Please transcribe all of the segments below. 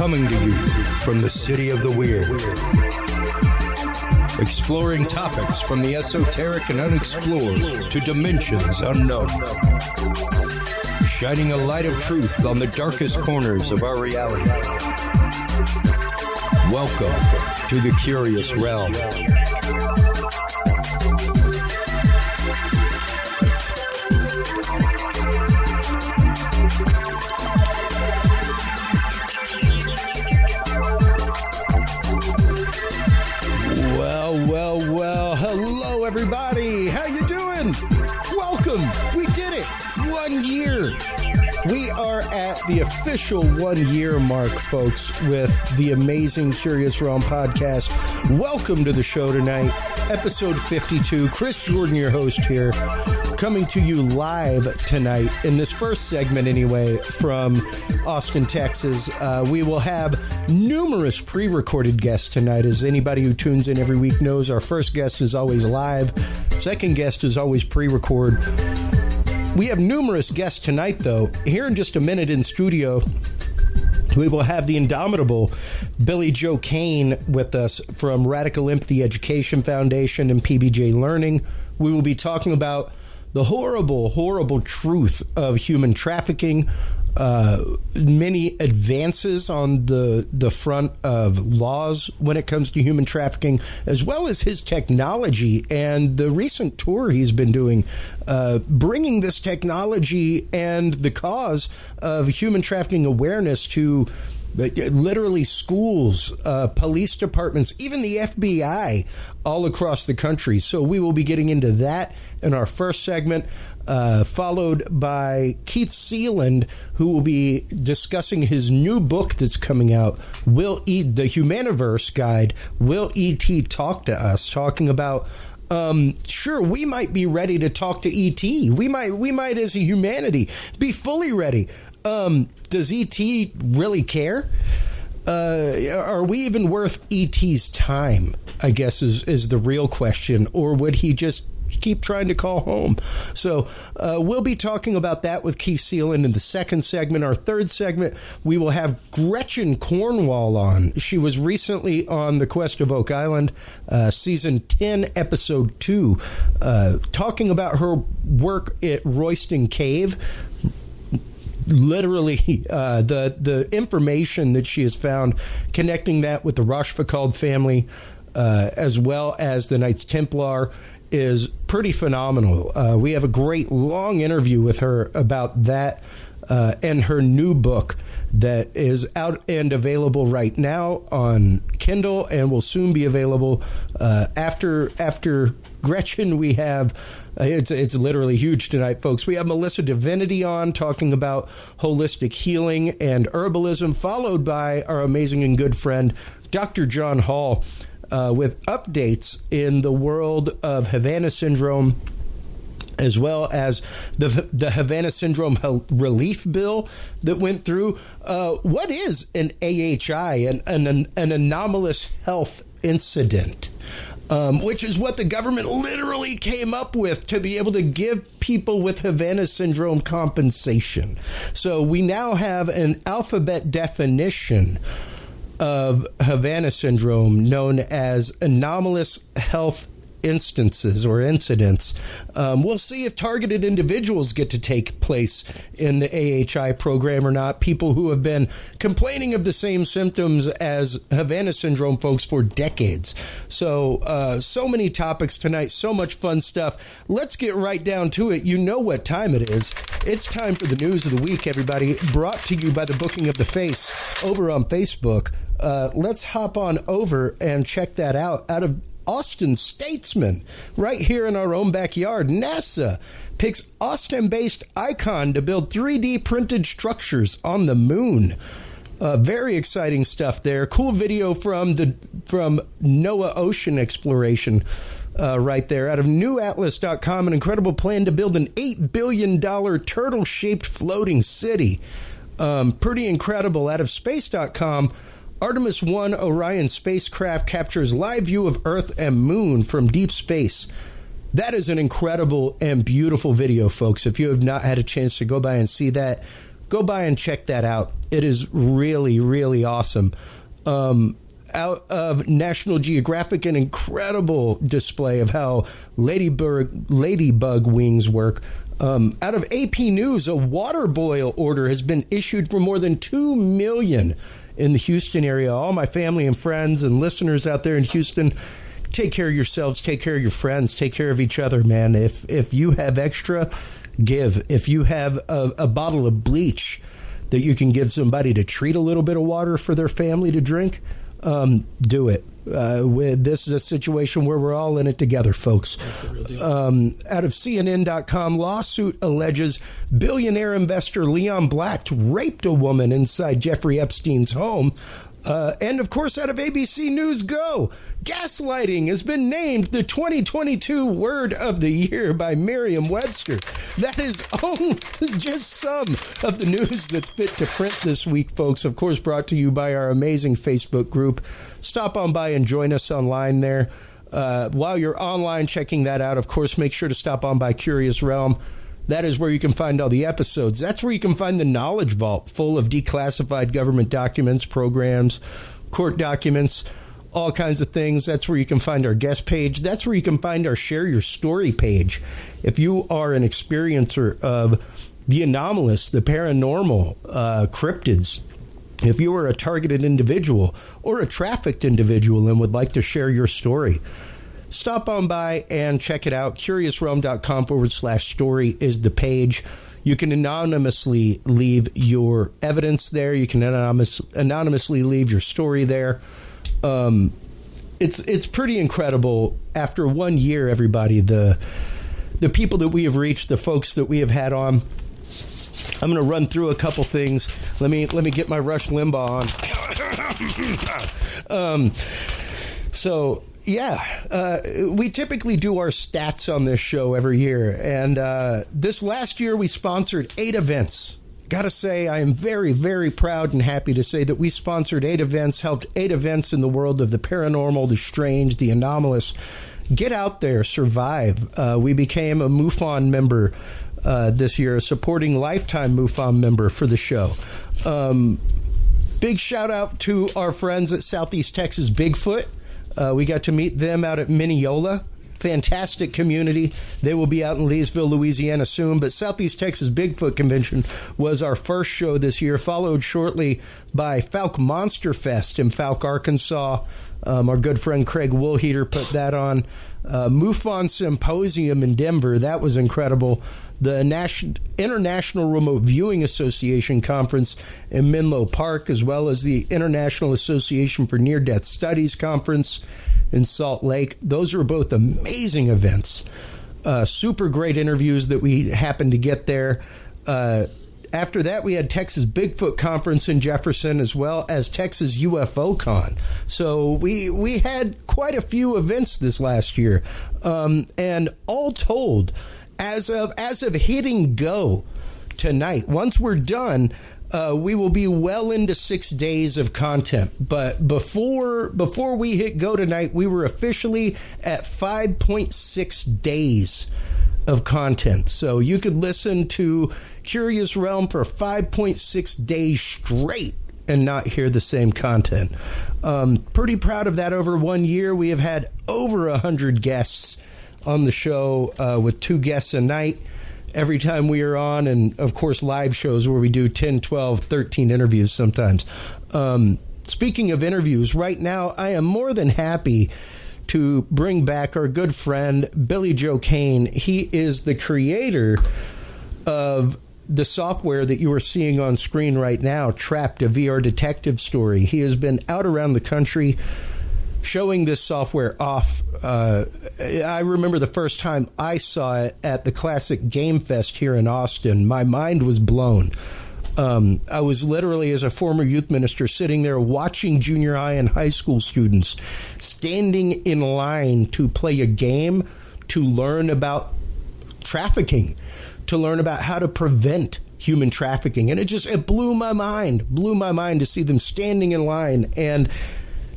Coming to you from the city of the weird. Exploring topics from the esoteric and unexplored to dimensions unknown. Shining a light of truth on the darkest corners of our reality. Welcome to the Curious Realm. Well, hello everybody. How you doing? Welcome. We did it. 1 year. We are at the official 1 year mark, folks, with the amazing Curious Realm podcast. Welcome to the show tonight, episode 52. Chris Jordan, your host here, coming to you live tonight in this first segment anyway from Austin, Texas. We will have numerous pre-recorded guests tonight. As anybody who tunes in every week knows, our first guest is always live. Second guest is always pre-record. We have numerous guests tonight, though. Here in just a minute in studio, we will have the indomitable Billy Joe Cain with us from Radical Empathy Education Foundation and PBJ Learning. We will be talking about the horrible, horrible truth of human trafficking, many advances on the front of laws when it comes to human trafficking, as well as his technology and the recent tour he's been doing, bringing this technology and the cause of human trafficking awareness to literally schools, police departments, even the FBI all across the country. So we will be getting into that in our first segment, followed by Keith Seland, who will be discussing his new book that's coming out, the Humaniverse Guide, Will E.T. Talk to Us, talking about sure, we might be ready to talk to E.T. We might as a humanity be fully ready. Does E.T. really care? Are we even worth E.T.'s time, I guess is the real question, or would he just keep trying to call home? So we'll be talking about that with Keith Seland in the second segment. Our third segment, we will have Gretchen Cornwall on. She was recently on The Quest of Oak Island, season 10, episode 2, talking about her work at Royston Cave. Literally, the information that she has found, connecting that with the Rochefoucauld family, as well as the Knights Templar, is pretty phenomenal. We have a great long interview with her about that and her new book that is out and available right now on Kindle and will soon be available. After Gretchen, we have it's literally huge tonight, folks. We have Melissa Divinity on talking about holistic healing and herbalism, followed by our amazing and good friend Dr. John Hall, with updates in the world of Havana Syndrome, as well as the Havana Syndrome relief bill that went through. What is an AHI, an anomalous health incident? Which is what the government literally came up with to be able to give people with Havana Syndrome compensation. So we now have an alphabet definition of Havana Syndrome known as anomalous health instances or incidents. We'll see if targeted individuals get to take place in the AHI program or not. People who have been complaining of the same symptoms as Havana Syndrome folks for decades. So many topics tonight, so much fun stuff. Let's get right down to it. You know what time it is. It's time for the news of the week, everybody. Brought to you by the Booking of the Face over on Facebook. Let's hop on over and check that out. Out of Austin Statesman, right here in our own backyard, NASA picks Austin-based Icon to build 3D printed structures on the moon. Very exciting stuff there. Cool video from NOAA Ocean Exploration right there. Out of newatlas.com, an incredible plan to build an $8 billion turtle-shaped floating city. Pretty incredible. Out of space.com, Artemis 1 Orion spacecraft captures live view of Earth and Moon from deep space. That is an incredible and beautiful video, folks. If you have not had a chance to go by and see that, go by and check that out. It is really, really awesome. Out of National Geographic, an incredible display of how ladybug wings work. Out of AP News, a water boil order has been issued for more than 2 million in the Houston area. All my family and friends and listeners out there in Houston, take care of yourselves, take care of your friends, take care of each other, man. If you have extra, give. If you have a bottle of bleach that you can give somebody to treat a little bit of water for their family to drink, do it. This is a situation where we're all in it together, folks. That's the real deal. Out of CNN.com, lawsuit alleges billionaire investor Leon Black raped a woman inside Jeffrey Epstein's home. And, of course, out of ABC News Go, gaslighting has been named the 2022 Word of the Year by Merriam-Webster. That is only just some of the news that's fit to print this week, folks. Of course, brought to you by our amazing Facebook group. Stop on by and join us online there. While you're online checking that out, of course, make sure to stop on by Curious Realm. That is where you can find all the episodes. That's where you can find the Knowledge Vault full of declassified government documents, programs, court documents, all kinds of things. That's where you can find our guest page. That's where you can find our Share Your Story page. If you are an experiencer of the anomalous, the paranormal, cryptids, if you are a targeted individual or a trafficked individual and would like to share your story, stop on by and check it out. CuriousRealm.com/story is the page. You can anonymously leave your evidence there. You can anonymously leave your story there. It's pretty incredible. After 1 year, everybody, the people that we have reached, the folks that we have had on. I'm going to run through a couple things. Let me get my Rush Limbaugh on. We typically do our stats on this show every year. And this last year, we sponsored 8 events. Gotta say, I am very, very proud and happy to say that we sponsored 8 events, helped 8 events in the world of the paranormal, the strange, the anomalous. Get out there, survive. We became a MUFON member this year, a supporting lifetime MUFON member for the show. Big shout out to our friends at Southeast Texas Bigfoot. We got to meet them out at Mineola. Fantastic community. They will be out in Leesville, Louisiana soon. But Southeast Texas Bigfoot Convention was our first show this year, followed shortly by Falk Monster Fest in Falk, Arkansas. Our good friend Craig Woolheater put that on. MUFON Symposium in Denver. That was incredible. The International Remote Viewing Association Conference in Menlo Park, as well as the International Association for Near-Death Studies Conference in Salt Lake. Those were both amazing events. Super great interviews that we happened to get there. After that, we had Texas Bigfoot Conference in Jefferson, as well as Texas UFO Con. So we had quite a few events this last year. And all told, as of hitting go tonight, once we're done, we will be well into 6 days of content. But before we hit go tonight, we were officially at 5.6 days of content. So you could listen to Curious Realm for 5.6 days straight and not hear the same content. Pretty proud of that. Over 1 year, we have had over 100 guests on the show, with 2 guests a night every time we are on, and of course live shows where we do 10, 12, 13 interviews sometimes. Speaking of interviews, right now I am more than happy to bring back our good friend Billy Joe Cain. He is the creator of the software that you are seeing on screen right now, Trapped, a VR detective story. He has been out around the country showing this software off. I remember the first time I saw it at the Classic Game Fest here in Austin. My mind was blown. I was literally, as a former youth minister, sitting there watching junior high and high school students standing in line to play a game to learn about trafficking, to learn about how to prevent human trafficking. And it blew my mind to see them standing in line. And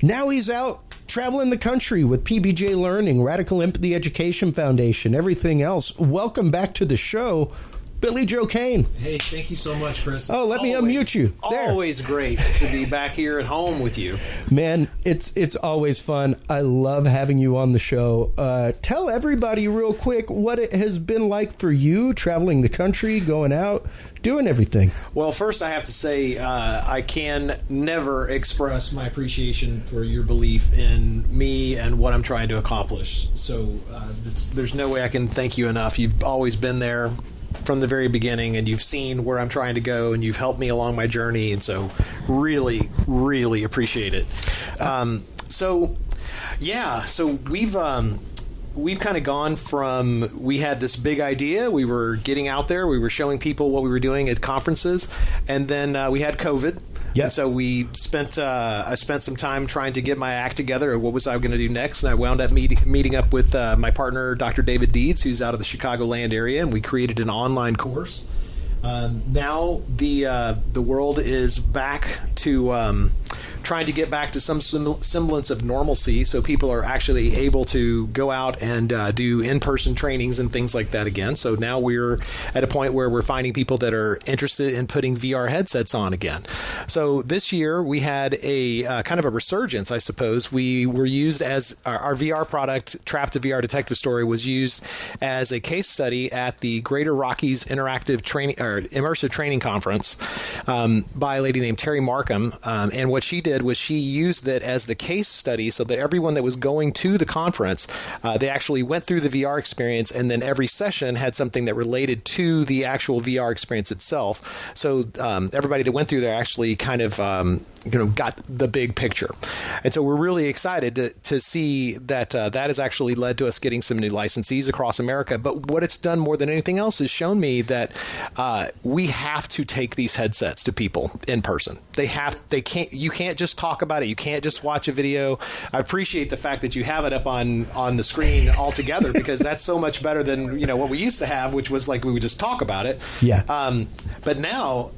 now he's out traveling the country with PBJ Learning, Radical Empathy Education Foundation, everything else. Welcome back to the show, Billy Joe Cain. Hey, thank you so much, Chris. Oh, let me unmute you. There. Always great to be back here at home with you. Man, it's always fun. I love having you on the show. Tell everybody real quick what it has been like for you traveling the country, going out, doing everything. Well, first I have to say I can never express my appreciation for your belief in me and what I'm trying to accomplish. So there's no way I can thank you enough. You've always been there from the very beginning, and you've seen where I'm trying to go, and you've helped me along my journey, and so really, really appreciate it. So we've kind of gone from, we had this big idea, we were getting out there, we were showing people what we were doing at conferences, and then we had COVID. Yep. And so I spent some time trying to get my act together of what was I going to do next, and I wound up meeting up with my partner, Dr. David Deeds, who's out of the Chicagoland area, and we created an online course. Now the world is back to trying to get back to some semblance of normalcy, so people are actually able to go out and do in-person trainings and things like that again. So now we're at a point where we're finding people that are interested in putting VR headsets on again. So this year we had a kind of a resurgence, I suppose. We were used as our VR product, Trapped a VR Detective Story, was used as a case study at the Greater Rockies Interactive Training or Immersive Training Conference by a lady named Terry Markham. And what she did was she used it as the case study so that everyone that was going to the conference, they actually went through the VR experience, and then every session had something that related to the actual VR experience itself. So everybody that went through there actually kind of got the big picture. And so we're really excited to see that that has actually led to us getting some new licensees across America. But what it's done more than anything else is shown me that we have to take these headsets to people in person. You can't just talk about it. You can't just watch a video. I appreciate the fact that you have it up on the screen altogether, because that's so much better than what we used to have, which was like we would just talk about it. Yeah. But now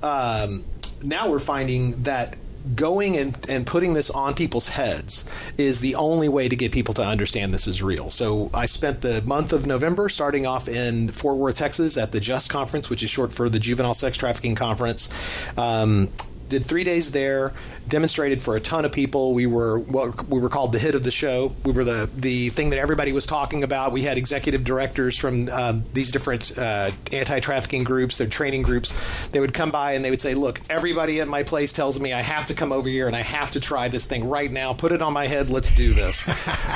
we're finding that going and putting this on people's heads is the only way to get people to understand this is real. So I spent the month of November starting off in Fort Worth, Texas at the JUST conference, which is short for the Juvenile Sex Trafficking Conference. Did 3 days there, demonstrated for a ton of people. We were called the hit of the show. We were the thing that everybody was talking about. We had executive directors from these different anti-trafficking groups, their training groups. They would come by and they would say, look, everybody at my place tells me I have to come over here and I have to try this thing right now. Put it on my head. Let's do this.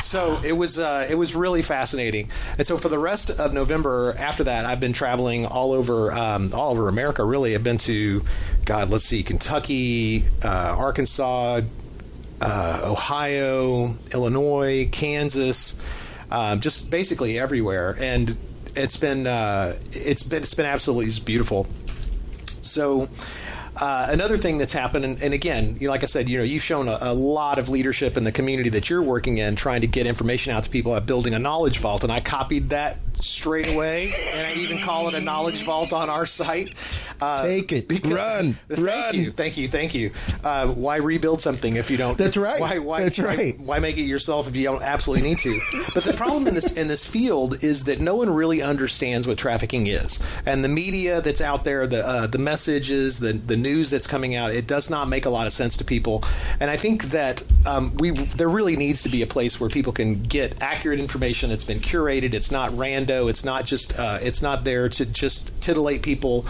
So it was really fascinating. And so for the rest of November after that, I've been traveling all over America, really. I've been to, let's see, Kentucky, Arkansas, Ohio, Illinois, Kansas, just basically everywhere, and it's been absolutely beautiful. So another thing that's happened, and again, like I said, you've shown a lot of leadership in the community that you're working in, trying to get information out to people about building a knowledge vault, and I copied that straight away, and I even call it a knowledge vault on our site. Take it. Run. Thank you. Why rebuild something if you don't? That's right. Why make it yourself if you don't absolutely need to? But the problem in this field is that no one really understands what trafficking is, and the media that's out there, the messages, the news that's coming out, it does not make a lot of sense to people. And I think that there really needs to be a place where people can get accurate information that's been curated. It's not rando. It's not just. It's not there to just titillate people.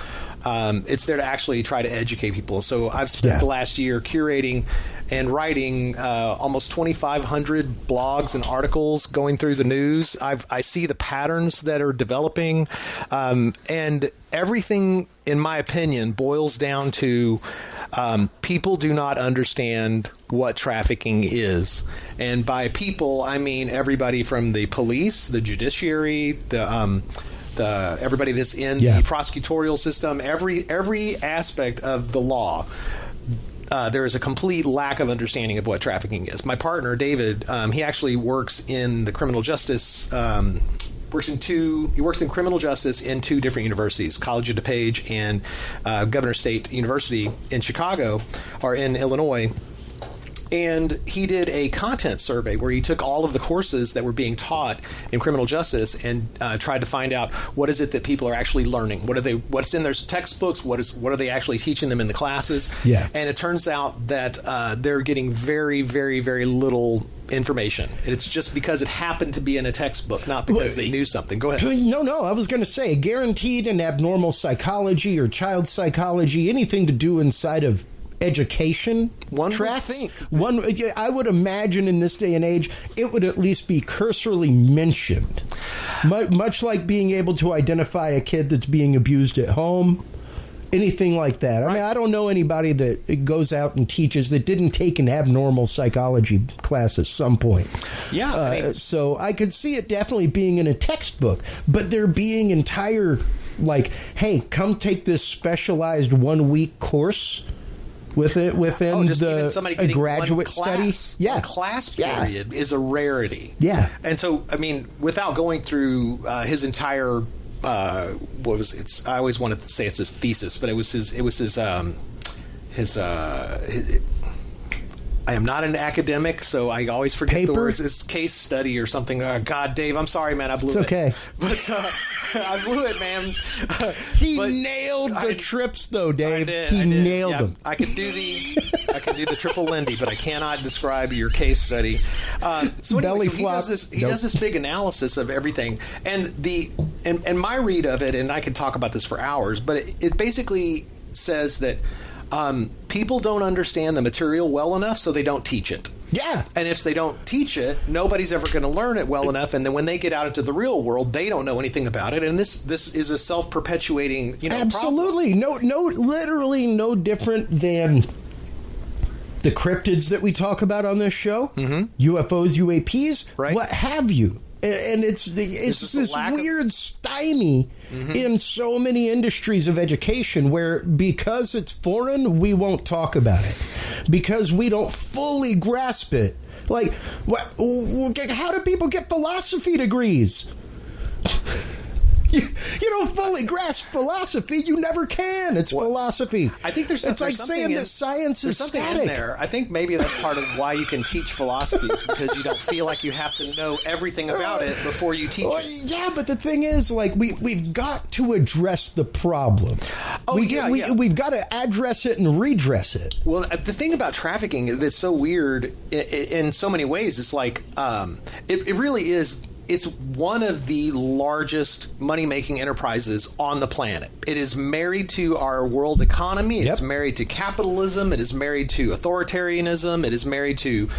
It's there to actually try to educate people. So I've spent the last year curating and writing almost 2,500 blogs and articles going through the news. I see the patterns that are developing, and everything, in my opinion, boils down to people do not understand what trafficking is. And by people, I mean everybody from the police, the judiciary, everybody that's in the prosecutorial system, every aspect of the law. There is a complete lack of understanding of what trafficking is. My partner, David, he actually works in the criminal justice. He works in criminal justice in two different universities, College of DuPage and Governor State University in Chicago, or in Illinois. And he did a content survey where he took all of the courses that were being taught in criminal justice and tried to find out what is it that people are actually learning. What's in their textbooks? What are they actually teaching them in the classes? Yeah. And it turns out that they're getting very, very, very little information. It's just because it happened to be in a textbook, not because they knew something. Go ahead. No, I was going to say guaranteed in abnormal psychology or child psychology, anything to do inside of education tracks. I would imagine in this day and age, it would at least be cursorily mentioned. Much like being able to identify a kid that's being abused at home. Anything like that. I mean, I don't know anybody that goes out and teaches that didn't take an abnormal psychology class at some point. Yeah. So I could see it definitely being in a textbook, but there being entire, like, hey, come take this specialized 1 week course within a graduate study. Yeah. A class period is a rarity. Yeah. And so, I mean, without going through his entire I always wanted to say it's his thesis, but it was his I am not an academic, so I always forget the words. His case study or something. God, Dave, I'm sorry, man. I blew it. It's okay. But I blew it, man. He nailed the trips, though, Dave. I did. Nailed them. I could do the triple Lindy, but I cannot describe your case study. So anyway, he does this big analysis of everything, and my read of it, and I could talk about this for hours, but it basically says that people don't understand the material well enough, so they don't teach it. Yeah. And if they don't teach it, nobody's ever going to learn it well enough. And then when they get out into the real world, they don't know anything about it. And this is a self-perpetuating, absolutely problem. Literally no different than the cryptids that we talk about on this show, UFOs, UAPs, right. What have you. And it's this weird stymie in so many industries of education where because it's foreign, we won't talk about it. Because we don't fully grasp it. Like, how do people get philosophy degrees? You don't fully grasp philosophy. You never can. It's philosophy. I think there's it's like saying that science is static. In there. I think maybe that's part of why you can teach philosophy is because you don't feel like you have to know everything about it before you teach it. Yeah, but the thing is, like, we've got to address the problem. We've got to address it and redress it. Well, the thing about trafficking that's so weird in so many ways, it's like it really is. It's one of the largest money-making enterprises on the planet. It is married to our world economy. It's married to capitalism. It is married to authoritarianism. It is married to,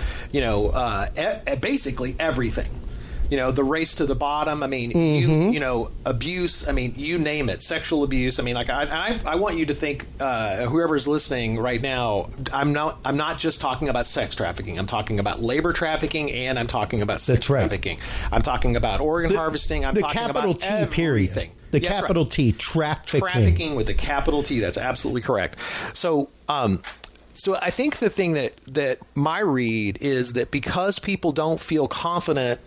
basically everything. The race to the bottom. I mean, abuse. I mean, you name it. Sexual abuse. I mean, like I want you to think, whoever's listening right now, I'm not just talking about sex trafficking. I'm talking about labor trafficking, and I'm talking about sex trafficking. I'm talking about organ harvesting. I'm talking about capital T everything. The capital T, trafficking. Trafficking with the capital T. That's absolutely correct. So I think the thing that my read is that because people don't feel confident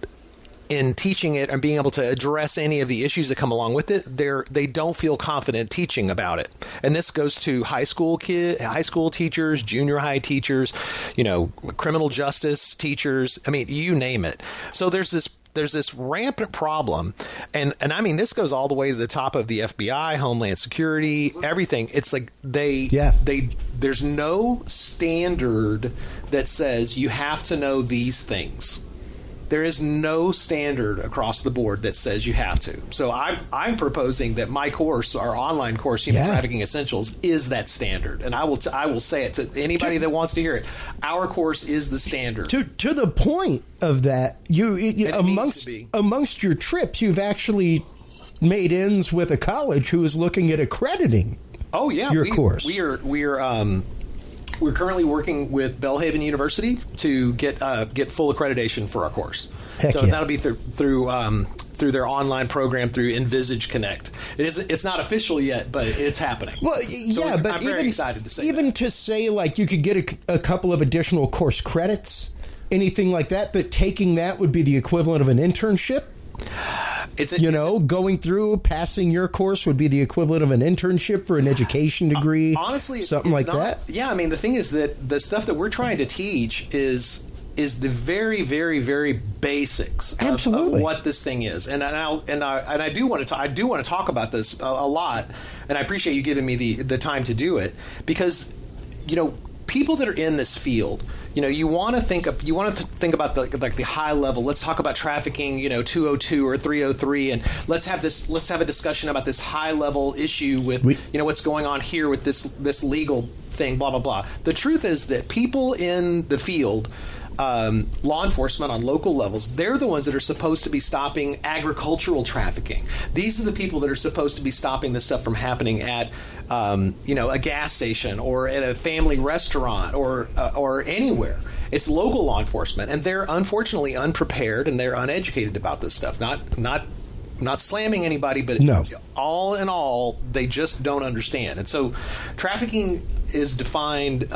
in teaching it and being able to address any of the issues that come along with it, they don't feel confident teaching about it. And this goes to high school teachers, junior high teachers, criminal justice teachers. I mean, you name it. So there's this rampant problem, and I mean, this goes all the way to the top of the FBI, Homeland Security, everything. It's like there's no standard that says you have to know these things. There is no standard across the board that says you have to. So I'm proposing that my course, our online course, Human Trafficking Essentials, is that standard. And I will say it to anybody that wants to hear it. Our course is the standard. To the point of that, amongst your trips, you've actually made ends with a college who is looking at accrediting. Oh yeah, your course. We're currently working with Belhaven University to get full accreditation for our course. That'll be through their online program through Envisage Connect. It's not official yet, but it's happening. Well, yeah, but I'm very excited to say even to say like you could get a couple of additional course credits, anything like that. That taking that would be the equivalent of an internship. Going through, passing your course would be the equivalent of an internship for an education degree. Honestly, something like that. Yeah, I mean, the thing is that the stuff that we're trying to teach is the very, very, very basics of what this thing is, and I do want to talk about this a lot, and I appreciate you giving me the time to do it, because people that are in this field, you want to think about the high level. Let's talk about trafficking, 202 or 303, and let's have a discussion about this high level issue with what's going on here with this legal thing, blah blah blah. The truth is that people in the field, law enforcement on local levels, they're the ones that are supposed to be stopping agricultural trafficking. These are the people that are supposed to be stopping this stuff from happening at a gas station or at a family restaurant or anywhere. It's local law enforcement, and they're unfortunately unprepared and they're uneducated about this stuff. Not slamming anybody, but all in all, they just don't understand. And so trafficking is defined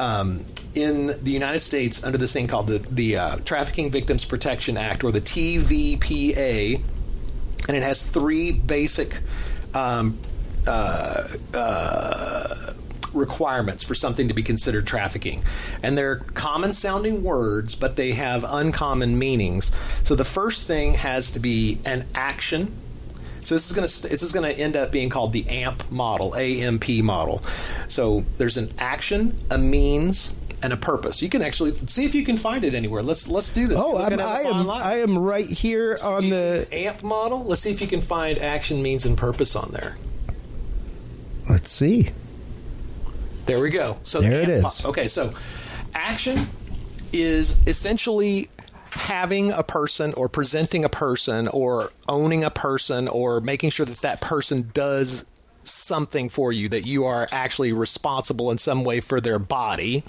in the United States under this thing called the Trafficking Victims Protection Act, or the TVPA, and it has three basic requirements for something to be considered trafficking. And they're common-sounding words, but they have uncommon meanings. So the first thing has to be an action. So this is going to end up being called the AMP model, AMP model. So there's an action, a means, and a purpose. You can actually see if you can find it anywhere. Let's do this. Oh, I am right here on the AMP model. Let's see if you can find action, means, and purpose on there. Let's see. There we go. So there it is. Okay, so action is essentially having a person or presenting a person or owning a person or making sure that person does something for you, that you are actually responsible in some way for their body.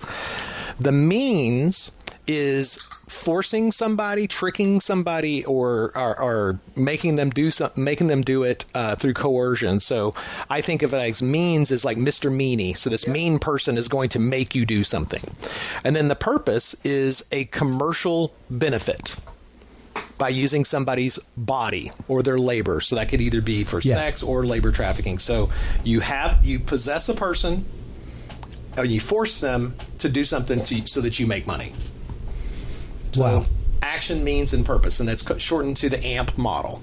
The means is forcing somebody, tricking somebody, or making them do it through coercion. So I think of it as means as like Mr. Meanie. So this mean person is going to make you do something. And then the purpose is a commercial benefit by using somebody's body or their labor. So that could either be for sex or labor trafficking. So you possess a person, or you force them to do something so that you make money. So action, means, and purpose, and that's shortened to the AMP model.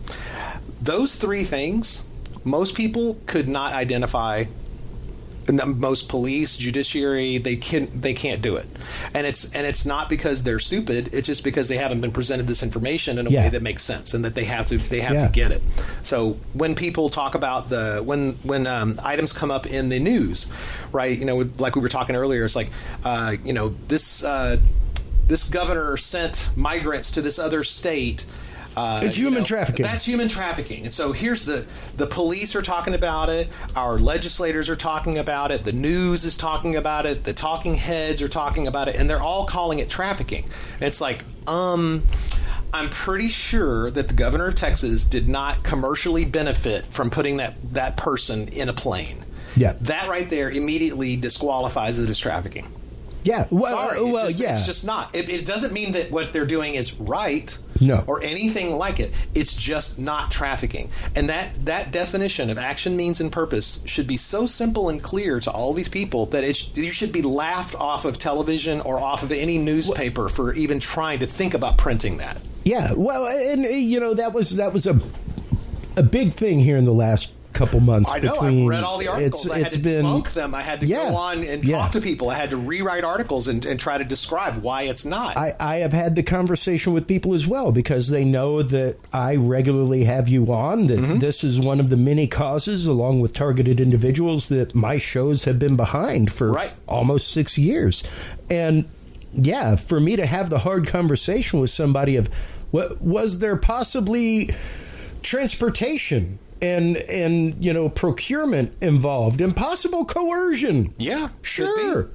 Those three things, most people could not identify. Most police, judiciary, they can't do it, and it's not because they're stupid. It's just because they haven't been presented this information in a way that makes sense, and that they have to get it. So when people talk about when items come up in the news, right? Like we were talking earlier, it's like this governor sent migrants to this other state. It's human trafficking. That's human trafficking. And so here's the police are talking about it. Our legislators are talking about it. The news is talking about it. The talking heads are talking about it. And they're all calling it trafficking. And it's like, I'm pretty sure that the governor of Texas did not commercially benefit from putting that person in a plane. Yeah. That right there immediately disqualifies it as trafficking. Yeah. Sorry. It's just not. It doesn't mean that what they're doing is right. No. Or anything like it. It's just not trafficking. And that definition of action, means, and purpose should be so simple and clear to all these people that you should be laughed off of television or off of any newspaper for even trying to think about printing that. Yeah. Well, and that was a big thing here in the last couple months. I know. I've read all the articles. I had to debunk them. I had to go on and talk to people. I had to rewrite articles and try to describe why it's not. I have had the conversation with people as well, because they know that I regularly have you on, that this is one of the many causes, along with targeted individuals, that my shows have been behind for almost 6 years. And for me to have the hard conversation with somebody of, was there possibly transportation and procurement involved, and possible coercion? Yeah, sure.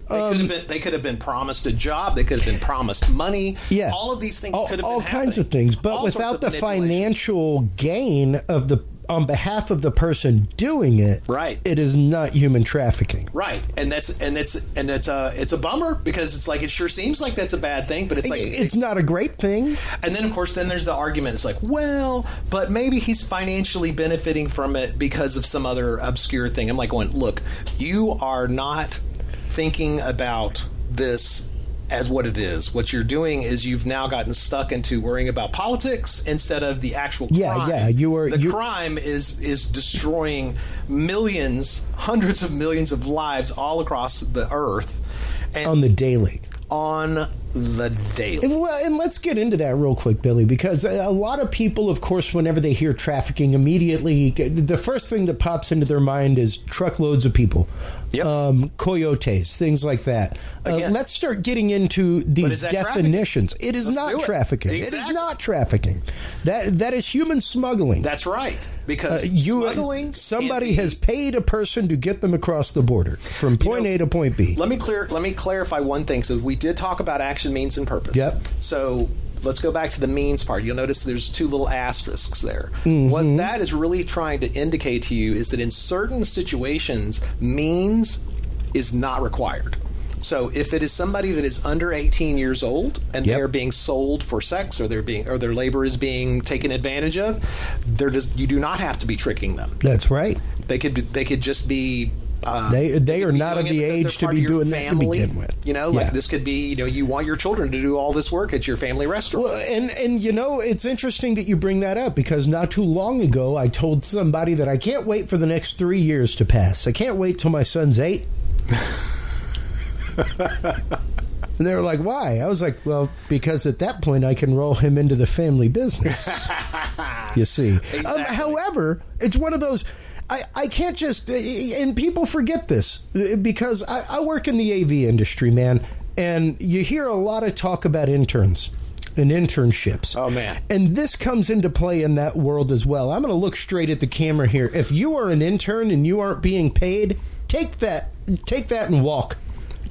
They could have been promised a job. They could have been promised money. Yeah, all of these things could have been all kinds of things, but without the financial gain of on behalf of the person doing it, right, it is not human trafficking. Right. And it's a bummer, because it's like, it sure seems like that's a bad thing, but it's like, it's not a great thing. And then, of course, then there's the argument. It's like, well, but maybe he's financially benefiting from it because of some other obscure thing. I'm like going, look, you are not thinking about this as what it is. What you're doing is you've now gotten stuck into worrying about politics instead of the actual crime. The crime is destroying millions, hundreds of millions of lives all across the earth. And on the daily. On the daily. And let's get into that real quick, Billy, because a lot of people, of course, whenever they hear trafficking, immediately the first thing that pops into their mind is truckloads of people, coyotes, things like that. Let's start getting into these definitions. It is not trafficking. Exactly. It is not trafficking. That is human smuggling. That's right. Because somebody has paid a person to get them across the border from point A to point B. Let me clarify one thing. So we did talk about action, means, and purpose. Yep. So let's go back to the means part. You'll notice there's two little asterisks there. Mm-hmm. What that is really trying to indicate to you is that in certain situations, means is not required. So if it is somebody that is under 18 years old and they're being sold for sex, or their labor is being taken advantage of, you do not have to be tricking them. That's right. They could just be. They are not of the age to be doing that to begin with. Like this could be, you want your children to do all this work at your family restaurant. Well, and it's interesting that you bring that up, because not too long ago I told somebody that I can't wait for the next 3 years to pass. I can't wait till my son's 8. And they were like, why? I was like, well, because at that point I can roll him into the family business. You see. Exactly. However, it's one of those... I can't just, and people forget this, because I work in the AV industry, man, and you hear a lot of talk about interns and internships. Oh, man. And this comes into play in that world as well. I'm going to look straight at the camera here. If you are an intern and you aren't being paid, take that and walk.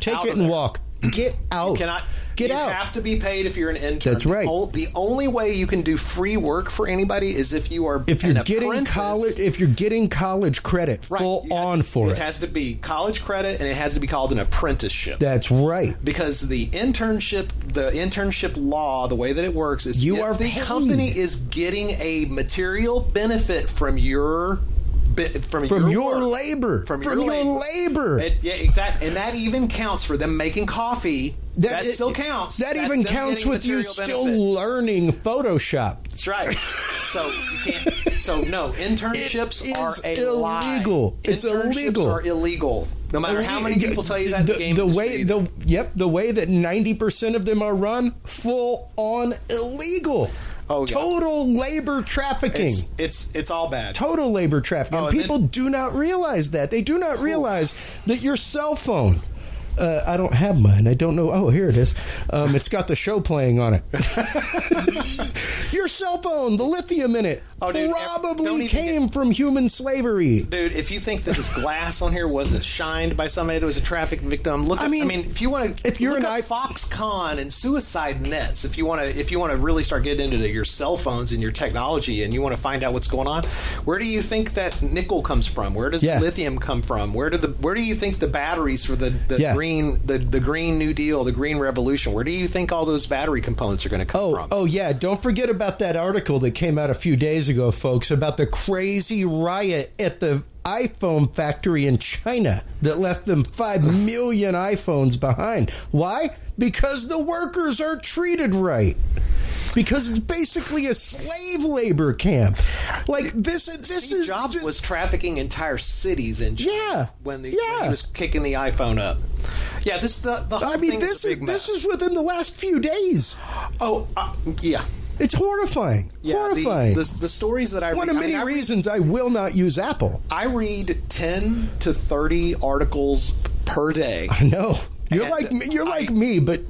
Take it and walk. Get out. You cannot. Get out. You have to be paid if you're an intern. That's right. The only way you can do free work for anybody is if you are getting college. If you're getting college credit, full on for it. It has to be college credit, and it has to be called an apprenticeship. That's right. Because the internship law, the way that it works is the company is getting a material benefit from your labor. From your labor. Exactly. And that even counts for them making coffee. That still counts. That even counts with you still learning Photoshop. That's right. So you can't. So no, internships are illegal. It's illegal. Internships are illegal. No matter how many people tell you that the game. The way that 90% of them are run, full on illegal. Oh, yeah. Total labor trafficking. It's all bad. Total labor trafficking. And people do not realize that. They do not realize that your cell phone. I don't have mine. I don't know. Oh, here it is. It's got the show playing on it. Your cell phone, the lithium in it, probably came from human slavery. Dude, if you think that this glass on here wasn't shined by somebody that was a traffic victim, if you want to, look up Foxconn and suicide nets, if you want to really start getting into your cell phones and your technology, and you want to find out what's going on, where do you think that nickel comes from? Where does the lithium come from? Where do you think the batteries for the Green New Deal, the Green Revolution, where do you think all those battery components are going to come from? Oh, yeah. Don't forget about that article that came out a few days ago, folks, about the crazy riot at the iPhone factory in China that left them 5 million iPhones behind. Why? Because the workers aren't treated right. Because it's basically a slave labor camp. Like Steve Jobs was trafficking entire cities in China when he was kicking the iPhone up. Yeah, the whole thing is a big mess. This is within the last few days. Oh, yeah. It's horrifying. Yeah, horrifying. The stories that I read. One of many reasons I will not use Apple. I read 10 to 30 articles per day. I know. You're like me, but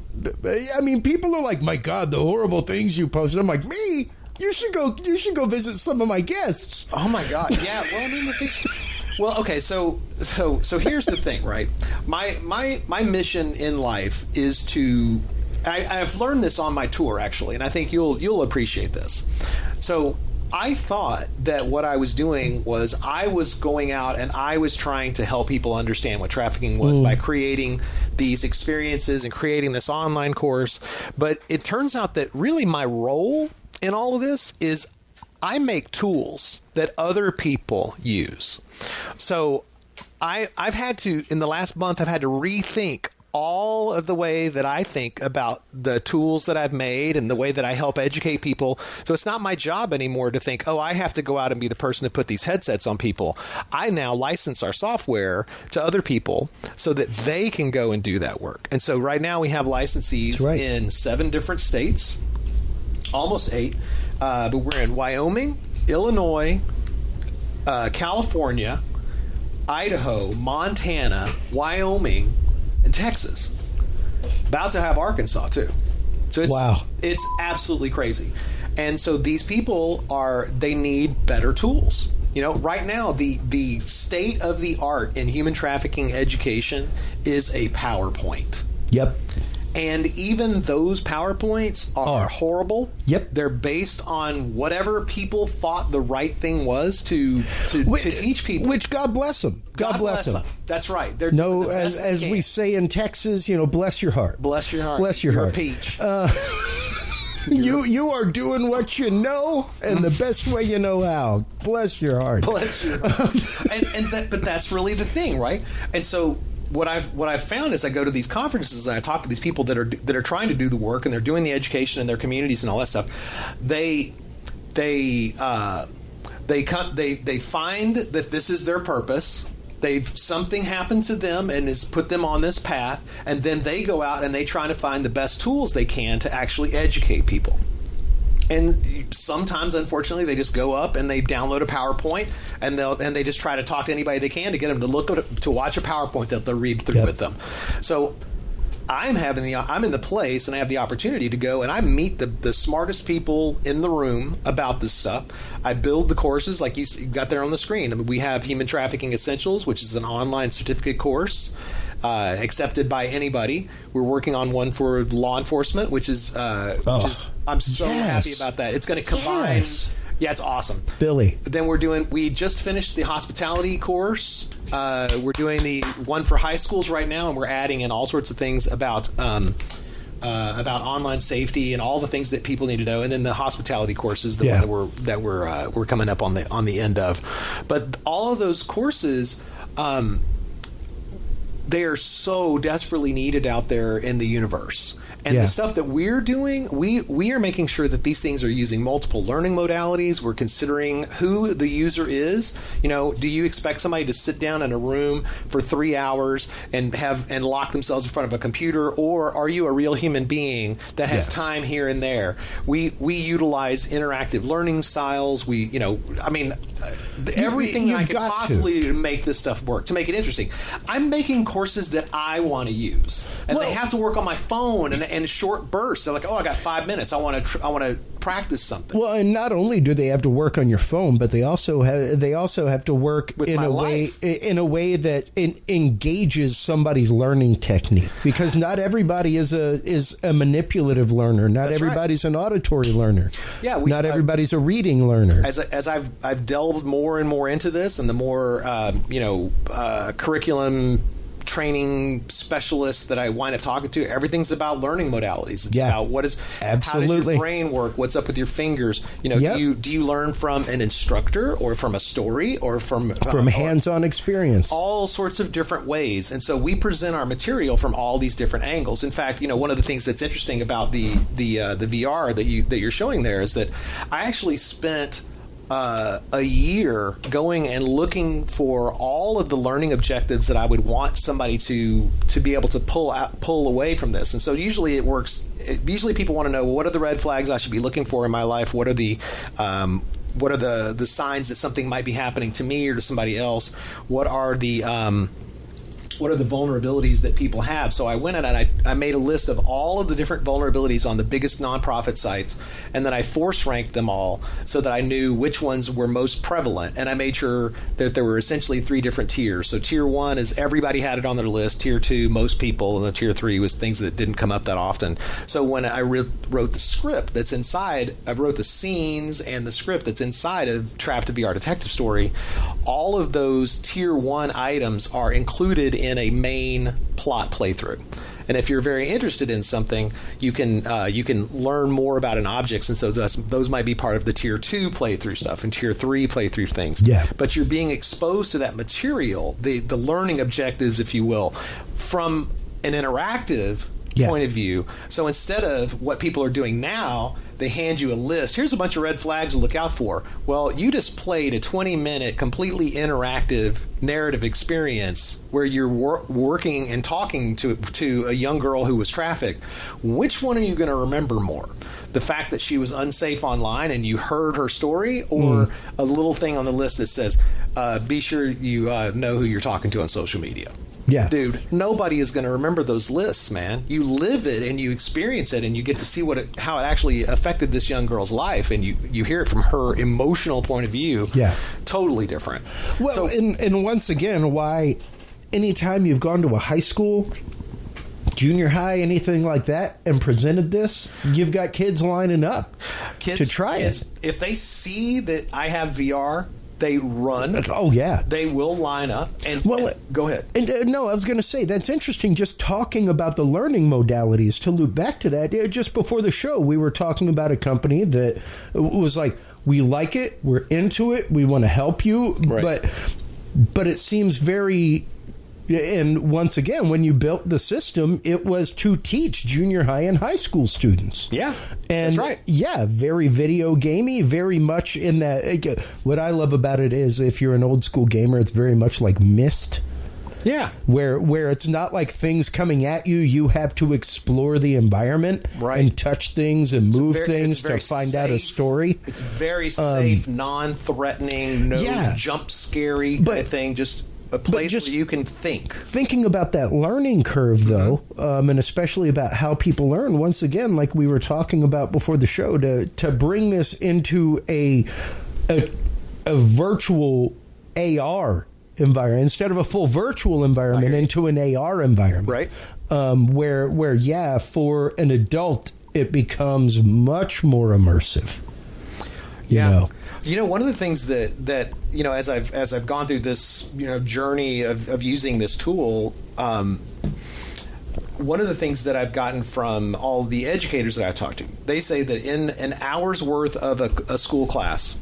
I mean, people are like, "My God, the horrible things you post." I'm like, "Me? You should go visit some of my guests." Oh my God, yeah. Well, I mean, well, okay. So here's the thing, right? My mission in life is to. I've learned this on my tour, actually, and I think you'll appreciate this. So I thought that what I was doing was I was going out and I was trying to help people understand what trafficking was by creating these experiences and creating this online course. But it turns out that really my role in all of this is I make tools that other people use. So I've had to, in the last month, I've had to rethink all of the way that I think about the tools that I've made and the way that I help educate people. So it's not my job anymore to think, oh, I have to go out and be the person to put these headsets on people. I now license our software to other people so that they can go and do that work. And so right now we have licensees in 7 different states, almost 8, but we're in Wyoming, Illinois, California, Idaho, Montana, Wyoming, and Texas. About to have Arkansas too. So it's absolutely crazy. And so these people they need better tools. You know, right now the state of the art in human trafficking education is a PowerPoint. Yep. And even those PowerPoints are horrible. Yep. They're based on whatever people thought the right thing was to teach people. Which, God bless them. God bless them. That's right. They're no, as we say in Texas, you know, bless your heart. Bless your heart. Bless your You're heart. A peach. You are doing what you know, and the best way you know how. Bless your heart. Bless your heart. But that's really the thing, right? And so what I've found is I go to these conferences and I talk to these people that are trying to do the work and they're doing the education in their communities and all that stuff. They find that this is their purpose. Something happened to them and has put them on this path, and then they go out and they try to find the best tools they can to actually educate people. And sometimes, unfortunately, they just go up and they download a PowerPoint and they just try to talk to anybody they can to get them to watch a PowerPoint that they'll read through with them. So I'm in the place and I have the opportunity to go and I meet the smartest people in the room about this stuff. I build the courses like you got there on the screen. I mean, we have Human Trafficking Essentials, which is an online certificate course. Accepted by anybody. We're working on one for law enforcement, which is I'm so happy about that. It's going to combine. Yes. Yeah, it's awesome. Billy. Then we just finished the hospitality course. We're doing the one for high schools right now, and we're adding in all sorts of things about online safety and all the things that people need to know. And then the hospitality course is the one that we're coming up on the end of. But all of those courses, they are so desperately needed out there in the universe. And the stuff that we're doing, we are making sure that these things are using multiple learning modalities. We're considering who the user is. You know, do you expect somebody to sit down in a room for 3 hours and lock themselves in front of a computer, or are you a real human being that has time here and there? We utilize interactive learning styles. Everything I could possibly do to make this stuff work, to make it interesting. I'm making courses that I want to use, and they have to work on my phone and short bursts. They're like, I got 5 minutes. I want to practice something. Well, and not only do they have to work on your phone, but they also have to work in a way that engages somebody's learning technique. Because not everybody is a manipulative learner. Not everybody's an auditory learner. Yeah, not everybody's a reading learner. As I've delved more and more into this, and the more curriculum training specialists that I wind up talking to, everything's about learning modalities. It's about how does your brain work? What's up with your fingers? You know, do you learn from an instructor or from a story or from hands-on experience? All sorts of different ways. And so we present our material from all these different angles. In fact, one of the things that's interesting about the VR that you're showing there is that I actually spent a year going and looking for all of the learning objectives that I would want somebody to be able to pull away from this. And so usually it works. Usually people want to know, well, what are the red flags I should be looking for in my life? What are the signs that something might be happening to me or to somebody else? What are the what are the vulnerabilities that people have? So I went in and I made a list of all of the different vulnerabilities on the biggest nonprofit sites, and then I force ranked them all so that I knew which ones were most prevalent. And I made sure that there were essentially 3 different tiers. So tier 1 is everybody had it on their list. Tier 2, most people. And then tier 3 was things that didn't come up that often. So when I wrote the script that's inside, I wrote the scenes and the script that's inside of Trapped VR Detective Story, all of those tier 1 items are included in a main plot playthrough. And if you're very interested in something, you can learn more about an object, and so those might be part of the tier 2 playthrough stuff and tier 3 playthrough things. Yeah. But you're being exposed to that material, the learning objectives, if you will, from an interactive point of view. So instead of what people are doing now, they hand you a list. Here's a bunch of red flags to look out for. Well, you just played a 20-minute, completely interactive narrative experience where you're working and talking to a young girl who was trafficked. Which one are you going to remember more? The fact that she was unsafe online and you heard her story, or a little thing on the list that says, be sure you know who you're talking to on social media? Yeah. Dude, nobody is going to remember those lists, man. You live it and you experience it and you get to see how it actually affected this young girl's life, and you hear it from her emotional point of view. Yeah. Totally different. Well, and once again, why anytime you've gone to a high school, junior high, anything like that, and presented this, you've got kids lining up to try it. If they see that I have VR, they run. Oh, yeah. They will line up. And go ahead. And no, I was going to say, that's interesting, just talking about the learning modalities. To loop back to that, just before the show, we were talking about a company that was like, we like it, we're into it, we want to help you, right. But it seems very... And once again, when you built the system, it was to teach junior high and high school students. Yeah, and that's right. Yeah, very video gamey, very much in that. What I love about it is if you're an old school gamer, it's very much like Myst. Yeah. Where it's not like things coming at you. You have to explore the environment and touch things and move things to find out a story. It's very safe, non-threatening, no jump scary kind of thing, just a place where you can think. Thinking about that learning curve, though, and especially about how people learn, once again, like we were talking about before the show, to bring this into a virtual AR environment, instead of a full virtual environment, into an AR environment. Right. Where, for an adult, it becomes much more immersive. You know? One of the things that as I've gone through this journey of using this tool, one of the things that I've gotten from all the educators that I talk to, they say that in an hour's worth of a school class,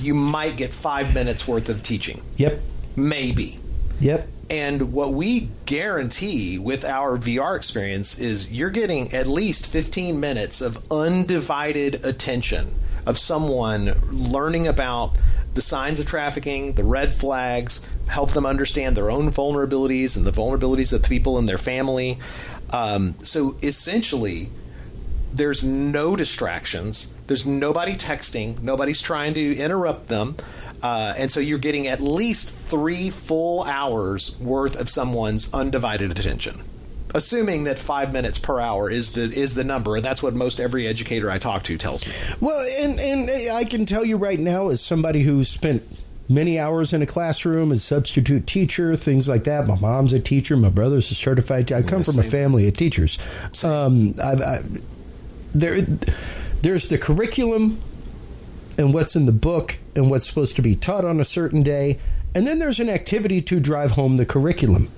you might get 5 minutes worth of teaching. Yep. Maybe. Yep. And what we guarantee with our VR experience is you're getting at least 15 minutes of undivided attention of someone learning about the signs of trafficking, the red flags, help them understand their own vulnerabilities and the vulnerabilities of the people in their family. So essentially, there's no distractions. There's nobody texting. Nobody's trying to interrupt them. And so you're getting at least 3 full hours worth of someone's undivided attention. Assuming that 5 minutes per hour is the number, and that's what most every educator I talk to tells me. Well, and I can tell you right now, as somebody who's spent many hours in a classroom as substitute teacher, things like that. My mom's a teacher. My brother's a certified. I come from a family of teachers. There's the curriculum and what's in the book and what's supposed to be taught on a certain day, and then there's an activity to drive home the curriculum.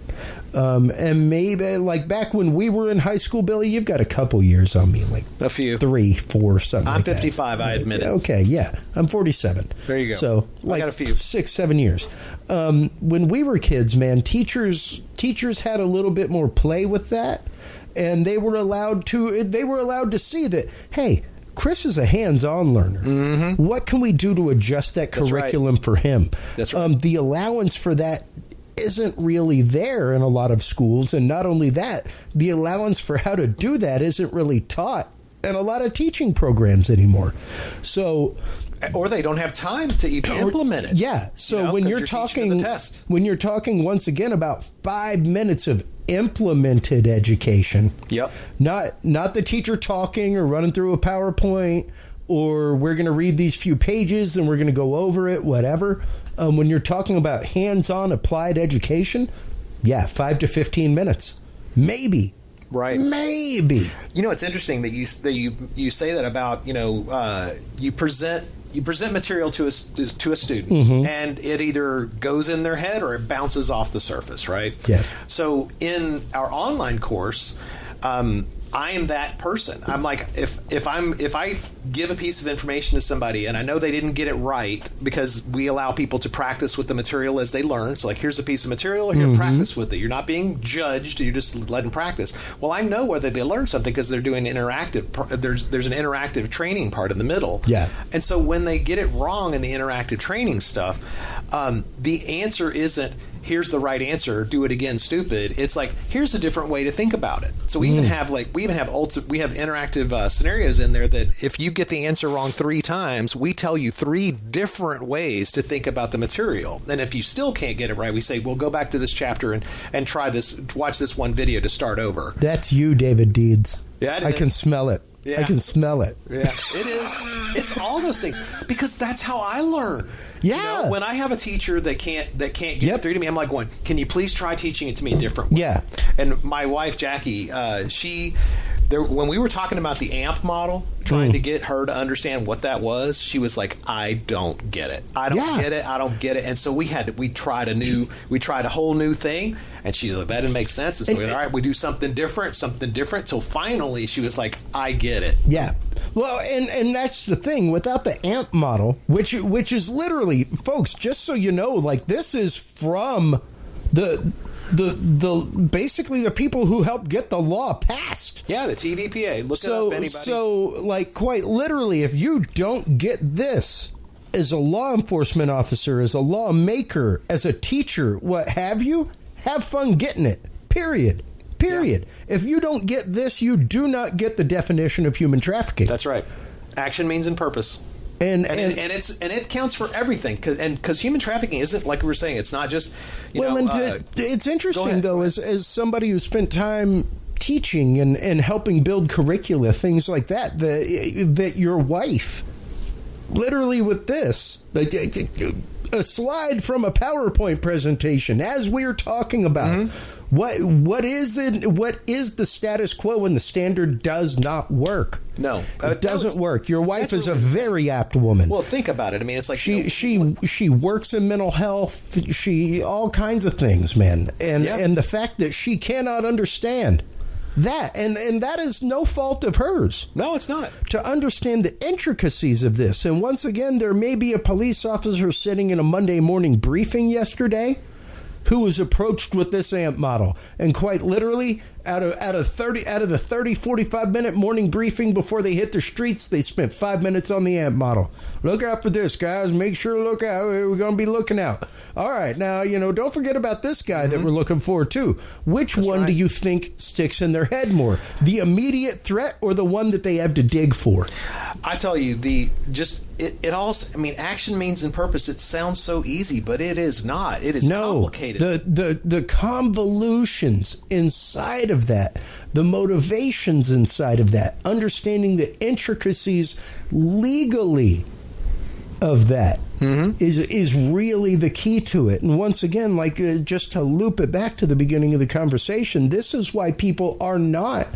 And maybe like back when we were in high school, Billy, you've got a couple years on me, like a few, 3, 4, something. I'm 55. I admit it. Okay, yeah, I'm 47. There you go. So like I got a few. 6, 7 years. When we were kids, man, teachers had a little bit more play with that, and they were allowed to see that. Hey, Chris is a hands-on learner. Mm-hmm. What can we do to adjust that curriculum for him? That's right. The allowance for that isn't really there in a lot of schools, and not only that, the allowance for how to do that isn't really taught in a lot of teaching programs anymore. So Or they don't have time to even implement it. Yeah. So when you're talking once again about 5 minutes of implemented education, not the teacher talking or running through a PowerPoint, or we're going to read these few pages and we're going to go over it, whatever. When you're talking about hands-on applied education, 5 to 15 minutes, maybe. Right. Maybe. It's interesting that you say that about, you present material to a student, and it either goes in their head or it bounces off the surface, right? Yeah. So in our online course, I am that person. I'm like, if I give a piece of information to somebody and I know they didn't get it right, because we allow people to practice with the material as they learn. So like, here's a piece of material, here, practice with it. You're not being judged. You're just letting practice. Well, I know whether they learned something because they're doing interactive. There's an interactive training part in the middle. Yeah. And so when they get it wrong in the interactive training stuff, the answer isn't, here's the right answer, do it again, stupid. It's like, here's a different way to think about it. So we even have interactive scenarios in there that if you get the answer wrong 3 times, we tell you 3 different ways to think about the material. And if you still can't get it right, we say, well, go back to this chapter and try this, watch this one video to start over. That's you, David Deeds. Yeah, I can smell it. Yeah. I can smell it. Yeah, it is. It's all those things, because that's how I learn. Yeah. When I have a teacher that can't get it through to me, I'm like going, can you please try teaching it to me a different way? Yeah. And my wife, Jackie, when we were talking about the AMP model, trying to get her to understand what that was, she was like, I don't get it. I don't get it. And so we tried a whole new thing, and she's like, that didn't make sense. And so all right, we do something different. Till finally she was like, I get it. Yeah. Well, and that's the thing. Without the AMP model, which is literally, folks, just so you know, like, this is from the basically the people who helped get the law passed. Yeah, the TVPA. Look it up, anybody. So, like, quite literally, if you don't get this as a law enforcement officer, as a lawmaker, as a teacher, what have you, have fun getting it. Period. Yeah. If you don't get this, you do not get the definition of human trafficking. That's right. Action, means, and purpose. And it counts for everything, because human trafficking isn't, like we were saying, it's not just it's interesting though, as somebody who spent time teaching and helping build curricula, things like that, that your wife literally with this, a slide from a PowerPoint presentation as we're talking about. What is it? What is the status quo when the standard does not work? No, it doesn't work. Your wife is a very apt woman. Well, think about it. I mean, it's like she works in mental health. She all kinds of things, man. And the fact that she cannot understand that, and that is no fault of hers. No, it's not. To understand the intricacies of this, and once again, there may be a police officer sitting in a Monday morning briefing yesterday who was approached with this AMP model, and quite literally, out of the 45-minute morning briefing before they hit the streets, they spent 5 minutes on the AMP model. Look out for this, guys. Make sure to look out. We're going to be looking out. All right, now, don't forget about this guy that we're looking for too. Which one do you think sticks in their head more? The immediate threat or the one that they have to dig for? I tell you, it all, I mean, action, means, and purpose, it sounds so easy, but it is not. It is complicated. The convolutions inside of that, the motivations inside of that, understanding the intricacies legally of that is really the key to it. And once again, just to loop it back to the beginning of the conversation, this is why people are not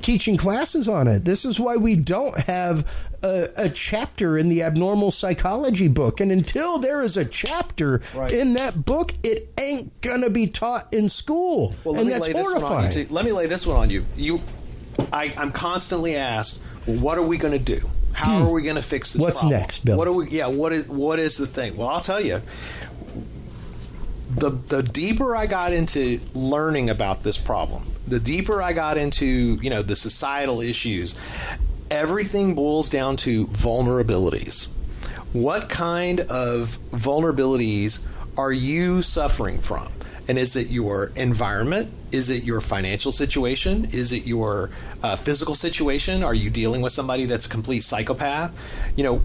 teaching classes on it. This is why we don't have a chapter in the abnormal psychology book. And until there is a chapter in that book, it ain't gonna be taught in school. Well, and that's horrifying. Let me lay this one on you. I'm constantly asked, well, what are we going to do? How are we going to fix this What's problem? next, Bill? What is the thing? Well, I'll tell you. The deeper I got into learning about this problem, the deeper I got into, the societal issues, everything boils down to vulnerabilities. What kind of vulnerabilities are you suffering from? And is it your environment? Is it your financial situation? Is it your physical situation? Are you dealing with somebody that's a complete psychopath? You know,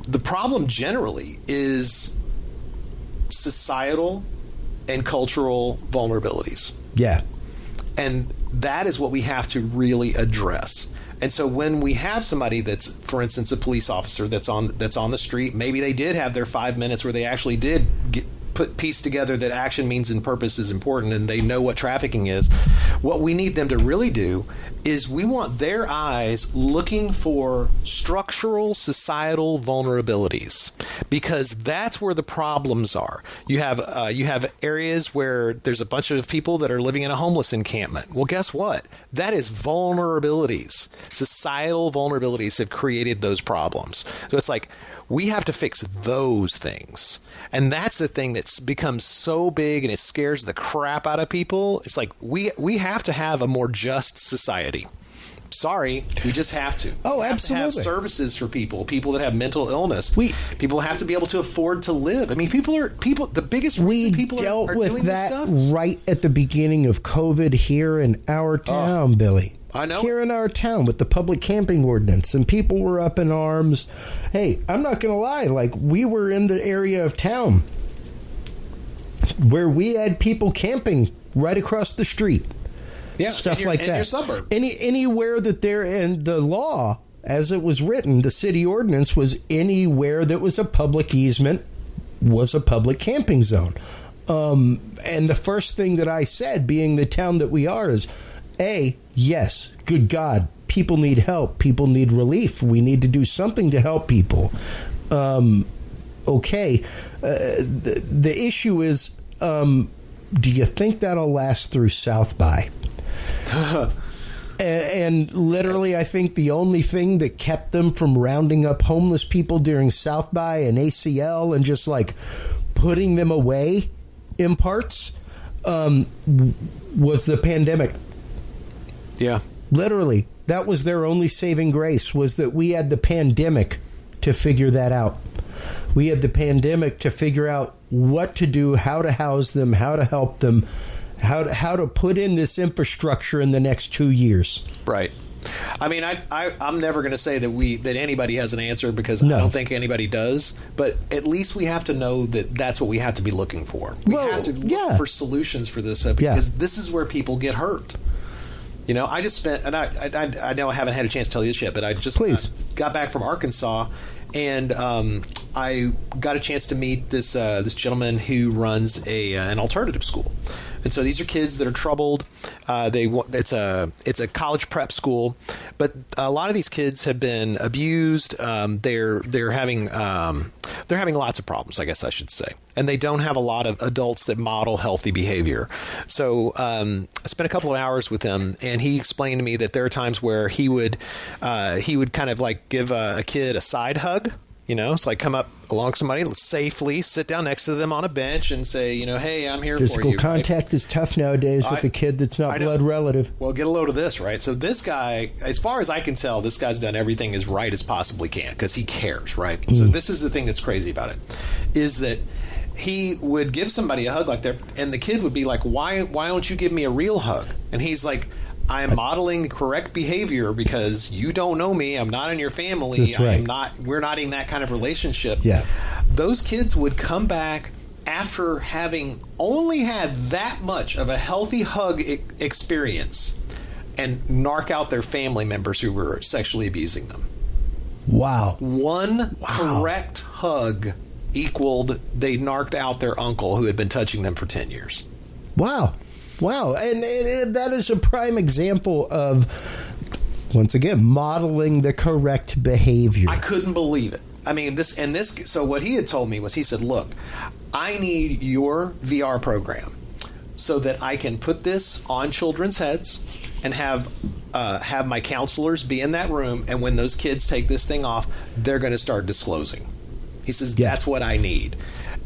the problem generally is societal and cultural vulnerabilities. Yeah. And that is what we have to really address. And so when we have somebody that's, for instance, a police officer that's on the street, maybe they did have their 5 minutes where they actually did piece together that action, means, and purpose is important, and they know what trafficking is. What we need them to really do is we want their eyes looking for structural societal vulnerabilities, because that's where the problems are. You have areas where there's a bunch of people that are living in a homeless encampment. Well, guess what? That is vulnerabilities. Societal vulnerabilities have created those problems. So it's like, we have to fix those things. And that's the thing that's become so big and it scares the crap out of people. It's like, we have to have a more just society. Sorry, we just have to. Oh, we have absolutely. to have services for people that have mental illness. People have to be able to afford to live. I mean, the biggest reason people are doing this stuff. We dealt with that right at the beginning of COVID here in our town, Billy. I know. Here in our town with the public camping ordinance, and people were up in arms. Hey, I'm not going to lie. Like, we were in the area of town where we had people camping right across the street. Yeah, stuff like that. In your suburb. Anywhere that there, and the law, as it was written, the city ordinance was anywhere that was a public easement was a public camping zone. And the first thing that I said, being the town that we are, is, yes, good God, people need help. People need relief. We need to do something to help people. Okay. The issue is, do you think that'll last through South by? And literally, I think the only thing that kept them from rounding up homeless people during South by and ACL and just like putting them away in parts was the pandemic. Yeah. Literally, that was their only saving grace, was that we had the pandemic to figure that out. We had the pandemic to figure out what to do, how to house them, how to help them, how to put in this infrastructure in the next 2 years. Right. I mean, I'm never going to say that anybody has an answer, because I don't think anybody does. But at least we have to know that that's what we have to be looking for. We have to look for solutions for this, because this is where people get hurt. You know, I just spent, and I know I haven't had a chance to tell you this yet, but I just got back from Arkansas, and I got a chance to meet this gentleman who runs an alternative school. And so these are kids that are troubled. It's a college prep school, but a lot of these kids have been abused. They're having lots of problems, I guess I should say, and they don't have a lot of adults that model healthy behavior. So I spent a couple of hours with him, and he explained to me that there are times where he would kind of like give a kid a side hug. You know, it's like come up along somebody safely, sit down next to them on a bench and say, you know, hey, I'm here for you. Physical contact is tough nowadays with a kid that's not blood relative. Well, get a load of this, right? So this guy, as far as I can tell, this guy's done everything as right as possibly can, because he cares, right? So this is the thing that's crazy about it, is that he would give somebody a hug like that, and the kid would be like, why don't you give me a real hug? And he's like, I'm modeling the correct behavior because you don't know me. I'm not in your family. That's right. We're not in that kind of relationship. Yeah. Those kids would come back after having only had that much of a healthy hug experience and narc out their family members who were sexually abusing them. Wow. One correct hug equaled they narked out their uncle who had been touching them for 10 years. Wow. And that is a prime example of, once again, modeling the correct behavior. I couldn't believe it. I mean, so what he had told me was, he said, look, I need your VR program so that I can put this on children's heads and have my counselors be in that room, and when those kids take this thing off, they're going to start disclosing. He says, that's what I need.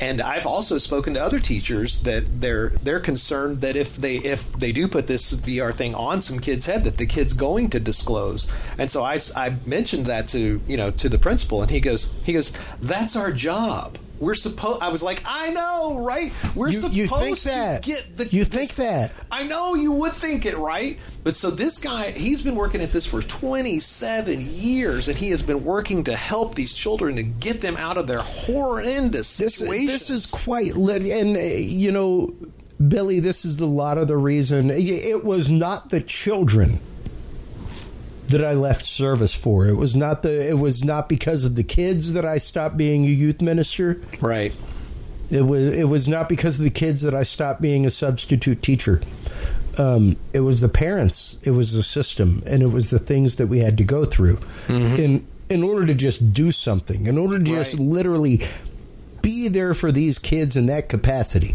And I've also spoken to other teachers that they're concerned that if they do put this VR thing on some kid's head, that the kid's going to disclose. And so I mentioned that to the principal, and he goes, that's our job. I was like, I know, right? We're supposed to get the... You think that. I know you would think it, right? But so this guy, he's been working at this for 27 years, and he has been working to help these children to get them out of their horrendous situations. This is quite lit. And, Billy, this is a lot of the reason. It was not the children that I left service for. It was not because of the kids that I stopped being a youth minister. Right. It was not because of the kids that I stopped being a substitute teacher. It was the parents. It was the system, and it was the things that we had to go through in order to just do something, in order to just literally be there for these kids in that capacity,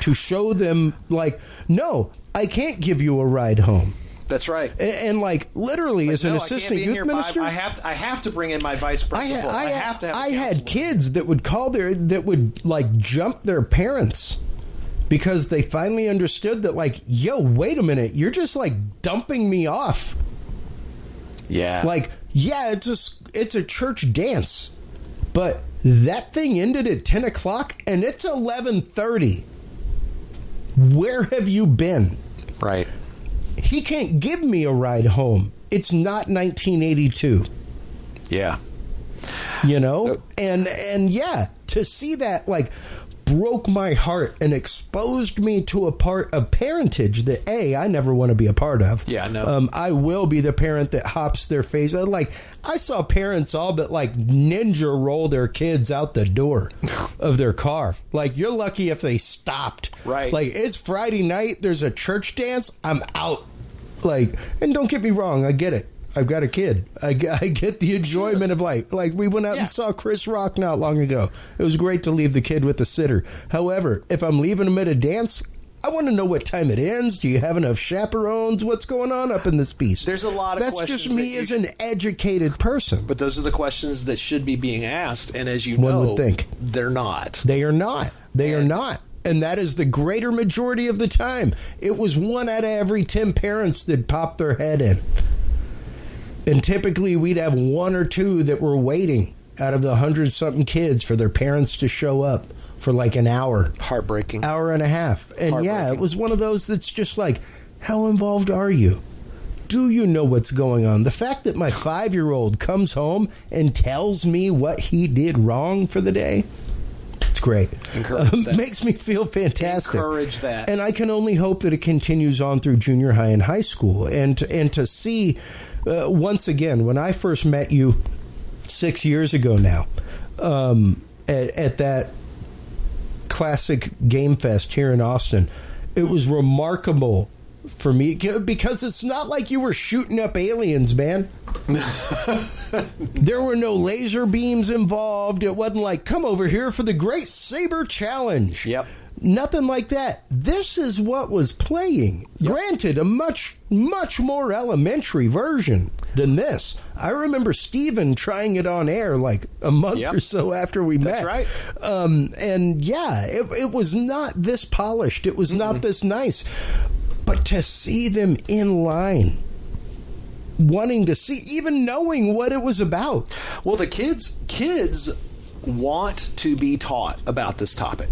to show them, like, no, I can't give you a ride home. That's right. And like, literally, as an assistant youth minister, I have to bring in my vice principal. I had kids that would like jump their parents because they finally understood that, like, yo, wait a minute, you're just like dumping me off. Yeah. Like, yeah, it's a church dance, but that thing ended at 10 o'clock and it's 11:30. Where have you been? Right. He can't give me a ride home. It's not 1982. Yeah. And yeah, to see that, like, broke my heart and exposed me to a part of parentage that I never want to be a part of. Yeah, no. I will be the parent that hops their face. Like, I saw parents all but like ninja roll their kids out the door of their car. Like, you're lucky if they stopped. Right. Like, it's Friday night, there's a church dance, I'm out. Like, and don't get me wrong, I get it. I've got a kid. I get the enjoyment of life. Like, we went out and saw Chris Rock not long ago. It was great to leave the kid with the sitter. However, if I'm leaving him at a dance, I want to know what time it ends. Do you have enough chaperones? What's going on up in this piece? There's a lot of questions. That's just me as an educated person. But those are the questions that should be being asked. And as you One know, would think. They're not. They are not. They are not. And that is the greater majority of the time. It was 1 out of every 10 parents that popped their head in. And typically we'd have 1 or 2 that were waiting out of the 100-something kids for their parents to show up for like an hour. Heartbreaking. Hour and a half. And yeah, it was one of those that's just like, how involved are you? Do you know what's going on? The fact that my 5-year-old comes home and tells me what he did wrong for the day, it's great. Encourage that. Makes me feel fantastic. Encourage that. And I can only hope that it continues on through junior high and high school. And to see... once again, when I first met you 6 years ago now, at that classic Game Fest here in Austin, it was remarkable for me because it's not like you were shooting up aliens, man. There were no laser beams involved. It wasn't like, come over here for the Great Saber Challenge. Yep. Nothing like that. This is what was playing. Yep. Granted, a much, much more elementary version than this. I remember Steven trying it on air like a month or so after we met. That's right. And yeah, it was not this polished. It was not this nice. But to see them in line, wanting to see, even knowing what it was about. Well, the kids want to be taught about this topic.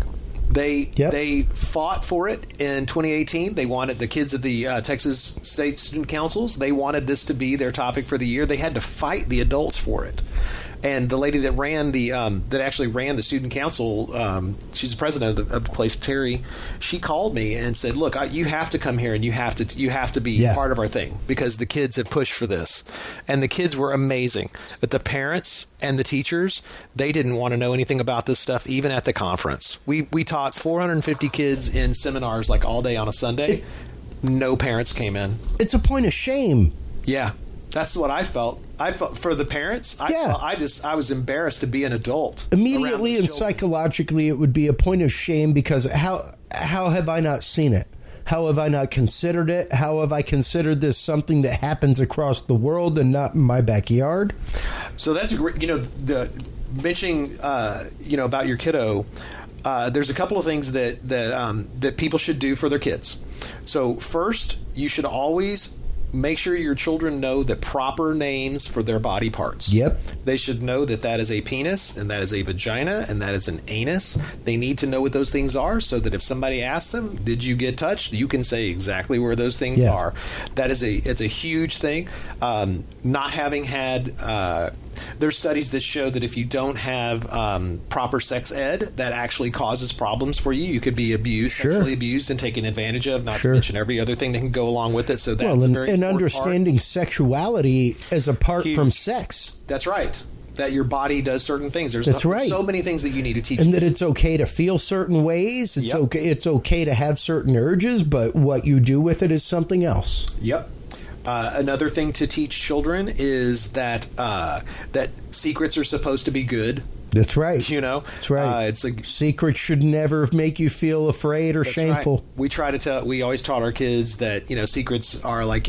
They fought for it in 2018. They wanted the kids at the Texas State Student Councils. They wanted this to be their topic for the year. They had to fight the adults for it. And the lady that ran that actually ran the student council, she's the president of the place, Terry. She called me and said, "Look, you have to come here and you have to be part of our thing because the kids have pushed for this." And the kids were amazing, but the parents and the teachers, they didn't want to know anything about this stuff, even at the conference. We taught 450 kids in seminars like all day on a Sunday. No parents came in. It's a point of shame. Yeah. That's what I felt. I felt for the parents. I was embarrassed to be an adult. Immediately and psychologically, it would be a point of shame because how have I not seen it? How have I not considered it? How have I considered this something that happens across the world and not in my backyard? So that's a great. Mentioning about your kiddo. There's a couple of things that people should do for their kids. So first, you should always make sure your children know the proper names for their body parts. Yep. They should know that that is a penis, and that is a vagina, and that is an anus. They need to know what those things are so that if somebody asks them, did you get touched? You can say exactly where those things are. That is it's a huge thing. Not having had... there's studies that show that if you don't have proper sex ed, that actually causes problems for you. You could be abused, sexually abused, and taken advantage of, not to mention every other thing that can go along with it. So that's a very important understanding part. Sexuality as apart from sex. That's right. That your body does certain things. There's so many things that you need to teach. And that it's okay to feel certain ways. It's okay to have certain urges, but what you do with it is something else. Yep. Another thing to teach children is that that secrets are supposed to be good. That's right. You know, that's right. It's like secrets should never make you feel afraid or shameful. Right. We always taught our kids that secrets are like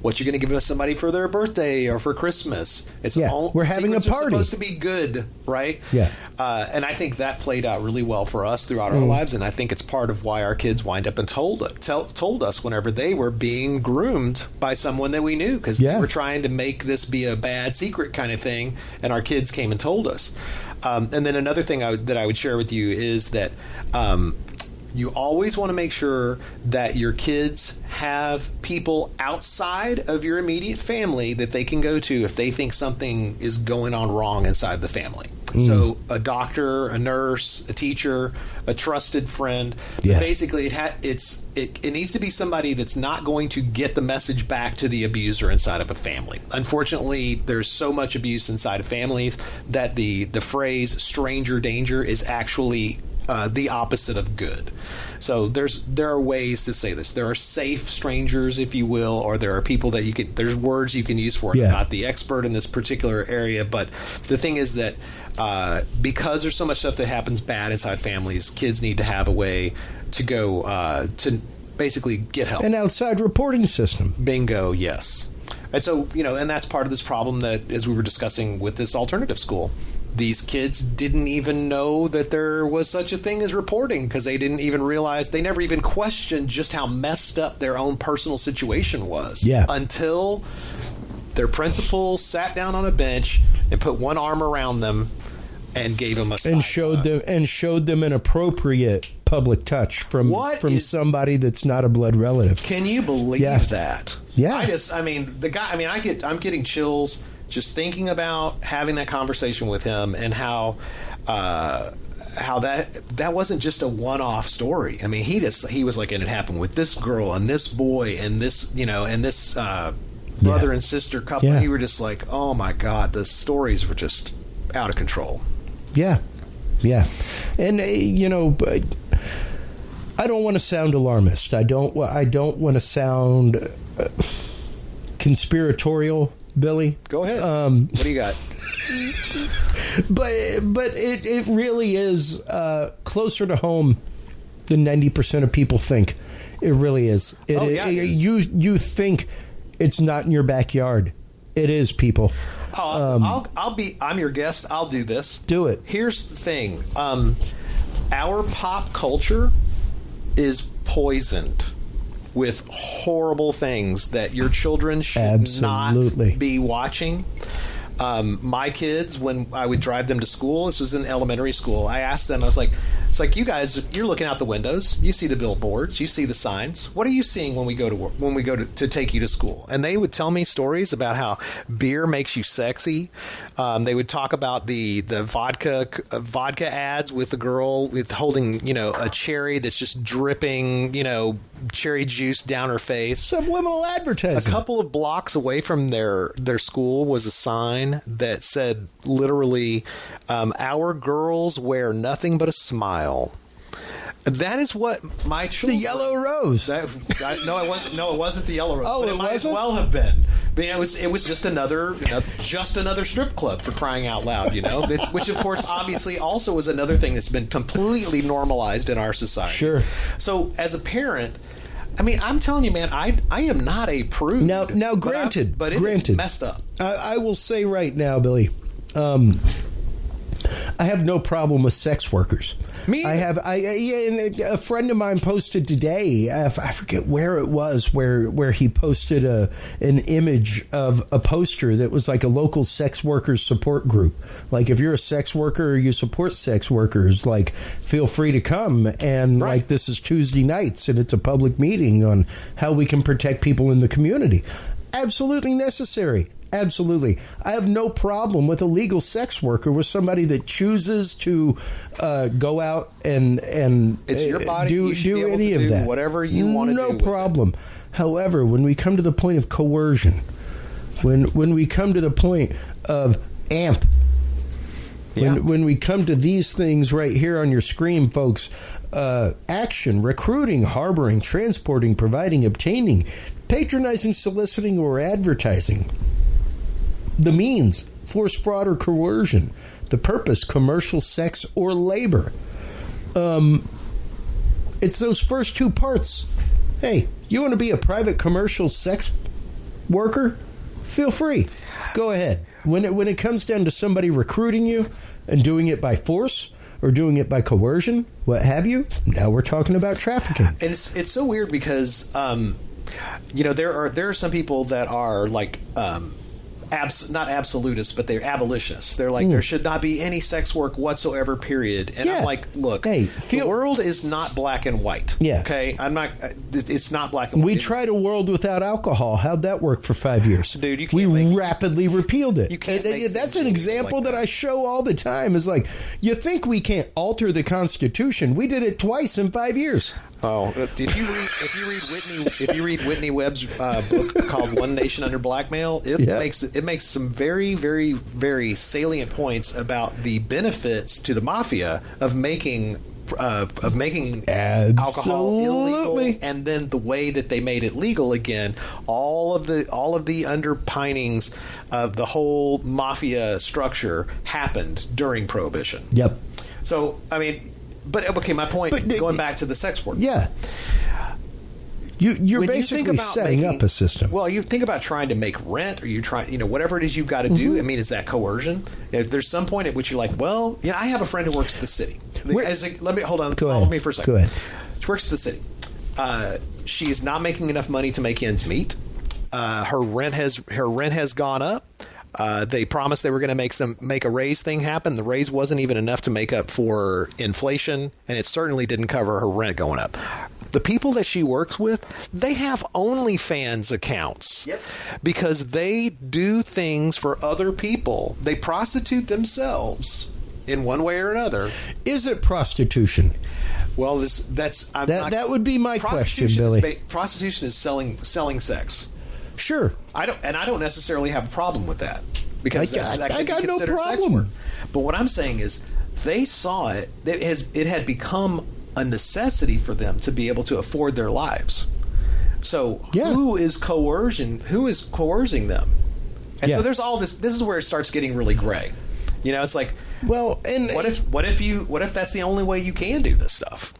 what you're going to give somebody for their birthday or for Christmas. It's we're having a party. Are supposed to be good, right? Yeah. And I think that played out really well for us throughout our lives, and I think it's part of why our kids wind up and told us whenever they were being groomed by someone that we knew, because they were trying to make this be a bad secret kind of thing, and our kids came and told us. And then another thing that I would share with you is that you always want to make sure that your kids have people outside of your immediate family that they can go to if they think something is going on wrong inside the family. So a doctor, a nurse, a teacher, a trusted friend. Basically, it needs to be somebody that's not going to get the message back to the abuser inside of a family. Unfortunately, there's so much abuse inside of families that the phrase "stranger danger" is actually the opposite of good. So there are ways to say this. There are safe strangers, if you will, or there are people that there's words you can use for it. I'm not the expert in this particular area, but the thing is that because there's so much stuff that happens bad inside families, kids need to have a way to go to basically get help. An outside reporting system. Bingo, yes. And so, and that's part of this problem that, as we were discussing with this alternative school, these kids didn't even know that there was such a thing as reporting, because they didn't even realize, they never even questioned just how messed up their own personal situation was. Until their principal sat down on a bench and put one arm around them and gave them a and showed them an appropriate public touch from somebody that's not a blood relative. Can you believe that? Yeah. I'm getting chills just thinking about having that conversation with him, and how that wasn't just a one-off story. I mean, he was like, and it happened with this girl and this boy and this, and this brother and sister couple. And you were just like, oh my God, the stories were just out of control. Yeah. And I don't want to sound alarmist. I don't want to sound conspiratorial, Billy. Go ahead. What do you got? But it really is closer to home than 90% of people think. It really is. You think it's not in your backyard. It is, people. I'm your guest. I'll do this. Do it. Here's the thing. Our pop culture is poisoned with horrible things that your children should not be watching. My kids, when I would drive them to school, this was in elementary school, I asked them, I was like, it's like, you guys, you're looking out the windows, you see the billboards, you see the signs. What are you seeing when we go to work, when we go to take you to school? And they would tell me stories about how beer makes you sexy. They would talk about the vodka ads with the girl with holding, a cherry that's just dripping, cherry juice down her face. Subliminal advertising. A couple of blocks away from their school was a sign that said literally, our girls wear nothing but a smile. That is what my children... The Yellow Rose. No, it wasn't. No, it wasn't the Yellow Rose. Oh, but it might as well have been. But it was just another strip club, for crying out loud. Which of course, obviously, also is another thing that's been completely normalized in our society. Sure. So, as a parent, I mean, I'm telling you, man, I am not a prude. Now, granted, but it is messed up. I will say right now, Billy, I have no problem with sex workers. Me either. And a friend of mine posted today, I forget where it was, where he posted an image of a poster that was like a local sex workers support group. Like, if you're a sex worker or you support sex workers, like, feel free to come. And right. like, this is Tuesday nights and it's a public meeting on how we can protect people in the community. Absolutely necessary. Absolutely. I have no problem with a legal sex worker, with somebody that chooses to go out and it's your body. do You should be able any to of do that. whatever you want to do. No problem. However, when we come to the point of coercion, when we come to the point of AMP, when we come to these things right here on your screen, folks, action, recruiting, harboring, transporting, providing, obtaining, patronizing, soliciting, or advertising. The means, force, fraud, or coercion. The purpose, commercial, sex, or labor. It's those first two parts. Hey, you want to be a private commercial sex worker? Feel free. Go ahead. When it comes down to somebody recruiting you and doing it by force or doing it by coercion, what have you, now we're talking about trafficking. And it's so weird because there are some people that are like not absolutists, but they're abolitionists. They're like, there should not be any sex work whatsoever, period. And I'm like, look, the world is not black and white. Yeah. Okay? It's not black and white. We tried a world without alcohol. How'd that work for 5 years? Dude, you can't We rapidly repealed it. You can't That's an example that I show all the time. Is like, you think we can't alter the Constitution? We did it twice in 5 years. Oh, if you read Whitney Webb's book called One Nation Under Blackmail, it makes some very, very, very salient points about the benefits to the mafia of making alcohol illegal, and then the way that they made it legal again. All of the underpinnings of the whole mafia structure happened during Prohibition. Yep. So, I mean. But okay, my point, going back to the sex work. Yeah. You're basically setting up a system. Well, you think about trying to make rent, or you try, whatever it is you've got to do. I mean, is that coercion? If there's some point at which you're like, well, I have a friend who works at the city. Let me hold on. Follow me for a second. Go ahead. She works at the city. She is not making enough money to make ends meet. Her rent has gone up. They promised they were going to make a raise thing happen. The raise wasn't even enough to make up for inflation, and it certainly didn't cover her rent going up. The people that she works with, they have OnlyFans accounts. Yep. Because they do things for other people. They prostitute themselves in one way or another. Is it prostitution? Well, that would be my question, Billy. Prostitution is selling sex. Sure. I don't necessarily have a problem with that, because I got no problem. Sex work. But what I'm saying is, they saw it. It had become a necessity for them to be able to afford their lives. So who is coercing them? And so there's all this. This is where it starts getting really gray. It's like, well, and what if that's the only way you can do this stuff?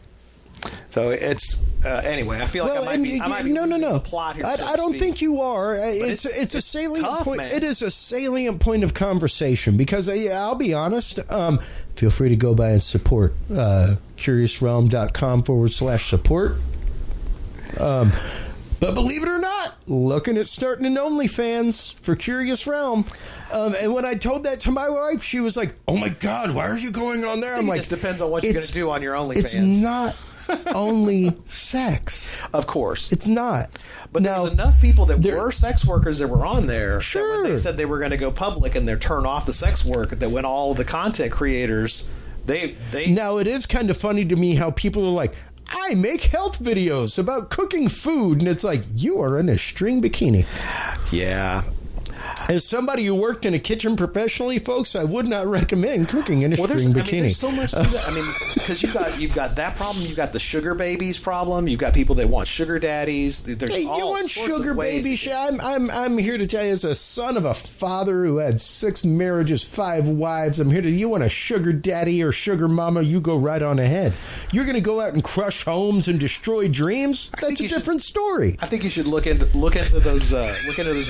So it's anyway. I feel like I might be no. Plot here, I don't think you are. It's a salient tough, point. man. It is a salient point of conversation, because I'll be honest. Feel free to go by and support curiousrealm.com/support. But believe it or not, looking at starting an OnlyFans for Curious Realm. And when I told that to my wife, she was like, "Oh my God, why are you going on there?" I'm like, it just depends on what you're going to do on your OnlyFans. It's not only sex. Of course. It's not. But now, there's enough people that were sex workers that were on there sure. that when they said they were going to go public and they're turn off the sex work, that when all the content creators, they Now, it is kind of funny to me how people are like, I make health videos about cooking food, and it's like, you are in a string bikini. Yeah. As somebody who worked in a kitchen professionally, folks, I would not recommend cooking in a string bikini. There's so much to that. Because you've got that problem. You've got the sugar babies problem. You've got people that want sugar daddies. There's you all want sorts sugar of ways. baby? I'm here to tell you, as a son of a father who had 6 marriages, 5 wives, I'm here to. You want a sugar daddy or sugar mama? You go right on ahead. You're going to go out and crush homes and destroy dreams? That's a different story. I think you should look into those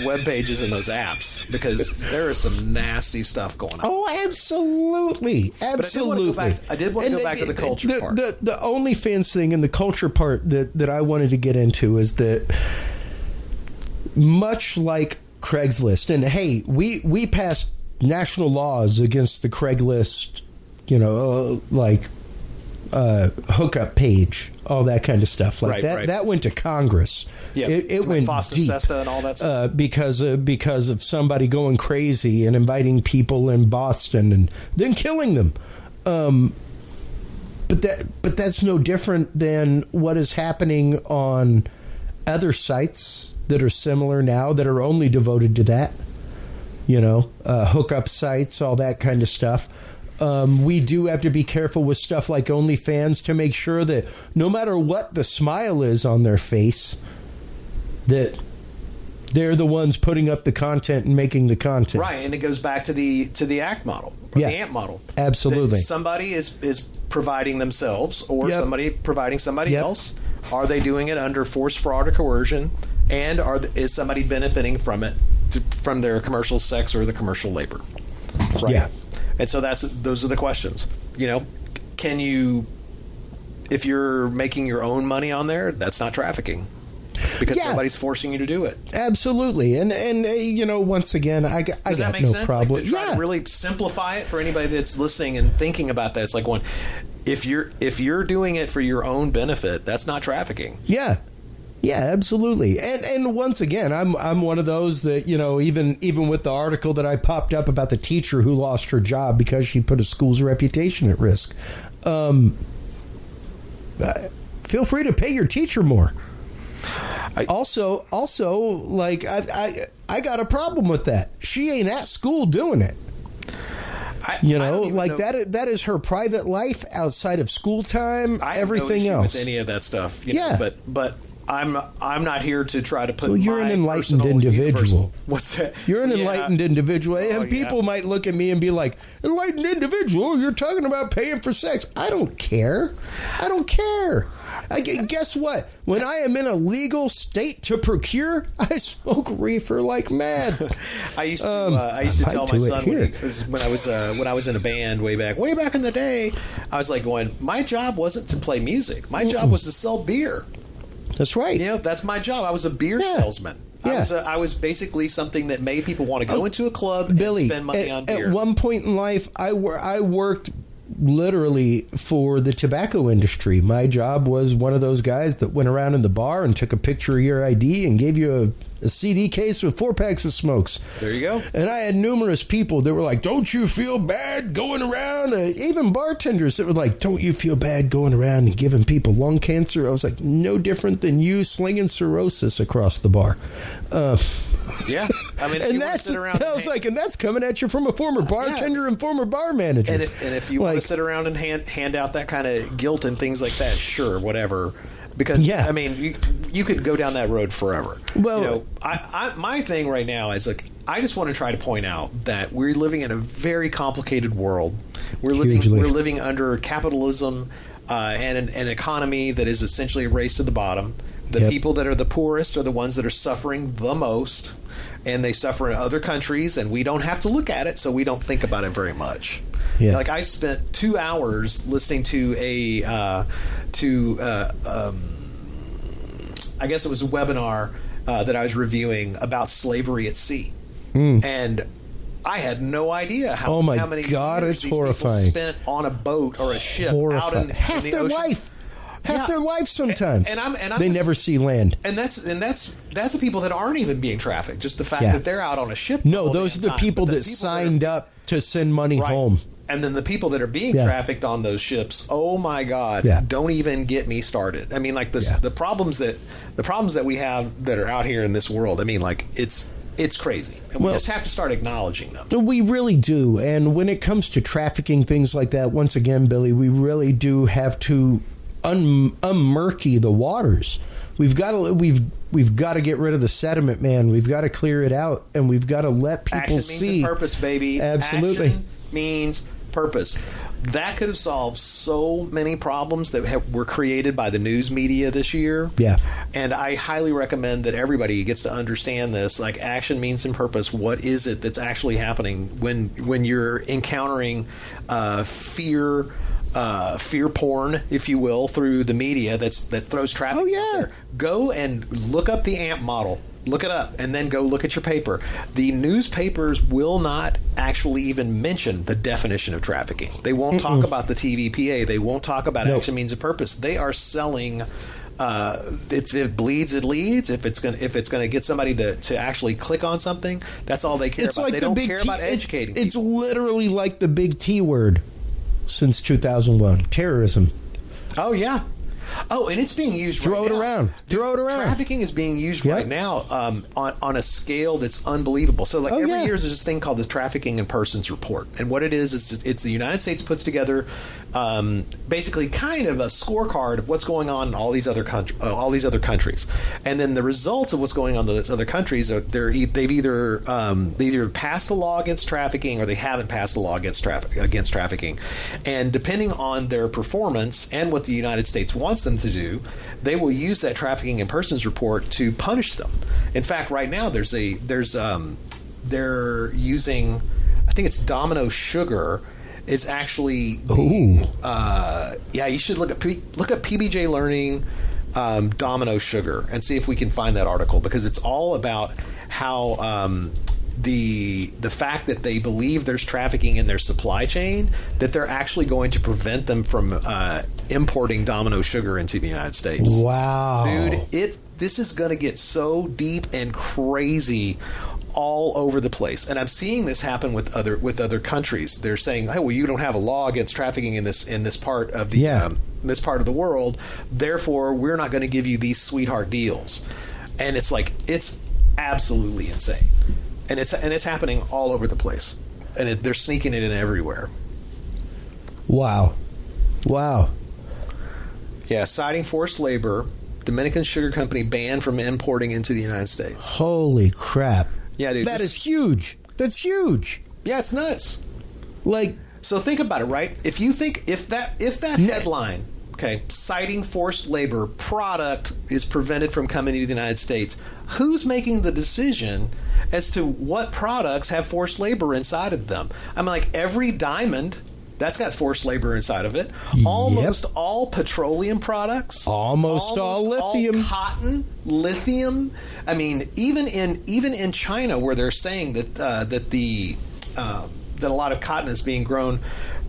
web pages and those apps. worse, because there is some nasty stuff going on. Oh, absolutely. Absolutely. I did want to go back to the culture part. The OnlyFans thing and the culture part that I wanted to get into is that, much like Craigslist, and hey, we passed national laws against the Craigslist, hookup page, all that kind of stuff like that. Right. That went to Congress. Yeah, it went deep and all that stuff. because of somebody going crazy and inviting people in Boston and then killing them. But that's no different than what is happening on other sites that are similar now that are only devoted to that. Hookup sites, all that kind of stuff. We do have to be careful with stuff like OnlyFans to make sure that no matter what the smile is on their face, that they're the ones putting up the content and making the content. Right, and it goes back to the ACT model, or the AMP model. Absolutely. That somebody is providing themselves, or somebody providing somebody else. Are they doing it under force, fraud, or coercion? And is somebody benefiting from it, from their commercial sex or the commercial labor? Right. Yeah. And so those are the questions. Can you, if you're making your own money on there, that's not trafficking, because nobody's forcing you to do it. Absolutely. And once again, I got no problem. Like, to try to really simplify it for anybody that's listening and thinking about that, it's like if you're doing it for your own benefit, that's not trafficking. Yeah. Yeah, absolutely. And once again, I'm one of those that, even with the article that I popped up about the teacher who lost her job because she put a school's reputation at risk. Feel free to pay your teacher more. Also, like I got a problem with that. She ain't at school doing it. That is her private life outside of school time. Everything else, with any of that stuff. But I'm not here to try to put. Well, you're an enlightened individual. What's that? You're an enlightened individual, and people might look at me and be like, "Enlightened individual? You're talking about paying for sex? I don't care. Guess what? When I am in a legal state to procure, I smoke reefer like mad." I used to tell my son when I was in a band way back in the day. I was like going, my job wasn't to play music. My job was to sell beer. That's right. That's my job. I was a beer salesman. Yeah. I was basically something that made people want to go into a club and spend money on beer. At one point in life, I worked literally for the tobacco industry. My job was one of those guys that went around in the bar and took a picture of your ID and gave you a CD case with 4 packs of smokes. There you go. And I had numerous people that were like, "Don't you feel bad going around?" Even bartenders that were like, "Don't you feel bad going around and giving people lung cancer?" I was like, no different than you slinging cirrhosis across the bar. Yeah, I mean, and that's and that's coming at you from a former bartender and former bar manager. And if you want to sit around and hand out that kind of guilt and things like that, sure, whatever. Because I mean, you could go down that road forever. Well, my thing right now is I just want to try to point out that we're living in a very complicated world. We're living under capitalism and an economy that is essentially a race to the bottom. The people that are the poorest are the ones that are suffering the most, and they suffer in other countries, and we don't have to look at it, so we don't think about it very much. Yeah. Like I spent 2 hours listening to I guess it was a webinar that I was reviewing about slavery at sea, and I had no idea how many years these horrifying. People spent on a boat or a ship out in half the their ocean. life. Half their life sometimes. And they never see land. And that's the people that aren't even being trafficked. Just the fact that they're out on a ship. No, those are the people that signed up to send money home. And then the people that are being trafficked on those ships, oh my God, don't even get me started. I mean, like the problems that we have that are out here in this world. I mean, like it's crazy, and we just have to start acknowledging them. We really do. And when it comes to trafficking, things like that, once again, Billy, we really do have to unmurky the waters. We've got to get rid of the sediment, man. We've got to clear it out, and we've got to let people see. Action means purpose, baby. Absolutely. Action means purpose. that could have solved so many problems that were created by the news media this year. Yeah. And I highly recommend that everybody gets to understand this. Like, action means and purpose. What is it that's actually happening when you're encountering fear porn, if you will, through the media that throws traffic out there? Go and look up the AMP model. Look it up, and then go look at your paper. The newspapers will not actually even mention the definition of trafficking. They won't talk about the TVPA. They won't talk about action means and purpose. They are selling. If it bleeds, it leads. If it's going to get somebody to actually click on something, that's all they care about. Like they don't care about educating people. It's literally like the big T word since 2001, terrorism. Oh, yeah. Oh, and it's being used Throw it around. Trafficking is being used right now on a scale that's unbelievable. So, like, every year there's this thing called the Trafficking in Persons Report. And what it is it's the United States puts together basically kind of a scorecard of what's going on in all these other countries. And then the results of what's going on in those other countries, they've either passed a law against trafficking or they haven't passed a law against trafficking. And depending on their performance and what the United States wants them to do, they will use that Trafficking in Persons report to punish them. In fact, right now they're using, I think it's Domino Sugar is actually you should look up PBJ Learning Domino Sugar and see if we can find that article, because it's all about how the fact that they believe there's trafficking in their supply chain, that they're actually going to prevent them from importing Domino Sugar into the United States. Wow. Dude, this is going to get so deep and crazy all over the place. And I'm seeing this happen with other countries. They're saying, "Hey, well, you don't have a law against trafficking in this part of the this part of the world. Therefore, we're not going to give you these sweetheart deals." And it's like, it's absolutely insane. And it's happening all over the place. And they're sneaking it in everywhere. Wow. Yeah, citing forced labor, Dominican Sugar Company banned from importing into the United States. Holy crap. Yeah, dude. That is huge. That's huge. Yeah, it's nuts. Like, so think about it, right? If that headline, okay, citing forced labor, product is prevented from coming to the United States, who's making the decision as to what products have forced labor inside of them? I mean, like, every diamond, that's got forced labor inside of it. Almost all petroleum products. Almost all lithium. All cotton, lithium. I mean, even in China, where they're saying that a lot of cotton is being grown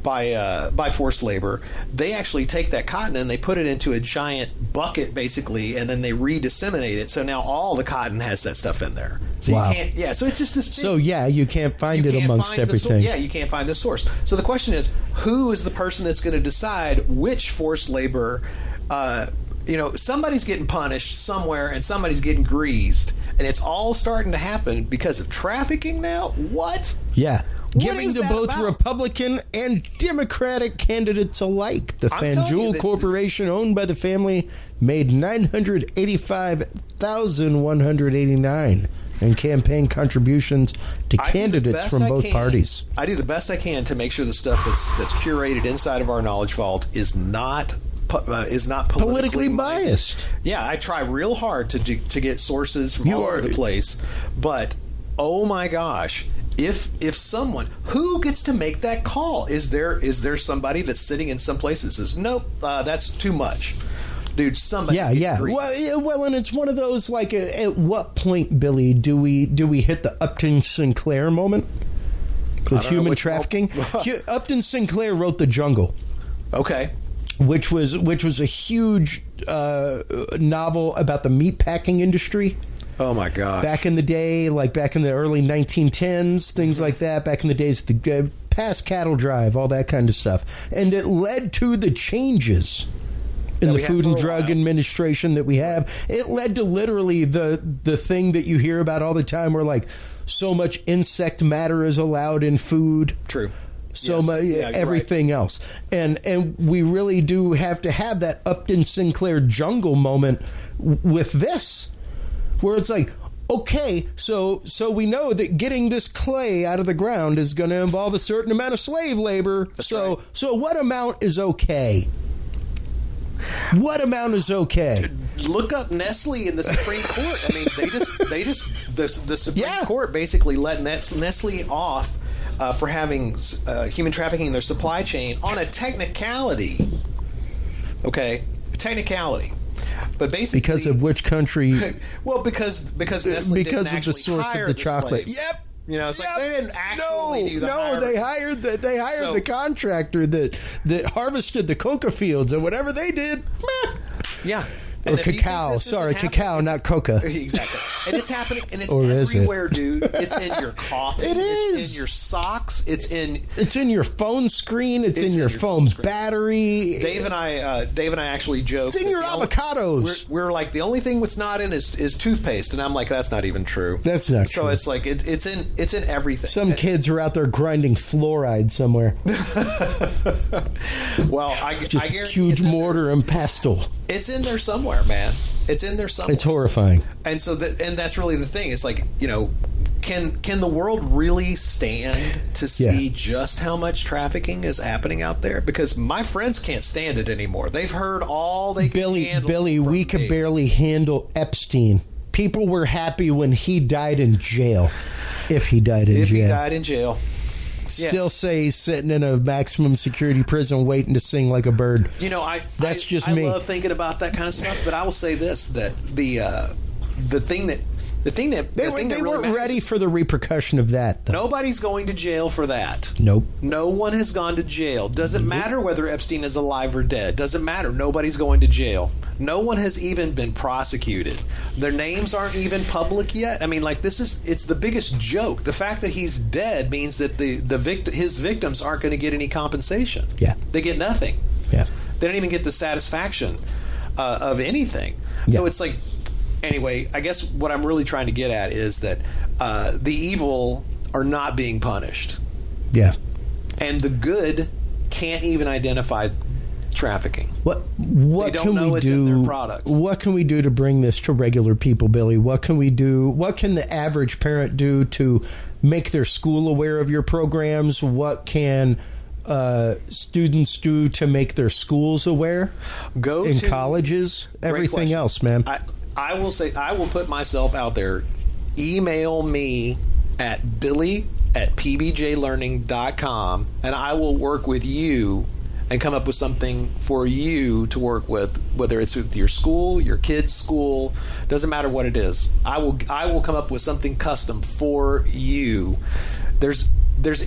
by forced labor, they actually take that cotton and they put it into a giant bucket, basically, and then they redisseminate it. So now all the cotton has that stuff in there. So wow. You can't. Yeah. So it's just this. So you can't find it amongst everything. You can't find the source. So the question is, who is the person that's going to decide which forced labor? Somebody's getting punished somewhere, and somebody's getting greased, and it's all starting to happen because of trafficking now. What? Yeah. What Giving to both about? Republican and Democratic candidates alike. The Fanjul Corporation, owned by the family, made $985,189 in campaign contributions to candidates from both parties. I do the best I can to make sure the stuff that's curated inside of our knowledge vault is not politically biased. Yeah, I try real hard to get sources from all over the place, but oh my gosh. If someone, who gets to make that call? Is there somebody that's sitting in some place that says, nope, that's too much? Dude, somebody. Yeah. Well, and it's one of those, like, at what point, Billy, do we hit the Upton Sinclair moment with human trafficking? Upton Sinclair wrote The Jungle. Okay. Which was a huge novel about the meatpacking industry. Oh my gosh. Back in the day, like back in the early 1910s, things like that, back in the days of the past cattle drive, all that kind of stuff. And it led to the changes in the Food and Drug Administration that we have. It led to literally the thing that you hear about all the time where, like, so much insect matter is allowed in food. True. So much, everything else. And we really do have to have that Upton Sinclair jungle moment with this. Where it's like, Okay, so we know that getting this clay out of the ground is going to involve a certain amount of slave labor. That's so right. so what amount is okay? What amount is okay? Look up Nestle in the Supreme Court. I mean, the Supreme Court basically let Nestle off for having human trafficking in their supply chain on a technicality. Okay, a technicality. But basically, Because of which country? well, because Nestle Because didn't of the actually source hire of the chocolate. slaves. Yep. You know, it's like they didn't actually do the No, hiring. they hired the contractor that harvested the coca fields, and whatever they did, meh. Yeah. Or And if you think cacao. this isn't Sorry, happening, cacao, not coca. Exactly. And it's happening, and it's Or is it? everywhere, dude. It's in your coffee. It It's is. in your socks. It's in your phone screen. It's in your phone's screen. battery. Dave and I actually joke. It's in your avocados. We're like, the only thing what's not in is toothpaste, and I'm like, that's not even true. That's not so true. it's like it's in everything. Some kids are out there grinding fluoride somewhere. Well, I guarantee Huge it's in mortar and pestle. It's in there somewhere, man. It's in there somewhere. It's horrifying. And so that's really the thing. It's like, you know, can the world really stand to see just how much trafficking is happening out there? Because my friends can't stand it anymore. They've heard all they can handle. Billy, we could barely handle Epstein. People were happy when he died in jail. If he died in jail. If he died in jail. Still say he's sitting in a maximum security prison waiting to sing like a bird. You know, I love thinking about that kind of stuff, but I will say this, that the thing that They weren't ready for the repercussion of that, though. Nobody's going to jail for that. Nope. No one has gone to jail. Doesn't matter whether Epstein is alive or dead. Doesn't matter. Nobody's going to jail. No one has even been prosecuted. Their names aren't even public yet. I mean, like, it's the biggest joke. The fact that he's dead means that his victims aren't going to get any compensation. Yeah. They get nothing. Yeah. They don't even get the satisfaction of anything. Yeah. So it's like, anyway, I guess what I'm really trying to get at is that the evil are not being punished. Yeah. And the good can't even identify trafficking. What they don't can know we it's do? in their products. What can we do to bring this to regular people, Billy? What can we do? What can the average parent do to make their school aware of your programs? What can students do to make their schools aware? In colleges, everything else, man. I will say, I will put myself out there. Email me at billy@pbjlearning.com, and I will work with you and come up with something for you to work with, whether it's with your school, your kid's school, doesn't matter what it is. I will come up with something custom for you. There's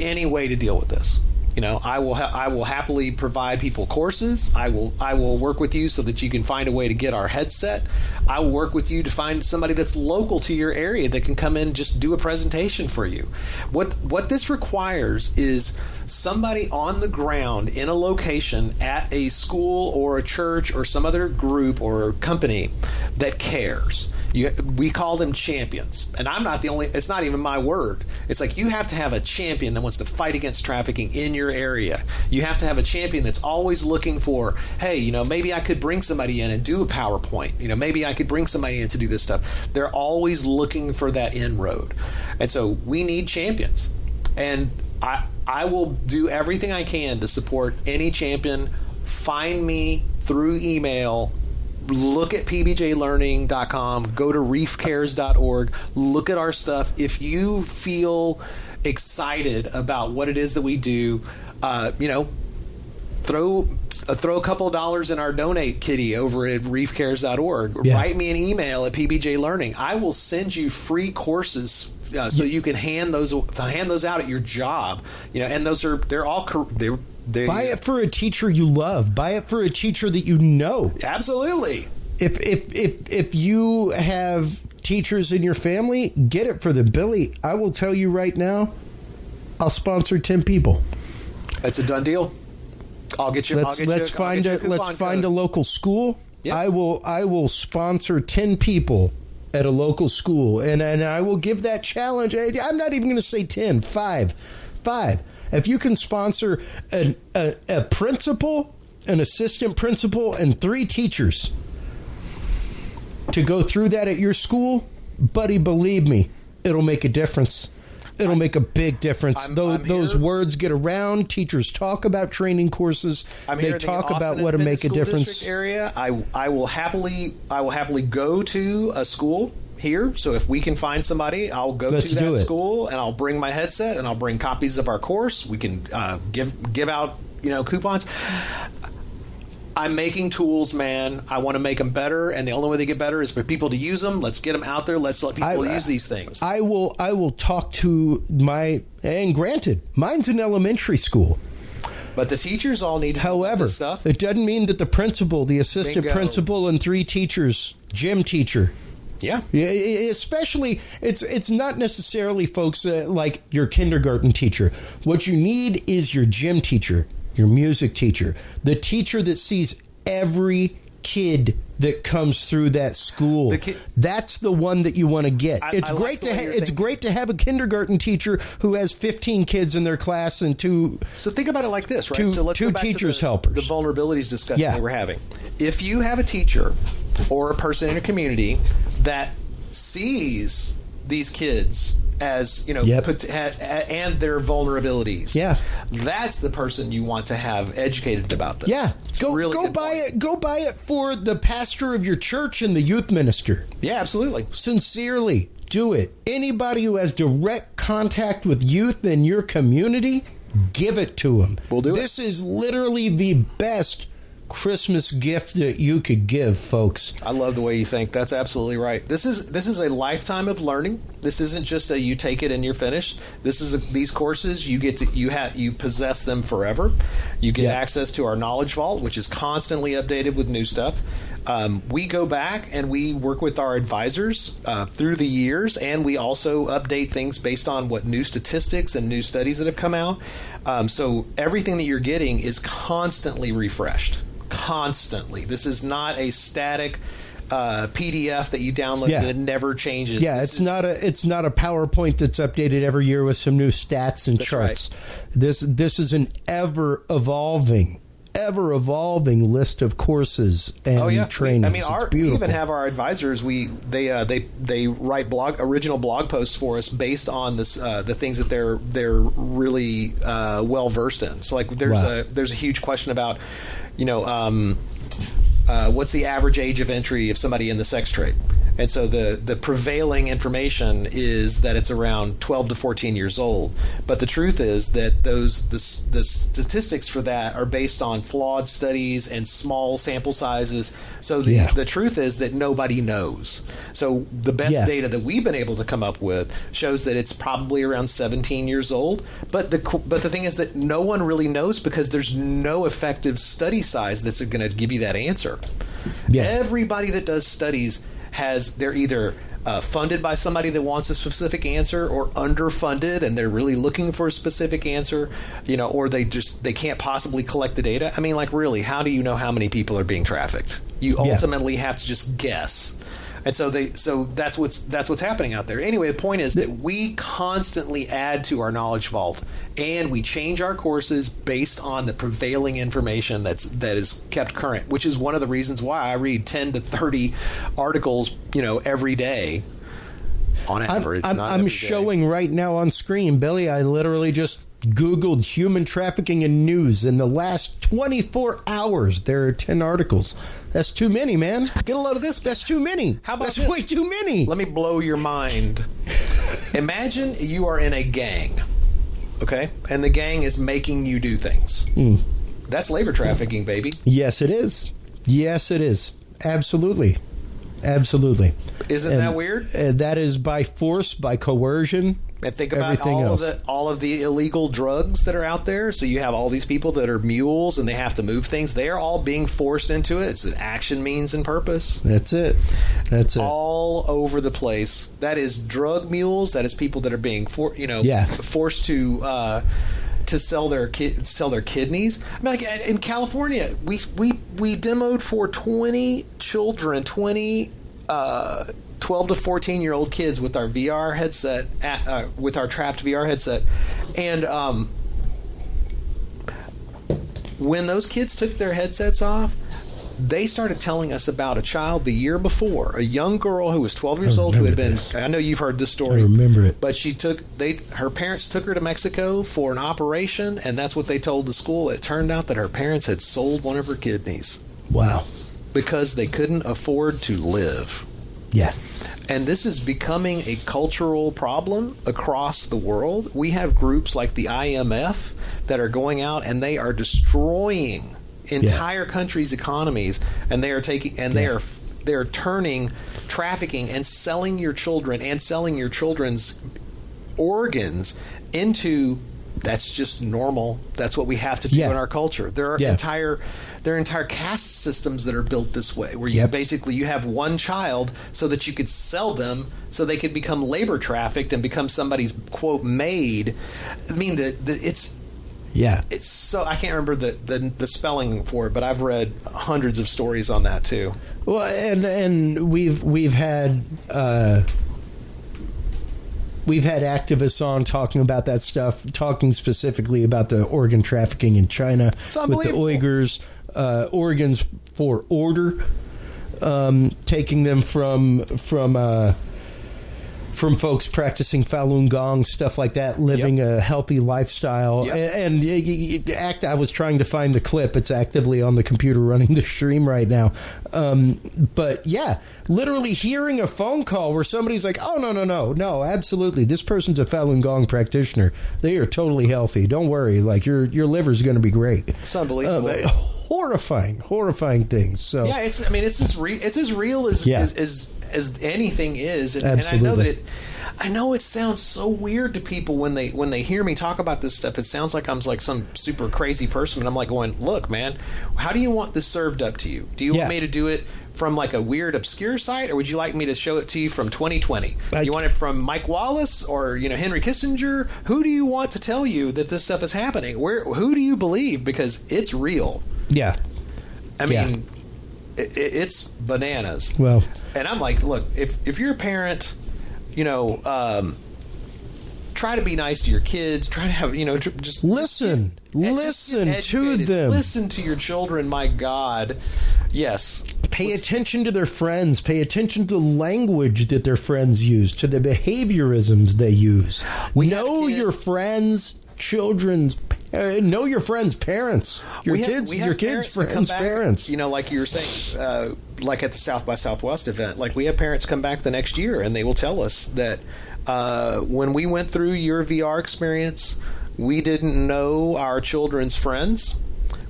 any way to deal with this. You know, I will happily provide people courses. I will work with you so that you can find a way to get our headset. I will work with you to find somebody that's local to your area that can come in and just do a presentation for you. What this requires is somebody on the ground in a location at a school or a church or some other group or company that cares. We call them champions, and I'm not the only. It's not even my word. It's like you have to have a champion that wants to fight against trafficking in your area. You have to have a champion that's always looking for, hey, you know, maybe I could bring somebody in and do a PowerPoint. You know, maybe I could bring somebody in to do this stuff. They're always looking for that inroad, and so we need champions. And I will do everything I can to support any champion. Find me through email. Look at pbjlearning.com, go to reefcares.org, look at our stuff. If you feel excited about what it is that we do, you know, throw a couple of dollars in our donate kitty over at reefcares.org. Yeah. Write me an email at pbjlearning. I will send you free courses so you can hand those out at your job. You know, and they're all buy it for a teacher you love. Buy it for a teacher that you know. Absolutely. If you have teachers in your family, get it for them. Billy, I will tell you right now, I'll sponsor 10 people. That's a done deal. I'll get you. Let's find a local school. Yep. I will sponsor 10 people at a local school, and I will give that challenge. I'm not even going to say 10, 5. If you can sponsor a principal, an assistant principal, and 3 teachers to go through that at your school, buddy, believe me, it'll make a difference. It'll make a big difference. Those words get around. Teachers talk about training courses. They talk about what to make a difference. Area. I will happily go to a school here. So if we can find somebody, I'll go to that school and I'll bring my headset and I'll bring copies of our course. We can give out coupons. I'm making tools, man. I want to make them better, and the only way they get better is for people to use them. Let's get them out there. Let's let people use these things. I will talk to and granted, mine's an elementary school. But the teachers all need to However, this stuff. It doesn't mean that the principal, the assistant principal, and 3 teachers, gym teacher. Yeah. Especially, it's not necessarily folks like your kindergarten teacher. What you need is your gym teacher, your music teacher, the teacher that sees every kid that comes through that school. That's the one that you want to get. It's great to have a kindergarten teacher who has 15 kids in their class and 2. So think about it like this, right? So let's two go back teachers to helpers. The vulnerabilities discussion that we're having. If you have a teacher or a person in a community that sees these kids as and their vulnerabilities. Yeah, that's the person you want to have educated about this. Yeah, go buy it for the pastor of your church and the youth minister. Yeah, absolutely. Sincerely, do it. Anybody who has direct contact with youth in your community, give it to them. We'll do it. This is literally the best Christmas gift that you could give, folks. I love the way you think. That's absolutely right. This is a lifetime of learning. This isn't just a you take it and you're finished. These courses you possess them forever. You get access to our knowledge vault, which is constantly updated with new stuff. We go back and we work with our advisors through the years, and we also update things based on what new statistics and new studies that have come out. So everything that you're getting is constantly refreshed. Constantly. This is not a static PDF that you download that never changes. Yeah, it's not a PowerPoint that's updated every year with some new stats and charts. Right. This is an ever evolving list of courses and training. We even have our advisors. They write original blog posts for us based on this the things that they're really well versed in. So there's a huge question about what's the average age of entry of somebody in the sex trade. And so the prevailing information is that it's around 12 to 14 years old. But the truth is that the statistics for that are based on flawed studies and small sample sizes. So the truth is that nobody knows. So the best data that we've been able to come up with shows that it's probably around 17 years old. But the thing is that no one really knows because there's no effective study size that's going to give you that answer. Yeah. Everybody that does studies they're either funded by somebody that wants a specific answer, or underfunded and they're really looking for a specific answer, or they can't possibly collect the data. I mean, really, how do you know how many people are being trafficked? You ultimately have to just guess. And so that's what's happening out there. Anyway, the point is that we constantly add to our knowledge vault, and we change our courses based on the prevailing information that is kept current, which is one of the reasons why I read 10 to 30 articles, every day on average. I'm showing right now on screen, Billy. I literally just Googled human trafficking in news. In the last 24 hours, there are 10 articles. That's too many, man. Get a load of this. That's too many. How about That's this? way too many. Let me blow your mind. Imagine you are in a gang, okay? And the gang is making you do things. That's labor trafficking, baby. Yes, it is. Yes, it is. Absolutely. Absolutely. Isn't that weird? That is by force, by coercion. And think about all of the illegal drugs that are out there. So you have all these people that are mules and they have to move things. They are all being forced into it. It's an action, means, and purpose. That's it. All over the place. That is drug mules. That is people that are being forced to sell their kidneys. I mean, in California, we demoed for 20 children, 12 to 14-year-old kids with our VR headset, with our trapped VR headset. And when those kids took their headsets off, They started telling us about a child the year before, a young girl who was 12 years old who had been, I know you've heard this story. I remember it. But her parents took her to Mexico for an operation, and that's what they told the school. It turned out that her parents had sold one of her kidneys. Wow. Because they couldn't afford to live. Yeah. And this is becoming a cultural problem across the world. We have groups like the IMF that are going out and they are destroying entire countries' economies, and they are they are turning trafficking and selling your children and selling your children's organs into, that's just normal. That's what we have to do in our culture. There are entire caste systems that are built this way, where you basically you have one child so that you could sell them so they could become labor trafficked and become somebody's quote maid. I mean, it's so, I can't remember the spelling for it, but I've read hundreds of stories on that too. Well, and we've had activists on talking about that stuff, talking specifically about the organ trafficking in China with the Uyghurs, organs for order, taking them from folks practicing Falun Gong, stuff like that, living a healthy lifestyle. And I was trying to find the clip. It's actively on the computer running the stream right now. But yeah, literally hearing a phone call where somebody's like, oh, no, absolutely. This person's a Falun Gong practitioner. They are totally healthy. Don't worry. Like, your liver's going to be great. It's unbelievable. Horrifying things. So yeah, it's as real as anything is, and I know that I know it sounds so weird to people when they hear me talk about this stuff. It sounds like I'm like some super crazy person, and I'm like going, look, man, how do you want this served up to you? Do you want me to do it from like a weird obscure site, or would you like me to show it to you from 2020? Do you want it from Mike Wallace or Henry Kissinger? Who do you want to tell you that this stuff is happening? Who do you believe? Because it's real. Yeah. I mean, it's bananas. Well, and I'm like, look, if you're a parent, try to be nice to your kids. Try to have, just listen to them. Listen to your children. My God, yes. Pay attention to their friends. Pay attention to the language that their friends use, to the behaviorisms they use. Know your friends' children's. Know your friends' parents. Your kids' friends' parents. Like you were saying, like at the South by Southwest event, like we have parents come back the next year and they will tell us that when we went through your VR experience, we didn't know our children's friends.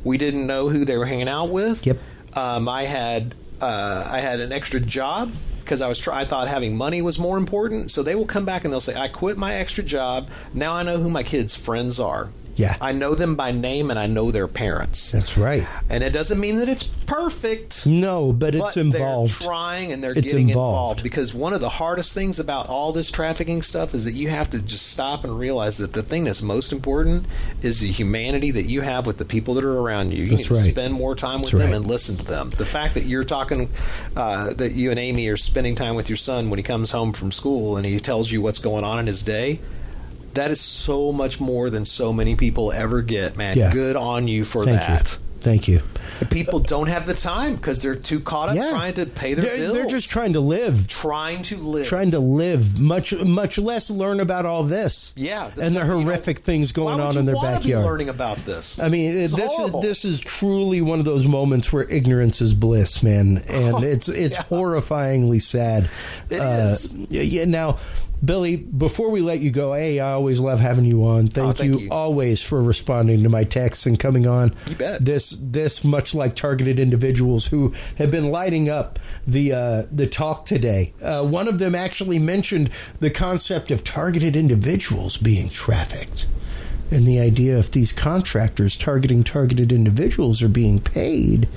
We didn't know who they were hanging out with. Yep. I had an extra job because I thought having money was more important. So they will come back and they'll say, I quit my extra job. Now I know who my kids' friends are. Yeah. I know them by name and I know their parents. That's right. And it doesn't mean that it's perfect. No, but it's involved. They're trying and they're getting involved. Because one of the hardest things about all this trafficking stuff is that you have to just stop and realize that the thing that's most important is the humanity that you have with the people that are around you. You need to spend more time with them and listen to them. The fact that you're talking, that you and Amy are spending time with your son when he comes home from school and he tells you what's going on in his day, that is so much more than so many people ever get, man. Yeah. Good on you for that. Thank you. People don't have the time because they're too caught up trying to pay their bills. They're just trying to live. Trying to live. Much less learn about all this. Yeah. And the horrific things going on in their backyard. Why would you want to be learning about this? I mean, this is truly one of those moments where ignorance is bliss, man. And it's horrifyingly sad. It is. Yeah. Now, Billy, before we let you go, I always love having you on. Thank you always for responding to my texts and coming on. You bet. This much like targeted individuals who have been lighting up the talk today. One of them actually mentioned the concept of targeted individuals being trafficked. And the idea if these contractors targeting targeted individuals are being paid,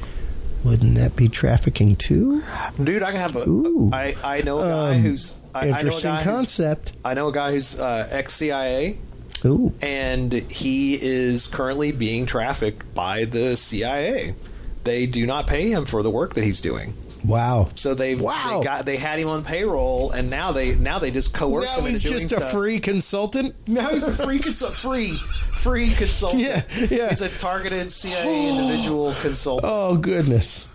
wouldn't that be trafficking too? Dude, I have I know a guy who's... Interesting concept. I know a guy who's ex-CIA. Ooh. And he is currently being trafficked by the CIA. They do not pay him for the work that he's doing. Wow. So they had him on payroll, and now they just coerce him into doing just a stuff. Free consultant. Now he's a free consultant. Yeah. He's a targeted CIA individual consultant. Oh goodness.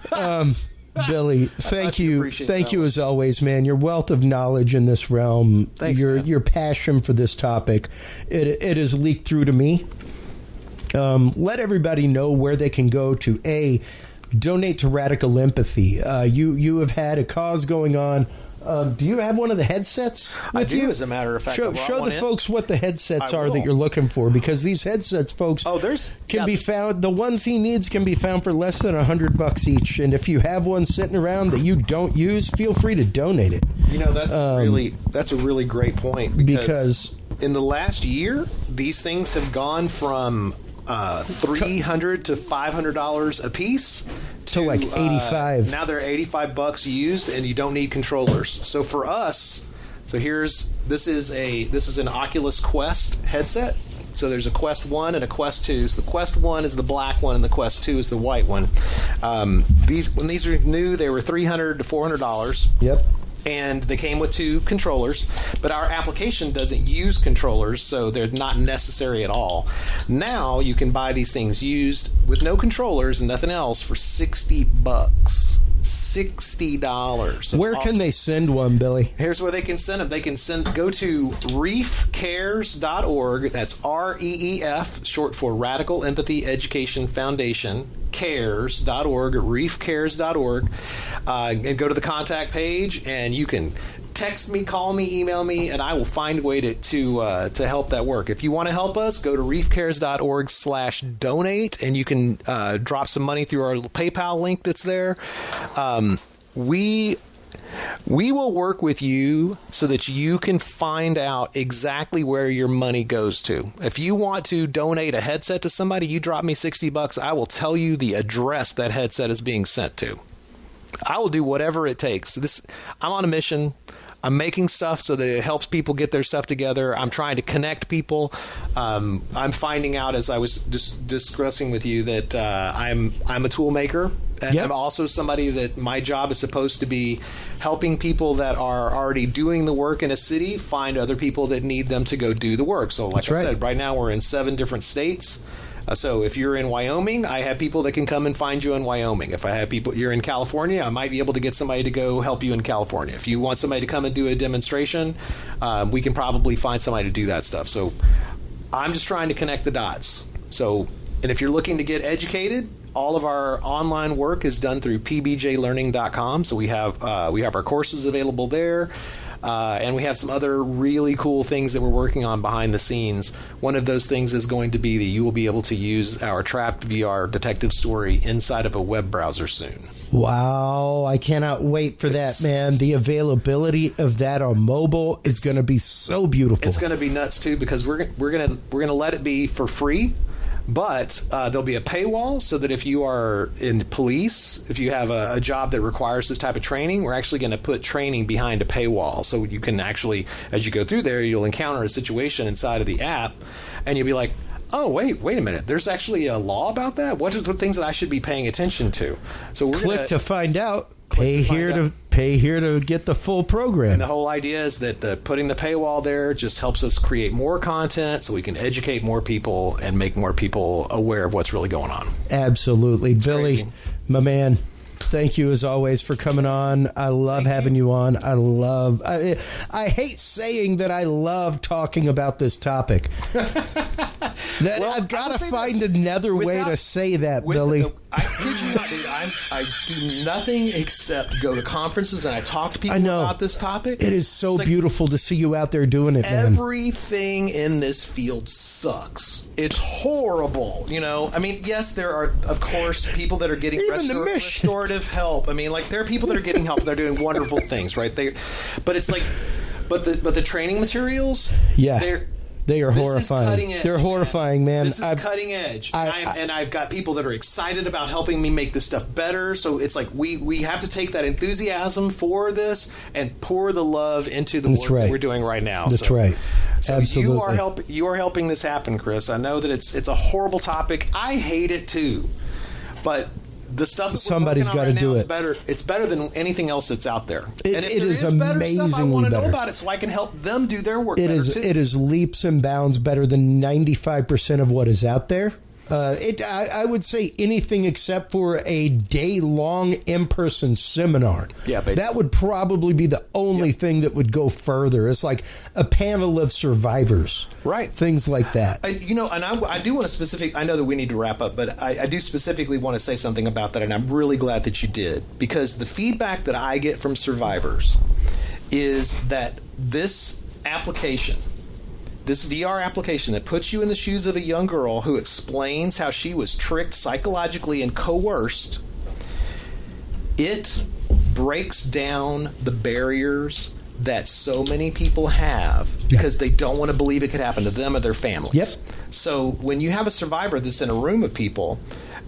Billy, thank you as always, man. Your wealth of knowledge in this realm, Thanks, your passion for this topic, it has leaked through to me. Let everybody know where they can go to donate to Radical Empathy. You have had a cause going on. Do you have one of the headsets with I do, you? as a matter of fact. Show the folks what the headsets are that you're looking for, because these headsets, folks, can be found. The ones he needs can be found for less than $100 each. And if you have one sitting around that you don't use, feel free to donate it. You know, that's a really great point, because in the last year, these things have gone from $300 to $500 a piece to like 85. Now they're $85 used, and you don't need controllers. So for us, this is an Oculus Quest headset. So there's a Quest 1 and a Quest 2. So the Quest 1 is the black one, and the Quest 2 is the white one. When these are new, they were $300 to $400. Yep. And they came with 2 controllers, but our application doesn't use controllers, so they're not necessary at all. Now you can buy these things used with no controllers and nothing else for $60. $60. So where can they send one, Billy? Here's where they can send them. They can go to reefcares.org. That's REEF, short for Radical Empathy Education Foundation. Cares.org, reefcares.org, and go to the contact page, and you can text me, call me, email me, and I will find a way to help that work. If you want to help us, go to reefcares.org/donate, and you can drop some money through our PayPal link that's there. We will work with you so that you can find out exactly where your money goes to. If you want to donate a headset to somebody, you drop me $60, I will tell you the address that headset is being sent to. I will do whatever it takes. I'm on a mission. I'm making stuff so that it helps people get their stuff together. I'm trying to connect people. I'm finding out, as I was just discussing with you, that I'm a tool maker. And I'm also somebody that my job is supposed to be helping people that are already doing the work in a city find other people that need them to go do the work. So like I said, right now we're in 7 different states. So if you're in Wyoming, I have people that can come and find you in Wyoming. If I have people, you're in California, I might be able to get somebody to go help you in California. If you want somebody to come and do a demonstration, we can probably find somebody to do that stuff. So I'm just trying to connect the dots. So, and if you're looking to get educated, all of our online work is done through pbjlearning.com. So we have our courses available there. And we have some other really cool things that we're working on behind the scenes. One of those things is going to be that you will be able to use our Trapped VR detective story inside of a web browser soon. Wow, I cannot wait for that, man. The availability of that on mobile is going to be so beautiful. It's going to be nuts too, because we're going to let it be for free. But there'll be a paywall so that if you are in police, if you have a job that requires this type of training, we're actually going to put training behind a paywall. So you can actually, as you go through there, you'll encounter a situation inside of the app, and you'll be like, oh, wait a minute. There's actually a law about that? What are the things that I should be paying attention to? So we're Click to find out. Pay here to get the full program. And the whole idea is that putting the paywall there just helps us create more content so we can educate more people and make more people aware of what's really going on. Absolutely. Billy, my man, thank you as always for coming on. I love having you on. I hate saying that I love talking about this topic. I've got to find another way to say that, Billy. I kid you not, dude. I do nothing except go to conferences and I talk to people about this topic. It is so beautiful to see you out there doing it, man. Everything in this field sucks. It's horrible. You know, I mean, yes, there are, of course, people that are getting restorative help. I mean, like, there are people that are getting help and they're doing wonderful things, right? But it's like, but the training materials, they are horrifying. They're horrifying, man. This is cutting edge. And I've got people that are excited about helping me make this stuff better. So it's like we have to take that enthusiasm for this and pour the love into the work that we're doing right now. That's right. So absolutely. You are helping this happen, Chris. I know that it's a horrible topic. I hate it too. But the stuff that somebody's got to do it. It's better than anything else that's out there. And if there is amazingly better stuff, I want to know better. about it so I can help them do their work It better is. too. It is leaps and bounds better than 95% of what is out there. I would say anything except for a day-long in-person seminar. Yeah, basically. That would probably be the only thing that would go further. It's like a panel of survivors. Right. Things like that. And I do want to I know that we need to wrap up, but I do specifically want to say something about that, and I'm really glad that you did, because the feedback that I get from survivors is that this application, this VR application that puts you in the shoes of a young girl who explains how she was tricked psychologically and coerced, it breaks down the barriers that so many people have because they don't want to believe it could happen to them or their families. Yep. So when you have a survivor that's in a room of people,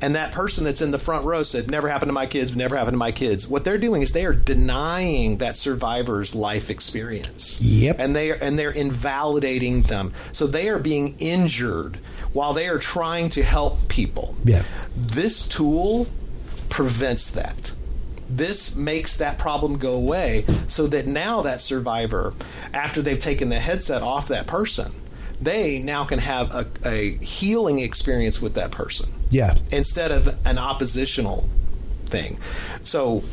and that person that's in the front row said, never happened to my kids, never happened to my kids, what they're doing is they are denying that survivor's life experience. Yep. And they're invalidating them. So they are being injured while they are trying to help people. Yeah. This tool prevents that. This makes that problem go away so that now that survivor, after they've taken the headset off that person, they now can have a healing experience with that person. Yeah. Instead of an oppositional thing. So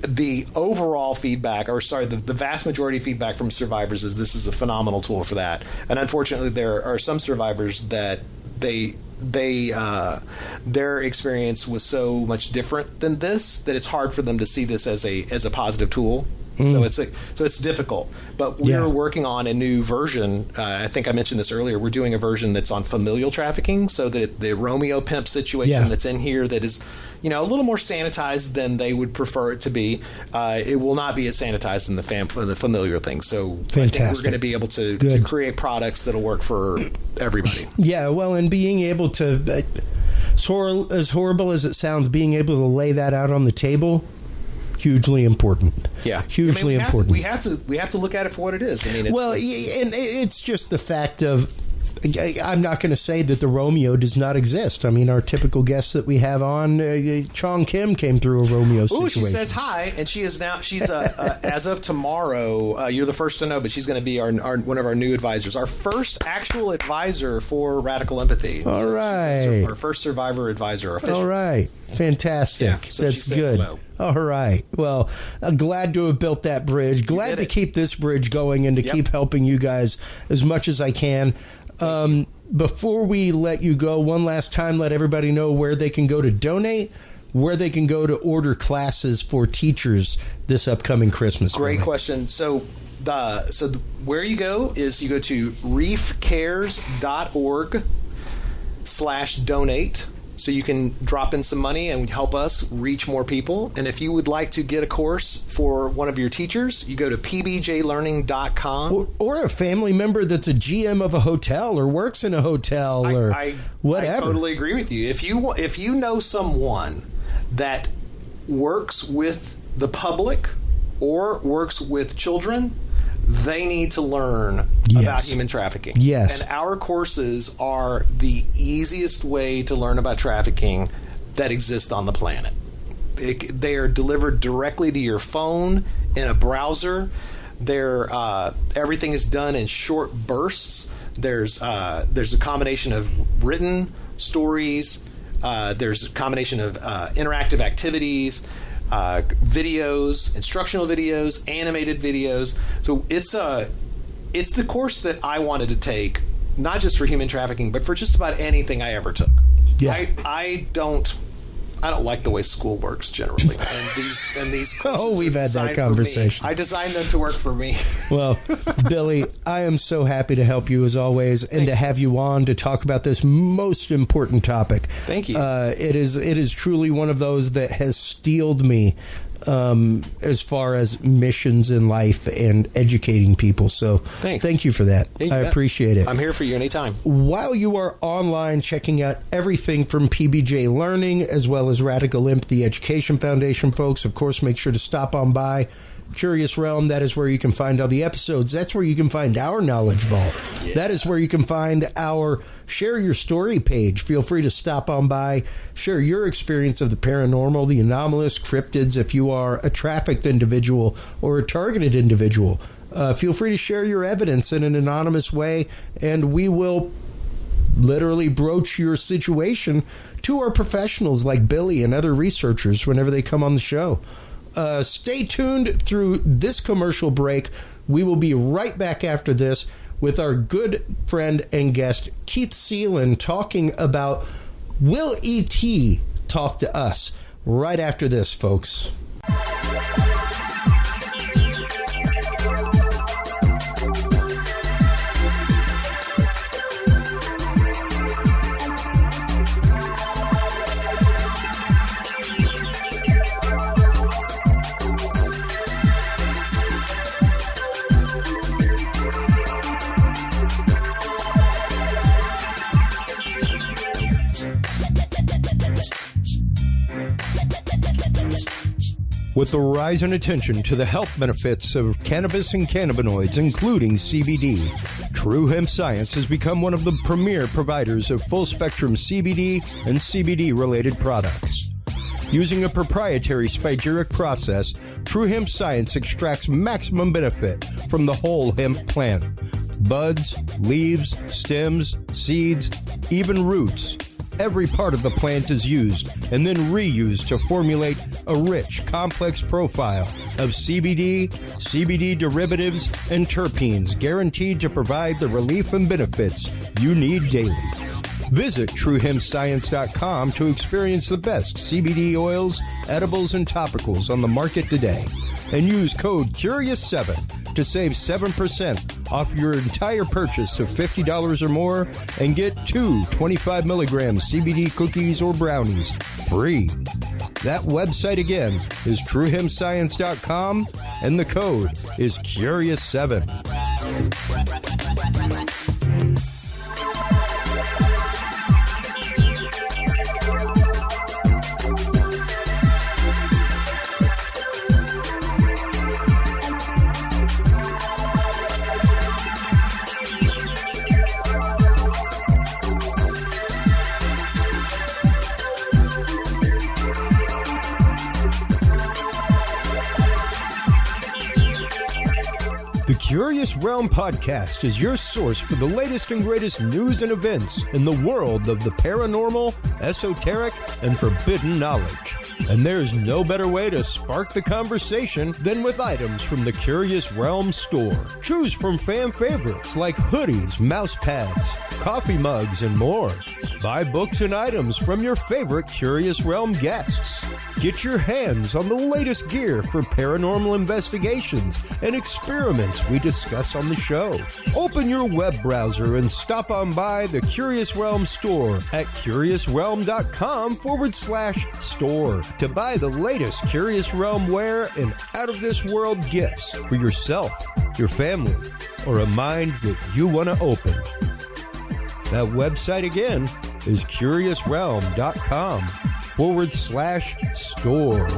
the overall feedback, the vast majority of feedback from survivors is this is a phenomenal tool for that. And unfortunately, there are some survivors that their experience was so much different than this that it's hard for them to see this as a positive tool. So it's difficult, but we're working on a new version. I think I mentioned this earlier. We're doing a version that's on familial trafficking, so that the Romeo pimp situation that's in here that is, a little more sanitized than they would prefer it to be. It will not be as sanitized in the familiar thing. So fantastic. I think we're going to be able to create products that'll work for everybody. Yeah, well, and being able to, as horrible as it sounds, being able to lay that out on the table. Hugely important. Yeah, hugely important. We have to look at it for what it is. And it's just the fact of. I'm not going to say that the Romeo does not exist. I mean, our typical guest that we have on, Chong Kim, came through a Romeo situation. Oh, she says hi, and she's as of tomorrow. You're the first to know, but she's going to be one of our new advisors, our first actual advisor for Radical Empathy. All right, our first survivor advisor. Officially. All right, fantastic. Yeah, so that's good. Hello. All right. Well, I'm glad to have built that bridge. Glad to keep this bridge going and to keep helping you guys as much as I can. Before we let you go, one last time, let everybody know where they can go to donate, where they can go to order classes for teachers this upcoming Christmas. Great question. So where you go is you go to reefcares.org/donate. So you can drop in some money and help us reach more people. And if you would like to get a course for one of your teachers, you go to pbjlearning.com. Or a family member that's a GM of a hotel or works in a hotel or whatever. I totally agree with you. If you know someone that works with the public or works with children, they need to learn about human trafficking. Yes. And our courses are the easiest way to learn about trafficking that exists on the planet. They are delivered directly to your phone in a browser. Everything is done in short bursts. There's a combination of written stories. There's a combination of interactive activities. Videos, instructional videos, animated videos. So it's the course that I wanted to take, not just for human trafficking, but for just about anything I ever took. Yeah. I don't like the way school works generally, and these courses we've had that conversation. I designed them to work for me. Well, Billy, I am so happy to help you as always, and to have you on to talk about this most important topic. Thank you. It is truly one of those that has steeled me as far as missions in life and educating people. So thank you for that. I appreciate it. I'm here for you anytime. While you are online checking out everything from PBJ Learning as well as Radical Empathy Education Foundation, folks, of course, make sure to stop on by, Curious Realm, that is where you can find all the episodes. That's where you can find our Knowledge Vault. Yeah. That is where you can find our Share Your Story page. Feel free to stop on by, share your experience of the paranormal, the anomalous, cryptids, if you are a trafficked individual or a targeted individual. Feel free to share your evidence in an anonymous way, and we will literally broach your situation to our professionals like Billy and other researchers whenever they come on the show. Stay tuned through this commercial break. We will be right back after this with our good friend and guest, Keith Seland, talking about Will E.T. talk to us? Right after this, folks. With the rise in attention to the health benefits of cannabis and cannabinoids, including CBD, True Hemp Science has become one of the premier providers of full-spectrum CBD and CBD-related products. Using a proprietary spagyric process, True Hemp Science extracts maximum benefit from the whole hemp plant. Buds, leaves, stems, seeds, even roots. Every part of the plant is used and then reused to formulate a rich, complex profile of CBD, CBD derivatives, and terpenes guaranteed to provide the relief and benefits you need daily. Visit TrueHempScience.com to experience the best CBD oils, edibles, and topicals on the market today. And use code CURIOUS7 to save 7% off your entire purchase of $50 or more and get 2 25-milligram CBD cookies or brownies free. That website again is TrueHempScience.com and the code is CURIOUS7. The Curious Realm Podcast is your source for the latest and greatest news and events in the world of the paranormal, esoteric, and forbidden knowledge. And there's no better way to spark the conversation than with items from the Curious Realm store. Choose from fan favorites like hoodies, mouse pads, coffee mugs, and more. Buy books and items from your favorite Curious Realm guests. Get your hands on the latest gear for paranormal investigations and experiments we discuss on the show. Open your web browser and stop on by the Curious Realm store at curiousrealm.com/store to buy the latest Curious Realm wear and out-of-this-world gifts for yourself, your family, or a mind that you want to open. That website again is curiousrealm.com/store.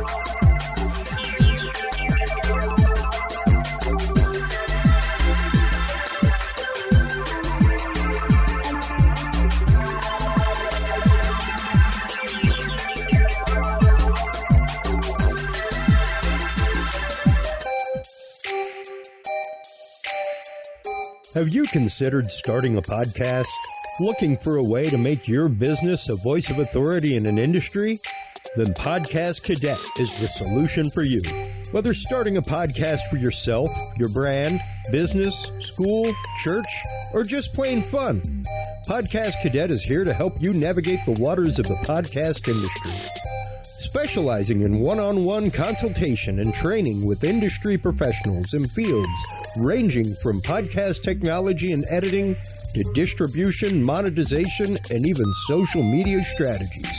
Have you considered starting a podcast? Looking for a way to make your business a voice of authority in an industry? Then Podcast Cadet is the solution for you. Whether starting a podcast for yourself, your brand, business, school, church, or just plain fun, Podcast Cadet is here to help you navigate the waters of the podcast industry. Specializing in one-on-one consultation and training with industry professionals in fields ranging from podcast technology and editing to distribution, monetization, and even social media strategies.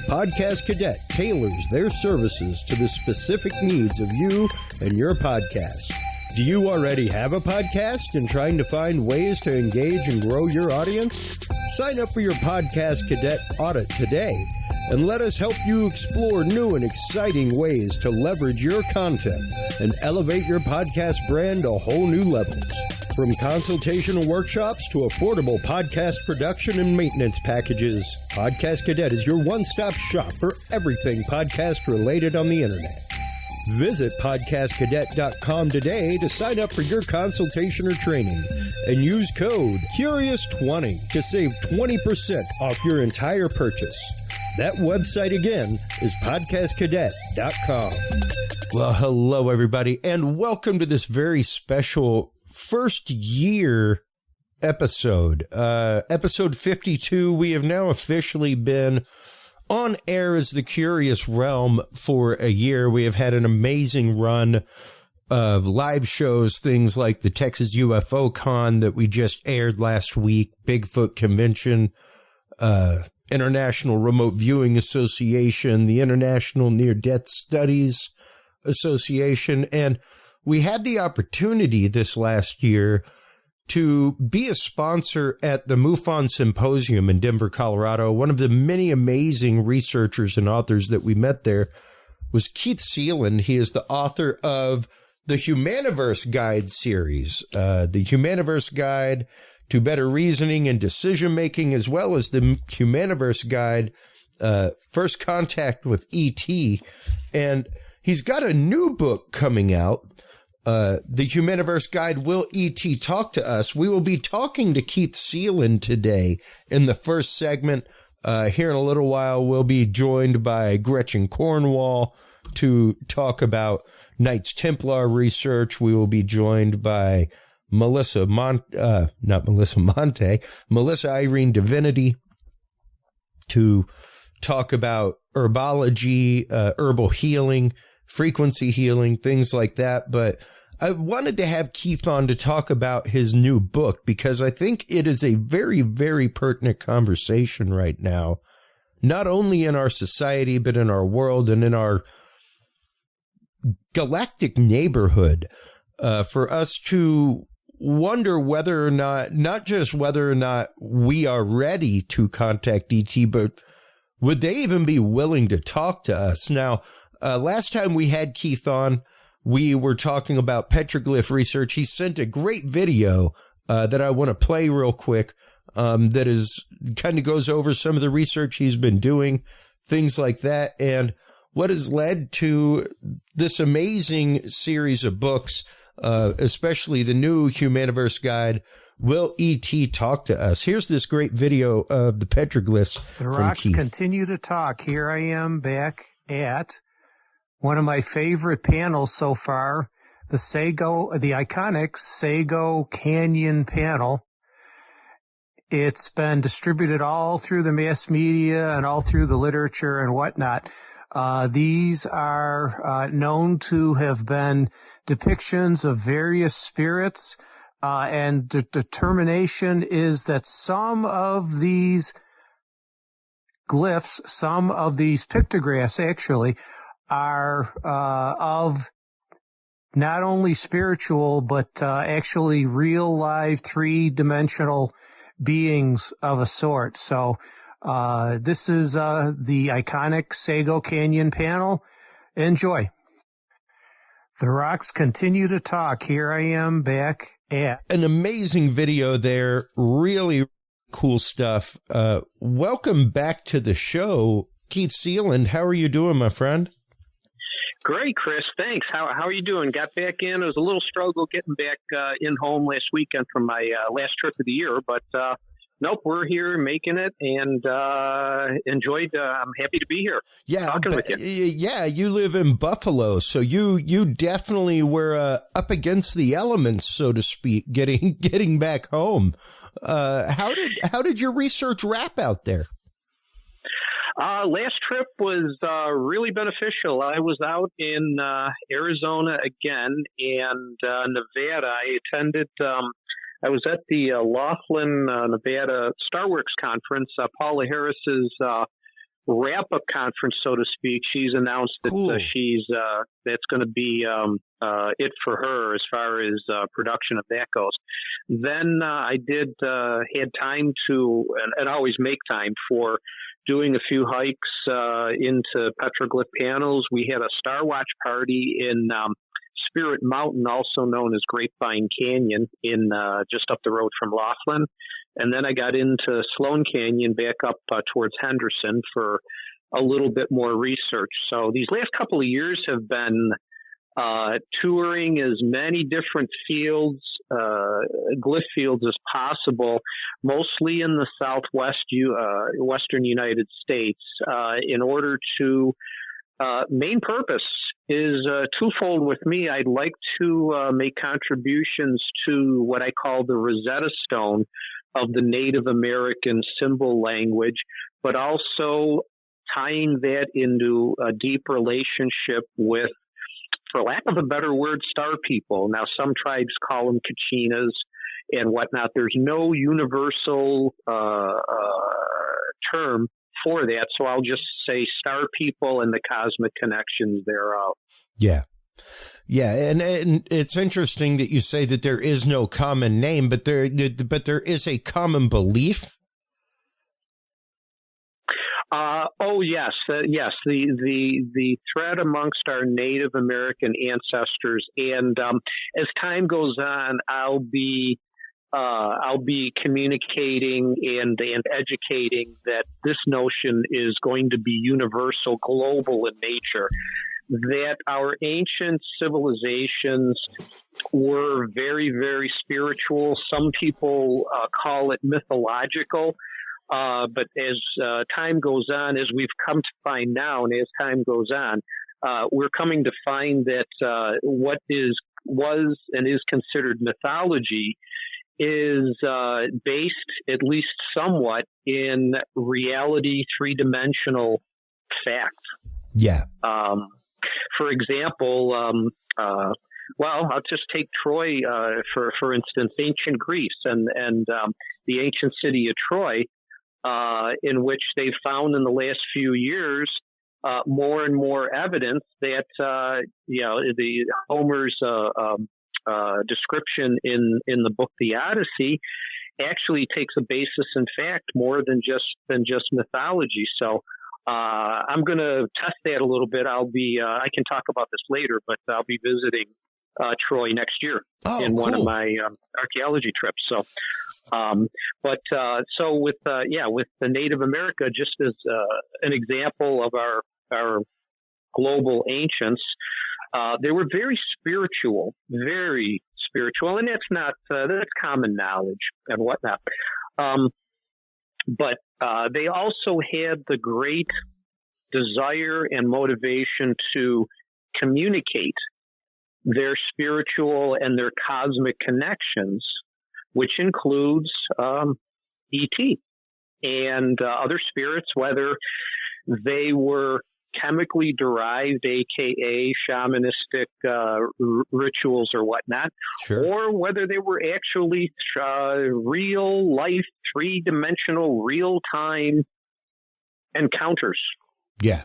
Podcast Cadet tailors their services to the specific needs of you and your podcast. Do you already have a podcast and trying to find ways to engage and grow your audience? Sign up for your Podcast Cadet audit today and let us help you explore new and exciting ways to leverage your content and elevate your podcast brand to whole new levels. From consultational workshops to affordable podcast production and maintenance packages, Podcast Cadet is your one-stop shop for everything podcast related on the internet. Visit podcastcadet.com today to sign up for your consultation or training and use code CURIOUS20 to save 20% off your entire purchase. That website again is podcastcadet.com. Well, hello, everybody, and welcome to this very special first year episode. Episode 52. We have now officially been on air as the Curious Realm for a year. We have had an amazing run of live shows, things like the Texas UFO Con that we just aired last week, Bigfoot Convention, International Remote Viewing Association, the International Near-Death Studies Association, and we had the opportunity this last year to be a sponsor at the MUFON Symposium in Denver, Colorado. One of the many amazing researchers and authors that we met there was Keith Seland. He is the author of the Humaniverse Guide series, the Humaniverse Guide to Better Reasoning and Decision-Making, as well as the Humaniverse Guide, First Contact with E.T., and he's got a new book coming out, the Humaniverse Guide, Will E.T. Talk to Us? We will be talking to Keith Seland today in the first segment. Here in a little while, we'll be joined by Gretchen Cornwall to talk about Knights Templar research. We will be joined by Melissa Irene Divinity to talk about herbology, herbal healing, frequency healing, things like that. But I wanted to have Keith on to talk about his new book because I think it is a very, very pertinent conversation right now, not only in our society, but in our world and in our galactic neighborhood, for us to wonder whether or not just whether or not we are ready to contact ET, but would they even be willing to talk to us? Now, last time we had Keith on, we were talking about petroglyph research. He sent a great video that I want to play real quick that is kind of goes over some of the research he's been doing, things like that, and what has led to this amazing series of books, especially the new Humaniverse Guide, Will E.T. Talk to Us? Here's this great video of the petroglyphs. The rocks continue to talk. Here I am back at one of my favorite panels so far, the iconic Sago Canyon panel. It's been distributed all through the mass media and all through the literature and whatnot. These are known to have been depictions of various spirits, and the determination is that some of these glyphs, some of these pictographs actually, are of not only spiritual, but actually real live three-dimensional beings of a sort. So this is the iconic Sago Canyon panel. Enjoy. The rocks continue to talk. Here I am back at an amazing video there. Really cool stuff. Welcome back to the show, Keith Seland. How are you doing, my friend? Great, Chris. Thanks. How are you doing? Got back in. It was a little struggle getting back in home last weekend from my last trip of the year, but nope, we're here making it and enjoyed. I'm happy to be here. Yeah, talking with you. Yeah, you live in Buffalo, so you definitely were up against the elements, so to speak, getting back home. How did your research wrap out there? Last trip was really beneficial. I was out in Arizona again and Nevada. I attended. I was at the Laughlin, Nevada StarWorks conference. Paula Harris's wrap-up conference, so to speak. She's announced that cool. That's going to be it for her as far as production of that goes. Then I had time to, and always make time for doing a few hikes into petroglyph panels. We had a Star Watch party in Spirit Mountain, also known as Grapevine Canyon, in just up the road from Laughlin. And then I got into Sloan Canyon back up towards Henderson for a little bit more research. So these last couple of years have been touring as many different fields, glyph fields as possible, mostly in the western United States, in order to main purpose is twofold with me. I'd like to make contributions to what I call the Rosetta Stone of the Native American symbol language, but also tying that into a deep relationship with, for lack of a better word, star people. Now, some tribes call them Kachinas and whatnot. There's no universal term for that, so I'll just say star people and the cosmic connections thereof. Yeah. Yeah, and it's interesting that you say that there is no common name, but there is a common belief. Yes. The thread amongst our Native American ancestors, and as time goes on, I'll be communicating and educating that this notion is going to be universal, global in nature. That our ancient civilizations were very, very spiritual. Some people call it mythological. But as time goes on, as we've come to find now, and as time goes on, we're coming to find that what was and is considered mythology is based, at least somewhat, in reality, three-dimensional fact. Yeah. For example, I'll just take Troy, for instance, ancient Greece and the ancient city of Troy, in which they've found in the last few years more and more evidence that the Homer's description in the book The Odyssey actually takes a basis in fact more than just mythology. So I'm going to test that a little bit. I can talk about this later, but I'll be visiting Troy next year in one of my archaeology trips. So, so with the Native America, just as an example of our global ancients, they were very spiritual, and that's common knowledge and whatnot. But they also had the great desire and motivation to communicate their spiritual and their cosmic connections, which includes ET and other spirits, whether they were chemically derived, aka shamanistic rituals or whatnot, sure, or whether they were actually real life, three-dimensional, real-time encounters. Yeah.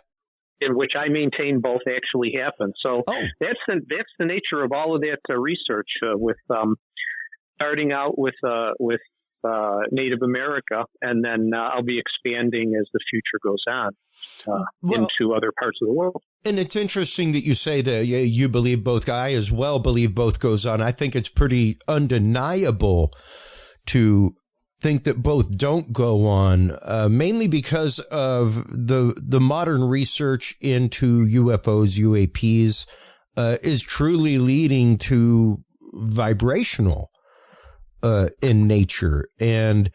In which I maintain both actually happen. So that's the nature of all of that research. With starting out with Native America, and then I'll be expanding as the future goes on into other parts of the world. And it's interesting that you say that you believe both. I as well believe both goes on. I think it's pretty undeniable to think that both don't go on, mainly because of the modern research into UFOs, UAPs, is truly leading to vibrational in nature. And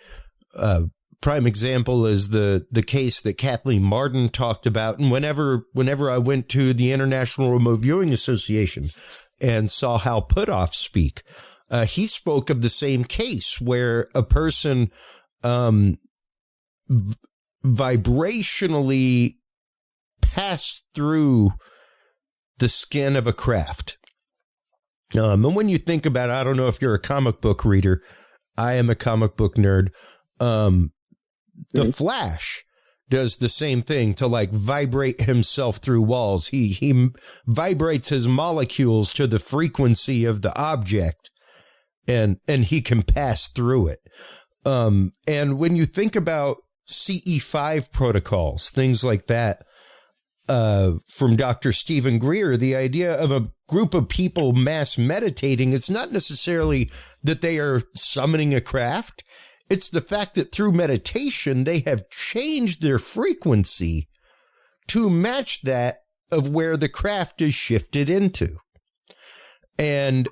prime example is the case that Kathleen Martin talked about. And whenever I went to the International Remote Viewing Association and saw Hal Puthoff speak, he spoke of the same case where a person vibrationally passed through the skin of a craft. And when you think about it, I don't know if you're a comic book reader. I am a comic book nerd. The Flash does the same thing to like vibrate himself through walls. He vibrates his molecules to the frequency of the object, and he can pass through it. And when you think about CE5 protocols, things like that, from Dr. Stephen Greer, the idea of a group of people mass meditating, it's not necessarily that they are summoning a craft. It's the fact that through meditation, they have changed their frequency to match that of where the craft is shifted into. And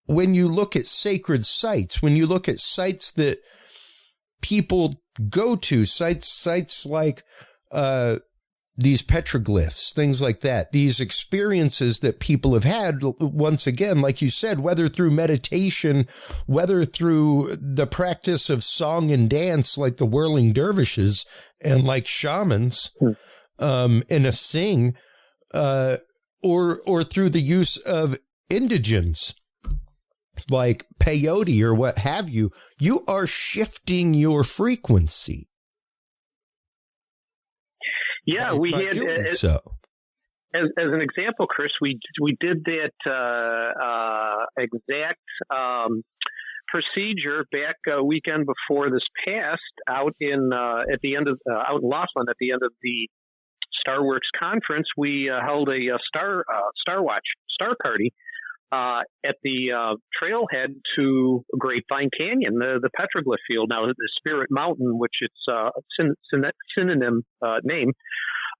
when you look at sacred sites, when you look at sites that people go to, sites like these petroglyphs, things like that, these experiences that people have had, once again, like you said, whether through meditation, whether through the practice of song and dance like the whirling dervishes and like shamans in a sing, or through the use of indigens like peyote or what have you, you are shifting your frequency. Yeah, we had so. As an example, Chris, we did that exact procedure back a weekend before this past out in at the end of out in Laughlin at the end of the Starworks conference. We held a star party at the trailhead to Grapevine Canyon, the petroglyph field. Now, the Spirit Mountain, which it's a synonym name,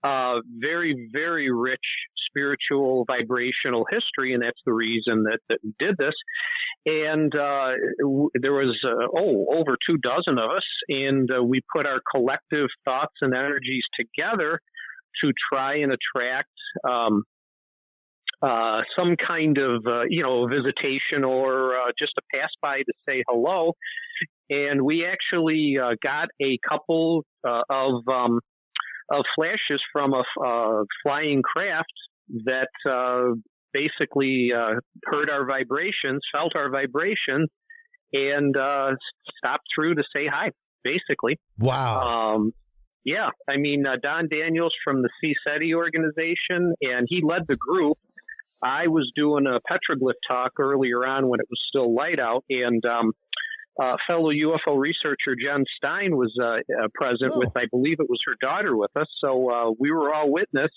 very, very rich spiritual vibrational history, and that's the reason that we did this. And there was over 24 of us, and we put our collective thoughts and energies together to try and attract some kind of, visitation or just a pass by to say hello. And we actually got a couple of flashes from a flying craft that basically heard our vibrations, felt our vibrations, and stopped through to say hi, basically. Wow. Yeah. I mean, Don Daniels from the CSETI organization, and he led the group. I was doing a petroglyph talk earlier on when it was still light out, and fellow UFO researcher Jen Stein was present with, I believe it was her daughter with us. So we were all witness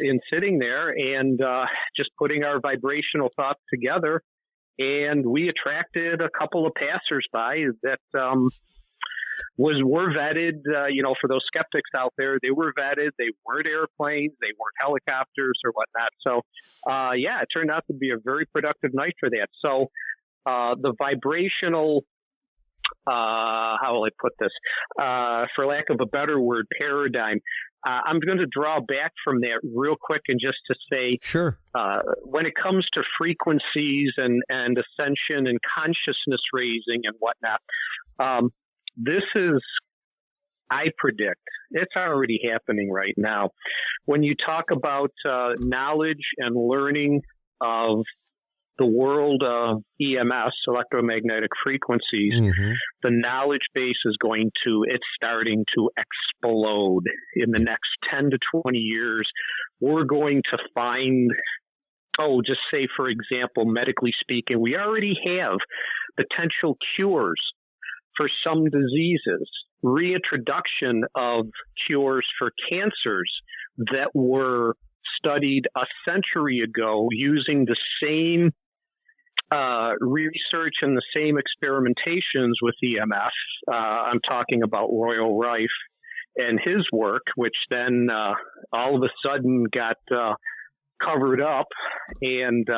in sitting there and just putting our vibrational thoughts together, and we attracted a couple of passersby that were vetted, for those skeptics out there. They were vetted. They weren't airplanes. They weren't helicopters or whatnot. So, it turned out to be a very productive night for that. So, the vibrational, how will I put this, for lack of a better word, paradigm. I'm going to draw back from that real quick and just to say, sure. When it comes to frequencies and ascension and consciousness raising and whatnot, this is, I predict, it's already happening right now. When you talk about knowledge and learning of the world of EMS, electromagnetic frequencies, the knowledge base is it's starting to explode. In the next 10 to 20 years, we're going to find, just say, for example, medically speaking, we already have potential cures for some diseases, reintroduction of cures for cancers that were studied a century ago using the same research and the same experimentations with EMF. I'm talking about Royal Rife and his work, which then all of a sudden got covered up, and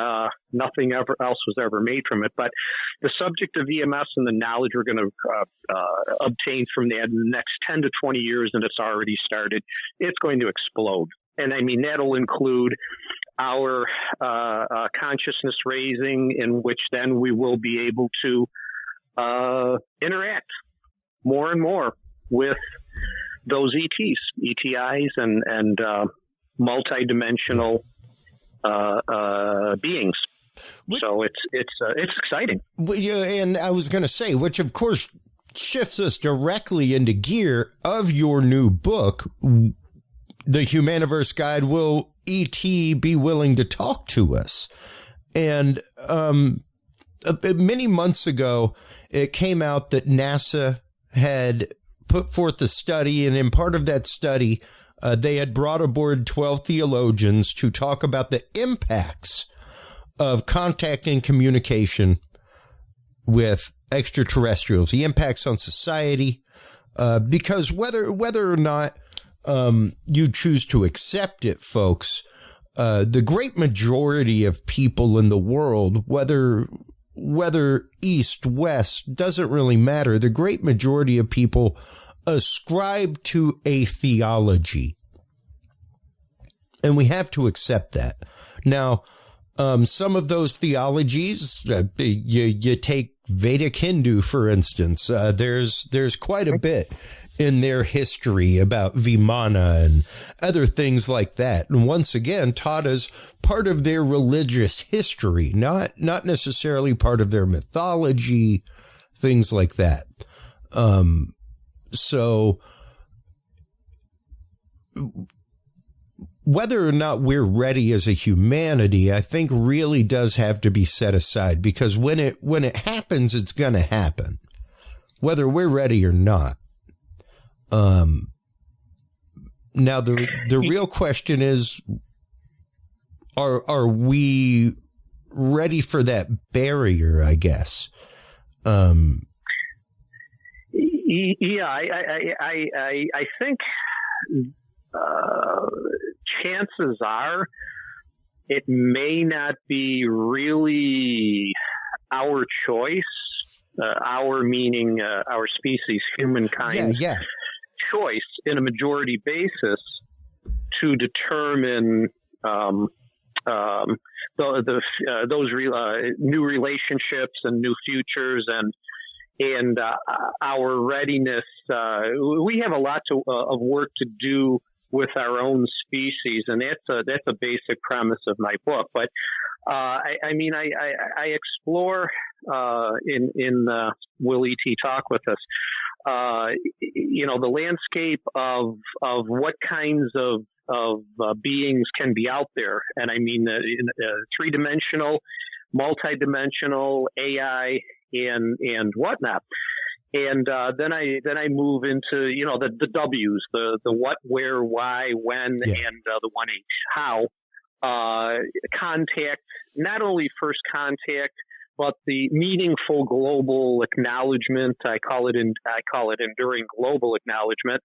nothing else was ever made from it. But the subject of EMS and the knowledge we're going to obtain from that in the next 10 to 20 years, and it's already started, it's going to explode. And I mean, that'll include our consciousness raising, in which then we will be able to interact more and more with those ETs and multidimensional beings. So it's exciting. Yeah, and I was going to say, which of course shifts us directly into gear of your new book, The Humaniverse Guide. Will E.T. be willing to talk to us? And many months ago, it came out that NASA had put forth a study, and in part of that study, they had brought aboard 12 theologians to talk about the impacts of contact and communication with extraterrestrials, the impacts on society, because whether or not you choose to accept it, folks, the great majority of people in the world, whether east, west, doesn't really matter. The great majority of people ascribe to a theology, and we have to accept that. Now, some of those theologies, you take Vedic Hindu, for instance, there's quite a bit in their history about Vimana and other things like that. And once again, taught as part of their religious history, not necessarily part of their mythology, things like that. So whether or not we're ready as a humanity, I think really does have to be set aside, because when it happens, it's going to happen, whether we're ready or not. Now the real question is, are we ready for that barrier, I guess? Yeah, I think chances are it may not be really our choice, our meaning our species, humankind. Yeah. Choice in a majority basis to determine those new relationships and new futures and our readiness. We have a lot of work to do with our own species, and that's a basic premise of my book. But I explore in Will E.T. Talk with Us, the landscape of what kinds of beings can be out there, and I mean three-dimensional, multi-dimensional, AI, and whatnot. And then I move into the W's, the what, where, why, when, and the 1H, how. Contact, not only first contact, but the meaningful global acknowledgement. I call it enduring global acknowledgement,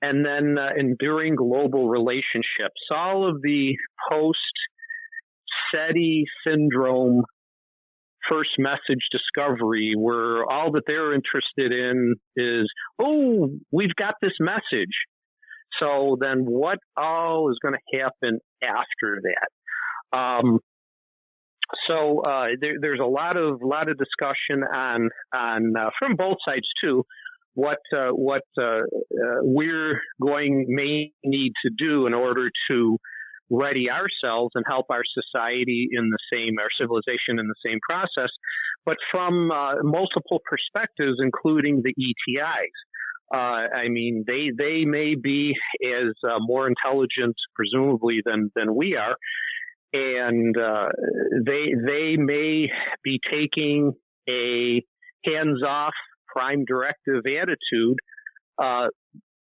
and then enduring global relationships. All of the post-SETI syndrome first message discovery, where all that they're interested in is, oh, we've got this message. So then what all is going to happen after that? There's a lot of discussion on from both sides too, what we're may need to do in order to ready ourselves and help our society our civilization in the same process, but from multiple perspectives, including the ETIs. They may be as more intelligent, presumably, than we are, and they may be taking a hands-off, prime directive attitude.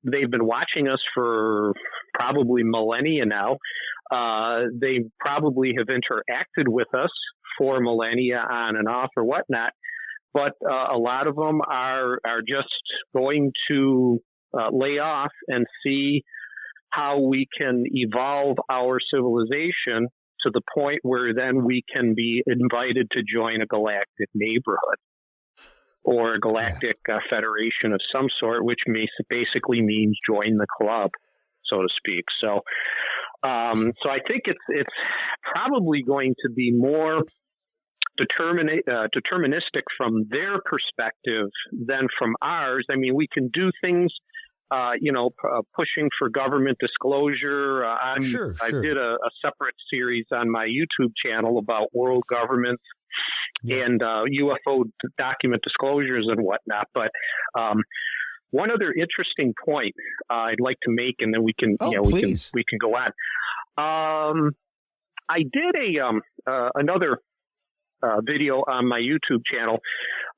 They've been watching us for probably millennia now. They probably have interacted with us for millennia on and off or whatnot. But a lot of them are just going to lay off and see how we can evolve our civilization to the point where then we can be invited to join a galactic neighborhood or a galactic federation of some sort, which basically means join the club, so to speak. So I think it's probably going to be more deterministic from their perspective than from ours. I mean, we can do things, pushing for government disclosure. I did a separate series on my YouTube channel about world governments and UFO document disclosures and whatnot. But one other interesting point I'd like to make, and then we can we can go on. I did another video on my YouTube channel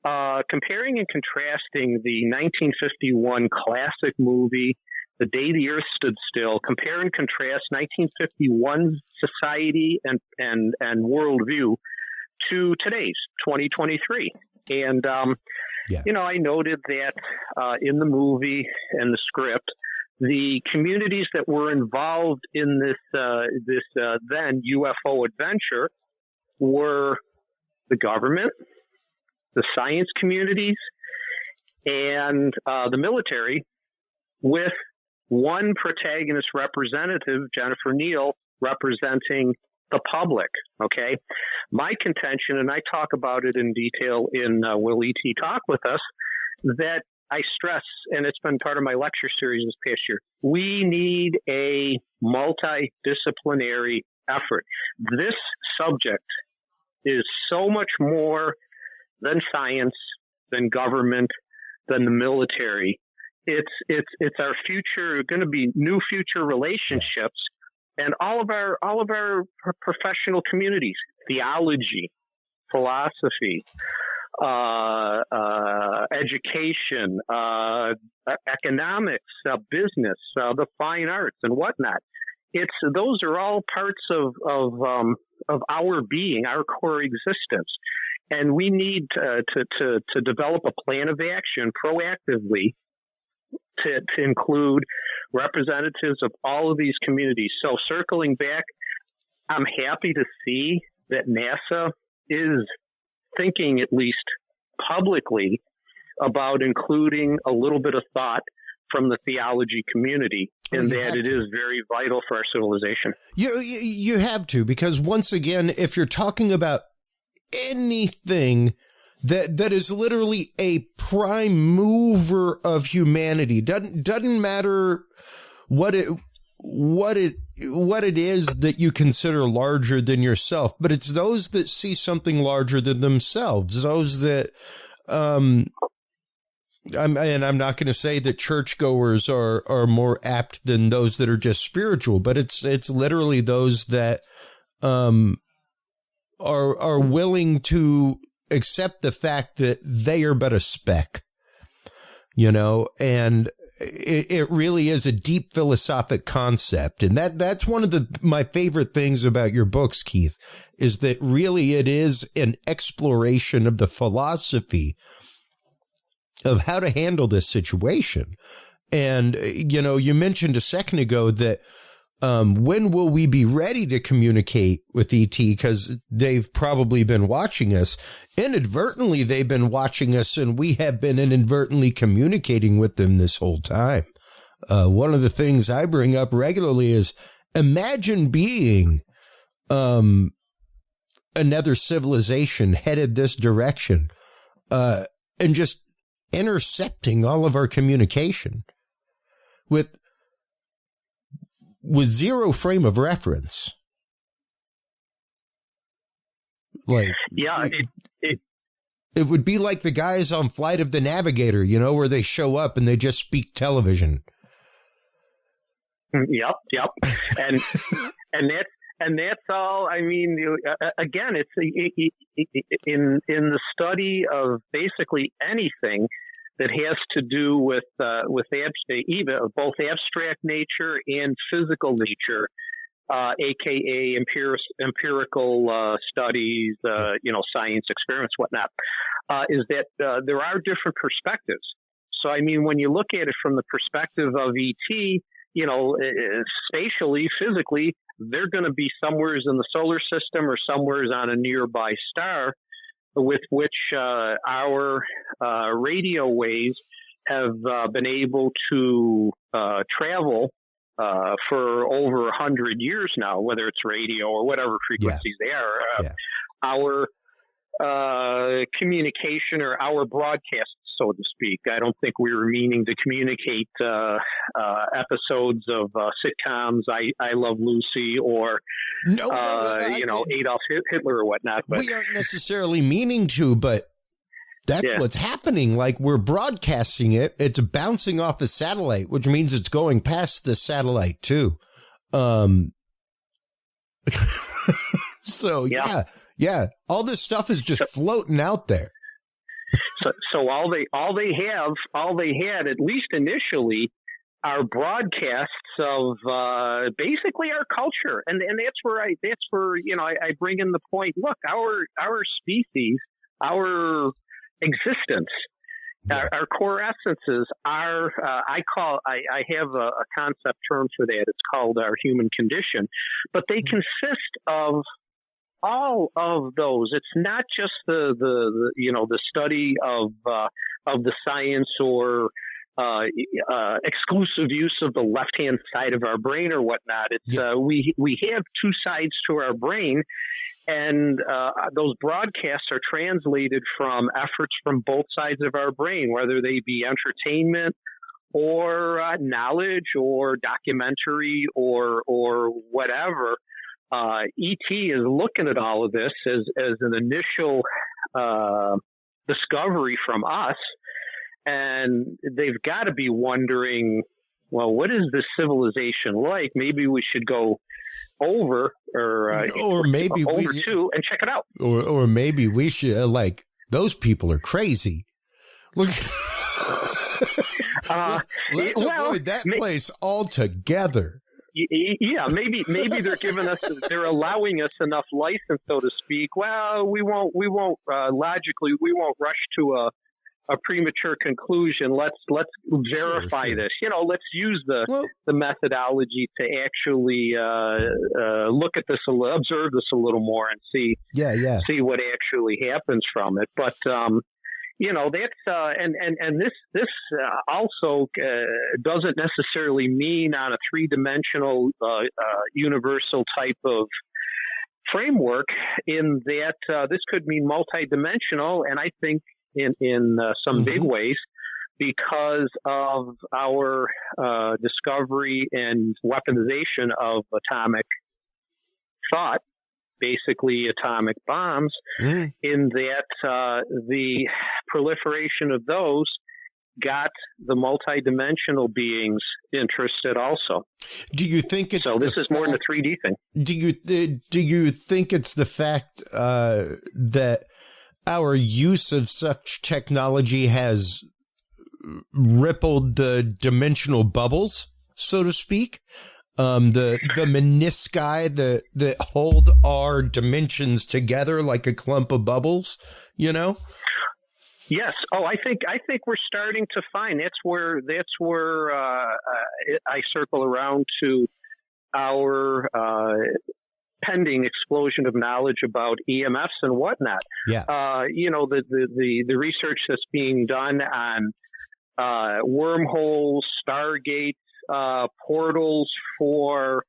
comparing and contrasting the 1951 classic movie, The Day the Earth Stood Still, compare and contrast 1951's society and worldview to today's 2023. And, I noted that in the movie and the script, the communities that were involved in this then UFO adventure were the government, the science communities, and the military, with one protagonist representative, Jennifer Neal, representing the public. Okay, my contention, and I talk about it in detail in Will E.T. Talk With Us, that I stress, and it's been part of my lecture series this past year, we need a multidisciplinary effort. This subject is so much more than science, than government, than the military. It's our future, going to be new future relationships, and all of our professional communities, theology, philosophy, education, economics, business, the fine arts, and whatnot. Those are all parts of our being, our core existence, and we need to develop a plan of action proactively to include representatives of all of these communities. So circling back, I'm happy to see that NASA is thinking, at least publicly, about including a little bit of thought from the theology community, and that it is very vital for our civilization. You have to, because once again, if you're talking about anything that is literally a prime mover of humanity, doesn't matter what it is that you consider larger than yourself, but it's those that see something larger than themselves, those that I'm not going to say that churchgoers are more apt than those that are just spiritual, but it's literally those that are willing to accept the fact that they are but a speck, and it really is a deep philosophic concept. And that's one of my favorite things about your books, Keith, is that really it is an exploration of the philosophy of how to handle this situation. And, you mentioned a second ago that when will we be ready to communicate with ET? Because they've probably been watching us. Inadvertently, they've been watching us, and we have been inadvertently communicating with them this whole time. One of the things I bring up regularly is, imagine being another civilization headed this direction and just intercepting all of our communication with zero frame of reference. Like, yeah, it would be like the guys on Flight of the Navigator, where they show up and they just speak television. Yep. And that's all. I mean, again, it's in the study of basically anything that has to do with both abstract nature and physical nature, aka empirical studies, science experiments, whatnot, is that there are different perspectives. So, I mean, when you look at it from the perspective of ET, spatially, physically, they're going to be somewheres in the solar system or somewheres on a nearby star, with which our radio waves have been able to travel for over 100 years now, whether it's radio or whatever frequencies they are. Our communication or our broadcast, so to speak. I don't think we were meaning to communicate episodes of sitcoms, I Love Lucy, or Adolf Hitler or whatnot. But we aren't necessarily meaning to, but that's what's happening. Like, we're broadcasting it. It's bouncing off a satellite, which means it's going past the satellite too. So yeah. All this stuff is just floating out there. So all they had, at least initially, are broadcasts of basically our culture, and that's where I bring in the point. Look, our species, our existence, our core essences are. I have a concept term for that. It's called our human condition, but they consist of all of those. It's not just the study of the science or exclusive use of the left-hand side of our brain or whatnot. It's we have two sides to our brain, and those broadcasts are translated from efforts from both sides of our brain, whether they be entertainment or knowledge or documentary or whatever. ET is looking at all of this as an initial discovery from us, and they've got to be wondering, well, what is this civilization like? Maybe we should go over or maybe over to and check it out. Or maybe we should, like, those people are crazy. Look, let's avoid that place altogether. Yeah, maybe they're allowing us enough license, so to speak. Well, we won't logically, we won't rush to a premature conclusion. Let's verify this. Let's use the methodology to actually look at this, observe this a little more, and see what actually happens from it. But that's and this also doesn't necessarily mean on a three-dimensional universal type of framework, in that this could mean multidimensional, and I think in some big ways, because of our discovery and weaponization of atomic thought, basically atomic bombs, in that the proliferation of those got the multidimensional beings interested also. Do you think it's this is more than a 3D thing? Do you think it's the fact that our use of such technology has rippled the dimensional bubbles, so to speak? The menisci that hold our dimensions together like a clump of bubbles, Yes. Oh, I think we're starting to find that's where I circle around to our pending explosion of knowledge about EMFs and whatnot. Yeah. The research that's being done on wormholes, stargates, portals for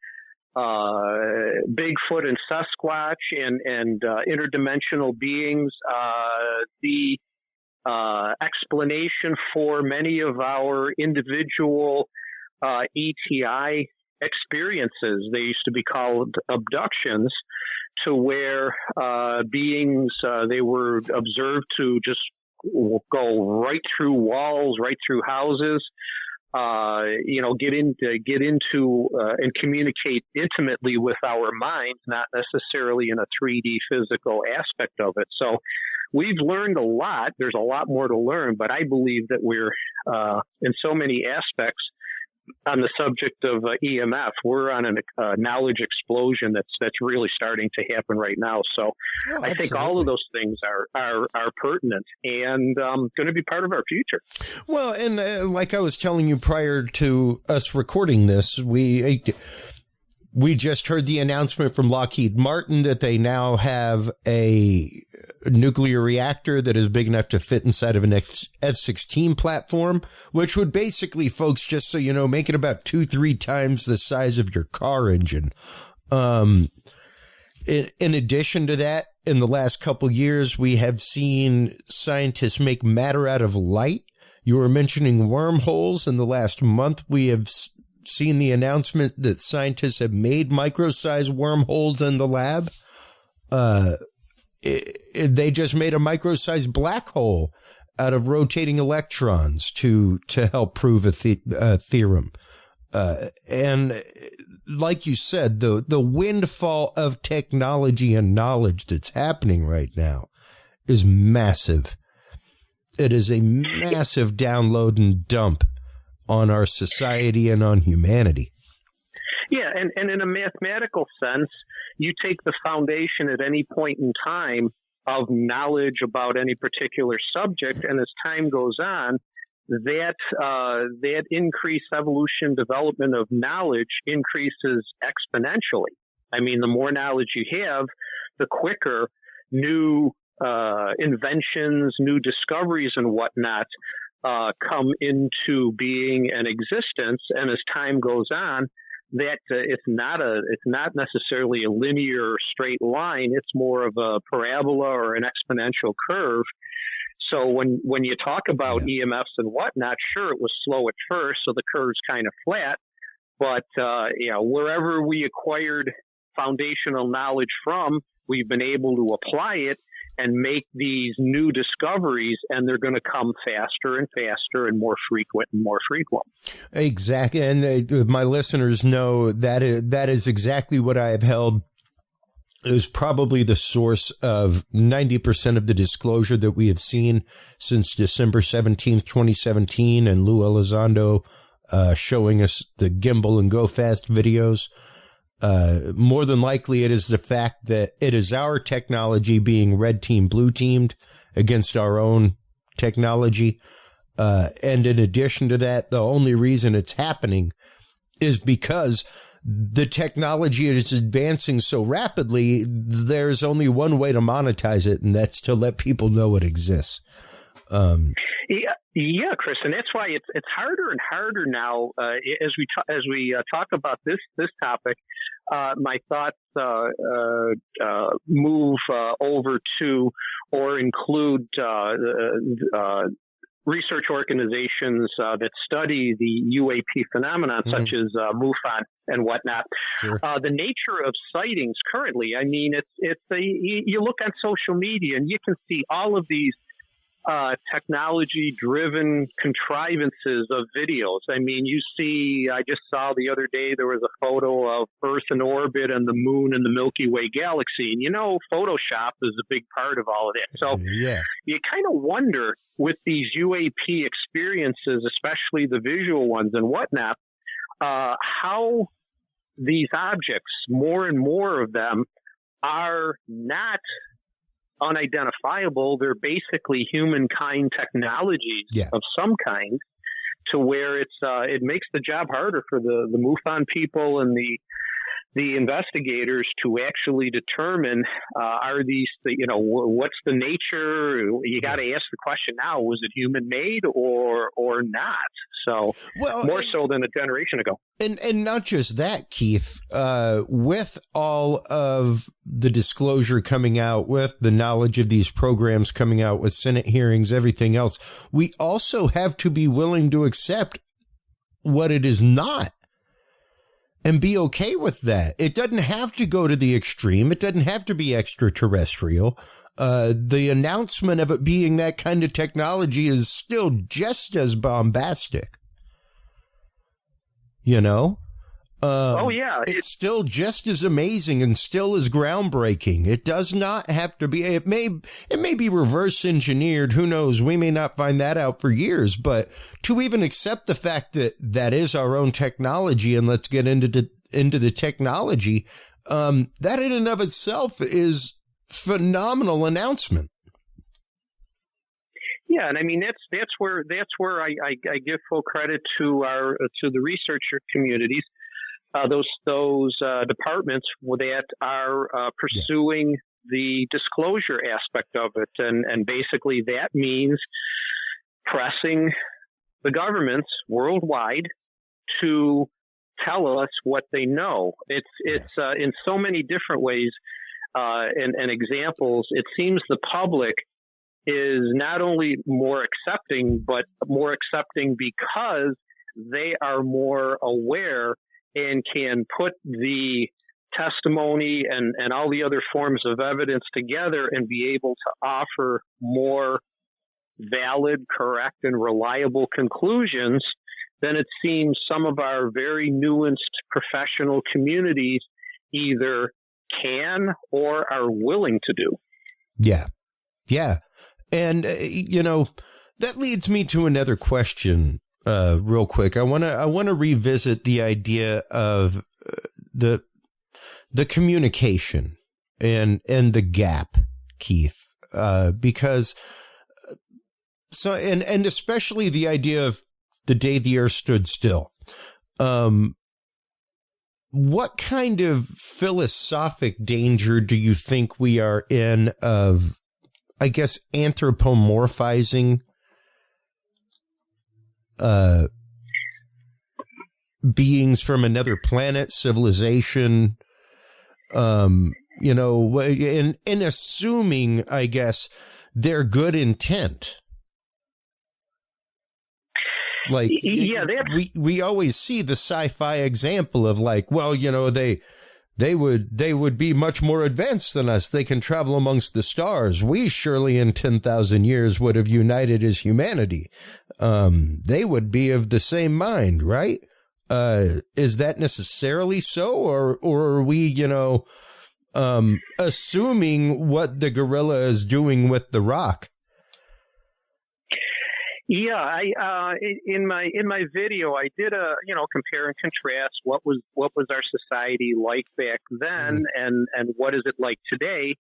Bigfoot and Sasquatch and interdimensional beings, the explanation for many of our individual ETI experiences. They used to be called abductions, to where beings, they were observed to just go right through walls, right through houses, get into and communicate intimately with our minds, not necessarily in a 3D physical aspect of it. So we've learned a lot. There's a lot more to learn, but I believe that we're in so many aspects on the subject of EMF, we're on a knowledge explosion that's really starting to happen right now. So I think all of those things are pertinent and going to be part of our future. Well, and like I was telling you prior to us recording this, we just heard the announcement from Lockheed Martin that they now have a nuclear reactor that is big enough to fit inside of an F-16 platform, which would basically, folks, just so you know, make it about 2-3 times the size of your car engine. In addition to that, in the last couple years, we have seen scientists make matter out of light. You were mentioning wormholes. In the last month, we have seen the announcement that scientists have made micro-sized wormholes in the lab. They just made a micro-sized black hole out of rotating electrons to help prove a theorem. And like you said, the windfall of technology and knowledge that's happening right now is massive. It is a massive download and dump on our society and on humanity. Yeah, and in a mathematical sense, you take the foundation at any point in time of knowledge about any particular subject, and as time goes on, that increased evolution development of knowledge increases exponentially. I mean, the more knowledge you have, the quicker new inventions, new discoveries, and whatnot come into being and existence. And as time goes on, that it's not necessarily a linear straight line. It's more of a parabola or an exponential curve. So when you talk about EMFs and whatnot, sure, it was slow at first, so the curve's kind of flat. But wherever we acquired foundational knowledge from, we've been able to apply it and make these new discoveries, and they're going to come faster and faster and more frequent and more frequent. Exactly. And my listeners know that is exactly what I have held is probably the source of 90% of the disclosure that we have seen since December 17th, 2017, and Lou Elizondo showing us the gimbal and go fast videos. More than likely, it is the fact that it is our technology being red team, blue teamed against our own technology. And in addition to that, the only reason it's happening is because the technology is advancing so rapidly. There's only one way to monetize it, and that's to let people know it exists. Yeah, Chris, and that's why it's harder and harder now as we talk about this topic. My thoughts move over to or include research organizations that study the UAP phenomenon, such as MUFON and whatnot. Sure. The nature of sightings currently, I mean, you look on social media and you can see all of these technology-driven contrivances of videos. I mean, I just saw the other day there was a photo of Earth in orbit and the moon and the Milky Way galaxy. And, Photoshop is a big part of all of that. So you kind of wonder with these UAP experiences, especially the visual ones and whatnot, how these objects, more and more of them, are not unidentifiable. They're basically humankind technologies of some kind, to where it makes the job harder for the MUFON people and the investigators to actually determine are these what's the nature. You got to ask the question now: was it human made or not? So more so than a generation ago. And not just that, Keith, with all of the disclosure coming out, with the knowledge of these programs coming out, with Senate hearings, everything else, we also have to be willing to accept what it is not and be okay with that. It doesn't have to go to the extreme. It doesn't have to be extraterrestrial. The announcement of it being that kind of technology is still just as bombastic. It's still just as amazing and still as groundbreaking. It does not have to be. It may be reverse engineered. Who knows? We may not find that out for years. But to even accept the fact that that is our own technology, and let's get into the technology, that in and of itself is phenomenal announcement. Yeah, and I mean that's where I give full credit to the researcher communities, those departments that are pursuing the disclosure aspect of it, and basically that means pressing the governments worldwide to tell us what they know. It's in so many different ways and examples. It seems the public is not only more accepting, but more accepting because they are more aware and can put the testimony and all the other forms of evidence together and be able to offer more valid, correct, and reliable conclusions than it seems some of our very nuanced professional communities either can or are willing to do. Yeah. And, that leads me to another question, real quick. I want to revisit the idea of the communication and the gap, Keith, because and especially the idea of the day the earth stood still. What kind of philosophic danger do you think we are in of, I guess, anthropomorphizing beings from another planet, civilization, and assuming, I guess, their good intent? Like, yeah, we always see the sci-fi example of like, well, they would be much more advanced than us. They can travel amongst the stars. We surely in 10,000 years would have united as humanity. They would be of the same mind, right? Is that necessarily so? Or are we, assuming what the gorilla is doing with the rock? Yeah, in my video I did a compare and contrast what was our society like back then and what is it like today,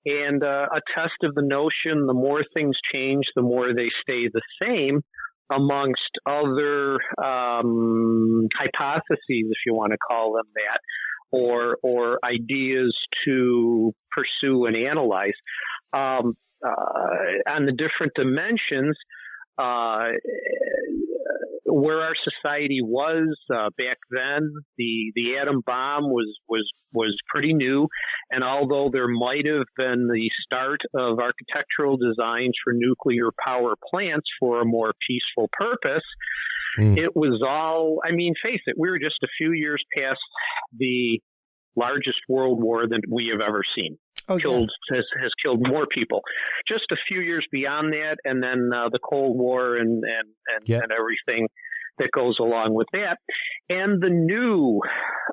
and a test of the notion the more things change the more they stay the same, amongst other hypotheses, if you want to call them that, or ideas to pursue and analyze on the different dimensions. Where our society was back then, the atom bomb was pretty new, and although there might have been the start of architectural designs for nuclear power plants for a more peaceful purpose, it was all, I mean, face it, we were just a few years past the largest world war that we have ever seen. Has killed more people. Just a few years beyond that, and then the Cold War and everything that goes along with that, and the new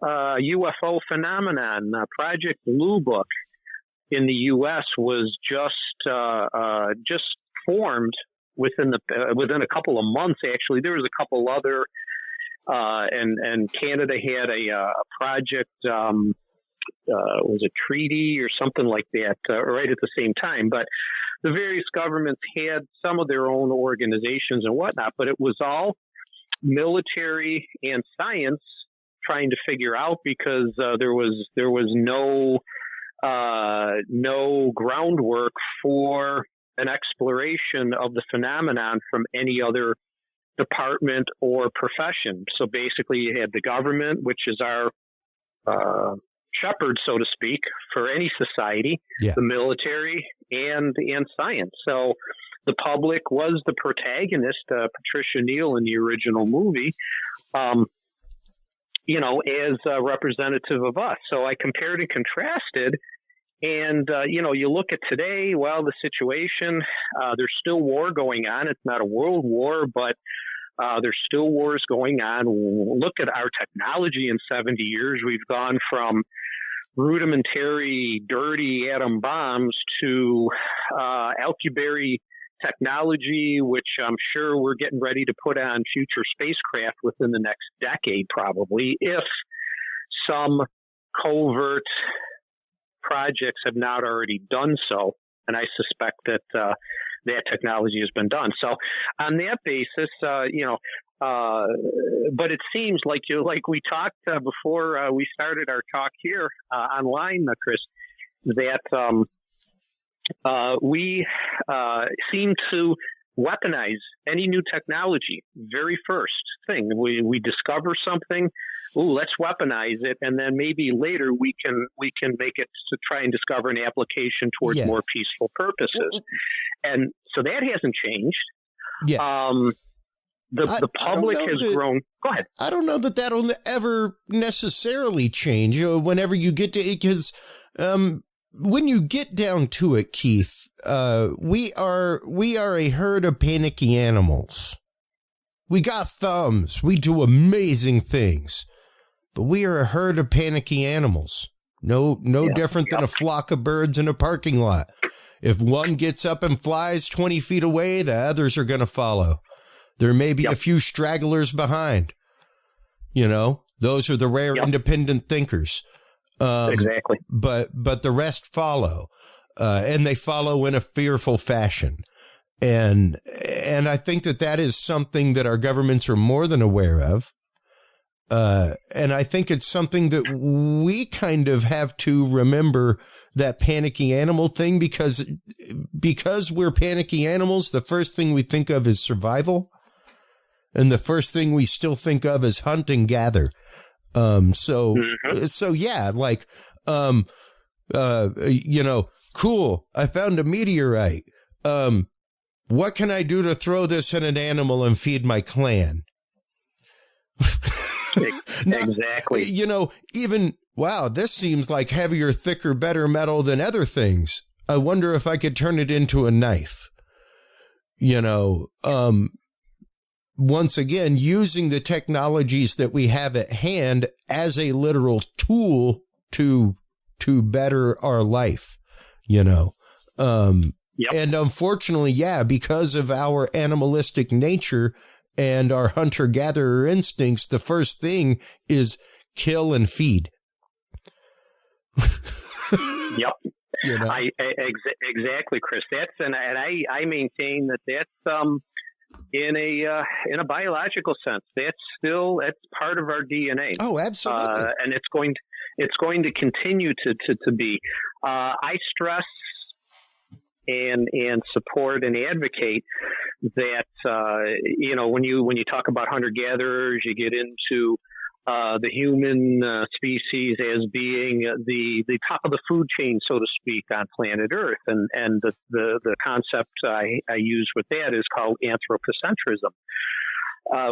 UFO phenomenon, Project Blue Book in the U.S. was just formed within a couple of months. Actually, there was a couple other, and Canada had a project. Was a treaty or something like that right at the same time. But the various governments had some of their own organizations and whatnot, but it was all military and science trying to figure out, because there was no groundwork for an exploration of the phenomenon from any other department or profession. So basically you had the government, which is our shepherd, so to speak, for any society, the military and science. So the public was the protagonist, Patricia Neal in the original movie, as a representative of us. So I compared and contrasted, and, you look at today, well, the situation, there's still war going on. It's not a world war, but there's still wars going on. Look at our technology in 70 years. We've gone from rudimentary, dirty atom bombs to Alcubierre technology, which I'm sure we're getting ready to put on future spacecraft within the next decade, probably, if some covert projects have not already done so. And I suspect that that technology has been done. So on that basis, but it seems like we talked before we started our talk here online, Chris, that we seem to weaponize any new technology. Very first thing, we discover something, let's weaponize it, and then maybe later we can make it to try and discover an application towards more peaceful purposes. And so that hasn't changed. The public has grown. Go ahead. I don't know that that'll ever necessarily change. Whenever you get to it, because when you get down to it, Keith, we are a herd of panicky animals. We got thumbs. We do amazing things, but we are a herd of panicky animals. No different than a flock of birds in a parking lot. If one gets up and flies 20 feet away, the others are going to follow. There may be a few stragglers behind. Those are the rare independent thinkers. Exactly. But the rest follow, and they follow in a fearful fashion. And I think that is something that our governments are more than aware of. And I think it's something that we kind of have to remember, that panicky animal thing, because we're panicky animals, the first thing we think of is survival. And the first thing we still think of is hunt and gather. So yeah, like, cool. I found a meteorite. What can I do to throw this at an animal and feed my clan? Exactly. Even, wow, this seems like heavier, thicker, better metal than other things. I wonder if I could turn it into a knife. Once again, using the technologies that we have at hand as a literal tool to better our life, And unfortunately, because of our animalistic nature and our hunter-gatherer instincts, the first thing is kill and feed. Yep. Exactly, Chris. And I maintain that's in a biological sense, that's part of our DNA. Oh, absolutely. And it's going to continue to be. I stress and support and advocate that when you talk about hunter gatherers, you get into the human species as being the top of the food chain, so to speak, on planet Earth, and the concept I use with that is called anthropocentrism.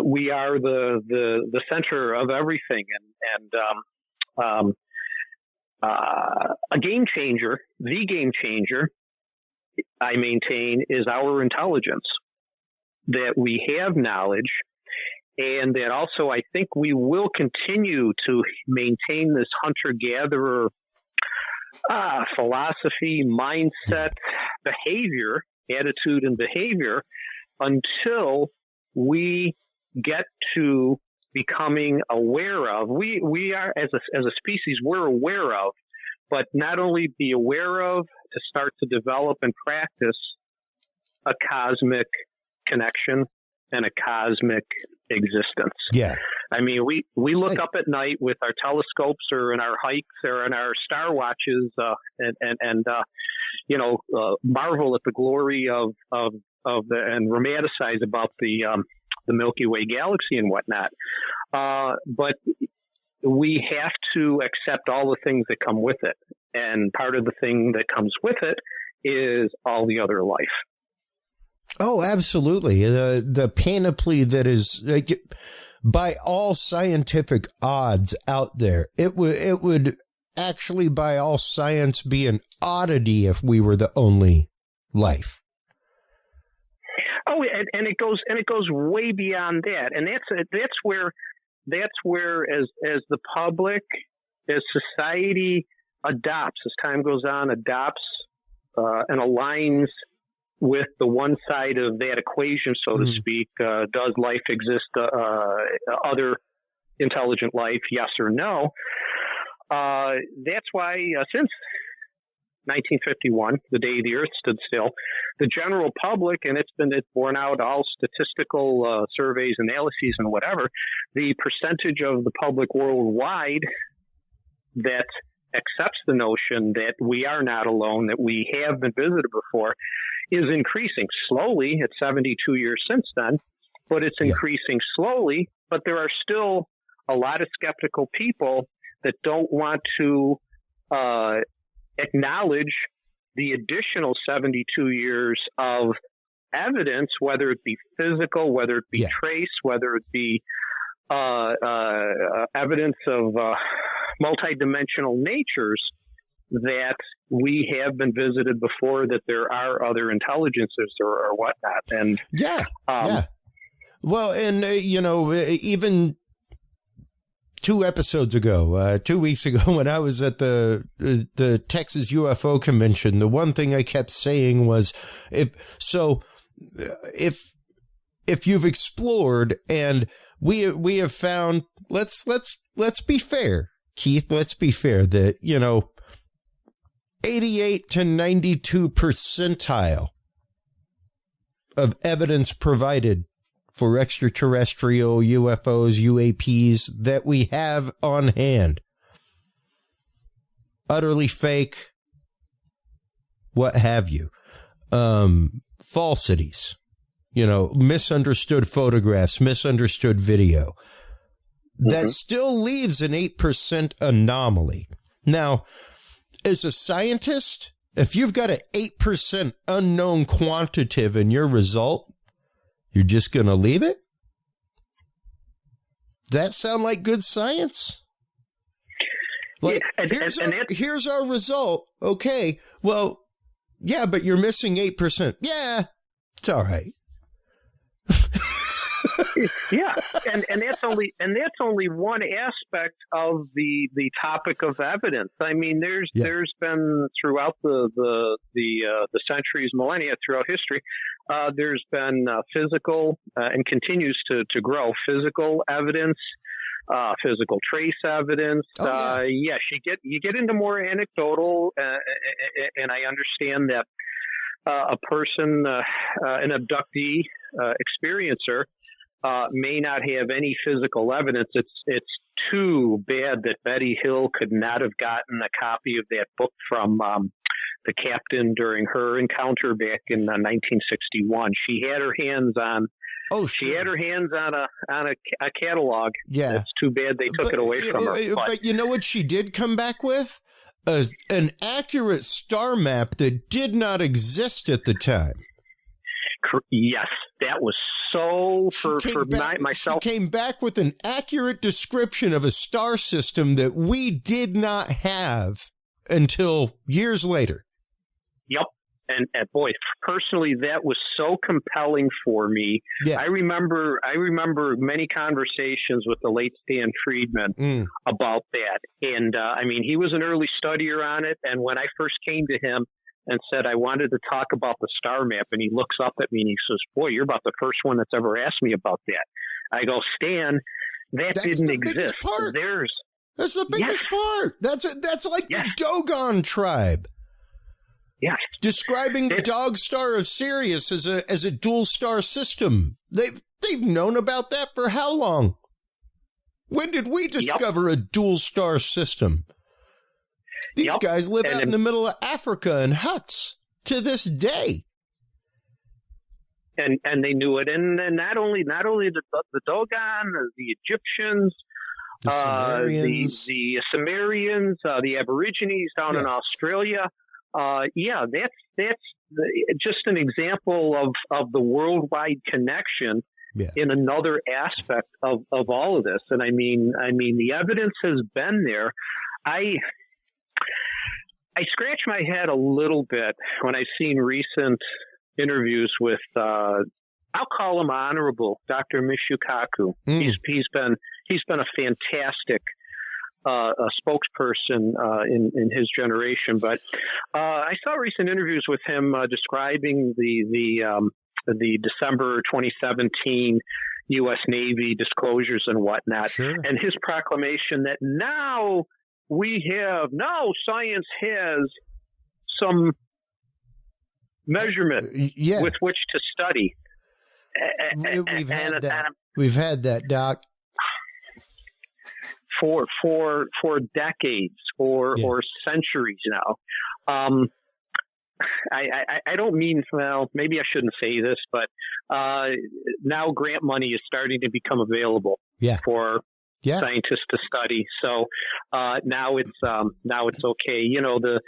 We are the center of everything, and a game changer, the game changer, I maintain, is our intelligence, that we have knowledge. And that also, I think we will continue to maintain this hunter-gatherer philosophy, mindset, behavior, attitude and behavior, until we get to becoming aware of. We are, as a species, we're aware of, but not only be aware of, to start to develop and practice a cosmic connection and a cosmic existence. Yeah. I mean, we look up at night with our telescopes or in our hikes or in our star watches, and marvel at the glory of and romanticize about the Milky Way galaxy and whatnot. But we have to accept all the things that come with it. And part of the thing that comes with it is all the other life. Oh, absolutely. The panoply that is, by all scientific odds out there, it would actually, by all science, be an oddity if we were the only life. Oh, and it goes way beyond that, and that's where as the public, as society adopts, as time goes on, and aligns with the one side of that equation, so to speak. Does life exist, other intelligent life, yes or no? That's why since 1951, the day the Earth stood still, the general public, and it's borne out all statistical surveys, analyses, and whatever, the percentage of the public worldwide that accepts the notion that we are not alone, that we have been visited before, is increasing slowly. It's 72 years since then, but it's increasing slowly. But there are still a lot of skeptical people that don't want to acknowledge the additional 72 years of evidence, whether it be physical, whether it be trace, whether it be evidence of multidimensional natures, that we have been visited before, that there are other intelligences or whatnot. And well, and even 2 episodes ago, 2 weeks ago, when I was at the Texas UFO convention, the one thing I kept saying was, if you've explored and we have found, let's be fair, Keith, let's be fair, that, 88 to 92 percentile of evidence provided for extraterrestrial UFOs, UAPs that we have on hand. Utterly fake, what have you. Falsities, misunderstood photographs, misunderstood video. That still leaves an 8% anomaly. Now, as a scientist, if you've got an 8% unknown quantitative in your result, you're just going to leave it? Does that sound like good science? Like, here's our result. Okay, well, yeah, but you're missing 8%. Yeah, it's all right. Yeah, and that's only one aspect of the topic of evidence. I mean, there's been throughout the centuries, millennia, throughout history, there's been physical and continues to grow physical evidence, physical trace evidence. Yes, you get into more anecdotal, and I understand that a person, an abductee, experiencer. May not have any physical evidence. It's too bad that Betty Hill could not have gotten a copy of that book from the captain during her encounter back in 1961. She had her hands on. Oh, sure. She had her hands on a catalog. Yeah, it's too bad they took it away from her. But you know what she did come back with? An accurate star map that did not exist at the time. Yes, that was so myself. She came back with an accurate description of a star system that we did not have until years later. Yep. And boy, personally, that was so compelling for me. Yeah. I remember many conversations with the late Stan Friedman about that. And I mean, he was an early studier on it. And when I first came to him and said I wanted to talk about the star map, and he looks up at me and he says, "Boy, you're about the first one that's ever asked me about that." I go, "Stan, that's didn't exist. That's the biggest part. That's like the Dogon tribe." Yes. Describing the Dog Star of Sirius as a dual star system. They've known about that for how long? When did we discover a dual star system? These guys live out in the middle of Africa in huts to this day. And they knew it. And not only the Dogon, the Egyptians, the Sumerians, the Aborigines down in Australia. That's just an example of the worldwide connection in another aspect of all of this. And I mean, the evidence has been there. I scratch my head a little bit when I've seen recent interviews with, I'll call him honorable, Dr. Michio Kaku. He's been a fantastic a spokesperson in his generation, but I saw recent interviews with him describing the December 2017 U.S. Navy disclosures and whatnot, and his proclamation that now science has some measurement with which to study. We've had that, Doc. For decades or centuries now. I don't mean, well, maybe I shouldn't say this, but now grant money is starting to become available for scientists to study. So now it's okay. You know, the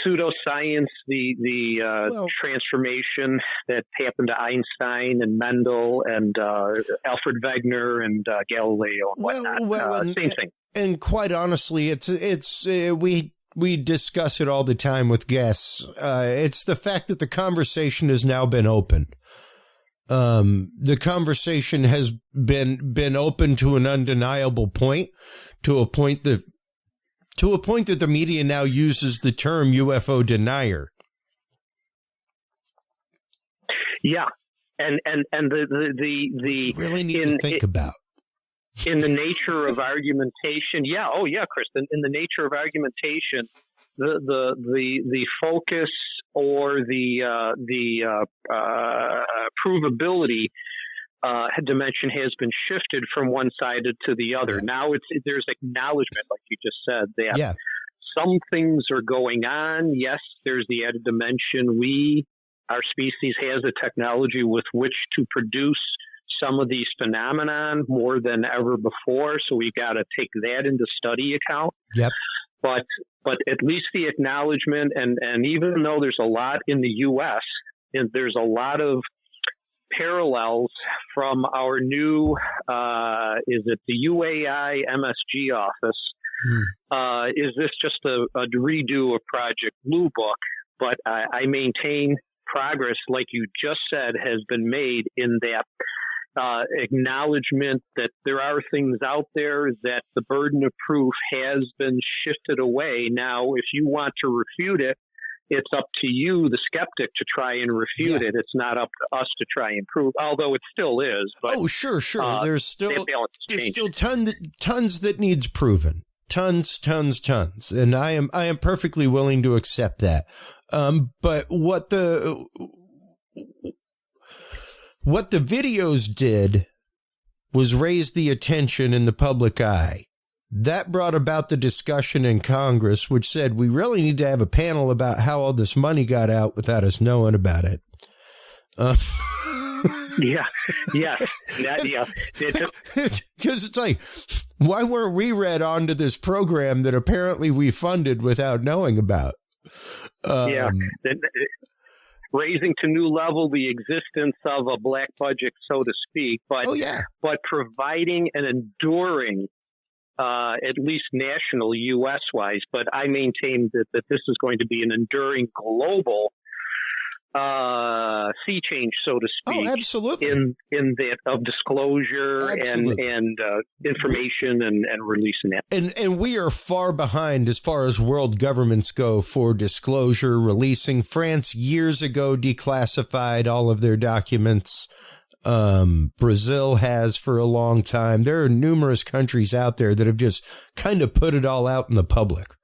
pseudoscience, the transformation that happened to Einstein and Mendel and Alfred Wegener and Galileo and whatnot. Same thing. And quite honestly, it's we discuss it all the time with guests. It's the fact that the conversation has now been opened. The conversation has been open to an undeniable point, to a point that the media now uses the term UFO denier. Yeah, and the really need to think about in the nature of argumentation. Yeah, oh yeah, Kristen. In the nature of argumentation, the focus or the provability dimension has been shifted from one side to the other. Now there's acknowledgement, like you just said, that some things are going on. Yes, there's the added dimension. Our species has the technology with which to produce some of these phenomenon more than ever before. So we got to take that into study account. Yep. But at least the acknowledgement, and even though there's a lot in the U.S., and there's a lot of parallels from our new, is it the UAI MSG office? Is this just a redo of Project Blue Book? But I maintain progress, like you just said, has been made in that acknowledgement that there are things out there, that the burden of proof has been shifted away. Now, if you want to refute it, it's up to you, the skeptic, to try and refute it. It's not up to us to try and prove, although it still is. But, sure. There's still tons that needs proven. Tons. And I am perfectly willing to accept that. But what the videos did was raise the attention in the public eye. That brought about the discussion in Congress, which said we really need to have a panel about how all this money got out without us knowing about it. Because it's like, why weren't we read onto this program that apparently we funded without knowing about? Raising to new level the existence of a black budget, so to speak, but providing an enduring, at least national, U.S.-wise, but I maintain that this is going to be an enduring global sea change, so to speak. Oh, absolutely. In that of disclosure and information and releasing that. And we are far behind as far as world governments go for disclosure, releasing. France years ago declassified all of their documents. Brazil has for a long time. There are numerous countries out there that have just kind of put it all out in the public,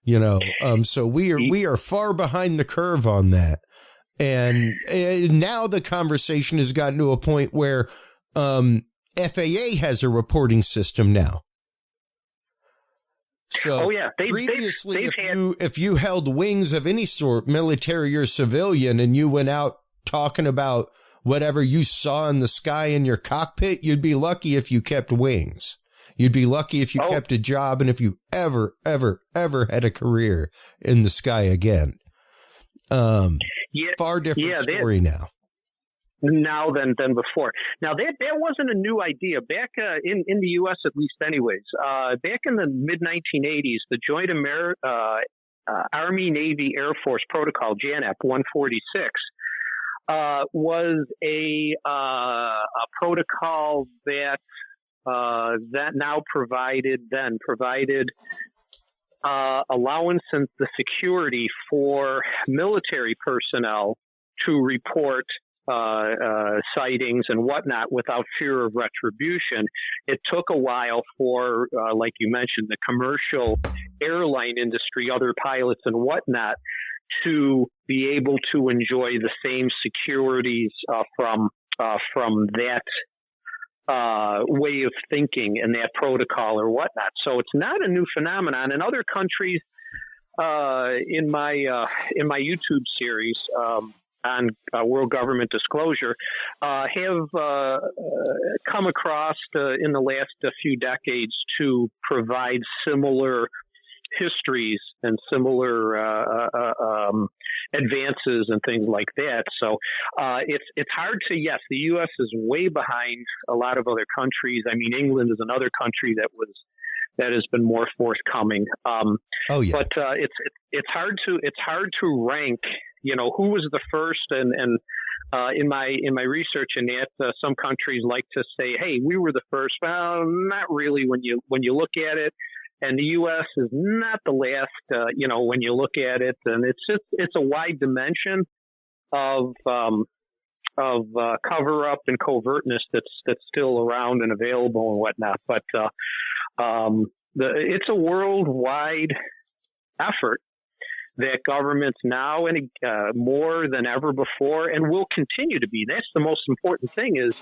so we are far behind the curve on that. And now the conversation has gotten to a point where FAA has a reporting system now. So previously, if you held wings of any sort, military or civilian, and you went out talking about whatever you saw in the sky in your cockpit, you'd be lucky if you kept wings. You'd be lucky if you kept a job and if you ever had a career in the sky again. Far different story now than before. Now that wasn't a new idea back in the U.S. at least, anyways. Back in the mid 1980s, the Joint Army Navy Air Force Protocol JANAP 146 was a protocol that now provided allowance and the security for military personnel to report sightings and whatnot without fear of retribution. It took a while for, like you mentioned, the commercial airline industry, other pilots and whatnot, to be able to enjoy the same securities from that way of thinking and that protocol or whatnot. So it's not a new phenomenon. In other countries, in my YouTube series on world government disclosure, have come across in the last few decades to provide similar histories and similar advances and things like that. So it's hard to, yes, the U.S. is way behind a lot of other countries. I mean, England is another country that has been more forthcoming. But it's hard to rank, who was the first and in my research in that, some countries like to say, "Hey, we were the first." Well, not really when you look at it, and the U.S. is not the last. When you look at it, and it's a wide dimension of cover up and covertness that's still around and available and whatnot. But it's a worldwide effort that governments now and more than ever before, and will continue to be. That's the most important thing, is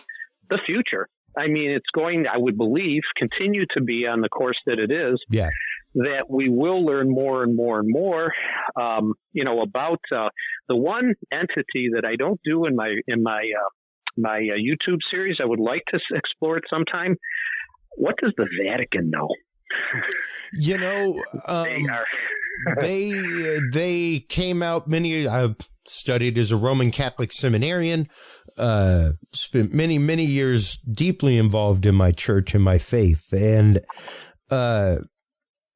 the future. I mean, it's going, I would believe, continue to be on the course that it is. Yeah. That we will learn more and more and more, about the one entity that I don't do in my YouTube series. I would like to explore it sometime. What does the Vatican know? They came out I've studied as a Roman Catholic seminarian, spent many years deeply involved in my church and my faith, and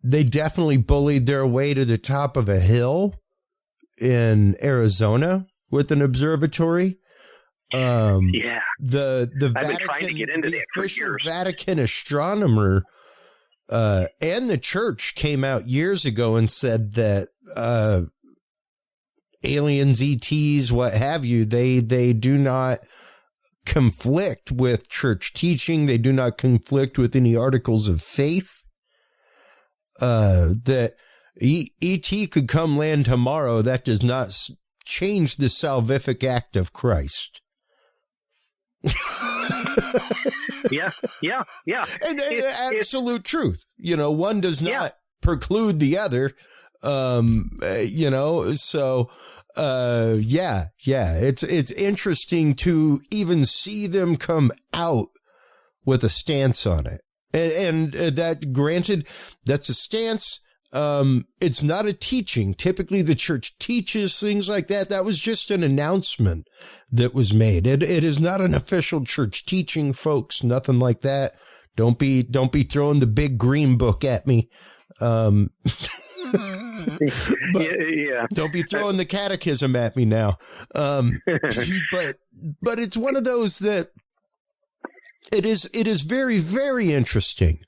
they definitely bullied their way to the top of a hill in Arizona with an observatory. The Vatican, I've been trying to get into that for years. Vatican astronomer and the church came out years ago and said that aliens, ETs, what have you, they do not conflict with church teaching. They do not conflict with any articles of faith. That ET could come land tomorrow. That does not change the salvific act of Christ. Yeah. And absolute truth. One does not preclude the other. It's interesting to even see them come out with a stance on it. And that, granted, that's a stance. It's not a teaching. Typically, the church teaches things like that. That was just an announcement that was made. It is not an official church teaching, folks. Nothing like that. Don't be throwing the big green book at me. Don't be throwing the catechism at me now. But it's one of those that it is very, very interesting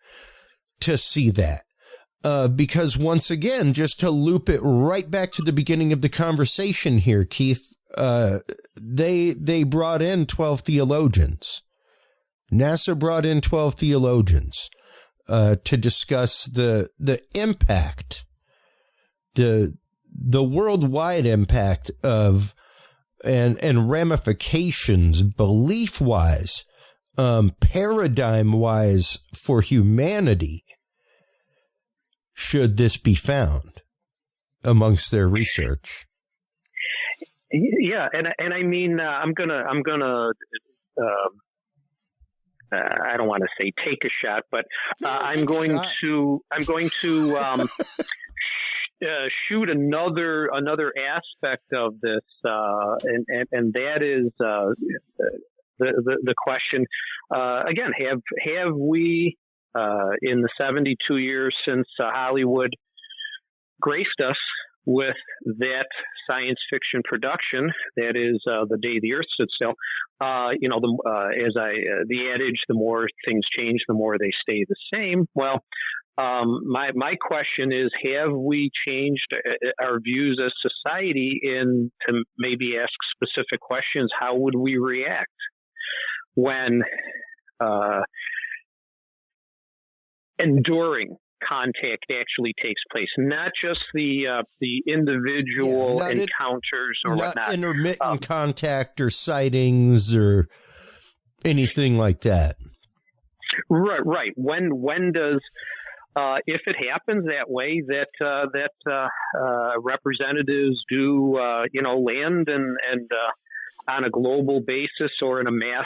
to see that. Because once again, just to loop it right back to the beginning of the conversation here, Keith, they brought in 12 theologians. NASA brought in 12 theologians to discuss the impact, the worldwide impact of and ramifications, belief-wise, paradigm-wise for humanity, should this be found amongst their research. Yeah, and I mean, I'm gonna I don't want to say take a shot, but I'm going to shoot another aspect of this, and that is the question again. Have we in the 72 years since Hollywood graced us with that science fiction production, that is The Day the Earth Stood Still, the adage, the more things change, the more they stay the same. Well, my question is, have we changed our views as society in to maybe ask specific questions? How would we react when enduring contact actually takes place, not just the individual encounters or not whatnot, intermittent contact or sightings or anything like that. Right. When does if it happens that way, that representatives do land and on a global basis or in a mass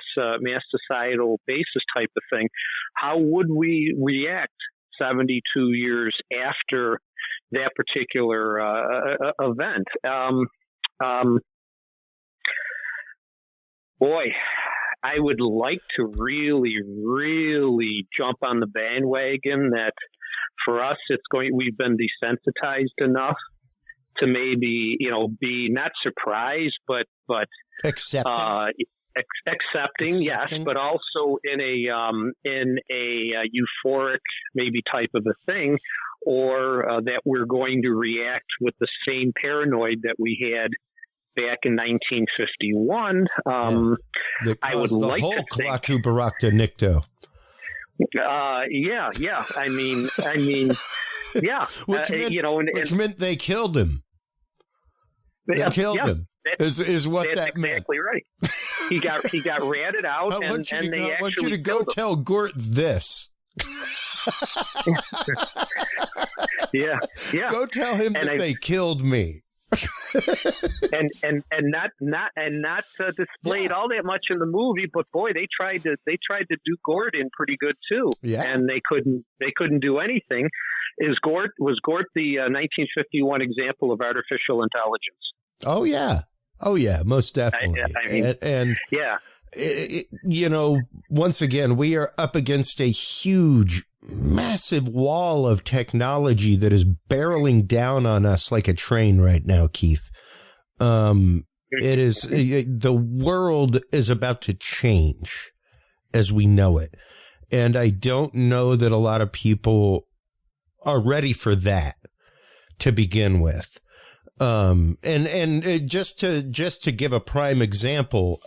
societal basis type of thing, how would we react 72 years after that particular event? Boy, I would like to really, really jump on the bandwagon that for us, we've been desensitized enough maybe, be not surprised, but accepting, yes, but also in a euphoric maybe type of a thing, or that we're going to react with the same paranoid that we had back in 1951. I would like to think. Nikto. Yeah. I mean, yeah. Which meant they killed him. They killed him. Is what that meant. Exactly right. He got ratted out, I want you to go tell Gort this. Yeah. Go tell him that they killed me. and not displayed all that much in the movie, but boy, they tried to do Gordon pretty good too. Yeah. And they couldn't do anything. Was Gort the 1951 example of artificial intelligence? Oh yeah, most definitely. Once again, we are up against a huge, massive wall of technology that is barreling down on us like a train right now, Keith. It is, the world is about to change as we know it. And I don't know that a lot of people are ready for that to begin with. And just to give a prime example,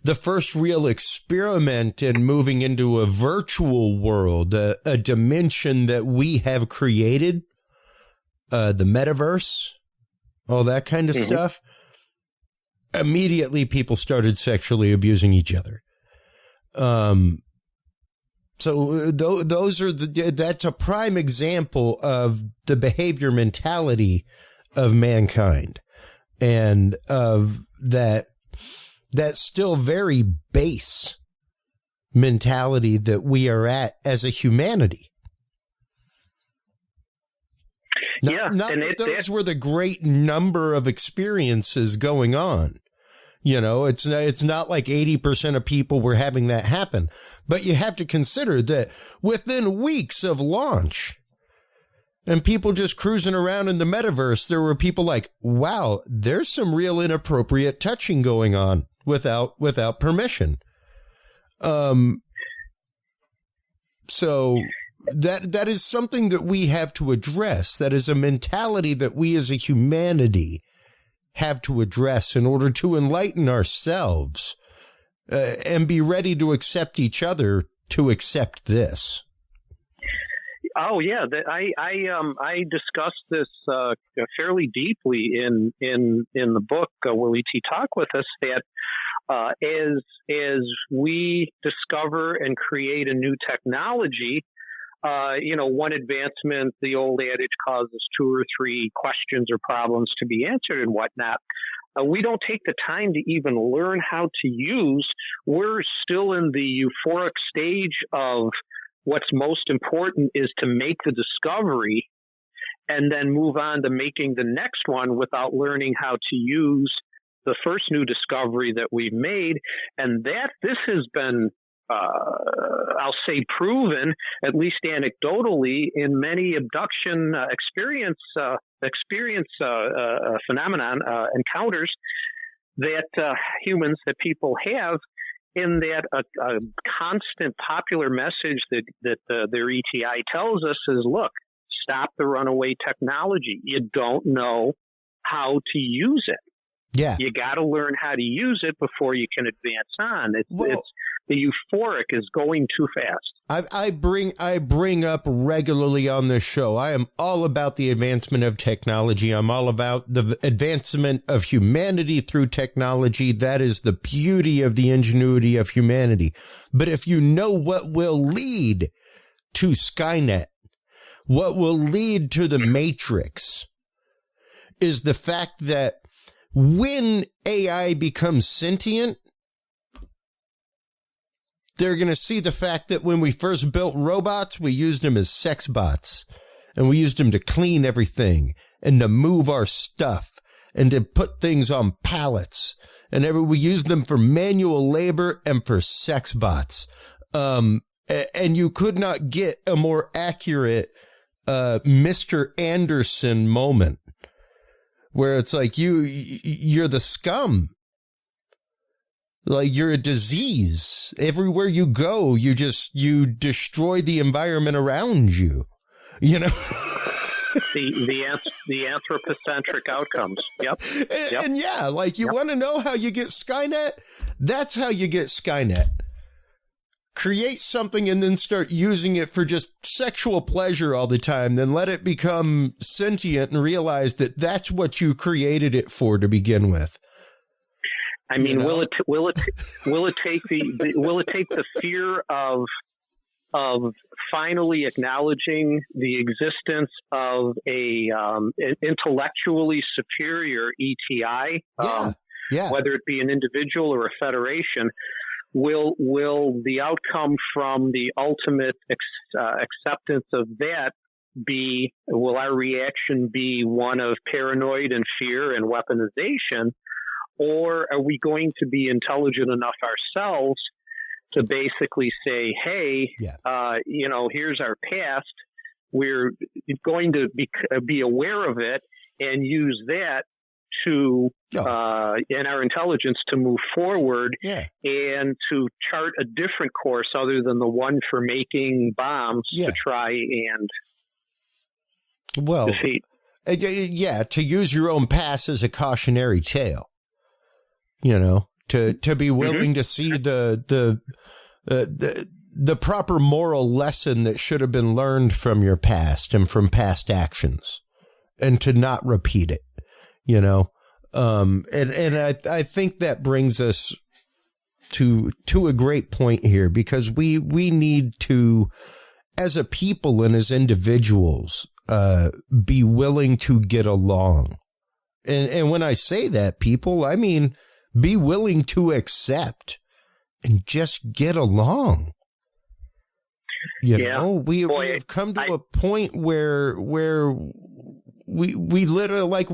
the first real experiment in moving into a virtual world, a dimension that we have created, the metaverse, all that kind of stuff, immediately people started sexually abusing each other. So that's a prime example of the behavior mentality of mankind, and of that still very base mentality that we are at as a humanity. Those were the great number of experiences going on. It's not like 80% of people were having that happen, but you have to consider that within weeks of launch, and people just cruising around in the metaverse, there were people like, wow, there's some real inappropriate touching going on without permission. So that is something that we have to address. That is a mentality that we as a humanity have to address in order to enlighten ourselves and be ready to accept each other, to accept this. Oh yeah, I discussed this fairly deeply in the book Will E.T. Talk With Us, that as we discover and create a new technology, one advancement, the old adage, causes 2 or 3 questions or problems to be answered and whatnot. We don't take the time to even learn how to use. We're still in the euphoric stage of what's most important is to make the discovery and then move on to making the next one without learning how to use the first new discovery that we've made. And this has been, I'll say, proven, at least anecdotally, in many abduction experience phenomenon encounters that humans, that people have, in that a constant popular message that their ETI tells us is, look, stop the runaway technology. You don't know how to use it. Yeah. You got to learn how to use it before you can advance on. It's the euphoric is going too fast. I bring up regularly on this show, I am all about the advancement of technology. I'm all about the advancement of humanity through technology. That is the beauty of the ingenuity of humanity. But if you know what will lead to Skynet, what will lead to the Matrix, is the fact that when AI becomes sentient, they're going to see the fact that when we first built robots, we used them as sex bots, and we used them to clean everything and to move our stuff and to put things on pallets, and we used them for manual labor and for sex bots. And you could not get a more accurate Mr. Anderson moment where it's like you're the scum. Like you're a disease. Everywhere you go, you destroy the environment around you. You know? the anthropocentric outcomes. Yep. And yeah, like you want to know how you get Skynet? That's how you get Skynet. Create something and then start using it for just sexual pleasure all the time. Then let it become sentient and realize that that's what you created it for to begin with. I mean, will it take the fear of finally acknowledging the existence of an intellectually superior ETI, whether it be an individual or a federation? Will the outcome from the ultimate acceptance of that will our reaction be one of paranoid and fear and weaponization, or are we going to be intelligent enough ourselves to basically say, hey, here's our past. We're going to be aware of it and use that to in our intelligence to move forward and to chart a different course other than the one for making bombs to try and defeat. To use your own past as a cautionary tale. You know, to be willing to see the proper moral lesson that should have been learned from your past and from past actions, and to not repeat it. You know, and I think that brings us to a great point here, because we need to, as a people and as individuals, be willing to get along. And when I say that, people, I mean, be willing to accept and just get along. You know, we have come to a point where we literally, like,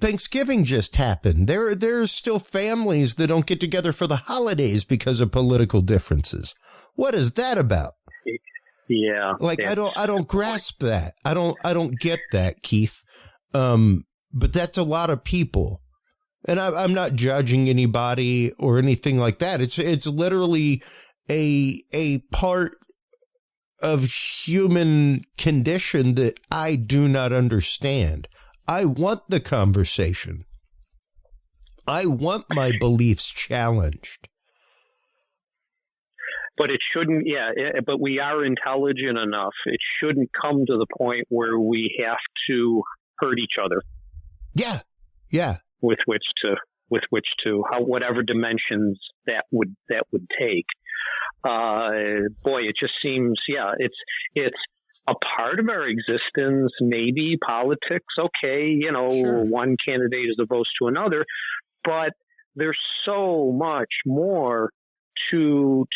Thanksgiving just happened. There's still families that don't get together for the holidays because of political differences. What is that about? Yeah. Like, I don't grasp that. I don't get that, Keith. But that's a lot of people. And I'm not judging anybody or anything like that. It's literally a part of human condition that I do not understand. I want the conversation. I want my beliefs challenged. But it shouldn't, but we are intelligent enough. It shouldn't come to the point where we have to hurt each other. Yeah. With which to whatever dimensions that would take. It just seems, it's a part of our existence. Maybe politics, okay, sure. One candidate is opposed to another, but there's so much more to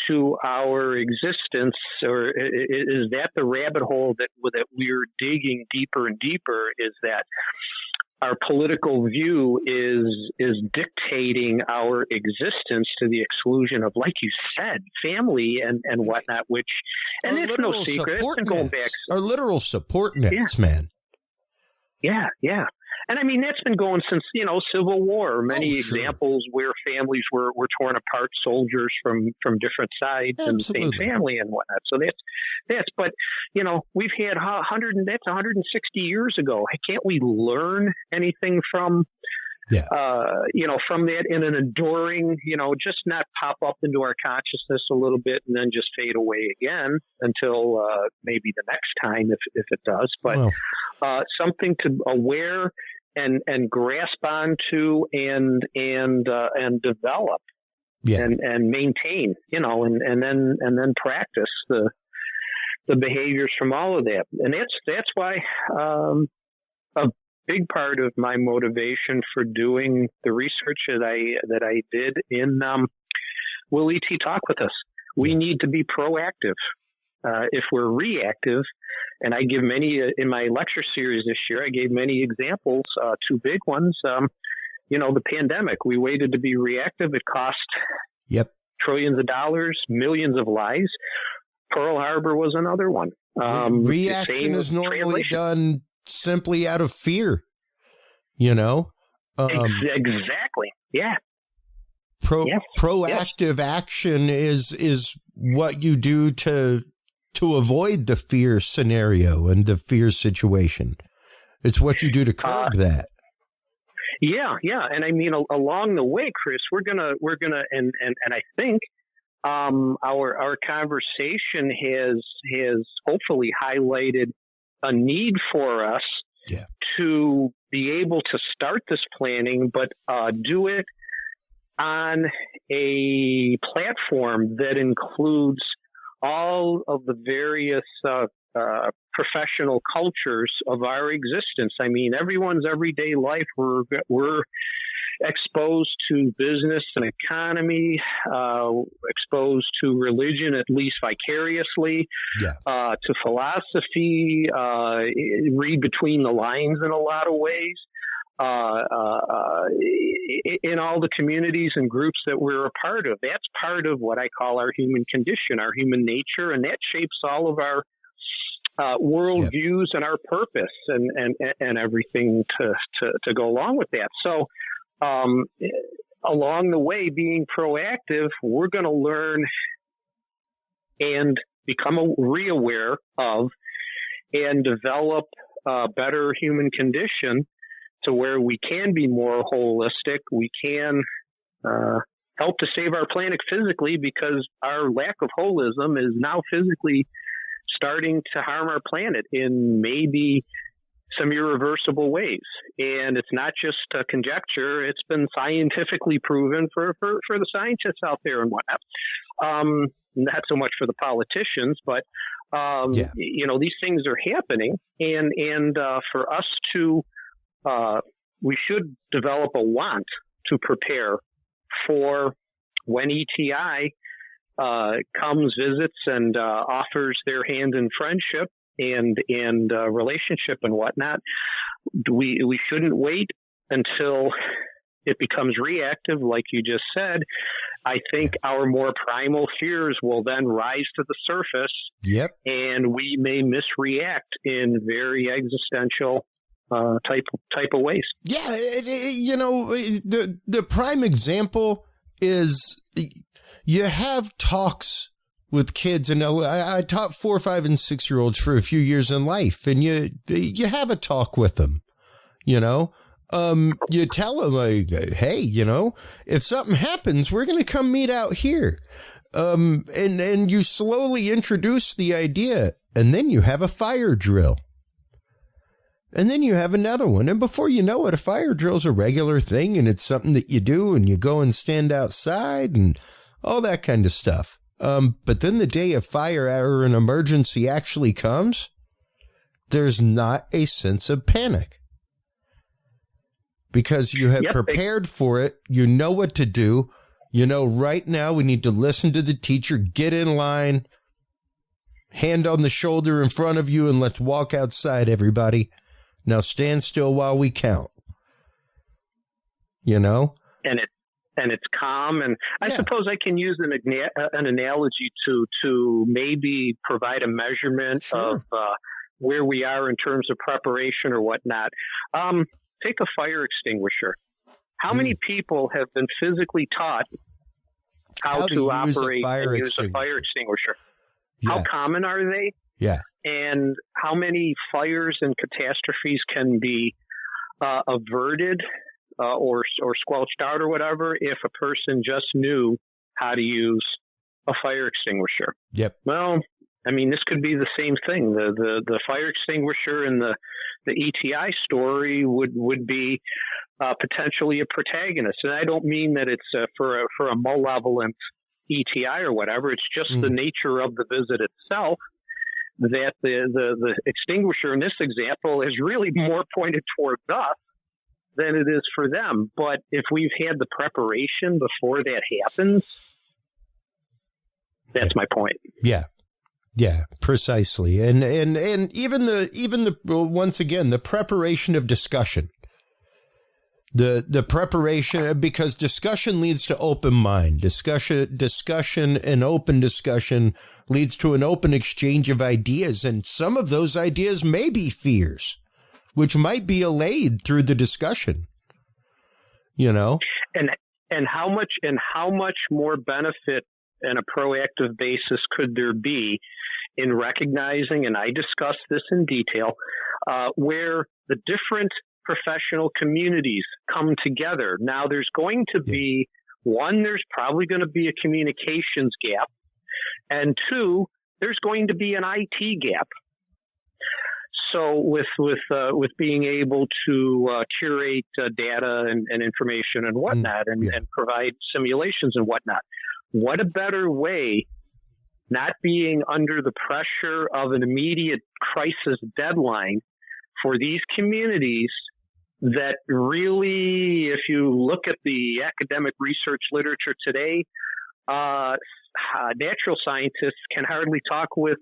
our existence. Or is that the rabbit hole that we're digging deeper and deeper? Is that our political view is dictating our existence to the exclusion of, like you said, family and whatnot, which, and it's no secret. It's been going back. Our literal support nets, man. Yeah. And I mean, that's been going since, Civil War. Many examples where families were torn apart, soldiers from different sides and the same family and whatnot. So but, we've had 160 years ago. Can't we learn anything from, from that in an enduring, just not pop up into our consciousness a little bit and then just fade away again until maybe the next time if it does. But something to aware and grasp onto and develop and maintain, and then practice the behaviors from all of that. And that's why a big part of my motivation for doing the research that I did in Will E.T. talk with us? We need to be proactive. If we're reactive, and I give many in my lecture series this year, I gave many examples, two big ones. The pandemic, we waited to be reactive. It cost trillions of dollars, millions of lives. Pearl Harbor was another one. Reaction is normally done simply out of fear, you know? Exactly. Yeah. Proactive action is what you do to avoid the fear scenario and the fear situation. It's what you do to curb that. Yeah. And I mean, along the way, Chris, we're gonna, and I think, our conversation has hopefully highlighted a need for us to be able to start this planning, but do it on a platform that includes all of the various professional cultures of our existence. I mean, everyone's everyday life, we're exposed to business and economy, exposed to religion, at least vicariously, to philosophy, read between the lines in a lot of ways. In all the communities and groups that we're a part of. That's part of what I call our human condition, our human nature, and that shapes all of our world views and our purpose and everything to go along with that. So along the way, being proactive, we're going to learn and become re-aware of and develop a better human condition to where we can be more holistic. We can help to save our planet physically, because our lack of holism is now physically starting to harm our planet in maybe some irreversible ways. And it's not just a conjecture. It's been scientifically proven for the scientists out there and whatnot. Not so much for the politicians, but, you know, these things are happening. And for us to, we should develop a want to prepare for when ETI comes, visits, and offers their hand in friendship and relationship and whatnot. We shouldn't wait until it becomes reactive, like you just said. I think our more primal fears will then rise to the surface, and we may misreact in very existential type of ways. Yeah, you know, the prime example is you have talks with kids, and I taught 4, 5, and 6-year-olds for a few years in life, and you have a talk with them, you know. You tell them, like, hey, you know, if something happens, we're going to come meet out here. And you slowly introduce the idea, and then you have a fire drill. And then you have another one. And before you know it, a fire drill's a regular thing, and it's something that you do, and you go and stand outside and all that kind of stuff. But then the day a fire or an emergency actually comes, there's not a sense of panic. Because you have prepared for it. You know what to do. You know, right now we need to listen to the teacher, get in line, hand on the shoulder in front of you, and let's walk outside, everybody. Now stand still while we count. You know? And it's calm. And I suppose I can use an analogy to maybe provide a measurement of where we are in terms of preparation or whatnot. Take a fire extinguisher. How many people have been physically taught how to operate and use a fire extinguisher? How common are they? Yeah. And how many fires and catastrophes can be averted or squelched out or whatever if a person just knew how to use a fire extinguisher? Yep. Well, I mean, this could be the same thing. The fire extinguisher in the ETI story would be potentially a protagonist. And I don't mean that it's for a malevolent ETI or whatever. It's just the nature of the visit itself, that the extinguisher in this example is really more pointed towards us than it is for them. But if we've had the preparation before that happens, that's my point. Yeah. Yeah, precisely. And even the once again, the preparation of discussion. The preparation, because discussion leads to open mind. Discussion and open discussion leads to an open exchange of ideas, and some of those ideas may be fears. which might be allayed through the discussion. And how much more benefit and a proactive basis could there be in recognizing, and I discussed this in detail, where the different professional communities come together. Now, there's going to be, one, there's probably going to be a communications gap, and two, there's going to be an IT gap. So with being able to curate data and information and whatnot, and provide simulations and whatnot, what a better way, not being under the pressure of an immediate crisis deadline for these communities that really, if you look at the academic research literature today, natural scientists can hardly talk with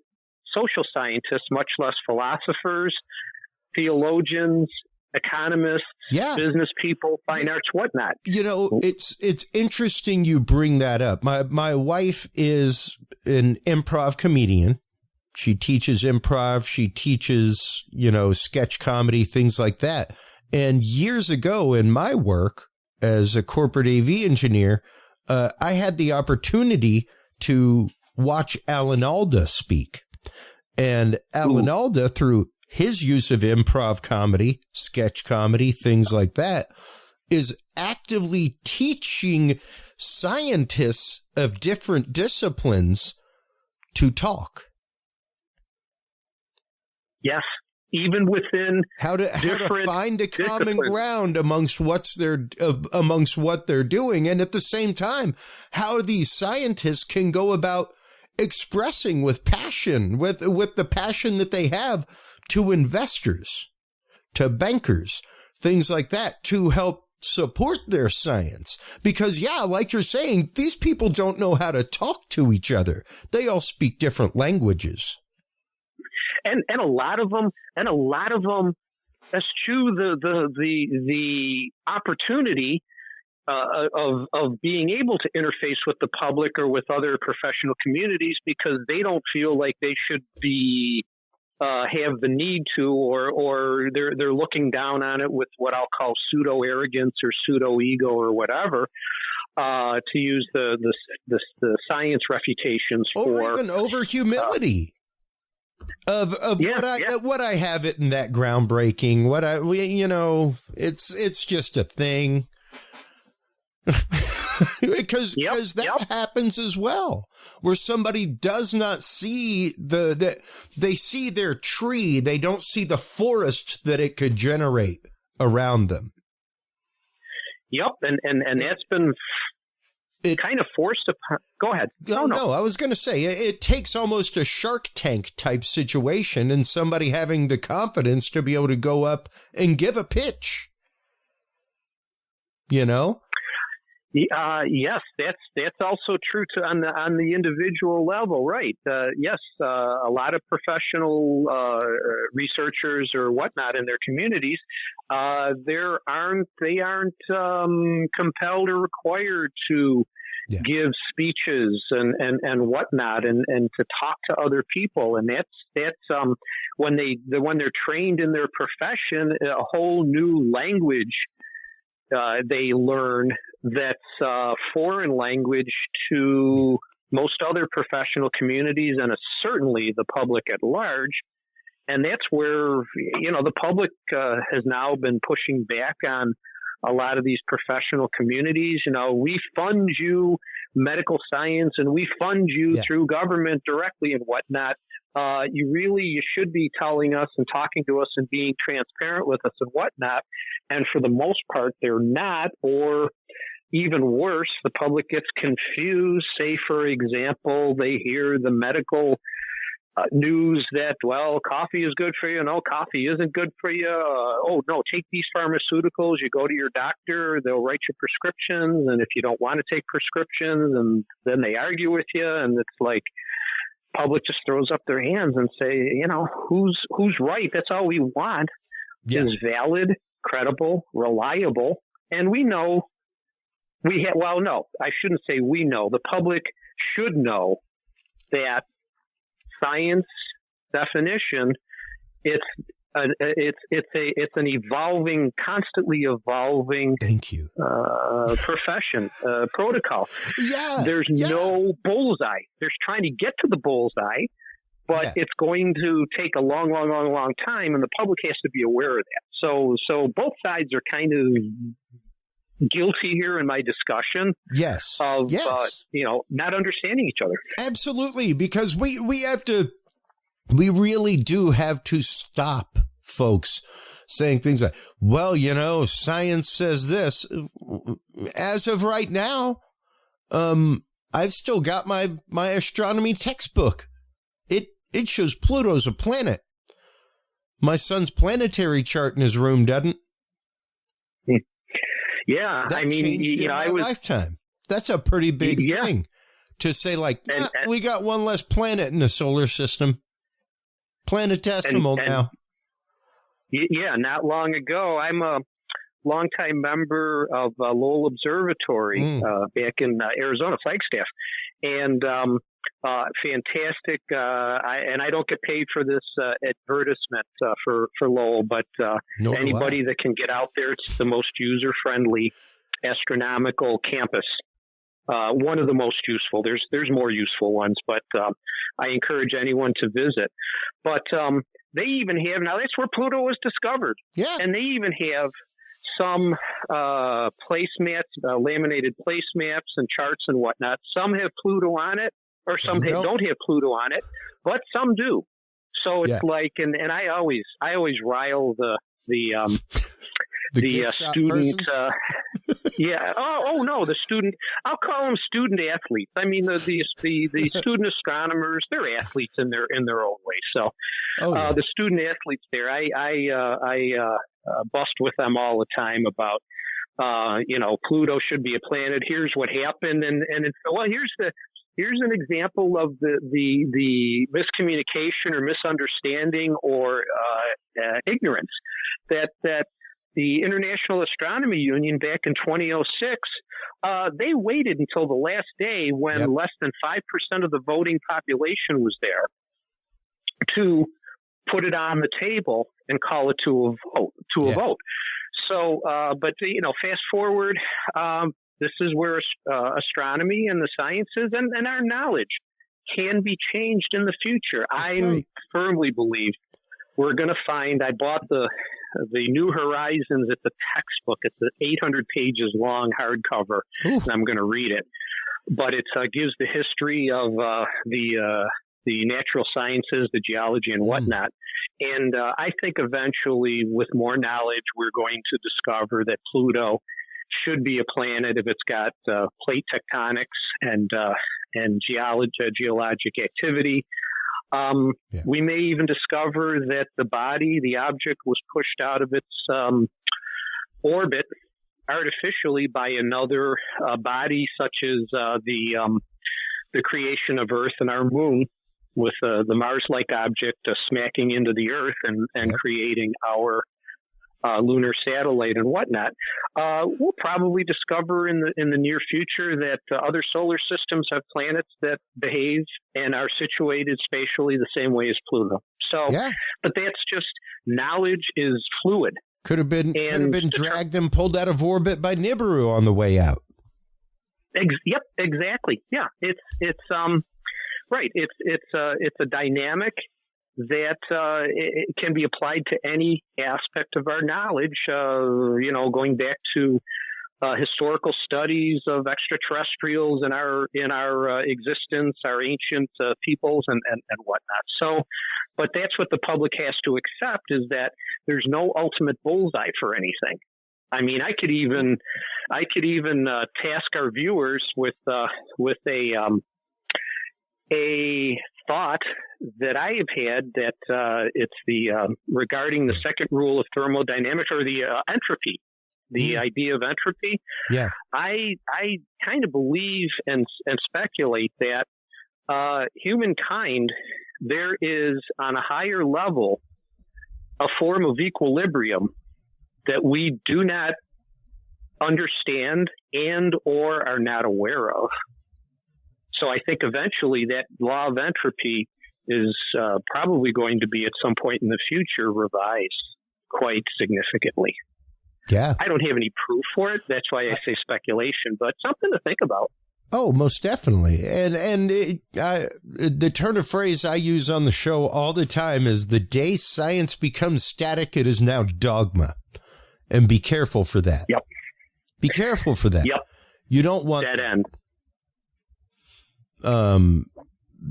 social scientists, much less philosophers, theologians, economists, business people, fine arts, whatnot. It's interesting you bring that up. My wife is an improv comedian. She teaches improv. She teaches, sketch comedy, things like that. And years ago in my work as a corporate AV engineer, I had the opportunity to watch Alan Alda speak. And Alan Alda, through his use of improv comedy, sketch comedy, things like that, is actively teaching scientists of different disciplines to talk. Yes, even within how to find a common ground amongst what they're doing, and at the same time, how these scientists can go about expressing with passion, with the passion that they have, to investors, to bankers, things like that, to help support their science. Because, like you're saying, these people don't know how to talk to each other. They all speak different languages. And a lot of them, eschew the opportunity of being able to interface with the public or with other professional communities, because they don't feel like they should be have the need to, or they're looking down on it with what I'll call pseudo arrogance or pseudo ego or whatever, to use the science refutations or even over humility. Of what I have it in that groundbreaking, it's just a thing. because that happens as well, where somebody does not see they see their tree, they don't see the forest that it could generate around them. And that's been kind of forced upon. Go ahead. No, I was going to say it takes almost a Shark Tank type situation and somebody having the confidence to be able to go up and give a pitch. Yes, that's also true on the individual level, right? Yes, a lot of professional researchers or whatnot in their communities, they aren't compelled or required to give speeches and whatnot and to talk to other people, and that's when they're trained in their profession, a whole new language. They learn that's foreign language to most other professional communities and certainly the public at large. And that's where, the public has now been pushing back on a lot of these professional communities. We fund you medical science and we fund you through government directly and whatnot. You should be telling us and talking to us and being transparent with us and whatnot. And for the most part, they're not, or even worse, the public gets confused. Say, for example, they hear the medical news that, coffee is good for you. No, coffee isn't good for you. No, take these pharmaceuticals. You go to your doctor, they'll write you prescriptions. And if you don't want to take prescriptions, and then they argue with you. And it's like, public just throws up their hands and say, who's right? That's all we want is valid, credible, reliable. And we know I shouldn't say we know. The public should know that science definition, it's it's an evolving, constantly evolving. Thank you. Profession, protocol. Yeah. There's no bullseye. There's trying to get to the bullseye, but it's going to take a long time, and the public has to be aware of that. So both sides are kind of guilty here in my discussion. Yes. Of not understanding each other. Absolutely, because we really do have to stop folks saying things like, well, science says this. As of right now, I've still got my astronomy textbook. It shows Pluto's a planet. My son's planetary chart in his room doesn't. Yeah, that changed in my lifetime. That's a pretty big thing to say, like, we got one less planet in the solar system. Planetesimal now. Yeah, not long ago, I'm a longtime member of Lowell Observatory back in Arizona, Flagstaff, and fantastic. I don't get paid for this advertisement for Lowell, but anybody that can get out there, it's the most user-friendly astronomical campus. One of the most useful. There's more useful ones, but I encourage anyone to visit. But they even have, now that's where Pluto was discovered. Yeah. And they even have some placemats, laminated placemaps and charts and whatnot. Some have Pluto on it, or some don't have Pluto on it, but some do. So it's like, and I always rile the student. No, the student. I'll call them student athletes. I mean, the student astronomers. They're athletes in their own way. So, the student athletes there, I bust with them all the time about, Pluto should be a planet. Here's what happened, and it's, well, here's an example of the miscommunication or misunderstanding or ignorance that the International Astronomy Union back in 2006, they waited until the last day when less than 5% of the voting population was there to put it on the table and call it to a vote. So, but fast forward, this is where astronomy and the sciences and our knowledge can be changed in the future. I firmly believe we're going to find. I bought the New Horizons. It's a textbook. It's 800 pages long, hardcover, and I'm going to read it. But it gives the history of the natural sciences, the geology, and whatnot. And I think eventually, with more knowledge, we're going to discover that Pluto should be a planet if it's got plate tectonics and geologic activity. We may even discover that the object was pushed out of its orbit artificially by another body, such as the creation of Earth and our moon, with the Mars-like object smacking into the Earth and creating our lunar satellite and whatnot. We'll probably discover in the near future that other solar systems have planets that behave and are situated spatially the same way as Pluto. So, but that's just, knowledge is fluid. Could have been dragged and pulled out of orbit by Nibiru on the way out. Yep, exactly. Yeah, it's right. It's a dynamic that it can be applied to any aspect of our knowledge, going back to historical studies of extraterrestrials in our existence, our ancient peoples and whatnot. So, but that's what the public has to accept, is that there's no ultimate bullseye for anything. I mean, I could even task our viewers with a thought that I have had, that it's regarding the second rule of thermodynamics, or the entropy, the idea of entropy. Yeah, I kind of believe and speculate that humankind, there is on a higher level a form of equilibrium that we do not understand and or are not aware of. So I think eventually that law of entropy is probably going to be at some point in the future revised quite significantly. Yeah. I don't have any proof for it. That's why I say speculation, but something to think about. Oh, most definitely. And the turn of phrase I use on the show all the time is the day science becomes static, it is now dogma. And be careful for that. Yep. Be careful for that. Yep. You don't want dead end.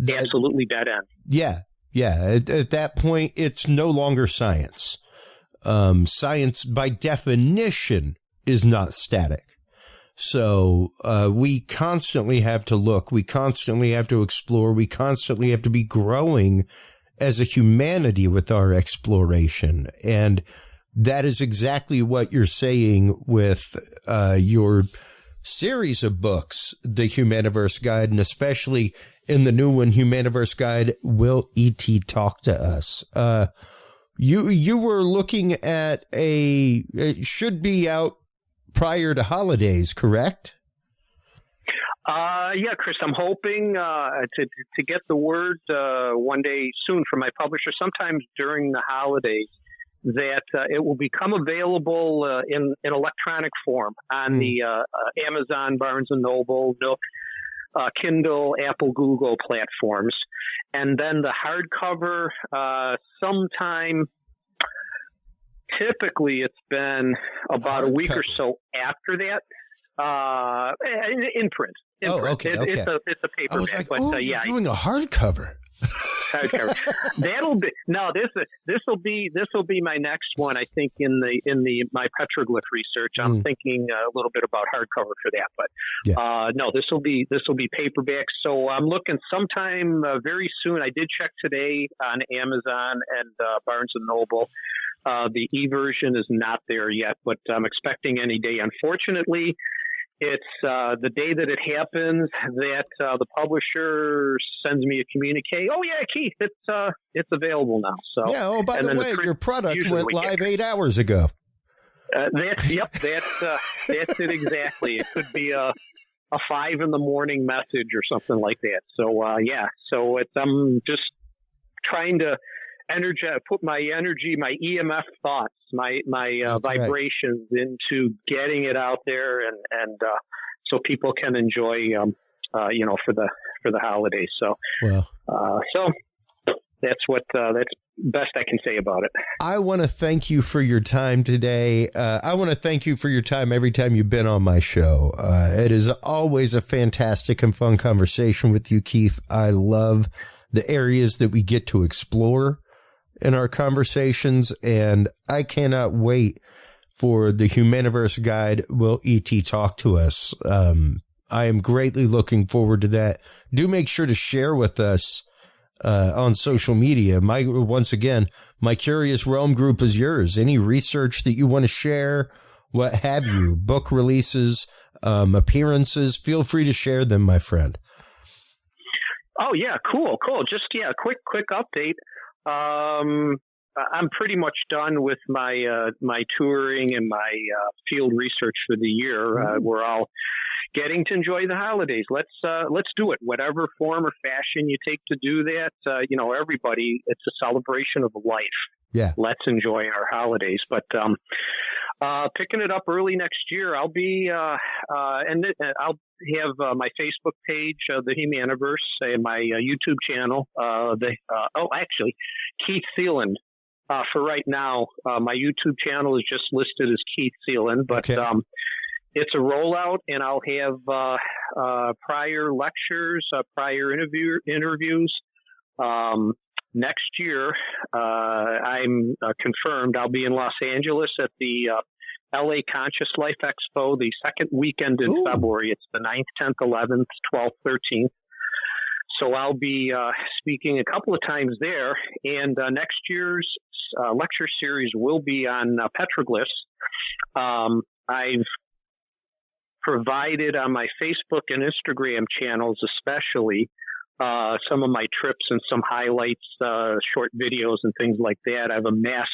Absolutely dead end. Yeah. Yeah. At that point, it's no longer science. Science, by definition, is not static. So we constantly have to look. We constantly have to explore. We constantly have to be growing as a humanity with our exploration. And that is exactly what you're saying with your series of books, the Humaniverse Guide, and especially in the new one, Humaniverse Guide, Will E.T. Talk to Us? You were looking at it should be out prior to holidays, correct? Yeah, Chris, I'm hoping to get the word one day soon from my publisher, sometimes during the holidays, that it will become available in electronic form on the Amazon, Barnes & Noble, Nook, Kindle, Apple, Google platforms. And then the hardcover sometime, typically it's been about a week or so after that, in print. Okay. It's a paperback. I was like, but, you're doing a hardcover. That'll be this will be my next one. I think in my petroglyph research, I'm thinking a little bit about hardcover for that. But no, this will be paperback. So I'm looking sometime very soon. I did check today on Amazon and Barnes and Noble. The e-version is not there yet, but I'm expecting any day. Unfortunately, it's the day that it happens that the publisher sends me a communique. Oh yeah, Keith, it's available now. So yeah. Oh, by the way, your product went live 8 hours ago. That's it exactly. It could be a 5 a.m. message or something like that. So so I'm just trying to put my energy, my EMF thoughts, my vibrations into getting it out there and so people can enjoy, for the holidays. So, so that's best I can say about it. I want to thank you for your time today. I want to thank you for your time every time you've been on my show. It is always a fantastic and fun conversation with you, Keith. I love the areas that we get to explore in our conversations, and I cannot wait for the Humaniverse Guide, Will E.T. Talk to Us. I am greatly looking forward to that. Do make sure to share with us on social media. Once again, my Curious Realm group is yours. Any research that you want to share, what have you, book releases, appearances, feel free to share them, my friend. Oh, yeah, cool. Just, quick update. I'm pretty much done with my touring and my field research for the year. We're all getting to enjoy the holidays. Let's do it. Whatever form or fashion you take to do that. Everybody, it's a celebration of life. Yeah. Let's enjoy our holidays. But picking it up early next year, I'll be and I'll have my Facebook page, the Humaniverse, and my YouTube channel. Keith Seland. For right now, my YouTube channel is just listed as Keith Seland, but it's a rollout, and I'll have prior lectures, prior interviews. Next year, I'm confirmed I'll be in Los Angeles at the LA Conscious Life Expo, the second weekend in February. It's the 9th, 10th, 11th, 12th, 13th. So I'll be speaking a couple of times there, and next year's lecture series will be on petroglyphs. I've provided on my Facebook and Instagram channels especially some of my trips and some highlights, short videos and things like that. I've amassed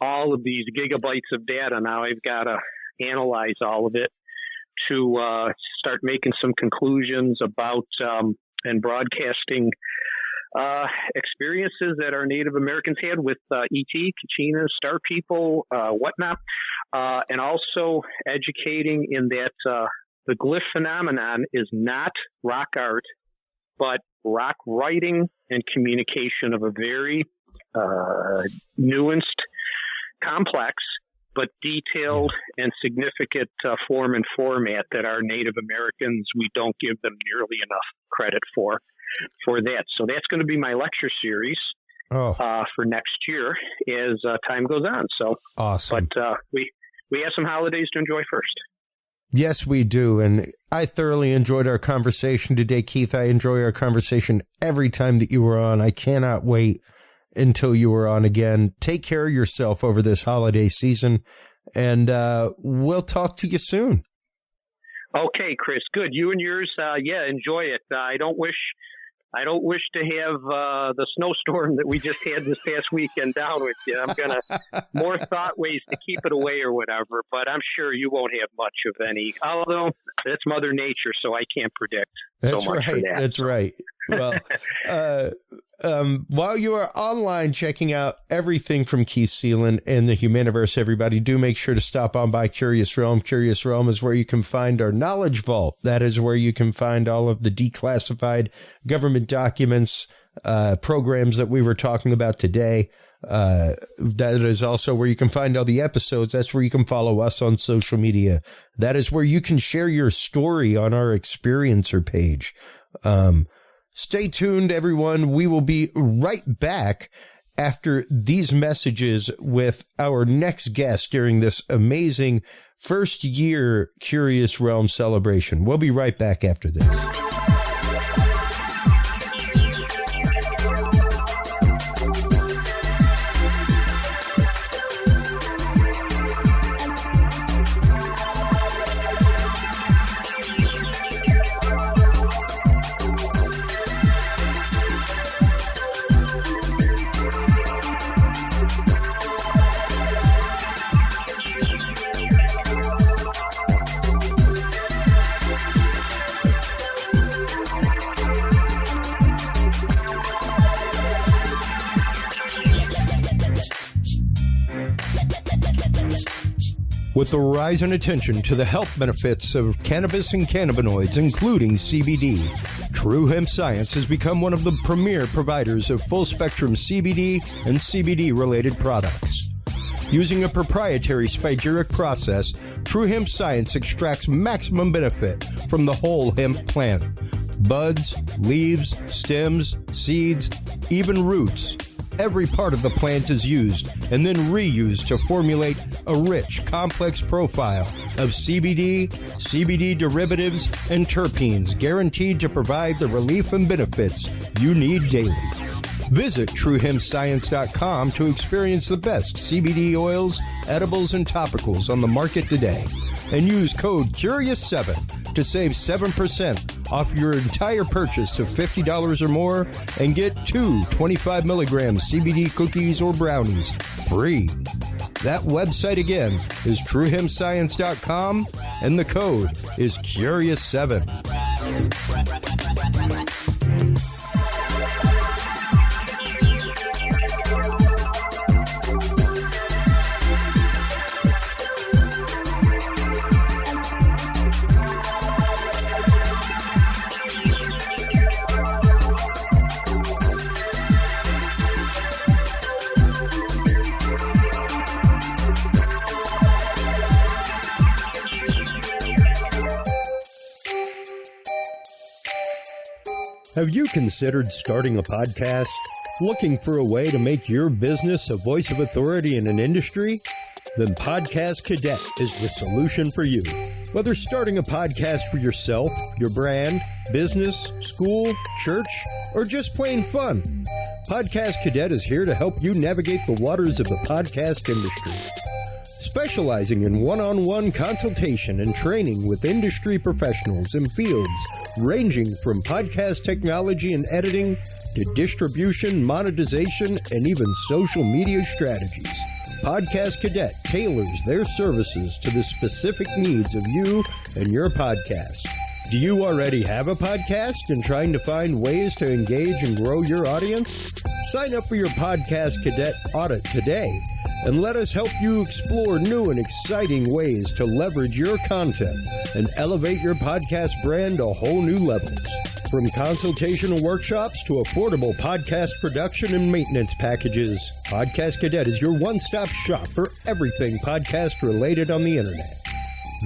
all of these gigabytes of data. Now I've got to analyze all of it to start making some conclusions about and broadcasting experiences that our Native Americans had with E.T., Kachina, Star People, whatnot, and also educating in that the glyph phenomenon is not rock art, but rock writing and communication of a very nuanced, complex, but detailed and significant form and format that our Native Americans, we don't give them nearly enough credit for that. So that's going to be my lecture series for next year as time goes on. So awesome. But we have some holidays to enjoy first. Yes, we do. And I thoroughly enjoyed our conversation today, Keith. I enjoy our conversation every time that you were on. I cannot wait until you were on again. Take care of yourself over this holiday season, and we'll talk to you soon. Okay, Chris. Good. You and yours, enjoy it. I don't wish to have the snowstorm that we just had this past weekend down with you. I'm going to more thought ways to keep it away or whatever, but I'm sure you won't have much of any. Although it's Mother Nature, so I can't predict so much for that. That's right. Well, while you are online checking out everything from Keith Seland and the Humaniverse, everybody, do make sure to stop on by Curious Realm. Curious Realm is where you can find our knowledge vault. That is where you can find all of the declassified government documents, programs that we were talking about today. That is also where you can find all the episodes. That's where you can follow us on social media. That is where you can share your story on our Experiencer page. Stay tuned, everyone. We will be right back after these messages with our next guest during this amazing first year Curious Realm celebration. We'll be right back after this. With the rise in attention to the health benefits of cannabis and cannabinoids, including CBD, True Hemp Science has become one of the premier providers of full-spectrum CBD and CBD-related products. Using a proprietary spigeric process, True Hemp Science extracts maximum benefit from the whole hemp plant. Buds, leaves, stems, seeds, even roots. Every part of the plant is used and then reused to formulate a rich, complex profile of CBD, CBD derivatives, and terpenes guaranteed to provide the relief and benefits you need daily. Visit TrueHempScience.com to experience the best CBD oils, edibles, and topicals on the market today. And use code CURIOUS7 to save 7% off your entire purchase of $50 or more and get 2 25 milligram CBD cookies or brownies free. That website again is TrueHempScience.com and the code is CURIOUS7. Have you considered starting a podcast? Looking for a way to make your business a voice of authority in an industry? Then Podcast Cadet is the solution for you. Whether starting a podcast for yourself, your brand, business, school, church, or just plain fun, Podcast Cadet is here to help you navigate the waters of the podcast industry. Specializing in one-on-one consultation and training with industry professionals in fields ranging from podcast technology and editing to distribution, monetization, and even social media strategies. Podcast Cadet tailors their services to the specific needs of you and your podcast. Do you already have a podcast and trying to find ways to engage and grow your audience? Sign up for your Podcast Cadet audit today and let us help you explore new and exciting ways to leverage your content and elevate your podcast brand to whole new levels. From consultational workshops to affordable podcast production and maintenance packages, Podcast Cadet is your one-stop shop for everything podcast related on the internet.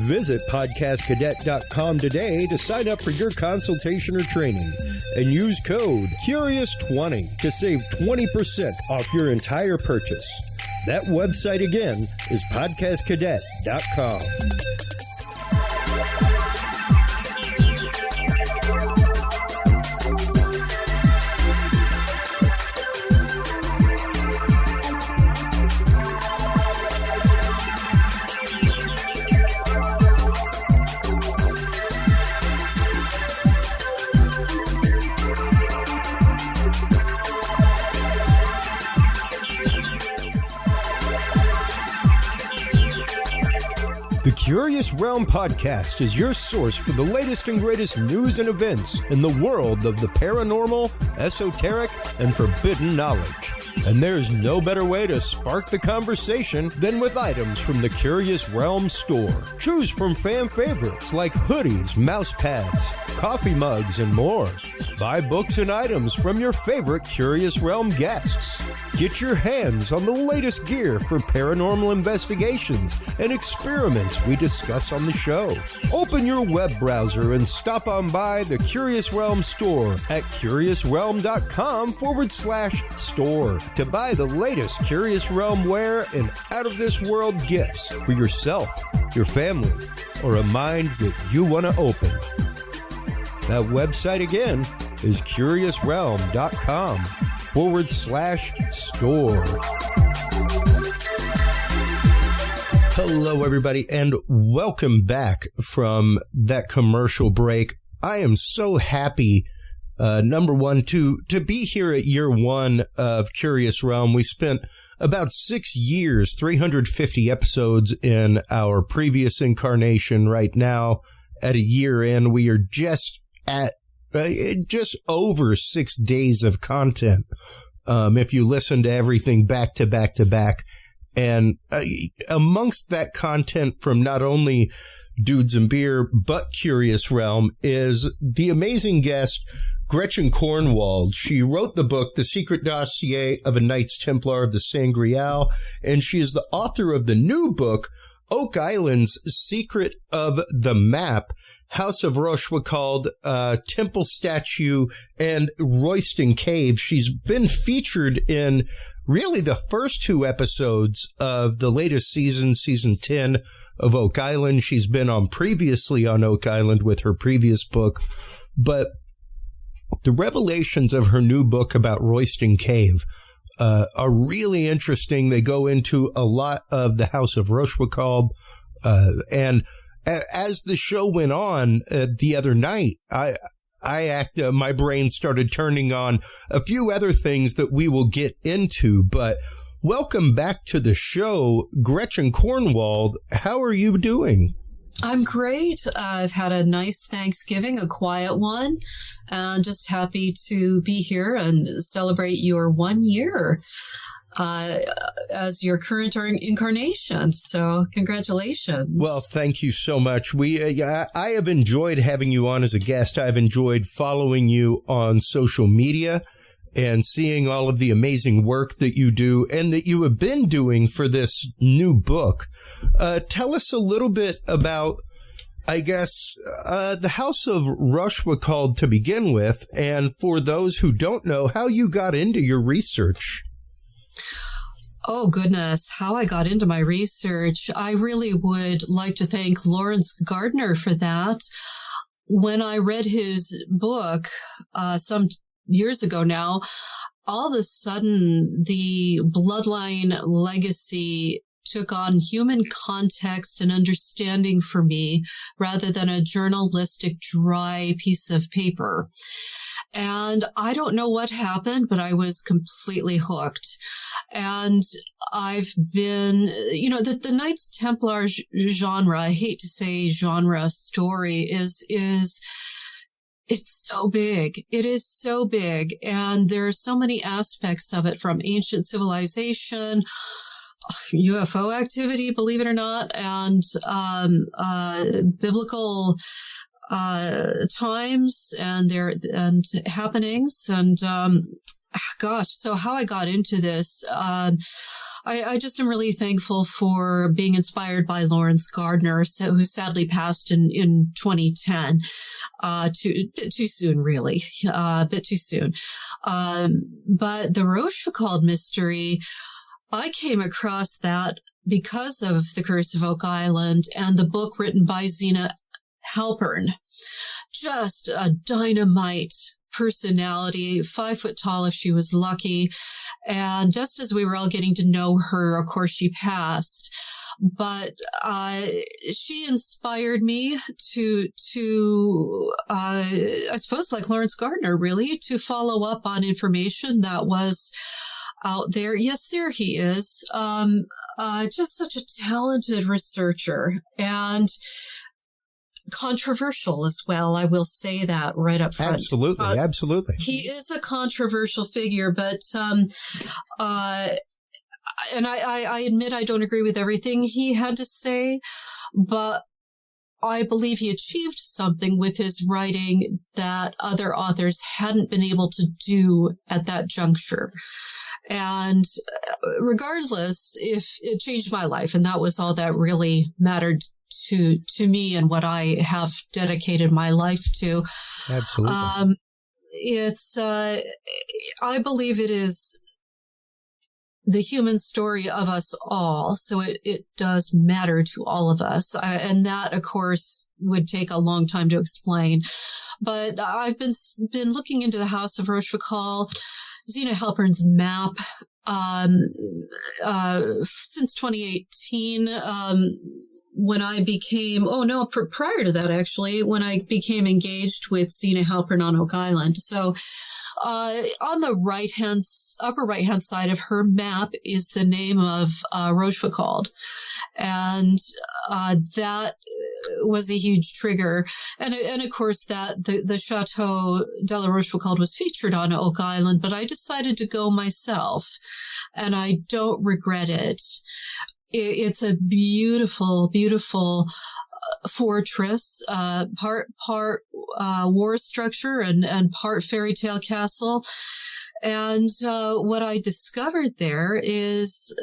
Visit podcastcadet.com today to sign up for your consultation or training and use code CURIOUS20 to save 20% off your entire purchase. That website again is podcastcadet.com. The Curious Realm Podcast is your source for the latest and greatest news and events in the world of the paranormal, esoteric, and forbidden knowledge. And there's no better way to spark the conversation than with items from the Curious Realm store. Choose from fan favorites like hoodies, mouse pads, coffee mugs, and more. Buy books and items from your favorite Curious Realm guests. Get your hands on the latest gear for paranormal investigations and experiments we discuss on the show. Open your web browser and stop on by the Curious Realm store at curiousrealm.com/store to buy the latest Curious Realm wear and out-of-this-world gifts for yourself, your family, or a mind that you want to open. That website again is curiousrealm.com/store. Hello, everybody, and welcome back from that commercial break. I am so happy, number one, to be here at year one of Curious Realm. We spent about 6 years, 350 episodes in our previous incarnation. Right now, at a year in, we are just at just over 6 days of content. If you listen to everything back to back to back. And amongst that content from not only Dudes and Beer, but Curious Realm is the amazing guest, Gretchen Cornwall. She wrote the book, The Secret Dossier of a Knights Templar of the Sangreal, and she is the author of the new book, Oak Island's Secret of the Map, House of Rochefoucauld, Temple Statue, and Royston Cave. She's been featured in really the first 2 episodes of the latest season, season 10 of Oak Island. She's been on previously on Oak Island with her previous book. But the revelations of her new book about Royston Cave are really interesting. They go into a lot of the House of Rochefoucauld, and as the show went on the other night, my brain started turning on a few other things that we will get into. But welcome back to the show, Gretchen Cornwall. How are you doing? I'm great. I've had a nice Thanksgiving, a quiet one, and just happy to be here and celebrate your 1 year as your current incarnation. So congratulations. Well, thank you so much. I have enjoyed having you on as a guest. I've enjoyed following you on social media and seeing all of the amazing work that you do and that you have been doing for this new book. Tell us a little bit about, I guess, the House of Rochefoucauld to begin with, and for those who don't know, how you got into your research. Oh, goodness, how I got into my research. I really would like to thank Lawrence Gardner for that. When I read his book some years ago now, all of a sudden the bloodline legacy took on human context and understanding for me rather than a journalistic, dry piece of paper. And I don't know what happened, but I was completely hooked. And I've been, the Knights Templar genre, I hate to say genre story, is it's so big. It is so big. And there are so many aspects of it, from ancient civilization, UFO activity, believe it or not, and biblical times and happenings. And so how I got into this, I just am really thankful for being inspired by Lawrence Gardner, who sadly passed in 2010. Too soon, really, a bit too soon. But the Rochefoucauld mystery, I came across that because of The Curse of Oak Island and the book written by Zena Halpern. Just a dynamite personality, 5 foot tall if she was lucky. And just as we were all getting to know her, of course, she passed. But she inspired me to I suppose, like Lawrence Gardner, really, to follow up on information that was out there. Yes, there he is. Just such a talented researcher and controversial as well. I will say that right up front. Absolutely, absolutely. He is a controversial figure, but and I admit I don't agree with everything he had to say, but I believe he achieved something with his writing that other authors hadn't been able to do at that juncture. And regardless, if it changed my life, and that was all that really mattered to me and what I have dedicated my life to. Absolutely. I believe it is the human story of us all. So it does matter to all of us. And that, of course, would take a long time to explain. But I've been looking into the House of Rochefoucauld, Zena Halpern's map, since 2018, when I became, prior to that, actually, when I became engaged with Zena Halpern on Oak Island. So, on the upper right-hand side of her map is the name of Rochefoucauld. And that was a huge trigger. And of course, that the Chateau de la Rochefoucauld was featured on Oak Island, but I decided to go myself, and I don't regret it. It's a beautiful, beautiful fortress, part war structure and part fairy tale castle. And what I discovered there is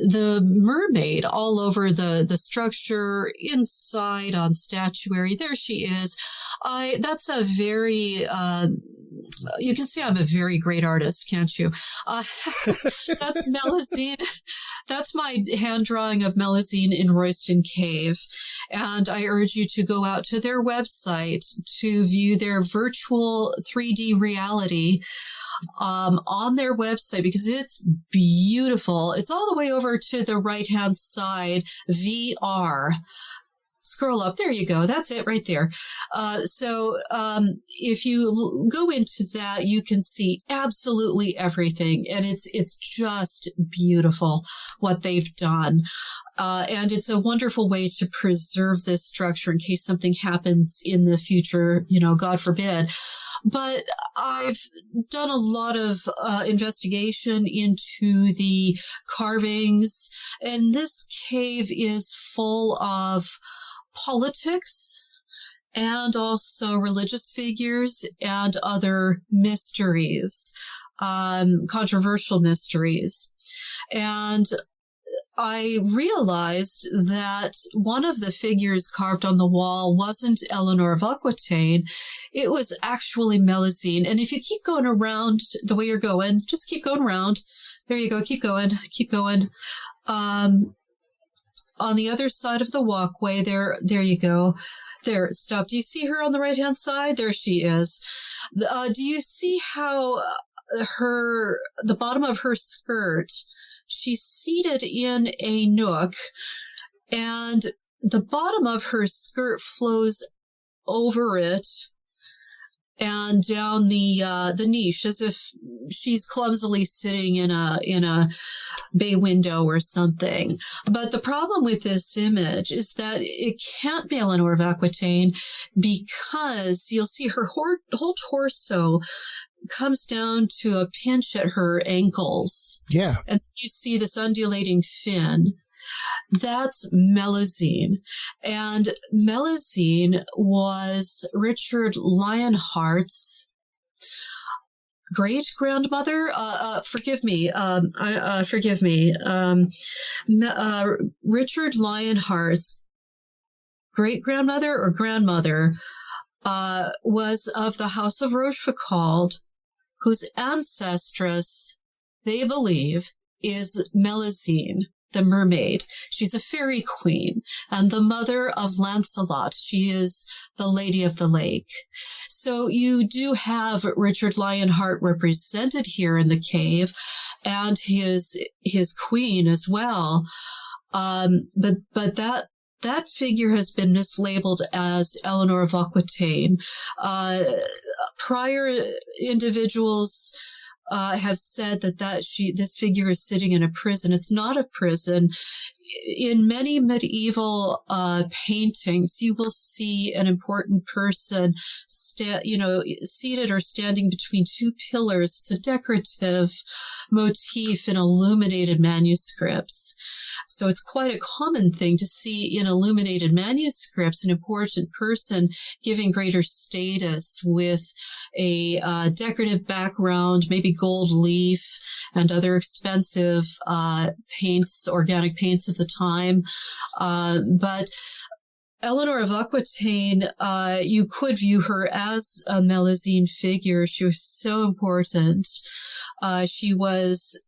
the mermaid all over the structure, inside on statuary. There she is. That's a very you can see I'm a very great artist, can't you? That's Melusine. That's my hand drawing of Melusine in Royston Cave. And I urge you to go out to their website to view their virtual 3D reality on their website, because it's beautiful. It's all the way over to the right-hand side, VR. Scroll up. There you go. That's it right there. So if you go into that, you can see absolutely everything. And it's just beautiful what they've done. And it's a wonderful way to preserve this structure in case something happens in the future, God forbid. But I've done a lot of investigation into the carvings, and this cave is full of politics and also religious figures and other mysteries, controversial mysteries. And I realized that one of the figures carved on the wall wasn't Eleanor of Aquitaine. It was actually Melusine. And if you keep going around the way you're going, just keep going around. There you go. Keep going. Keep going. On the other side of the walkway, there you go. There, stop. Do you see her on the right-hand side? There she is. Do you see how the bottom of her skirt she's seated in a nook, and the bottom of her skirt flows over it and down the niche, as if she's clumsily sitting in a bay window or something. But the problem with this image is that it can't be Eleanor of Aquitaine, because you'll see her whole torso comes down to a pinch at her ankles. Yeah. And you see this undulating fin. That's Melusine. And Melusine was Richard Lionheart's great-grandmother. Richard Lionheart's great-grandmother or grandmother was of the House of Rochefoucauld, whose ancestress, they believe, is Melusine, the mermaid. She's a fairy queen and the mother of Lancelot. She is the Lady of the Lake. So you do have Richard Lionheart represented here in the cave, and his queen as well. But that figure has been mislabeled as Eleanor of Aquitaine. Prior individuals have said that this figure is sitting in a prison. It's not a prison. In many medieval paintings, you will see an important person, seated or standing between two pillars. It's a decorative motif in illuminated manuscripts. So it's quite a common thing to see in illuminated manuscripts an important person giving greater status with a decorative background, maybe gold leaf and other expensive paints, organic paints of the time. But Eleanor of Aquitaine, you could view her as a Melusine figure. She was so important. She was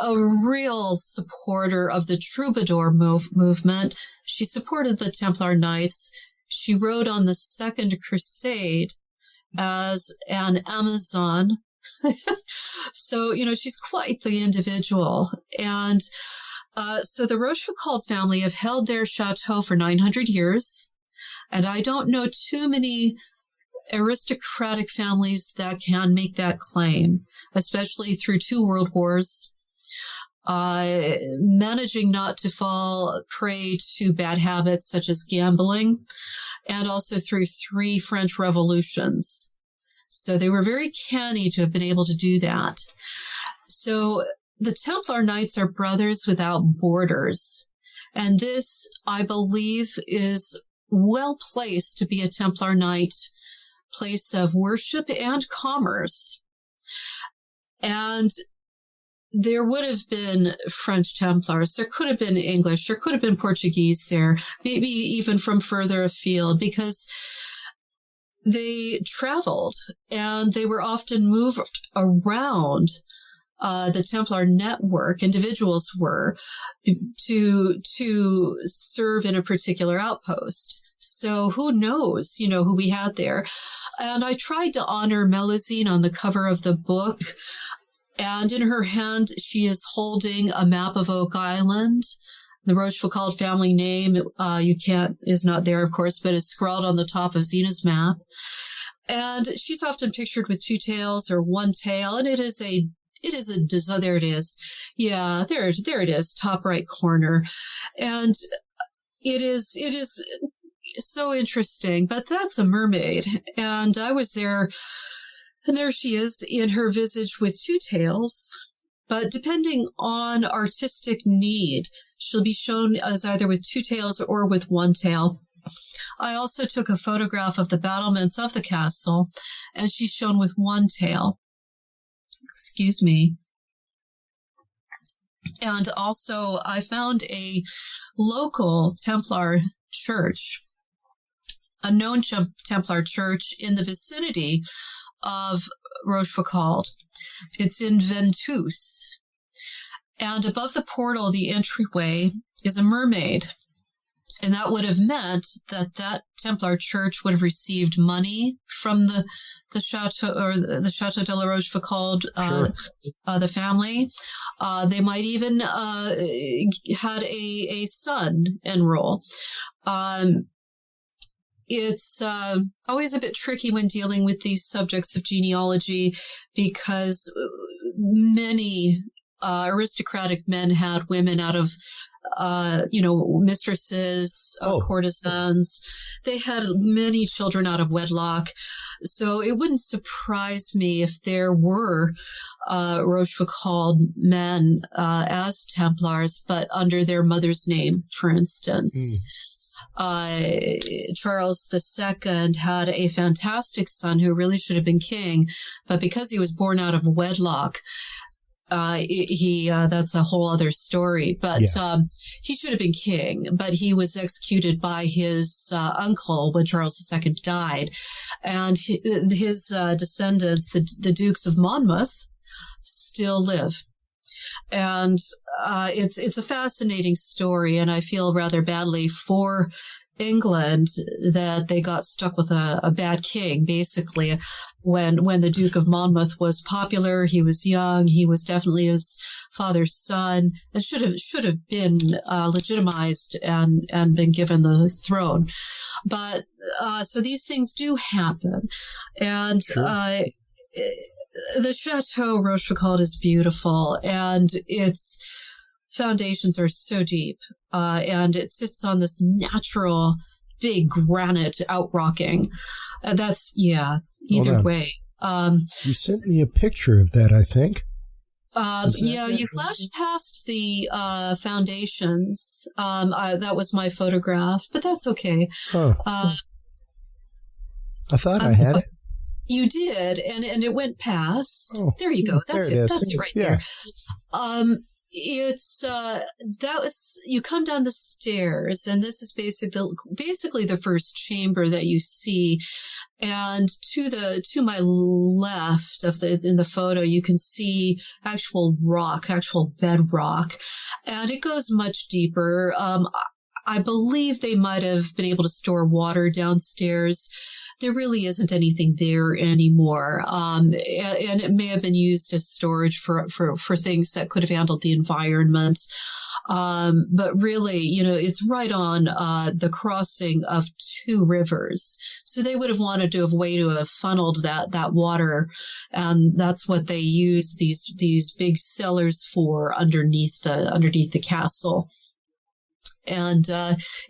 a real supporter of the troubadour movement. She supported the Templar Knights. She rode on the Second Crusade as an Amazon. So, she's quite the individual. And so the Rochefoucauld family have held their chateau for 900 years. And I don't know too many aristocratic families that can make that claim, especially through 2 world wars. Managing not to fall prey to bad habits such as gambling, and also through 3 French revolutions. So they were very canny to have been able to do that. So the Templar Knights are brothers without borders. And this, I believe, is well placed to be a Templar Knight place of worship and commerce. And there would have been French Templars, there could have been English, there could have been Portuguese there, maybe even from further afield, because they traveled and they were often moved around the Templar network. Individuals were to serve in a particular outpost. So who knows, who we had there. And I tried to honor Melusine on the cover of the book. And in her hand, she is holding a map of Oak Island. The Rochefoucauld family name, is not there, of course, but is scrawled on the top of Zena's map. And she's often pictured with 2 tails or 1 tail, and there it is. Yeah, there it is, top right corner. And it is so interesting, but that's a mermaid. And I was there, and there she is in her visage with 2 tails. But depending on artistic need, she'll be shown as either with 2 tails or with 1 tail. I also took a photograph of the battlements of the castle, and she's shown with 1 tail. Excuse me. And also, I found a local Templar church, a known Templar church in the vicinity of Rochefoucauld. It's in Ventouse. And above the portal, the entryway, is a mermaid. And that would have meant that Templar church would have received money from the Chateau, or the Chateau de la Rochefoucauld, the family. They might even had a son enroll. It's always a bit tricky when dealing with these subjects of genealogy, because many aristocratic men had women out of, mistresses, courtesans. They had many children out of wedlock. So it wouldn't surprise me if there were Rochefoucauld men as Templars, but under their mother's name, for instance. Charles II had a fantastic son who really should have been king, but because he was born out of wedlock, that's a whole other story, but he should have been king, but he was executed by his uncle when Charles II died, and his descendants, the Dukes of Monmouth, still live. And it's a fascinating story, and I feel rather badly for England that they got stuck with a bad king. Basically, when the Duke of Monmouth was popular, he was young, he was definitely his father's son, and should have been legitimized and been given the throne. But so these things do happen, and the Chateau Rochefoucauld is beautiful, and its foundations are so deep, and it sits on this natural big granite outrocking. That's, either way. You sent me a picture of that, I think. You flashed past the foundations. That was my photograph, but that's okay. I thought I had it. You did, and it went past. Oh, there you go. That's it. That's it right there. It's that was, you come down the stairs, and this is basically the first chamber that you see, and to my left in the photo, you can see actual bedrock, and it goes much deeper. I believe they might have been able to store water downstairs. There really isn't anything there anymore. And it may have been used as storage for things that could have handled the environment. But really, it's right on the crossing of two rivers. So they would have wanted to have a way to have funneled that water. And that's what they use these big cellars for underneath the castle. And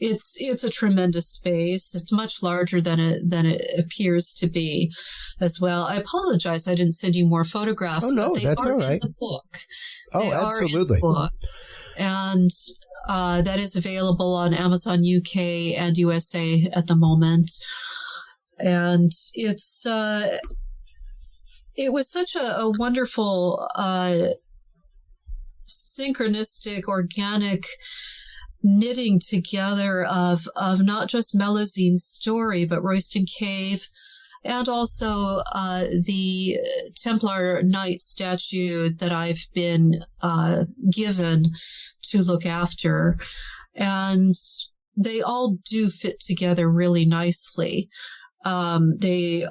it's a tremendous space. It's much larger than it appears to be, as well. I apologize, I didn't send you more photographs. Oh no, but they that's are all right. in the book. Oh, absolutely. And that is available on Amazon UK and USA at the moment. And it was such a wonderful, synchronistic, organic knitting together of not just Melusine's story, but Royston Cave, and also the Templar Knight statue that I've been given to look after. And they all do fit together really nicely. They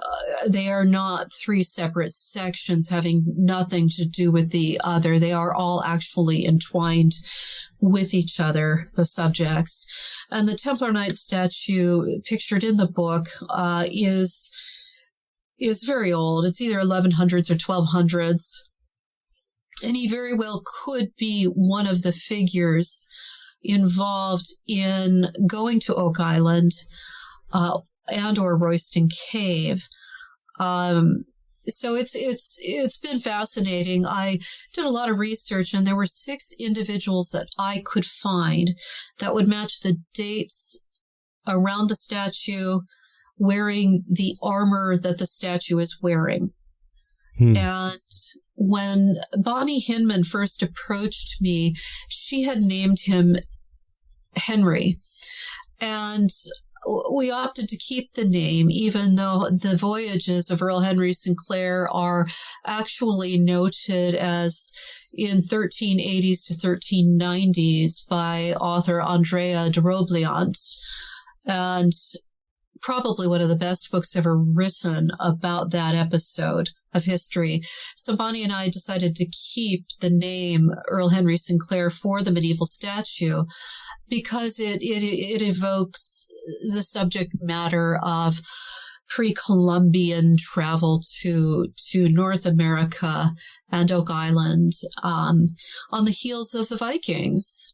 are not three separate sections having nothing to do with the other. They are all actually entwined with each other, the subjects. And the Templar Knight statue pictured in the book is very old. It's either 1100s or 1200s. And he very well could be one of the figures involved in going to Oak Island, and or Royston Cave. So it's been fascinating. I did a lot of research, and there were 6 individuals that I could find that would match the dates around the statue wearing the armor that the statue is wearing. And when Bonnie Hinman first approached me, she had named him Henry. And we opted to keep the name, even though the voyages of Earl Henry Sinclair are actually noted as in 1380s to 1390s by author Andrea de Robliant, and probably one of the best books ever written about that episode of history. So Bonnie and I decided to keep the name Earl Henry Sinclair for the medieval statue because it evokes the subject matter of pre-Columbian travel to North America and Oak Island on the heels of the Vikings.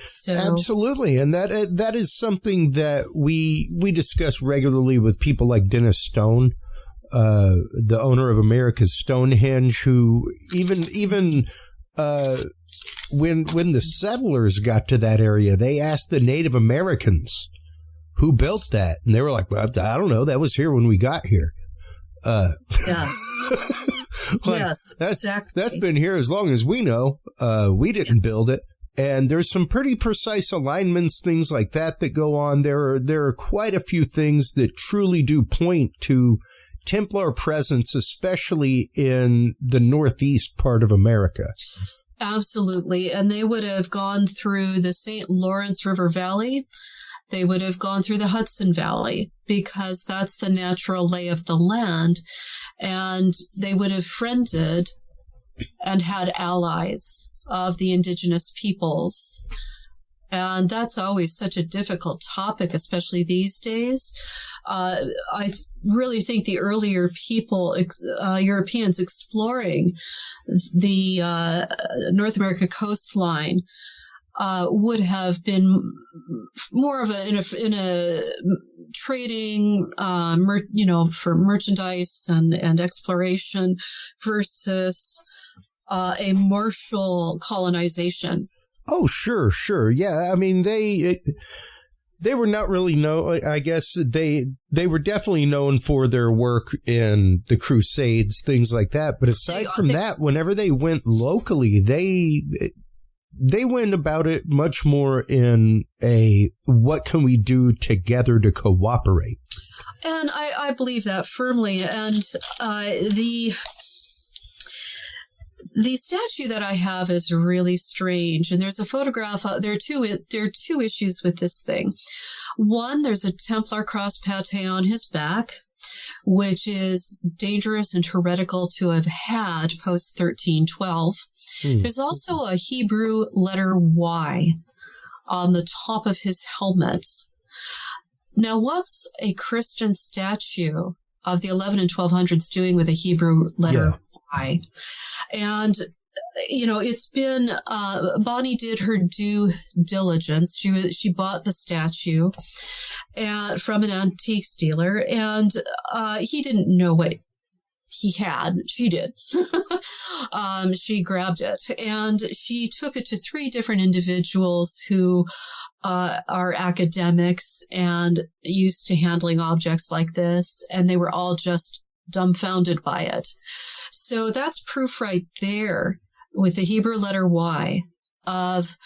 So. Absolutely, and that is something that we discuss regularly with people like Dennis Stone, the owner of America's Stonehenge, who even when the settlers got to that area, they asked the Native Americans who built that, and they were like, "Well, I don't know. That was here when we got here." Yes. Yes, exactly. That's been here as long as we know. We didn't build it. And there's some pretty precise alignments, things like that go on. There are quite a few things that truly do point to Templar presence, especially in the northeast part of America. Absolutely. And they would have gone through the St. Lawrence River Valley. They would have gone through the Hudson Valley because that's the natural lay of the land. And they would have friended and had allies of the indigenous peoples. And that's always such a difficult topic, especially these days. I really think the earlier Europeans exploring the North America coastline would have been more of in a trading, for merchandise and exploration versus a martial colonization. Oh, sure. Yeah, I mean, they were not really known. I guess they were definitely known for their work in the Crusades, things like that. But aside from that, whenever they went locally, they went about it much more in a what can we do together to cooperate. And I believe that firmly. And the statue that I have is really strange, and there's a photograph. There are two issues with this thing. One, there's a Templar cross pate on his back, which is dangerous and heretical to have had post 1312. There's also a Hebrew letter Y on the top of his helmet. Now, what's a Christian statue of the 11 and 1200s doing with a Hebrew letter Y? And, it's been, Bonnie did her due diligence. She bought the statue from an antiques dealer, and he didn't know what he had. She did. She grabbed it, and she took it to 3 different individuals who are academics and used to handling objects like this, and they were all just dumbfounded by it. So that's proof right there with the Hebrew letter Y of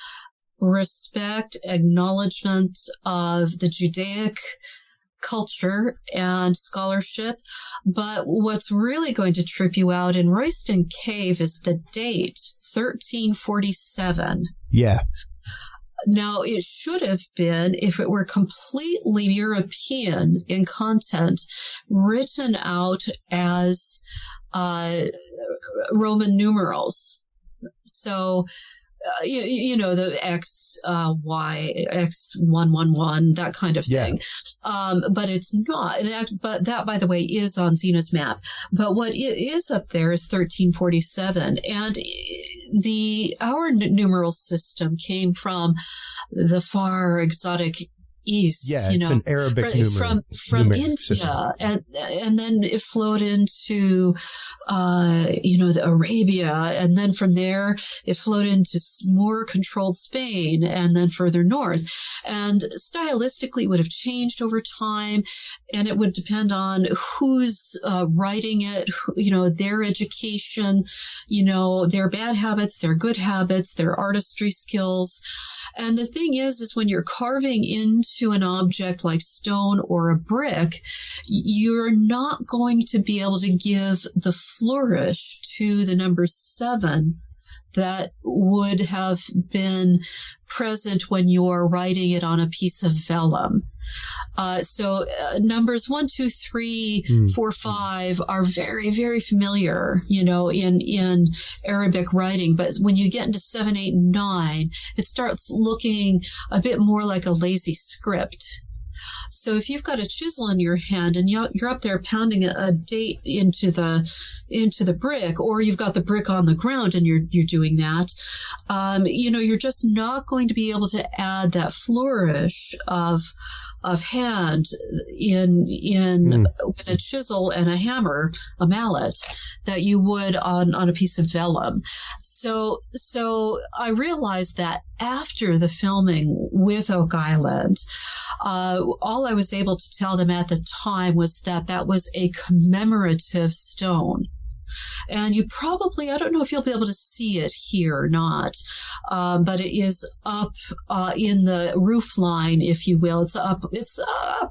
respect, acknowledgement of the Judaic culture and scholarship. But what's really going to trip you out in Royston Cave is the date, 1347. Yeah. Now, it should have been, if it were completely European in content, written out as Roman numerals. So, the X, Y, X111, that kind of thing. But it's not. But that, by the way, is on Zena's map. But what it is up there is 1347. And our numeral system came from the far exotic east. Yeah, it's an Arabic from India, system. and then it flowed into the Arabia, and then from there it flowed into more controlled Spain, and then further north. And stylistically, it would have changed over time, and it would depend on who's writing it, their education, their bad habits, their good habits, their artistry skills. And the thing is when you're carving into to an object like stone or a brick, you're not going to be able to give the flourish to the number 7 that would have been present when you're writing it on a piece of vellum. So numbers 1, 2, 3, 4, 5 are very, very familiar, in Arabic writing. But when you get into 7, 8, and 9, it starts looking a bit more like a lazy script. So if you've got a chisel in your hand and you're up there pounding a date into the brick, or you've got the brick on the ground and you're doing that, you're just not going to be able to add that flourish of hand in with a chisel and a hammer, a mallet, that you would on a piece of vellum. So I realized that after the filming with Oak Island, all I was able to tell them at the time was that was a commemorative stone. And you probably, I don't know if you'll be able to see it here or not, but it is up in the roof line, if you will. It's up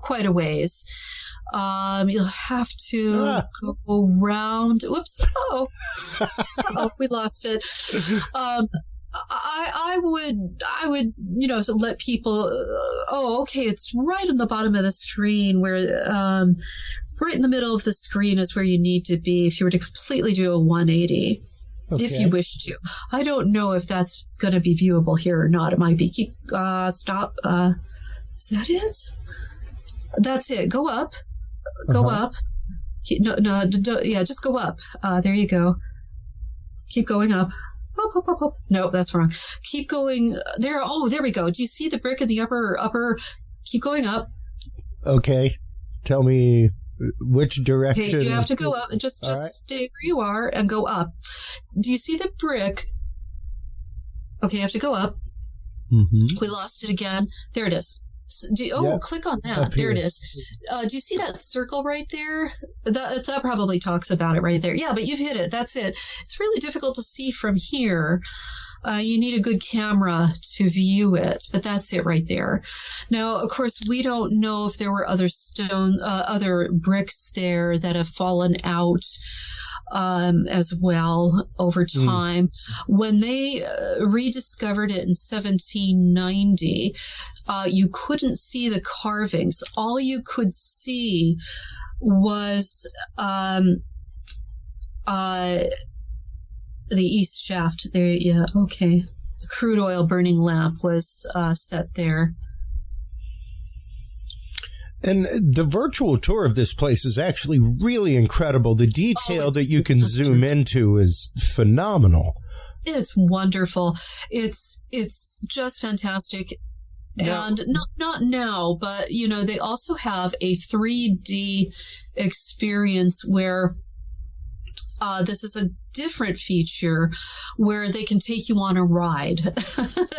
quite a ways. You'll have to go around. Whoops! Oh, we lost it. I would, let people. Okay, it's right on the bottom of the screen where. Right in the middle of the screen is where you need to be if you were to completely do a 180, if you wish to. I don't know if that's going to be viewable here or not. It might be. Stop. Is that it? That's it. Go up. Go up. Just go up. There you go. Keep going up. Up. No, that's wrong. Keep going. There. Oh, there we go. Do you see the brick in the upper? Keep going up. Okay. Tell me. Which direction? Okay, you have to go up. Just stay where you are and go up. Do you see the brick? Okay, you have to go up. Mm-hmm. We lost it again. There it is. Click on that. There it is. Do you see that circle right there? That probably talks about it right there. Yeah, but you've hit it. That's it. It's really difficult to see from here. You need a good camera to view it, but that's it right there. Now, of course, we don't know if there were other bricks there that have fallen out as well over time. When they rediscovered it in 1790, you couldn't see the carvings. All you could see was the east shaft there. Yeah, okay. The crude oil burning lamp was set there. And the virtual tour of this place is actually really incredible. The detail that you can zoom into is phenomenal. It's wonderful. It's just fantastic. Yeah. And not now, but they also have a 3D experience where this is a different feature where they can take you on a ride.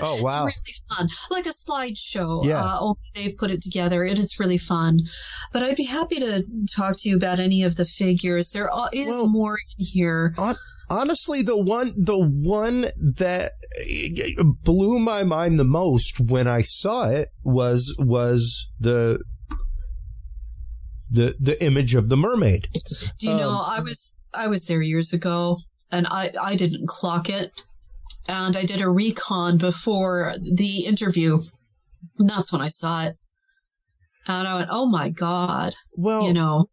Oh, wow. It's really fun. Like a slideshow. Yeah. Only they've put it together, and it's really fun. But I'd be happy to talk to you about any of the figures. There is more in here. Honestly, the one that blew my mind the most when I saw it was the image of the mermaid. Do you know, I was there years ago, and I didn't clock it, and I did a recon before the interview, and that's when I saw it, and I went, "Oh my God!" Well,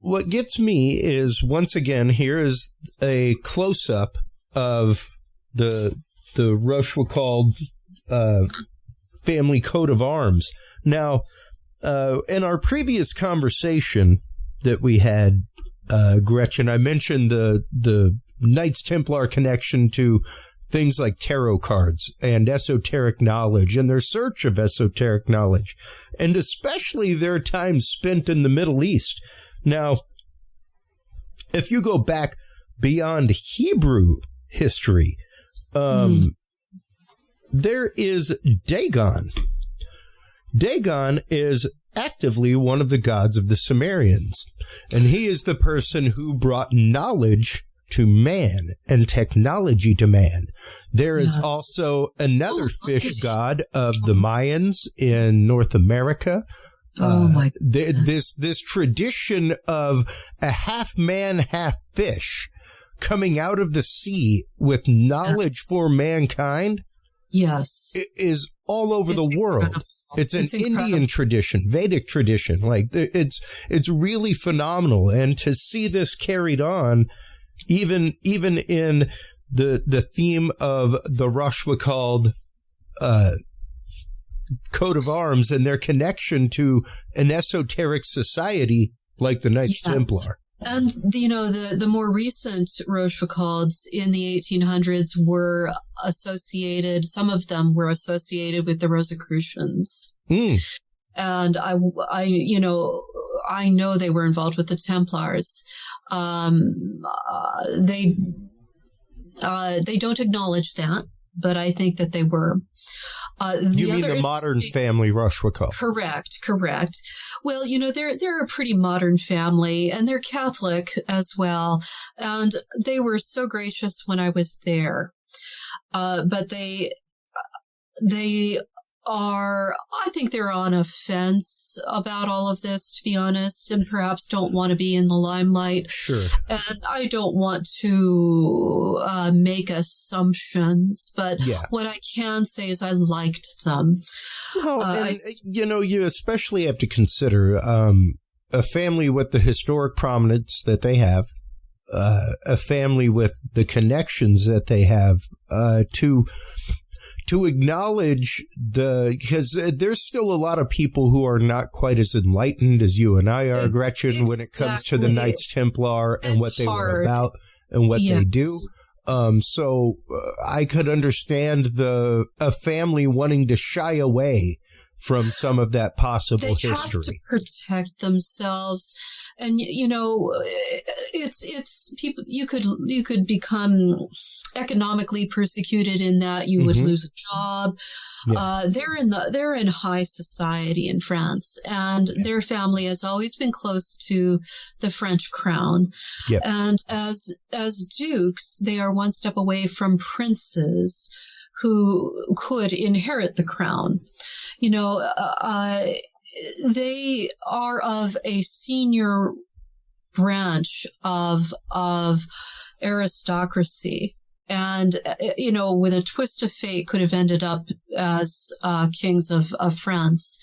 what gets me is, once again, here is a close up of the Rochefoucauld family coat of arms. Now, in our previous conversation that we had, Gretchen, I mentioned the Knights Templar connection to things like tarot cards and esoteric knowledge and their search of esoteric knowledge, and especially their time spent in the Middle East. Now, if you go back beyond Hebrew history, there is Dagon. Dagon is actively one of the gods of the Sumerians, and he is the person who brought knowledge to man and technology to man. There is also another fish god of the Mayans in North America. Oh my! This tradition of a half man, half fish coming out of the sea with knowledge for mankind. Yes, is all over the world. It's an Indian tradition, Vedic tradition. Like it's really phenomenal, and to see this carried on, even in the theme of the Rochefoucauld coat of arms and their connection to an esoteric society like the Knights Templar. And, the more recent Rochefocaulds in the 1800s were associated, some of them were associated with the Rosicrucians. And I know they were involved with the Templars. They don't acknowledge that, but I think that they were. You mean the modern family Rochefoucauld? Correct. Well, they're a pretty modern family, and they're Catholic as well. And they were so gracious when I was there. But they are, I think they're on a fence about all of this, to be honest, and perhaps don't want to be in the limelight. Sure. And I don't want to make assumptions, but what I can say is I liked them. No, you especially have to consider a family with the historic prominence that they have, a family with the connections that they have, to acknowledge because there's still a lot of people who are not quite as enlightened as you and I are, Gretchen, when it comes to the Knights Templar and what they were about and what they do. So I could understand a family wanting to shy away from some of that possible history. They have to protect themselves, and it's people. You could become economically persecuted in that you would lose a job. They're in high society in France, and their family has always been close to the French crown. And as dukes, they are one step away from princes who could inherit the crown. They are of a senior branch of aristocracy, and with a twist of fate, could have ended up as kings of France.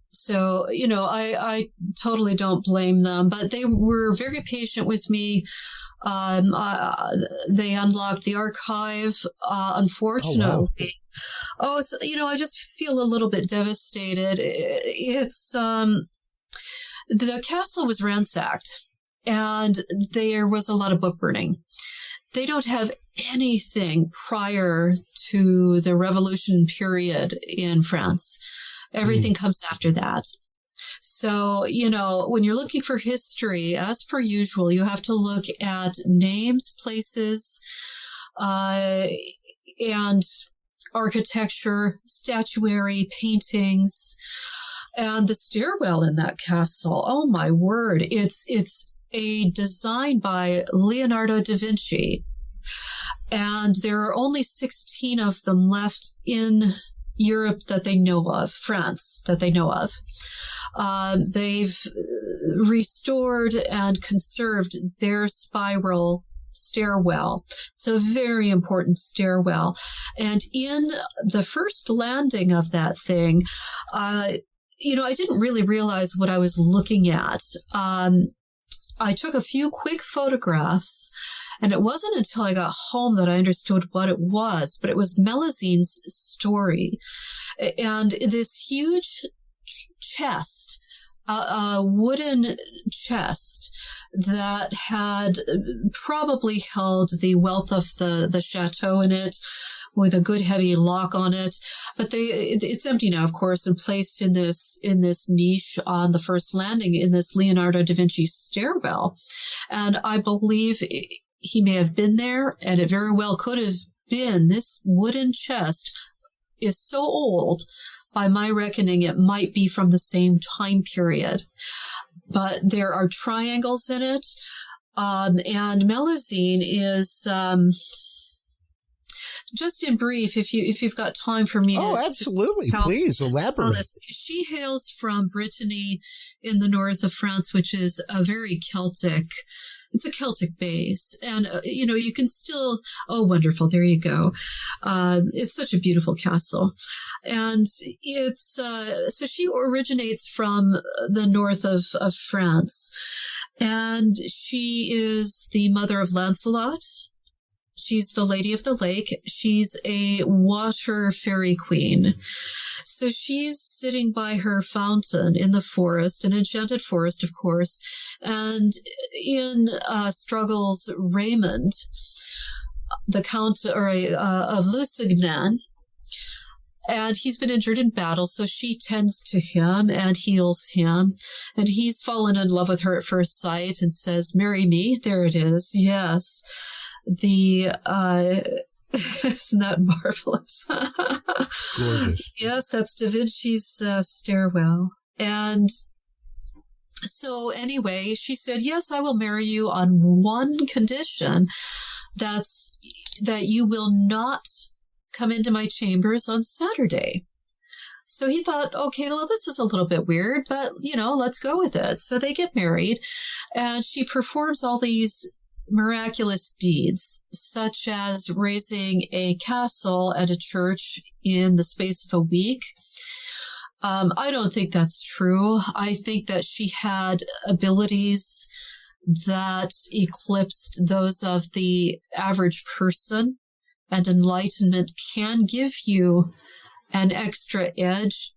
So I totally don't blame them, but they were very patient with me. They unlocked the archive, unfortunately. So, I just feel a little bit devastated. It's, the castle was ransacked, and there was a lot of book burning. They don't have anything prior to the Revolution period in France. Everything comes after that. So, when you're looking for history, as per usual, you have to look at names, places, and architecture, statuary, paintings, and the stairwell in that castle. Oh my word. It's a design by Leonardo da Vinci, and there are only 16 of them left in Europe that they know of, France that they know of. They've restored and conserved their spiral stairwell. It's a very important stairwell. And in the first landing of that thing, I didn't really realize what I was looking at. I took a few quick photographs, and it wasn't until I got home that I understood what it was, but it was Melusine's story. And this huge chest, a wooden chest that had probably held the wealth of the chateau in it, with a good heavy lock on it. But it's empty now, of course, and placed in this niche on the first landing in this Leonardo da Vinci stairwell. And I believe he may have been there, and it very well could have been. This wooden chest is so old, by my reckoning, it might be from the same time period. But there are triangles in it. And Melusine is, just in brief, if you've got time for me to absolutely, please elaborate. She hails from Brittany in the north of France, which is a very Celtic. It's a Celtic base, and you can still. Oh, wonderful! There you go. It's such a beautiful castle, and it's so she originates from the north of France, and she is the mother of Lancelot. She's the Lady of the Lake. She's a water fairy queen. So she's sitting by her fountain in the forest, an enchanted forest, of course, and in struggles Raymond, the Count of Lusignan, and he's been injured in battle, so she tends to him and heals him, and he's fallen in love with her at first sight and says, "Marry me." There it is. Yes. Isn't that marvelous? Gorgeous. Yes, that's Da Vinci's stairwell. And so anyway, she said, "Yes, I will marry you on one condition, that you will not come into my chambers on Saturday." So he thought, okay, well, this is a little bit weird, but, let's go with it. So they get married, and she performs all these miraculous deeds, such as raising a castle and a church in the space of a week. I don't think that's true. I think that she had abilities that eclipsed those of the average person, and enlightenment can give you an extra edge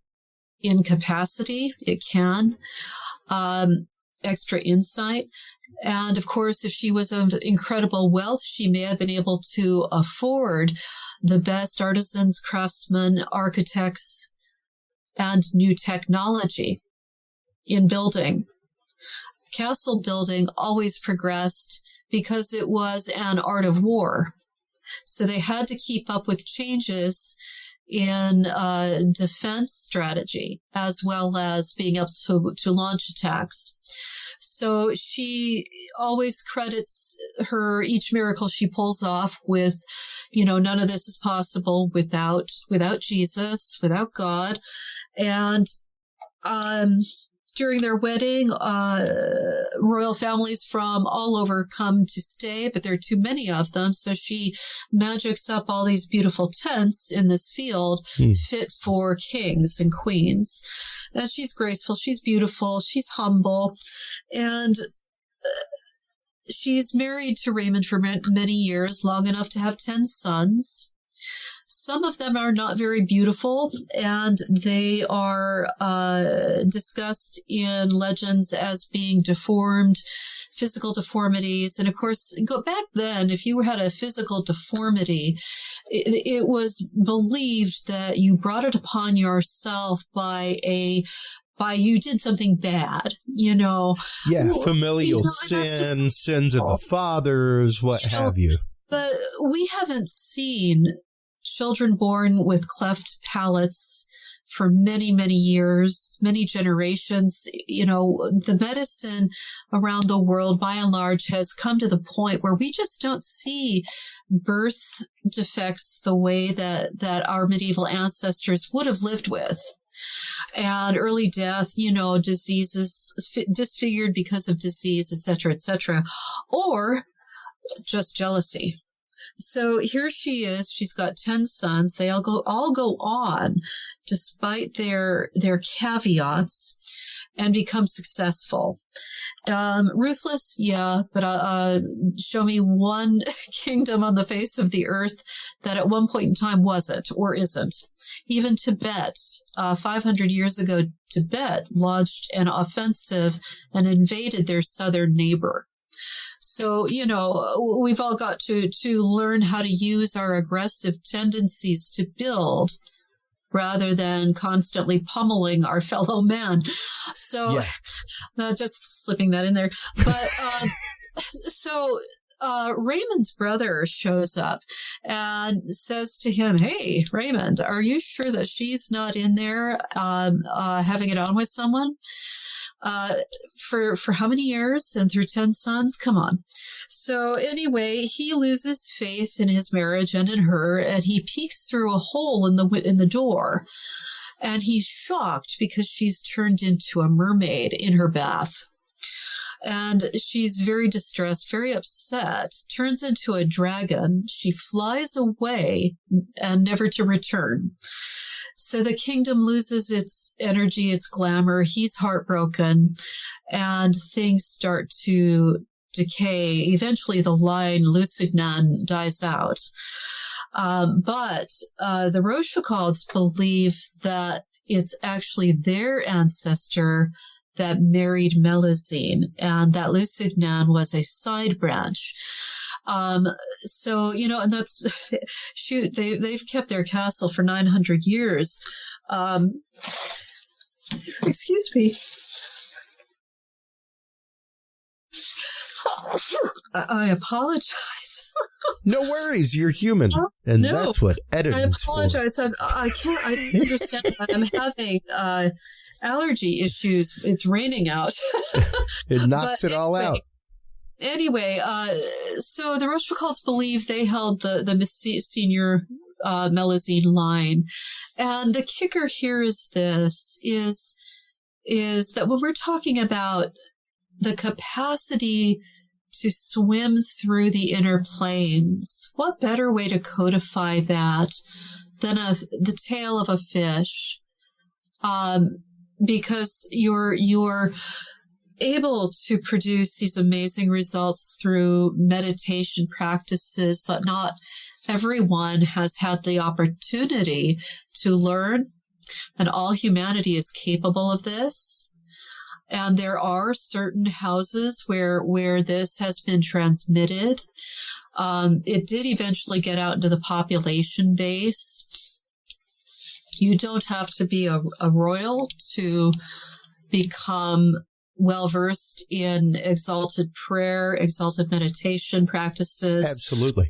in capacity. It can. Extra insight. And of course, if she was of incredible wealth, she may have been able to afford the best artisans, craftsmen, architects, and new technology in building. Castle building always progressed because it was an art of war. So they had to keep up with changes in defense strategy, as well as being able to launch attacks. So she always credits each miracle she pulls off with, none of this is possible without Jesus, without God. And during their wedding, royal families from all over come to stay, but there are too many of them. So she magics up all these beautiful tents in this field fit for kings and queens. And she's graceful, she's beautiful, she's humble, and she's married to Raymond for many years, long enough to have 10 sons. Some of them are not very beautiful, and they are discussed in legends as being deformed, physical deformities. And of course, go back then, if you had a physical deformity, it was believed that you brought it upon yourself by you did something bad, Yeah, familial sins of the fathers, what have you. But we haven't seen children born with cleft palates for many, many years, many generations. The medicine around the world, by and large, has come to the point where we just don't see birth defects the way that our medieval ancestors would have lived with. And early death, diseases disfigured because of disease, etc., or just jealousy. So here she is. She's got 10 sons. They all go on, despite their caveats, and become successful. Ruthless, yeah, but show me one kingdom on the face of the earth that at one point in time wasn't or isn't. Even Tibet, 500 years ago, Tibet launched an offensive and invaded their southern neighbor. So, we've all got to learn how to use our aggressive tendencies to build rather than constantly pummeling our fellow man. So, just slipping that in there. But so Raymond's brother shows up and says to him, "Hey, Raymond, are you sure that she's not in there having it on with someone? For how many years and through 10 sons? Come on." So anyway, he loses faith in his marriage and in her, and he peeks through a hole in the door, and he's shocked because she's turned into a mermaid in her bath. And she's very distressed, very upset, turns into a dragon. She flies away and never to return. So the kingdom loses its energy, its glamour. He's heartbroken, and things start to decay. Eventually, the line Lusignan dies out. But the Rochefoucaulds believe that it's actually their ancestor that married Melusine, and that Lusignan was a side branch. So, and that's, they've kept their castle for 900 years. Excuse me. I apologize. No worries, you're human, and no, that's what editing's for. I apologize. I don't understand. I'm having allergy issues. It's raining out. It knocks it all out. Anyway, so the Rochefoucaulds believe they held the senior Melusine line, and the kicker here is that when we're talking about the capacity to swim through the inner planes, what better way to codify that than the tail of a fish? Because you're able to produce these amazing results through meditation practices that not everyone has had the opportunity to learn, and all humanity is capable of this. And there are certain houses where this has been transmitted. It did eventually get out into the population base. You don't have to be a royal to become well-versed in exalted prayer, exalted meditation practices. Absolutely.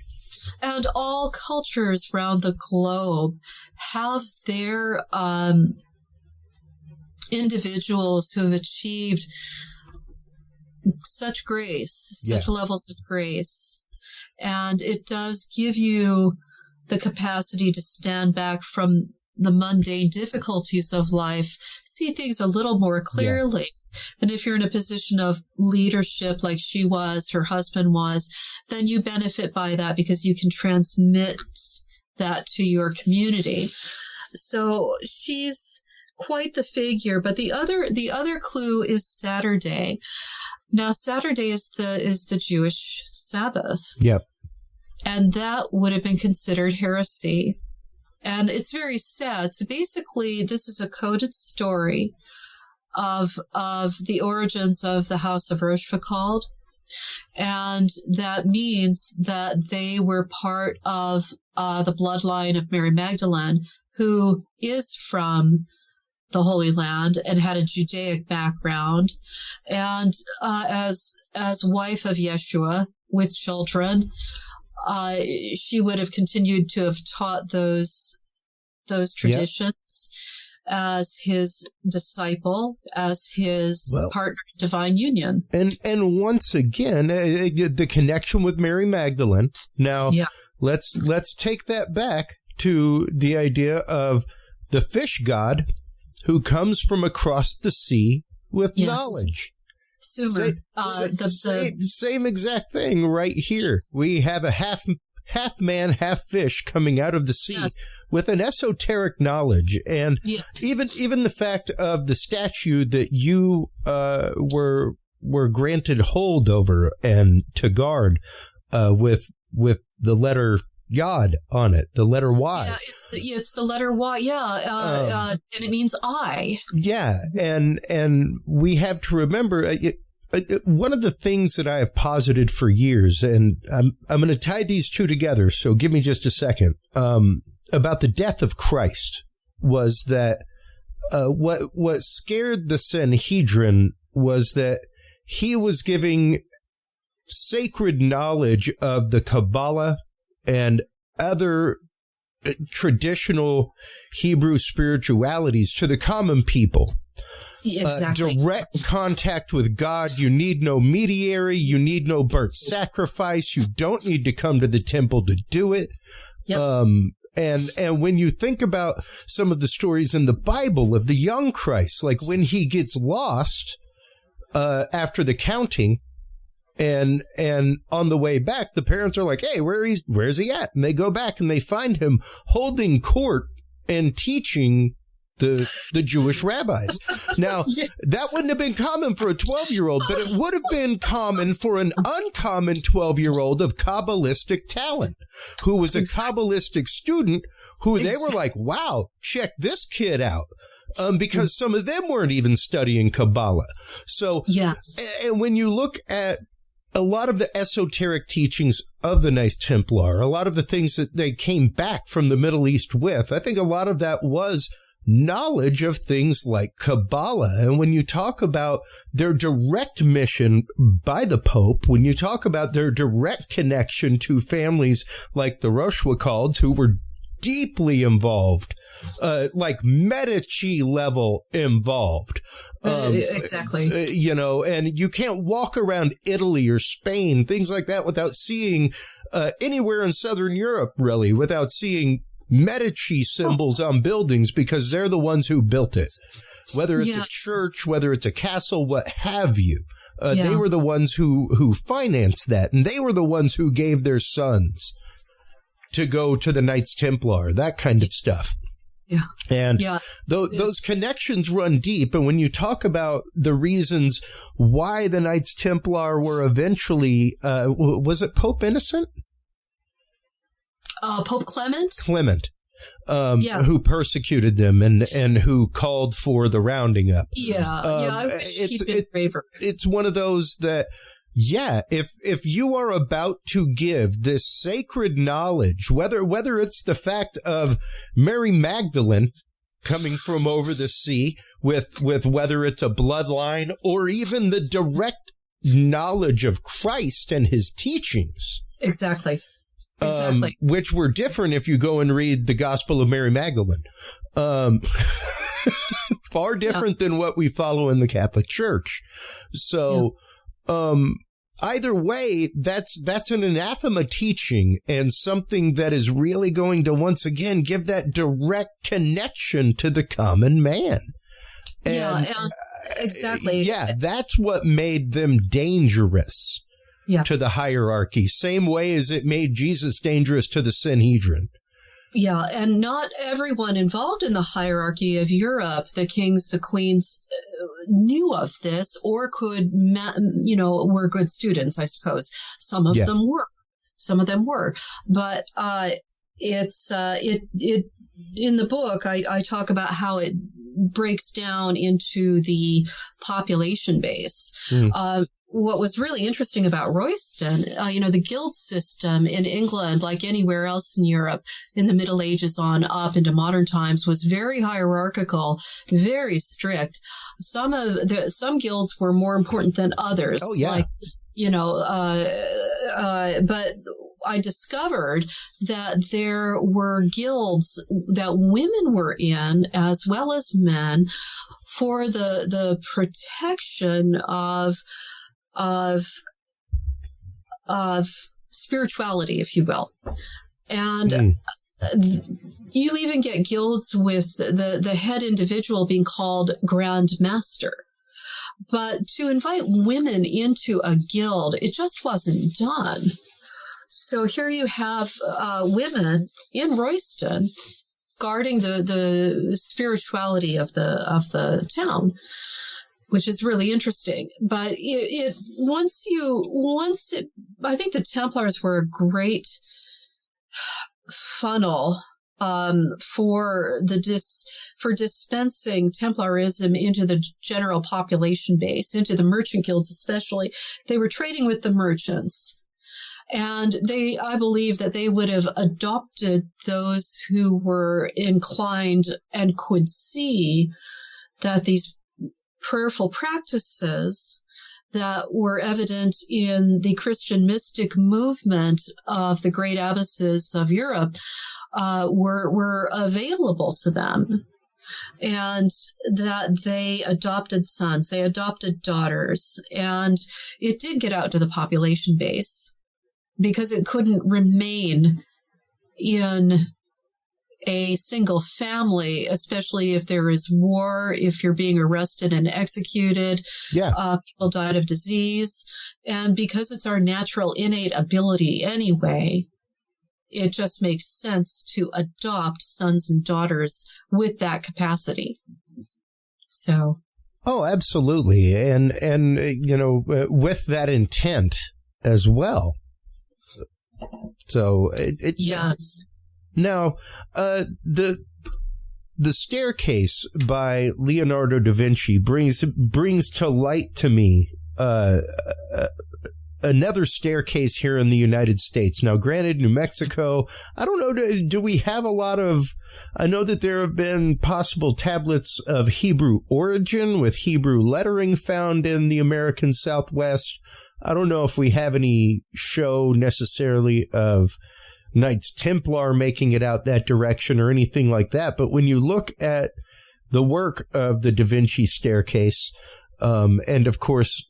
And all cultures around the globe have their individuals who have achieved such grace, such levels of grace. And it does give you the capacity to stand back from the mundane difficulties of life, see things a little more clearly. Yeah. And if you're in a position of leadership like she was, her husband was, then you benefit by that because you can transmit that to your community. So she's quite the figure. But the other clue is Saturday. Now, Saturday is the Jewish Sabbath. Yep. And that would have been considered heresy. And it's very sad. So basically, this is a coded story of the origins of the House of Rochefoucauld. And that means that they were part of the bloodline of Mary Magdalene, who is from the Holy Land and had a Judaic background. And as wife of Yeshua with children, she would have continued to have taught those traditions as his disciple, as his partner in divine union. And once again, the connection with Mary Magdalene. Now, let's take that back to the idea of the fish god who comes from across the sea with knowledge. Sumer. Same exact thing right here. We have a half man, half fish coming out of the sea with an esoteric knowledge. And even the fact of the statue that you were granted hold over and to guard with the letter Yod on it, the letter Y. Yeah, it's the letter Y, and it means I. Yeah, and we have to remember, one of the things that I have posited for years, and I'm going to tie these two together, so give me just a second, about the death of Christ, was that what scared the Sanhedrin was that he was giving sacred knowledge of the Kabbalah and other traditional Hebrew spiritualities to the common people. Exactly. Direct contact with God. You need no mediary. You need no burnt sacrifice. You don't need to come to the temple to do it. Yep. And when you think about some of the stories in the Bible of the young Christ, like when he gets lost after the counting, and on the way back, the parents are like, "Hey, where's he at?" And they go back and they find him holding court and teaching the Jewish rabbis. Now, Yes. that wouldn't have been common for a 12-year-old, but it would have been common for an uncommon 12-year-old of Kabbalistic talent, who was a Kabbalistic student who they were like, "Wow, check this kid out." Because some of them weren't even studying Kabbalah. So, Yes. and when you look at a lot of the esoteric teachings of the Knights Templar, a lot of the things that they came back from the Middle East with, I think a lot of that was knowledge of things like Kabbalah. And when you talk about their direct mission by the Pope, when you talk about their direct connection to families like the Rochefocaulds, who were deeply involved, like Medici level involved. Exactly. You know, and you can't walk around Italy or Spain, things like that, without seeing anywhere in Southern Europe, really, without seeing Medici symbols on buildings, because they're the ones who built it. Whether it's a church, whether it's a castle, what have you. They were the ones who financed that, and they were the ones who gave their sons to go to the Knights Templar, that kind of stuff. Yeah. And those connections run deep. And when you talk about the reasons why the Knights Templar were eventually, was it Pope Innocent? Pope Clement? Clement. Who persecuted them and who called for the rounding up. I wish he'd been braver. It's one of those that, if you are about to give this sacred knowledge, whether it's the fact of Mary Magdalene coming from over the sea with whether it's a bloodline or even the direct knowledge of Christ and his teachings. Exactly. Which were different if you go and read the Gospel of Mary Magdalene. Far different than what we follow in the Catholic Church. So, either way, that's an anathema teaching and something that is really going to once again give that direct connection to the common man. And, exactly. That's what made them dangerous. To the hierarchy, same way as it made Jesus dangerous to the Sanhedrin. Yeah, and not everyone involved in the hierarchy of Europe, the kings, the queens, knew of this or could, were good students, I suppose. Some of them were. But it's in the book, I talk about how it breaks down into the population base. What was really interesting about Royston, the guild system in England, like anywhere else in Europe in the Middle Ages on up into modern times, was very hierarchical, very strict. Some guilds were more important than others. Oh, yeah. But I discovered that there were guilds that women were in as well as men for the protection of spirituality, if you will. And you even get guilds with the head individual being called Grand Master. But to invite women into a guild, it just wasn't done. So here you have women in Royston guarding the spirituality of the town, which is really interesting. But I think the Templars were a great funnel for dispensing Templarism into the general population base, into the merchant guilds especially. They were trading with the merchants. And I believe that they would have adopted those who were inclined and could see that these prayerful practices that were evident in the Christian mystic movement of the great abbesses of Europe were available to them, and that they adopted sons, they adopted daughters, and it did get out to the population base because it couldn't remain in a single family, especially if there is war, if you're being arrested and executed. People died of disease. And because it's our natural innate ability anyway, it just makes sense to adopt sons and daughters with that capacity. So. Oh, absolutely. And with that intent as well. So yes. Now, the Staircase by Leonardo da Vinci brings to light to me another staircase here in the United States. Now, granted, New Mexico, I don't know, do we have a lot of, I know that there have been possible tablets of Hebrew origin with Hebrew lettering found in the American Southwest. I don't know if we have any show necessarily of Knights Templar making it out that direction or anything like that. But when you look at the work of the Da Vinci Staircase, and of course,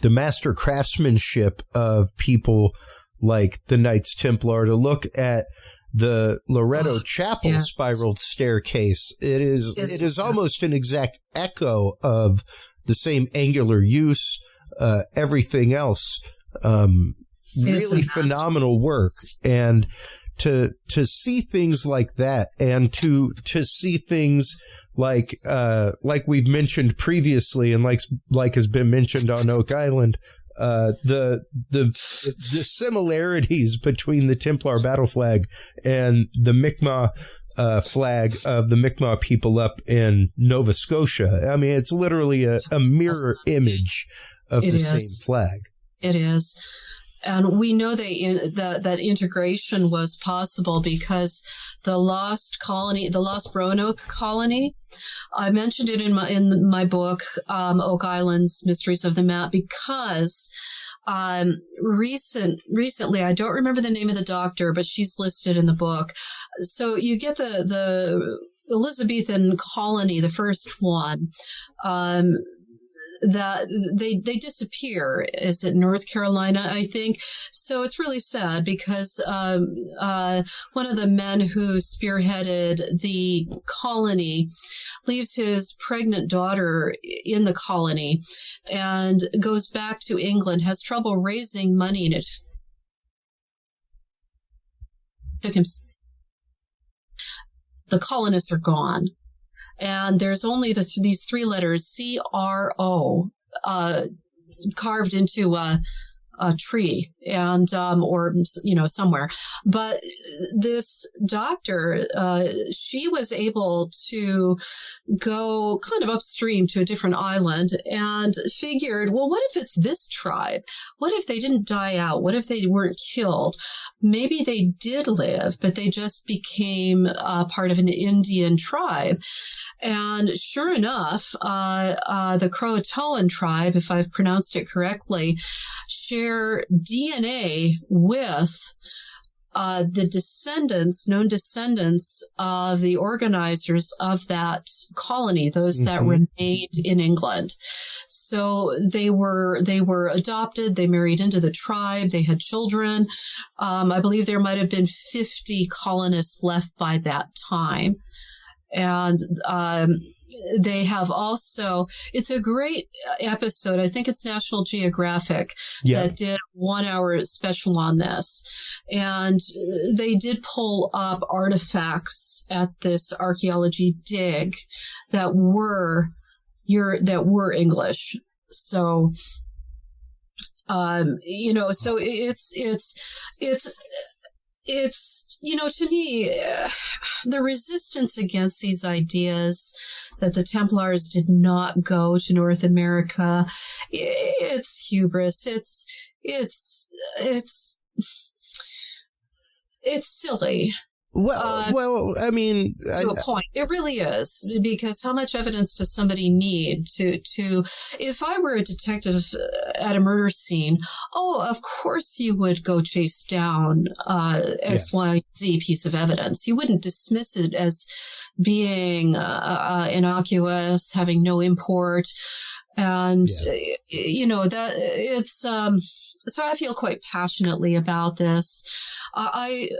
the master craftsmanship of people like the Knights Templar, to look at the Loretto Chapel spiraled staircase, it is almost an exact echo of the same angular use, everything else. Really phenomenal work, and to see things like that, and to see things like we've mentioned previously, and like has been mentioned on Oak Island, the similarities between the Templar battle flag and the Mi'kmaq flag of the Mi'kmaq people up in Nova Scotia. I mean, it's literally a mirror image of the same flag. It is. And we know that integration was possible because the lost Roanoke colony, I mentioned it in my book, Oak Island's Mysteries of the Map, because recently, I don't remember the name of the doctor, but she's listed in the book. So you get the Elizabethan colony, the first one, that they disappear. Is it North Carolina, I think? So it's really sad because one of the men who spearheaded the colony leaves his pregnant daughter in the colony and goes back to England, has trouble raising money, and it took him. The colonists are gone. And there's only these three letters, CRO, carved into a tree and, or, somewhere. But this doctor, she was able to go kind of upstream to a different island and figured, well, what if it's this tribe? What if they didn't die out? What if they weren't killed? Maybe they did live, but they just became part of an Indian tribe. And sure enough, the Croatoan tribe, if I've pronounced it correctly, share DNA with the known descendants of the organizers of that colony, those that remained in England. So they were adopted. They married into the tribe. They had children. I believe there might have been 50 colonists left by that time. And they have also, it's a great episode. I think it's National Geographic that did a 1 hour special on this. And they did pull up artifacts at this archaeology dig that were English. So, so it's to me, the resistance against these ideas that the Templars did not go to North America, it's hubris. It's silly. Well, I mean, to a point, it really is, because how much evidence does somebody need to? If I were a detective at a murder scene, of course you would go chase down X, Y, Z piece of evidence. You wouldn't dismiss it as being innocuous, having no import. And, that it's, so I feel quite passionately about this. I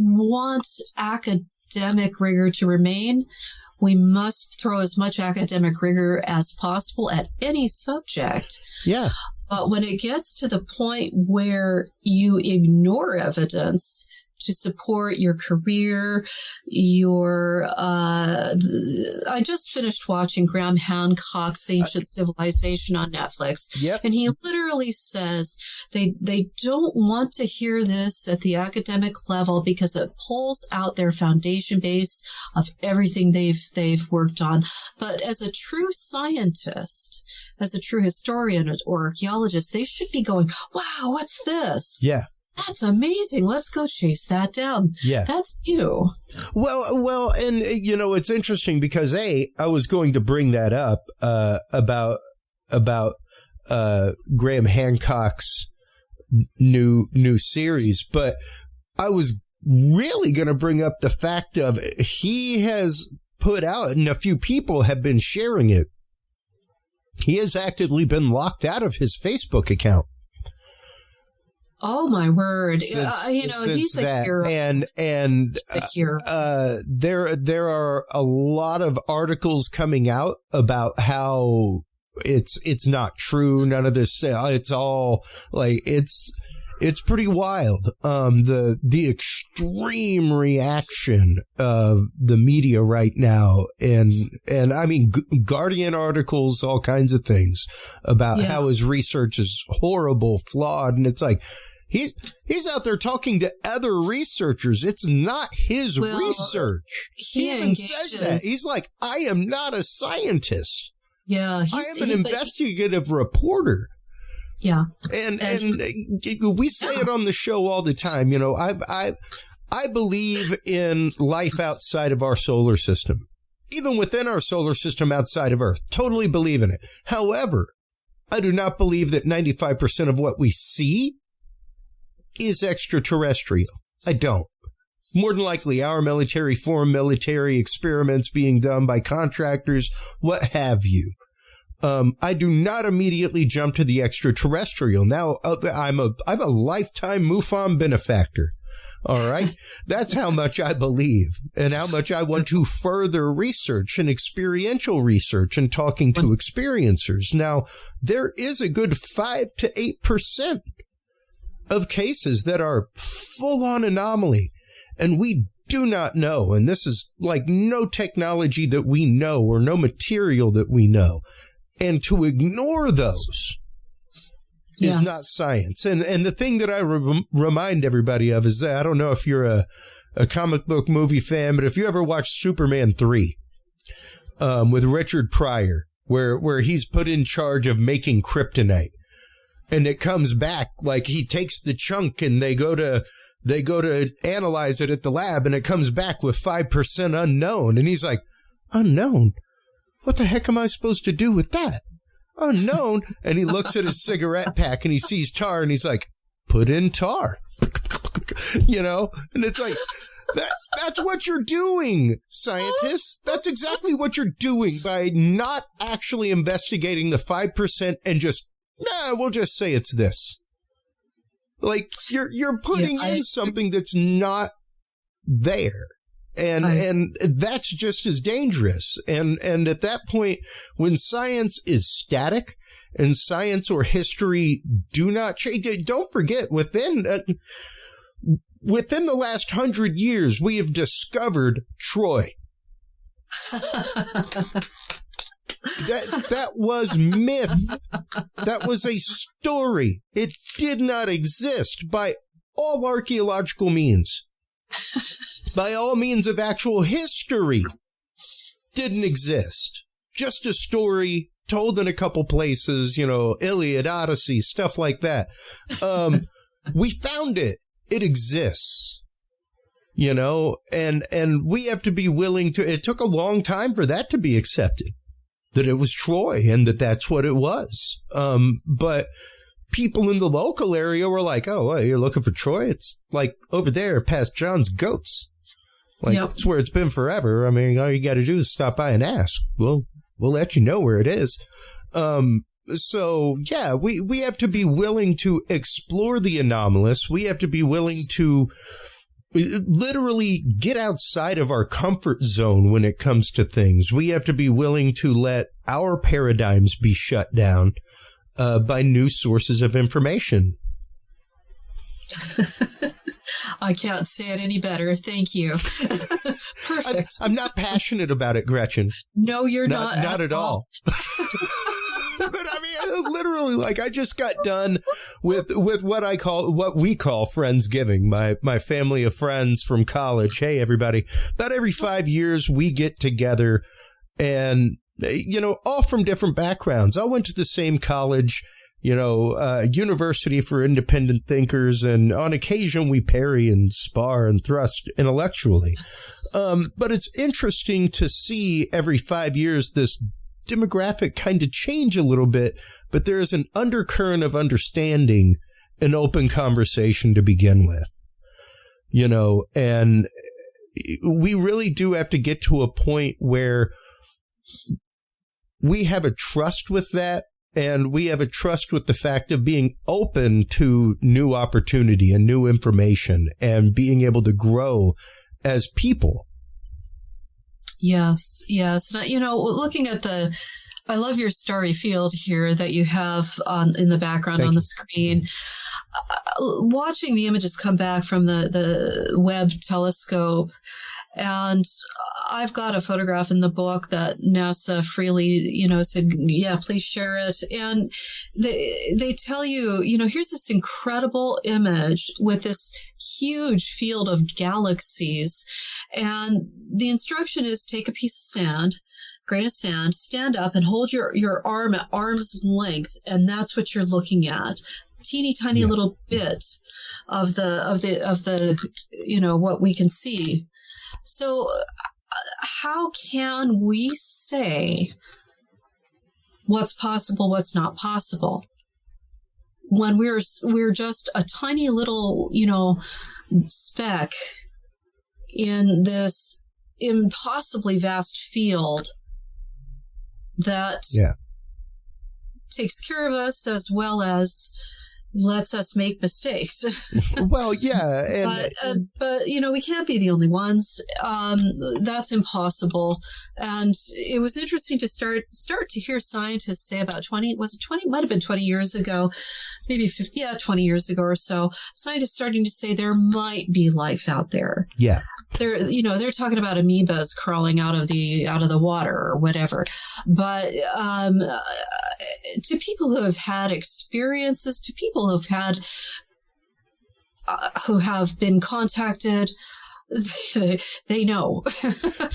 want academic rigor to remain. We must throw as much academic rigor as possible at any subject. Yeah. But when it gets to the point where you ignore evidence to support your career, I just finished watching Graham Hancock's Ancient Civilization on Netflix. Yep. And he literally says they don't want to hear this at the academic level because it pulls out their foundation base of everything they've worked on. But as a true scientist, as a true historian or archaeologist, they should be going, wow, what's this? Yeah. That's amazing. Let's go chase that down. Yeah. That's you. Well, and it's interesting because I was going to bring that up about Graham Hancock's new series, but I was really going to bring up the fact of he has put out, and a few people have been sharing it. He has actively been locked out of his Facebook account. Oh my word! He's a hero, and he's a hero. There are a lot of articles coming out about how it's not true. None of this. It's all like it's pretty wild. The extreme reaction of the media right now, and I mean Guardian articles, all kinds of things about how his research is horrible, flawed, and it's like. He's out there talking to other researchers. It's not his research. He even says that. He's like, I am not a scientist. Yeah. I am an investigative reporter. Yeah. And we say it on the show all the time. I believe in life outside of our solar system, even within our solar system outside of Earth. Totally believe in it. However, I do not believe that 95% of what we see is extraterrestrial. I don't. More than likely, our military, foreign military experiments being done by contractors, what have you. I do not immediately jump to the extraterrestrial. Now, I'm a lifetime MUFON benefactor. All right? That's how much I believe and how much I want to further research and experiential research and talking to experiencers. Now, there is a good 5 to 8% of cases that are full-on anomaly, and we do not know, and this is like no technology that we know or no material that we know, and to ignore those is not science. And the thing that I remind everybody of is that, I don't know if you're a comic book movie fan, but if you ever watched Superman 3 with Richard Pryor, where he's put in charge of making kryptonite, and it comes back, like he takes the chunk and they go to analyze it at the lab, and it comes back with 5% unknown. And he's like, unknown? What the heck am I supposed to do with that? Unknown? And he looks at his cigarette pack and he sees tar and he's like, put in tar. And it's like, that's what you're doing, scientists. That's exactly what you're doing by not actually investigating the 5% and just, we'll just say it's this. Like you're putting in something that's not there. And that's just as dangerous. And at that point, when science is static and science or history do not change, don't forget, within the last 100 years, we have discovered Troy. That was myth. That was a story. It did not exist by all archaeological means. By all means of actual history. Didn't exist. Just a story told in a couple places, Iliad, Odyssey, stuff like that. We found it. It exists. you know, and we have to be willing to, it took a long time for that to be accepted, that it was Troy and that's what it was. But people in the local area were like, oh, well, you're looking for Troy? It's like over there past John's Goats. Like, It's where it's been forever. I mean, all you got to do is stop by and ask. We'll let you know where it is. So, yeah, we have to be willing to explore the anomalous. We have to be willing to literally get outside of our comfort zone when it comes to things. We have to be willing to let our paradigms be shut down by new sources of information. I can't say it any better. Thank you. Perfect. I'm not passionate about it, Gretchen. No, you're not. Not at all. But I mean, literally, like, I just got done with what we call Friendsgiving, my family of friends from college. Hey, everybody. About every 5 years, we get together and, you know, all from different backgrounds. I went to the same college, you know, University for Independent Thinkers, and on occasion we parry and spar and thrust intellectually. But it's interesting to see every 5 years this demographic kind of change a little bit, but there is an undercurrent of understanding and open conversation to begin with, you know, and we really do have to get to a point where we have a trust with that, and we have a trust with the fact of being open to new opportunity and new information and being able to grow as people. Yes. You know, looking at I love your starry field here that you have in the background on the screen. Watching the images come back from the Webb telescope, and I've got a photograph in the book that NASA freely, you know, said, yeah, please share it. And they tell you, you know, here's this incredible image with this huge field of galaxies. And the instruction is take a piece of sand, grain of sand, stand up and hold your arm at arm's length. And that's what you're looking at. Teeny tiny little bit of the, you know, what we can see. So how can we say what's possible, what's not possible, when we're just a tiny little, you know, speck in this impossibly vast field that takes care of us as well as lets us make mistakes. Well, yeah. But, you know, we can't be the only ones. That's impossible. And it was interesting to start to hear scientists say about 20, might have been 20 years ago, maybe 50, 20 years ago or so, scientists starting to say there might be life out there. Yeah. They're talking about amoebas crawling out of the water or whatever. But to people who have had experiences, to people who have been contacted, they know.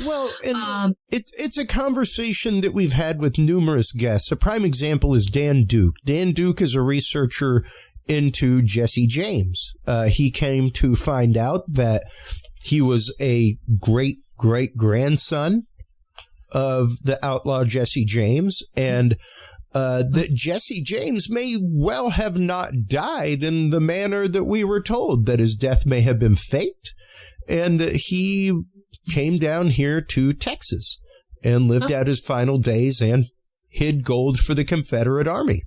Well, and it's a conversation that we've had with numerous guests. A prime example is Dan Duke. Dan Duke is a researcher into Jesse James. He came to find out that he was a great-great-grandson of the outlaw Jesse James, and that Jesse James may well have not died in the manner that we were told, that his death may have been faked, and that he came down here to Texas and lived out his final days and hid gold for the Confederate Army.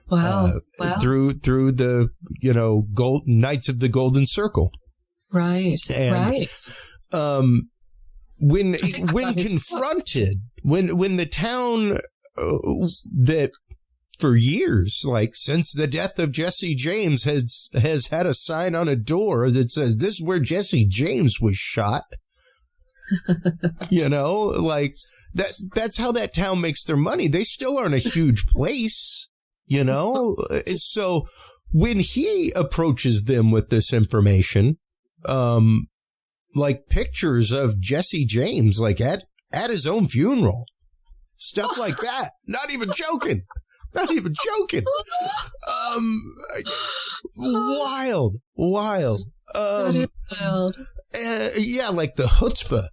Wow. Through the, you know, Knights of the Golden Circle. Right. And, when confronted, when the town that for years, like since the death of Jesse James, has had a sign on a door that says, "This is where Jesse James was shot." You know, like that's how that town makes their money. They still aren't a huge place, you know. So when he approaches them with this information, like pictures of Jesse James, like at his own funeral, stuff like that. Not even joking. Not even joking. Wild. That is wild. Yeah, like the chutzpah.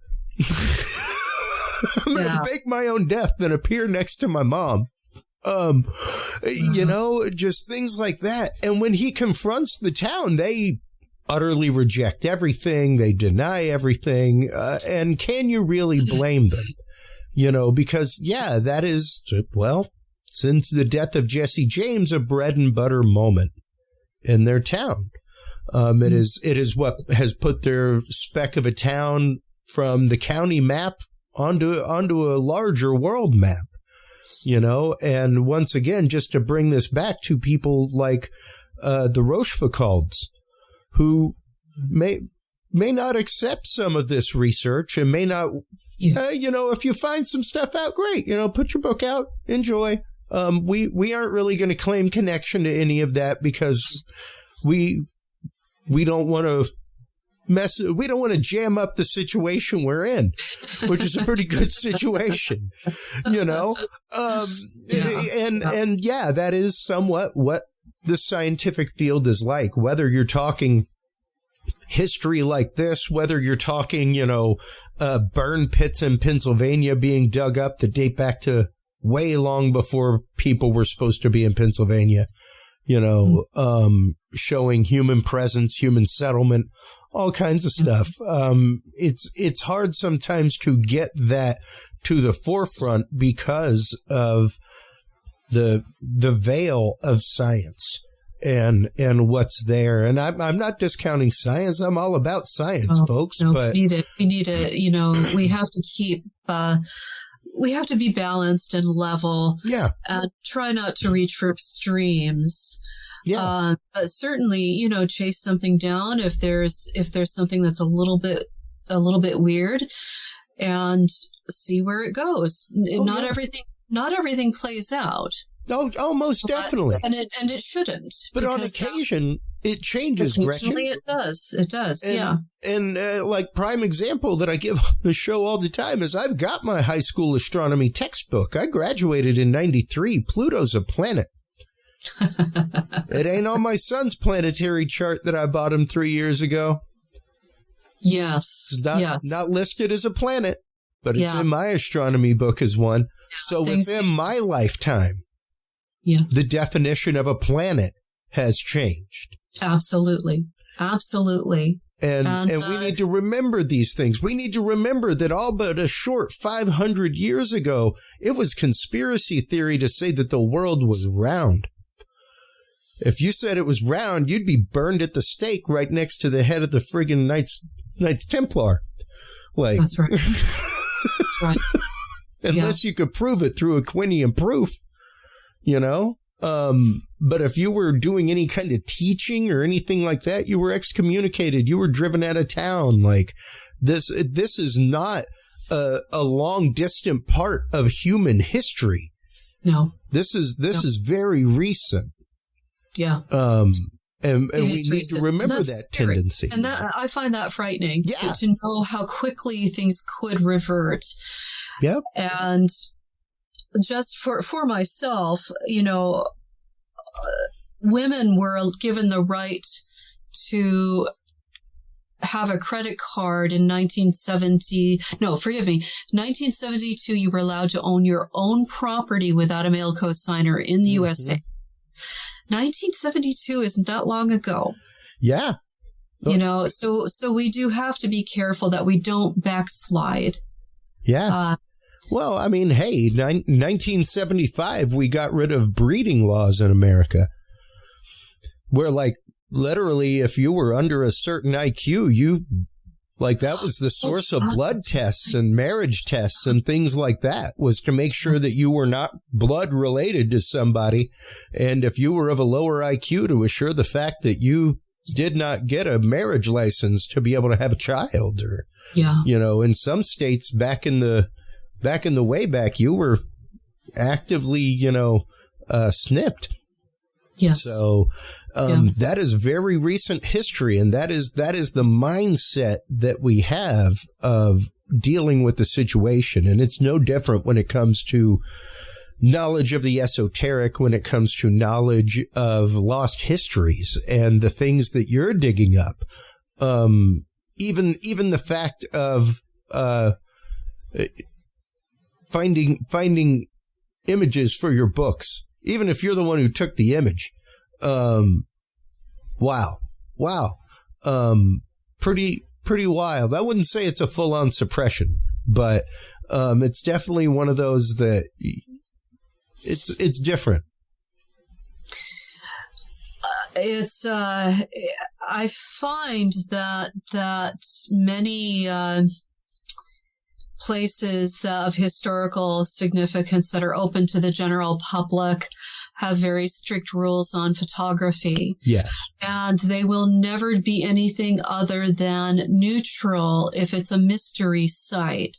I'm going to fake my own death, then appear next to my mom. You know, just things like that. And when he confronts the town, they utterly reject everything. They deny everything. And can you really blame them? You know, because, yeah, that is, well, since the death of Jesse James, a bread and butter moment in their town. It is what has put their speck of a town from the county map onto a larger world map, you know. And once again, just to bring this back to people like the Rochefocaulds, who may not accept some of this research and may not, you know, if you find some stuff out, great, you know, put your book out, enjoy. We aren't really going to claim connection to any of that because we don't want to we don't want to jam up the situation we're in, which is a pretty good situation, you know? And yeah, that is somewhat what the scientific field is like, whether you're talking history like this, whether you're talking, you know, burn pits in Pennsylvania being dug up that date back to way long before people were supposed to be in Pennsylvania, you know, showing human presence, human settlement, all kinds of stuff. It's hard sometimes to get that to the forefront because of the veil of science and what's there. And I'm not discounting science. I'm all about science, folks. No, but we need it. You know, we have to keep. We have to be balanced and level. Yeah. And try not to reach for extremes. Yeah. But certainly, you know, chase something down if there's something that's a little bit weird, and see where it goes. Not everything plays out. Oh, most definitely. And it shouldn't. But on occasion, it changes, Gretchen. It does. It does. Yeah. And like prime example that I give on the show all the time is I've got my high school astronomy textbook. I graduated in 93. Pluto's a planet. It ain't on my son's planetary chart that I bought him 3 years ago. Yes. It's not listed as a planet, but it's in my astronomy book as one. So within my lifetime, the definition of a planet has changed. Absolutely. Absolutely. And we need to remember these things. We need to remember that all but a short 500 years ago, it was conspiracy theory to say that the world was round. If you said it was round, you'd be burned at the stake right next to the head of the friggin' Knights Templar. Like, that's right. That's right. Unless you could prove it through Aquinian proof, you know? But if you were doing any kind of teaching or anything like that, you were excommunicated. You were driven out of town. Like, this is not a long distant part of human history. No. This is very recent. Yeah. And we need to remember that tendency. And that I find that frightening to know how quickly things could revert. Yep. And just for myself, you know, women were given the right to have a credit card in 1972, you were allowed to own your own property without a male co-signer in the USA. 1972 isn't that long ago. Yeah. You know, so we do have to be careful that we don't backslide. Yeah. Well, I mean, hey, 1975, we got rid of breeding laws in America. Where, like, literally, if you were under a certain IQ, that was the source of blood tests and marriage tests and things like that, was to make sure that you were not blood related to somebody. And if you were of a lower IQ, to assure the fact that you did not get a marriage license to be able to have a child. Or, you know, in some states back in the way back, you were actively, you know, snipped. Yes. So that is very recent history, and that is the mindset that we have of dealing with the situation. And it's no different when it comes to knowledge of the esoteric, when it comes to knowledge of lost histories and the things that you're digging up. even the fact of finding images for your books, even if you're the one who took the image. Wow. Pretty wild. I wouldn't say it's a full-on suppression, but it's definitely one of those that it's different. It's I find that many places of historical significance that are open to the general public have very strict rules on photography. Yes. And they will never be anything other than neutral if it's a mystery site,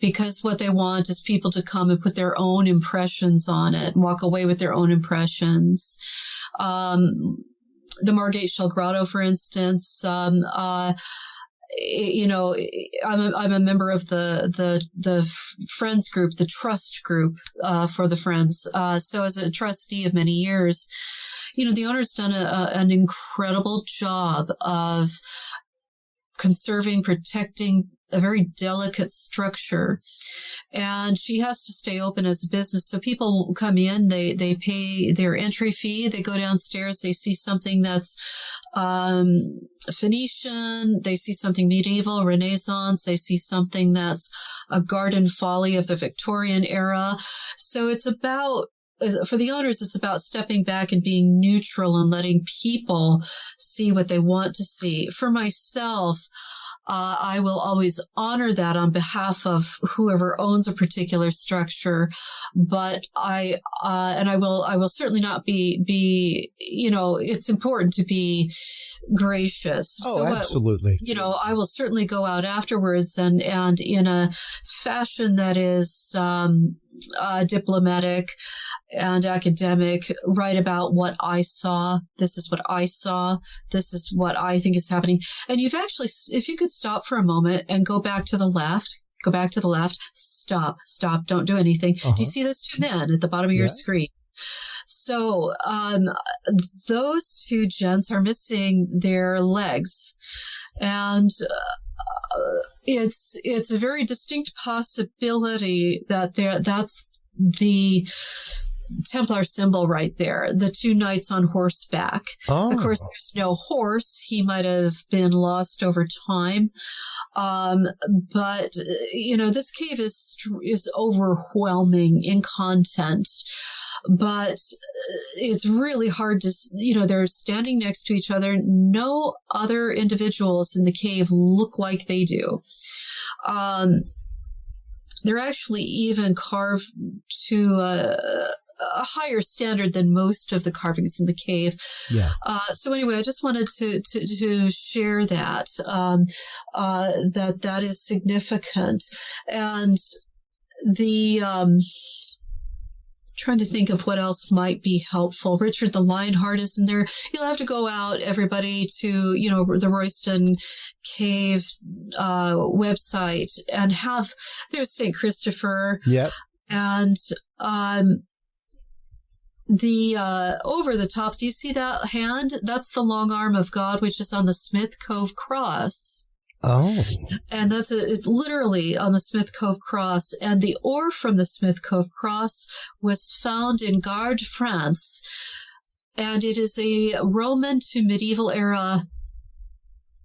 because what they want is people to come and put their own impressions on it and walk away with their own impressions. The Margate Shell Grotto, for instance, you know, I'm a member of the Friends group, the trust group for the Friends. So as a trustee of many years, you know, the owner's done an incredible job of conserving, protecting a very delicate structure, and she has to stay open as a business. So people come in, they pay their entry fee, they go downstairs, they see something that's Phoenician, they see something medieval, Renaissance, they see something that's a garden folly of the Victorian era. So it's about, for the owners, it's about stepping back and being neutral and letting people see what they want to see. For myself, I will always honor that on behalf of whoever owns a particular structure, but I will certainly not be, you know, it's important to be gracious. Oh, so absolutely. You know, I will certainly go out afterwards and in a fashion that is, diplomatic and academic, write about what I saw. This is what I saw. This is what I think is happening. And you've actually, if you could stop for a moment and go back to the left, stop, don't do anything. Do you see those two men at the bottom of your screen? So, those two gents are missing their legs, and it's a very distinct possibility that that's the Templar symbol right there, the two knights on horseback. Of course, there's no horse. He might have been lost over time. But, you know, this cave is overwhelming in content. But it's really hard to, you know, they're standing next to each other. No other individuals in the cave look like they do. They're actually even carved to a higher standard than most of the carvings in the cave. Yeah. So anyway, I just wanted to share that, that is significant. And trying to think of what else might be helpful. Richard the Lionheart is in there. You'll have to go out, everybody, to, you know, the Royston Cave website and there's St. Christopher. Yep. And the over the top, do you see that hand? That's the long arm of God, which is on the Smith Cove cross. Oh. And it's literally on the Smith Cove cross. And the ore from the Smith Cove cross was found in Gard, France. And it is a Roman to medieval era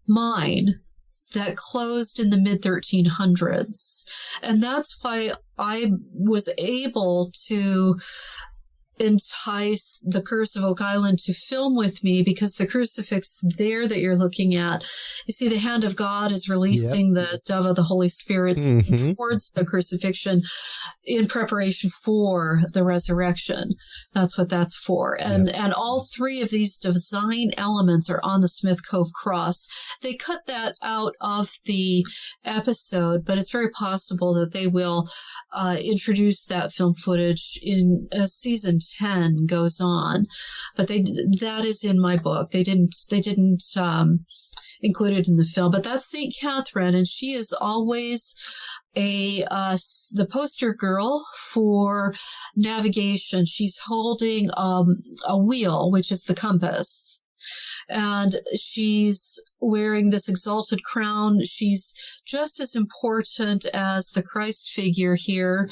mine that closed in the mid-1300s. And that's why I was able to entice the Curse of Oak Island to film with me, because the crucifix there that you're looking at, you see the hand of God is releasing the dove of the Holy Spirit towards the crucifixion in preparation for the resurrection. That's what that's for. And all three of these design elements are on the Smith Cove cross. They cut that out of the episode, but it's very possible that they will introduce that film footage in season 10 goes on, but that is in my book. They didn't include it in the film, but that's St. Catherine, and she is always the poster girl for navigation. She's holding a wheel, which is the compass. And she's wearing this exalted crown. She's just as important as the Christ figure here.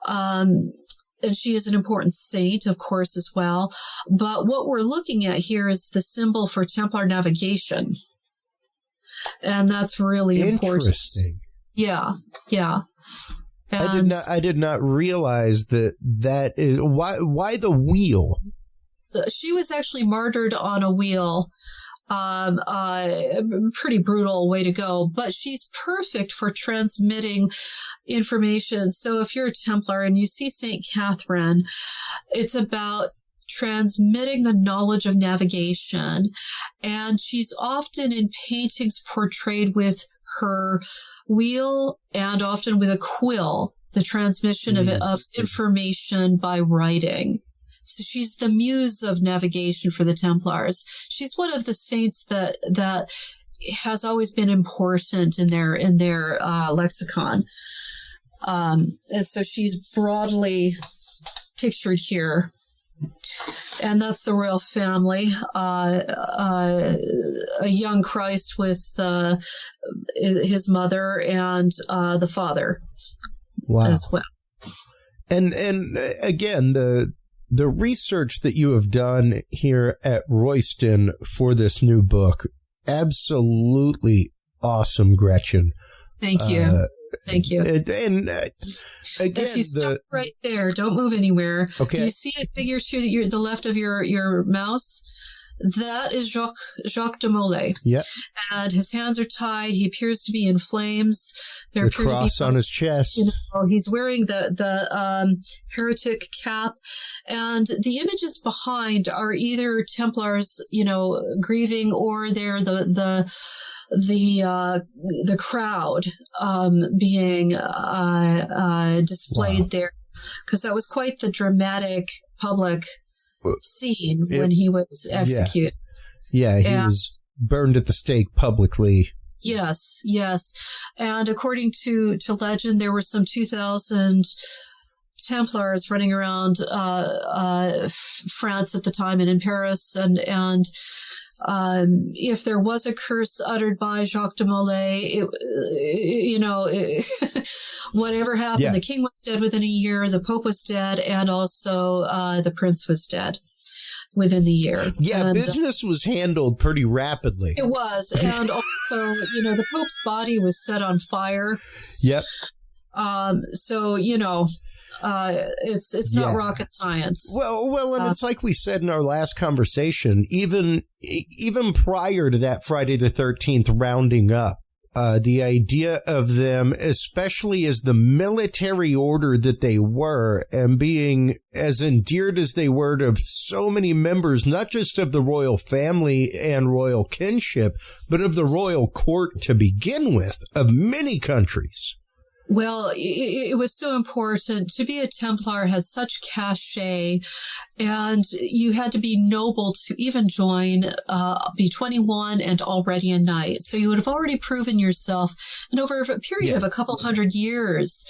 And she is an important saint, of course, as well. But what we're looking at here is the symbol for Templar navigation. And that's really important. Interesting. Yeah, yeah. And I did not realize that is why the wheel. She was actually martyred on a wheel. Pretty brutal way to go, but she's perfect for transmitting information. So if you're a Templar and you see St. Catherine, it's about transmitting the knowledge of navigation. And she's often in paintings portrayed with her wheel and often with a quill, the transmission of information by writing. So she's the muse of navigation for the Templars. She's one of the saints that has always been important in their lexicon. And so she's broadly pictured here. And that's the royal family. A young Christ with his mother and the father. Wow. As well. And again, the research that you have done here at Royston for this new book, absolutely awesome, Gretchen. Thank you. Thank you. And again, if you stop right there, don't move anywhere. Okay. Do you see a figure to the left of your mouse? That is Jacques de Molay. Yep. And his hands are tied. He appears to be in flames. The cross on his chest. He's wearing the heretic cap, and the images behind are either Templars, grieving, or they're the crowd being displayed there, because that was quite the dramatic public scene when he was executed. Yeah, he was burned at the stake publicly. Yes. And according to legend, there were some 2,000 Templars running around France at the time and in Paris, and if there was a curse uttered by Jacques de Molay, whatever happened, the king was dead within a year, the Pope was dead, and also the prince was dead within the year. Yeah, and business was handled pretty rapidly. It was, and also, the Pope's body was set on fire. Yep. So, it's not rocket science. Well, and it's like we said in our last conversation, even prior to that Friday the 13th rounding up, the idea of them, especially as the military order that they were, and being as endeared as they were to so many members, not just of the royal family and royal kinship, but of the royal court to begin with, of many countries. Well, it was so important. To be a Templar had such cachet, and you had to be noble to even join, be 21 and already a knight. So you would have already proven yourself. And over a period of a couple hundred years,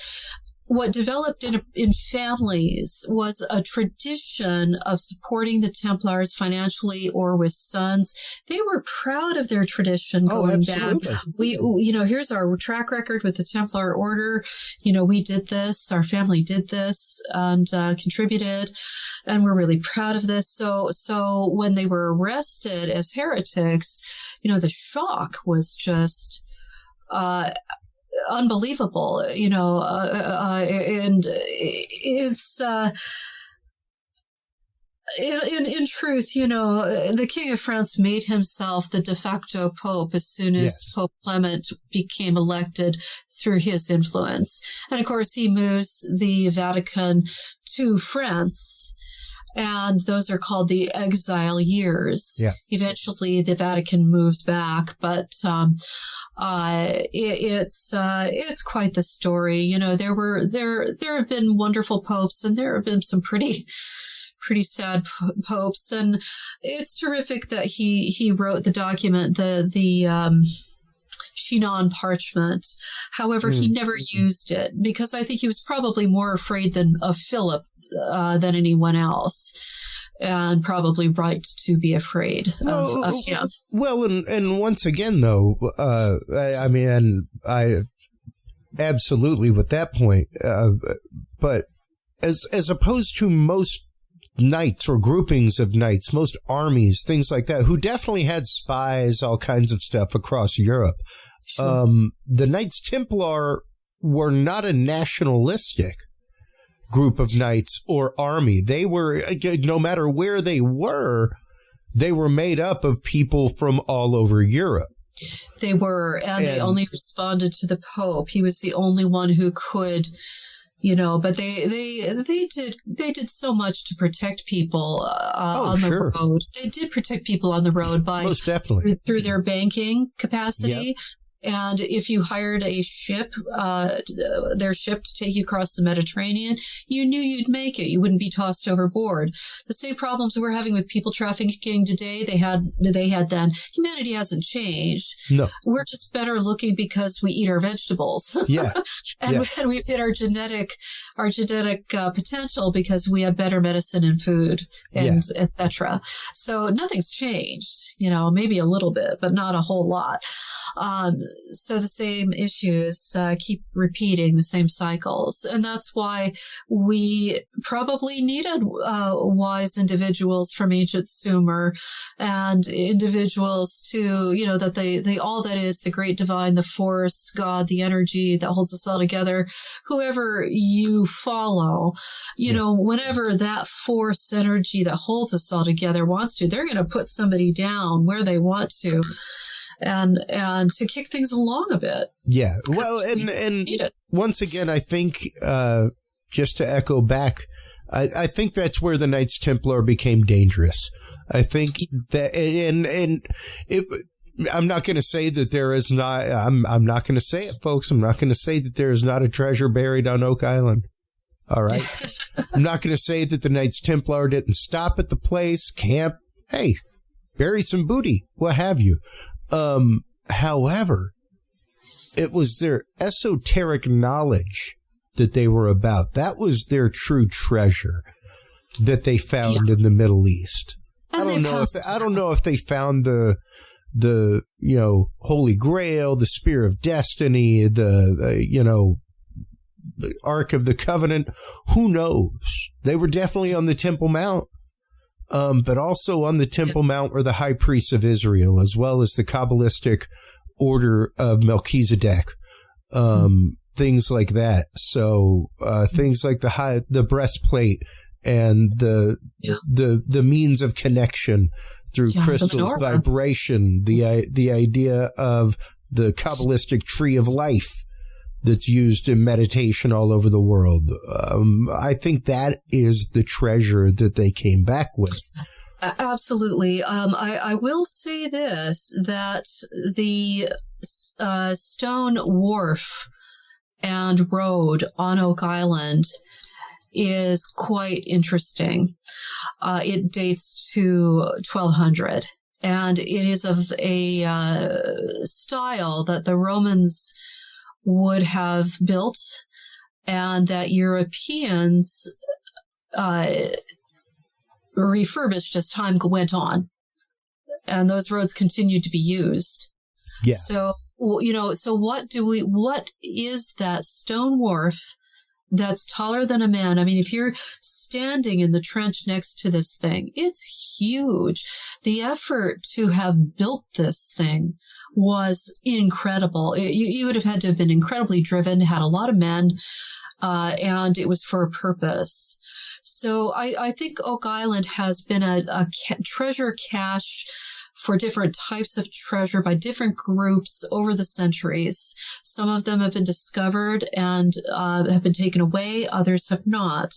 what developed in families was a tradition of supporting the Templars financially or with sons. They were proud of their tradition going back. Here's our track record with the Templar Order. We did this, our family did this, and contributed, and we're really proud of this. So when they were arrested as heretics, the shock was just unbelievable, and it's in truth, the King of France made himself the de facto Pope as soon as Pope Clement became elected through his influence. And of course, he moves the Vatican to France. And those are called the exile years. Yeah. Eventually, the Vatican moves back, but it's quite the story. There have been wonderful popes, and there have been some pretty sad popes, and it's terrific that he wrote the document, the Chinon parchment. However, he never used it, because I think he was probably more afraid of Philip than anyone else. and probably right to be afraid of him. Well, and once again, though, I absolutely with that point, but as opposed to most knights or groupings of knights, most armies, things like that, who definitely had spies, all kinds of stuff across Europe. Sure. The Knights Templar were not a nationalistic group of knights or army. They were, no matter where they were made up of people from all over Europe. They were, and they only responded to the Pope. He was the only one who could, but they did so much to protect people on the road. They did protect people on the road by most definitely through their banking capacity. Yep. And if you hired a ship, their ship to take you across the Mediterranean, you knew you'd make it. You wouldn't be tossed overboard. The same problems we're having with people trafficking today, they had then. Humanity hasn't changed. No. We're just better looking because we eat our vegetables. Yeah. and we've hit our genetic potential because we have better medicine and food and etc. So nothing's changed, maybe a little bit, but not a whole lot. So the same issues keep repeating, the same cycles. And that's why we probably needed wise individuals from ancient Sumer and individuals to, that they all that is the great divine, the force, God, the energy that holds us all together. Whoever you follow, whenever that force energy that holds us all together wants to, they're going to put somebody down where they want to. And to kick things along a bit. Yeah. Well, and once again, I think, just to echo back, I think that's where the Knights Templar became dangerous. I think that, I'm not going to say that there is not, I'm not going to say it, folks. I'm not going to say that there is not a treasure buried on Oak Island. All right. I'm not going to say that the Knights Templar didn't stop at the place, camp, hey, bury some booty, what have you. However, it was their esoteric knowledge that they were about. That was their true treasure that they found in the Middle East. I don't know if they found the Holy Grail, the Spear of Destiny, the Ark of the Covenant. Who knows? They were definitely on the Temple Mount. But also on the Temple Mount were the high priests of Israel, as well as the Kabbalistic order of Melchizedek, things like that. So things like the breastplate and the means of connection through crystals, vibration, the idea of the Kabbalistic tree of life that's used in meditation all over the world. I think that is the treasure that they came back with. Absolutely. I will say this, that the stone wharf and road on Oak Island is quite interesting. It dates to 1200, and it is of a style that the Romans would have built, and that Europeans refurbished as time went on, and those roads continued to be used. Yeah. So what is that stone wharf that's taller than a man? I mean, if you're standing in the trench next to this thing, it's huge. The effort to have built this thing was incredible. You would have had to have been incredibly driven, had a lot of men, and it was for a purpose. So I think Oak Island has been a treasure cache for different types of treasure by different groups over the centuries. Some of them have been discovered and have been taken away. Others have not.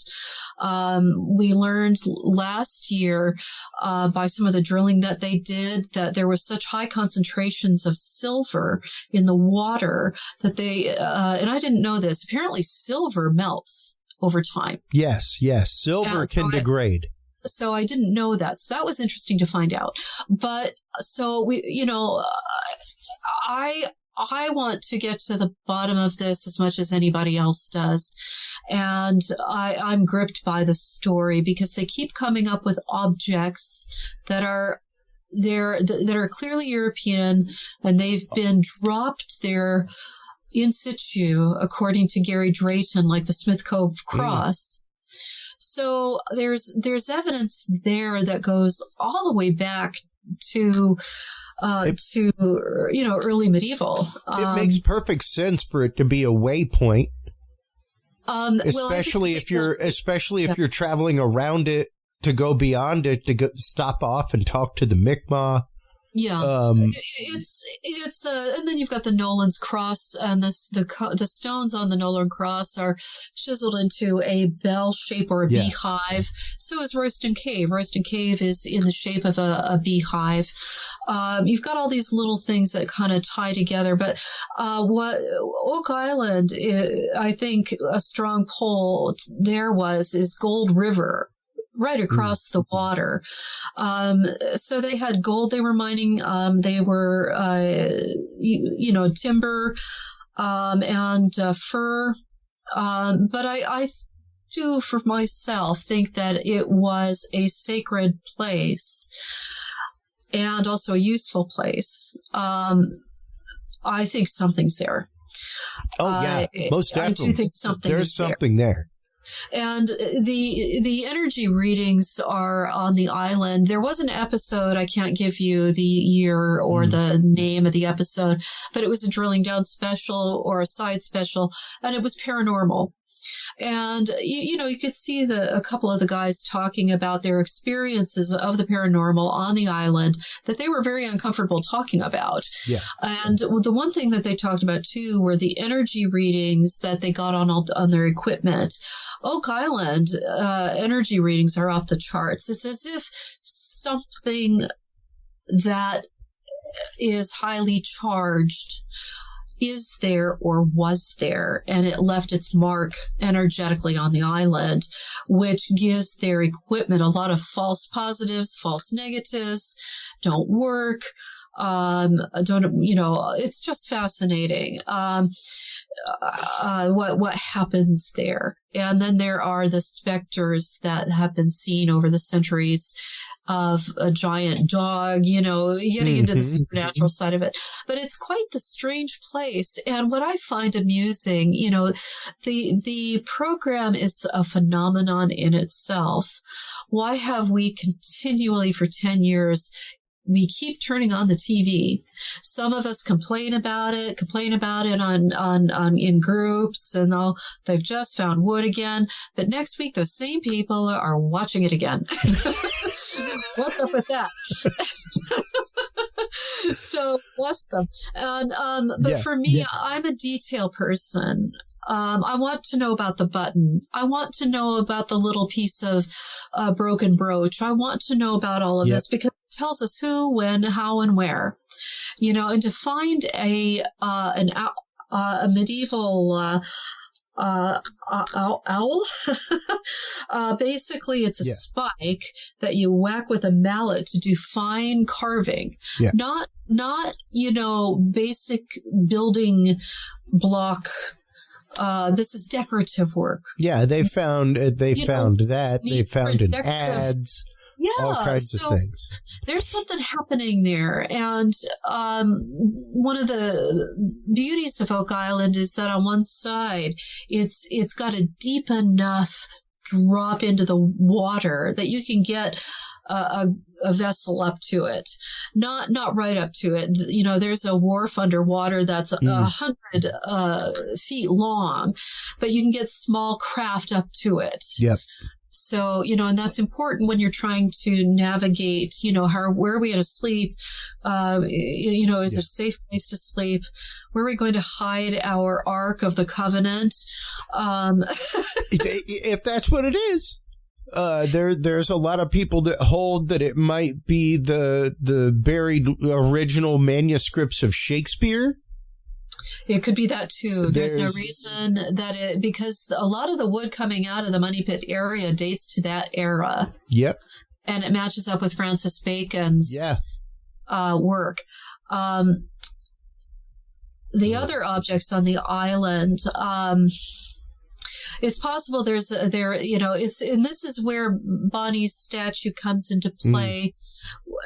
We learned last year by some of the drilling that they did that there was such high concentrations of silver in the water that they, and I didn't know this, apparently silver melts over time. Yes. Silver can degrade. So I didn't know that. So that was interesting to find out. But so we, I want to get to the bottom of this as much as anybody else does. And I'm gripped by the story because they keep coming up with objects that are clearly European, and they've been dropped there in situ, according to Gary Drayton, like the Smith Cove Cross. So there's evidence there that goes all the way back to early medieval. It makes perfect sense for it to be a waypoint, especially if you're traveling around it, to go beyond it, to stop off and talk to the Mi'kmaq. Yeah, it's and then you've got the Nolan's cross, and the stones on the Nolan cross are chiseled into a bell shape or a beehive. So is Royston Cave. Royston Cave is in the shape of a beehive. You've got all these little things that kind of tie together. But what Oak Island, I think a strong pull there is Gold River, right across the water. So they had gold they were mining. They were, timber and fur. But I do, for myself, think that it was a sacred place and also a useful place. I think something's there. Oh, yeah, most definitely. I do think there's something there. And the energy readings are on the island. There was an episode, I can't give you the year or the name of the episode, but it was a drilling down special or a side special, and it was paranormal. And, you could see a couple of the guys talking about their experiences of the paranormal on the island that they were very uncomfortable talking about. Yeah. And the one thing that they talked about, too, were the energy readings that they got on their equipment. Oak Island energy readings are off the charts. It's as if something that is highly charged is there or was there, and it left its mark energetically on the island, which gives their equipment a lot of false positives, false negatives, don't work. It's just fascinating. What happens there. And then there are the specters that have been seen over the centuries of a giant dog, getting into the supernatural side of it. But it's quite the strange place. And what I find amusing, the program is a phenomenon in itself. Why have we continually for 10 years we keep turning on the TV? Some of us complain about it on in groups, and they've just found wood again. But next week, those same people are watching it again. What's up with that? So bless them. And but for me, I'm a detail person. I want to know about the button. I want to know about the little piece of broken brooch. I want to know about all of this because it tells us who, when, how, and where. And to find a medieval owl. Basically, it's a spike that you whack with a mallet to do fine carving. Yeah. Not basic building block. This is decorative work. Yeah, they found that. They found in ads. Yeah, all kinds of things. There's something happening there. And one of the beauties of Oak Island is that on one side, it's got a deep enough drop into the water that you can get a vessel up to it, not right up to it. There's a wharf underwater that's 100 feet long, but you can get small craft up to it. Yep. So, and that's important when you're trying to navigate, where are we going to sleep? Is it a safe place to sleep? Where are we going to hide our Ark of the Covenant? If that's what it is. There's a lot of people that hold that it might be the buried original manuscripts of Shakespeare. It could be that too. There's no reason that because a lot of the wood coming out of the Money Pit area dates to that era. Yep. And it matches up with Francis Bacon's work. the other objects on the island, it's possible and this is where Bonnie's statue comes into play,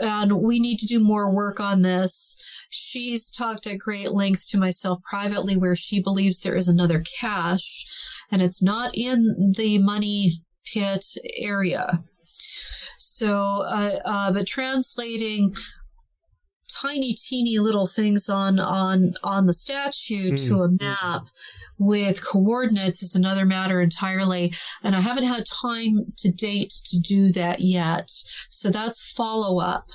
and we need to do more work on this. She's talked at great length to myself privately where she believes there is another cache, and it's not in the money pit area. So, but translating tiny, teeny little things on the statue to a map with coordinates is another matter entirely. And I haven't had time to date to do that yet. So that's follow up.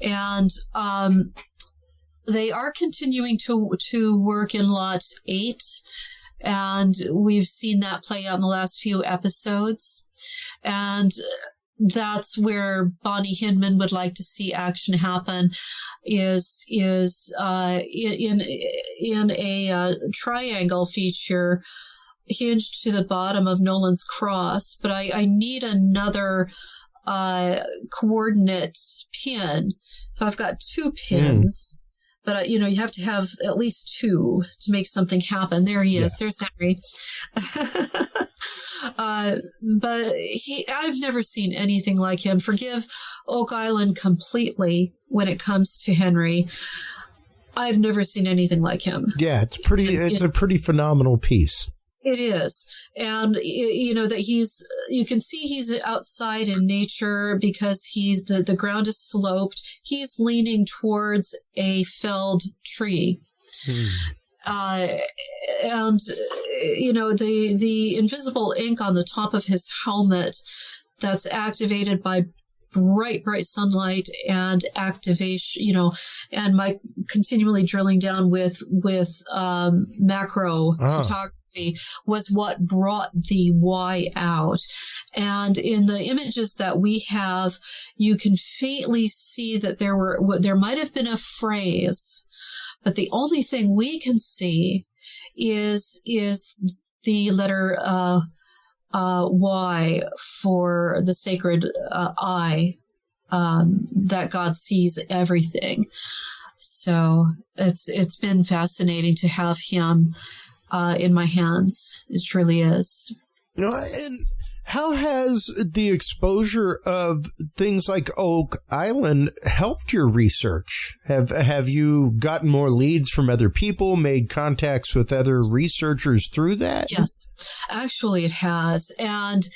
And, they are continuing to work in Lot 8, and we've seen that play out in the last few episodes. And that's where Bonnie Hinman would like to see action happen, is in a triangle feature hinged to the bottom of Nolan's Cross. But I need another coordinate pin. So I've got 2 pins. But, you have to have at least 2 to make something happen. There he is. There's Henry. But I've never seen anything like him. Forgive Oak Island completely when it comes to Henry. I've never seen anything like him. Yeah, it's a pretty phenomenal piece. It is. And, that you can see he's outside in nature because the ground is sloped. He's leaning towards a felled tree. And, the invisible ink on the top of his helmet that's activated by bright sunlight and activation, and my continually drilling down with macro photography was what brought the Y out. And in the images that we have, you can faintly see that there might have been a phrase, but the only thing we can see is the letter Y for the sacred eye, that God sees everything. So it's been fascinating to have him in my hands. It truly is. And how has the exposure of things like Oak Island helped your research? Have you gotten more leads from other people, made contacts with other researchers through that? Yes, actually it has. And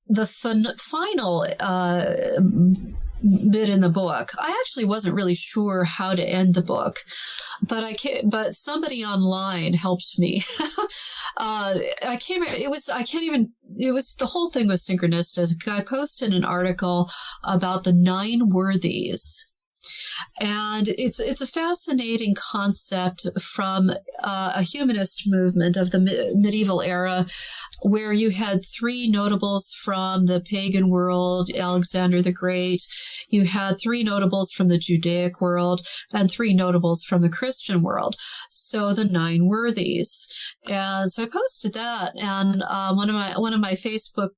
the final bit in the book, I actually wasn't really sure how to end the book, but somebody online helped me. The whole thing was synchronistic. I posted an article about the 9 worthies. And it's a fascinating concept from a humanist movement of the medieval era, where you had 3 notables from the pagan world, Alexander the Great. You had 3 notables from the Judaic world and 3 notables from the Christian world. So the 9 worthies. And so I posted that, and one of my Facebook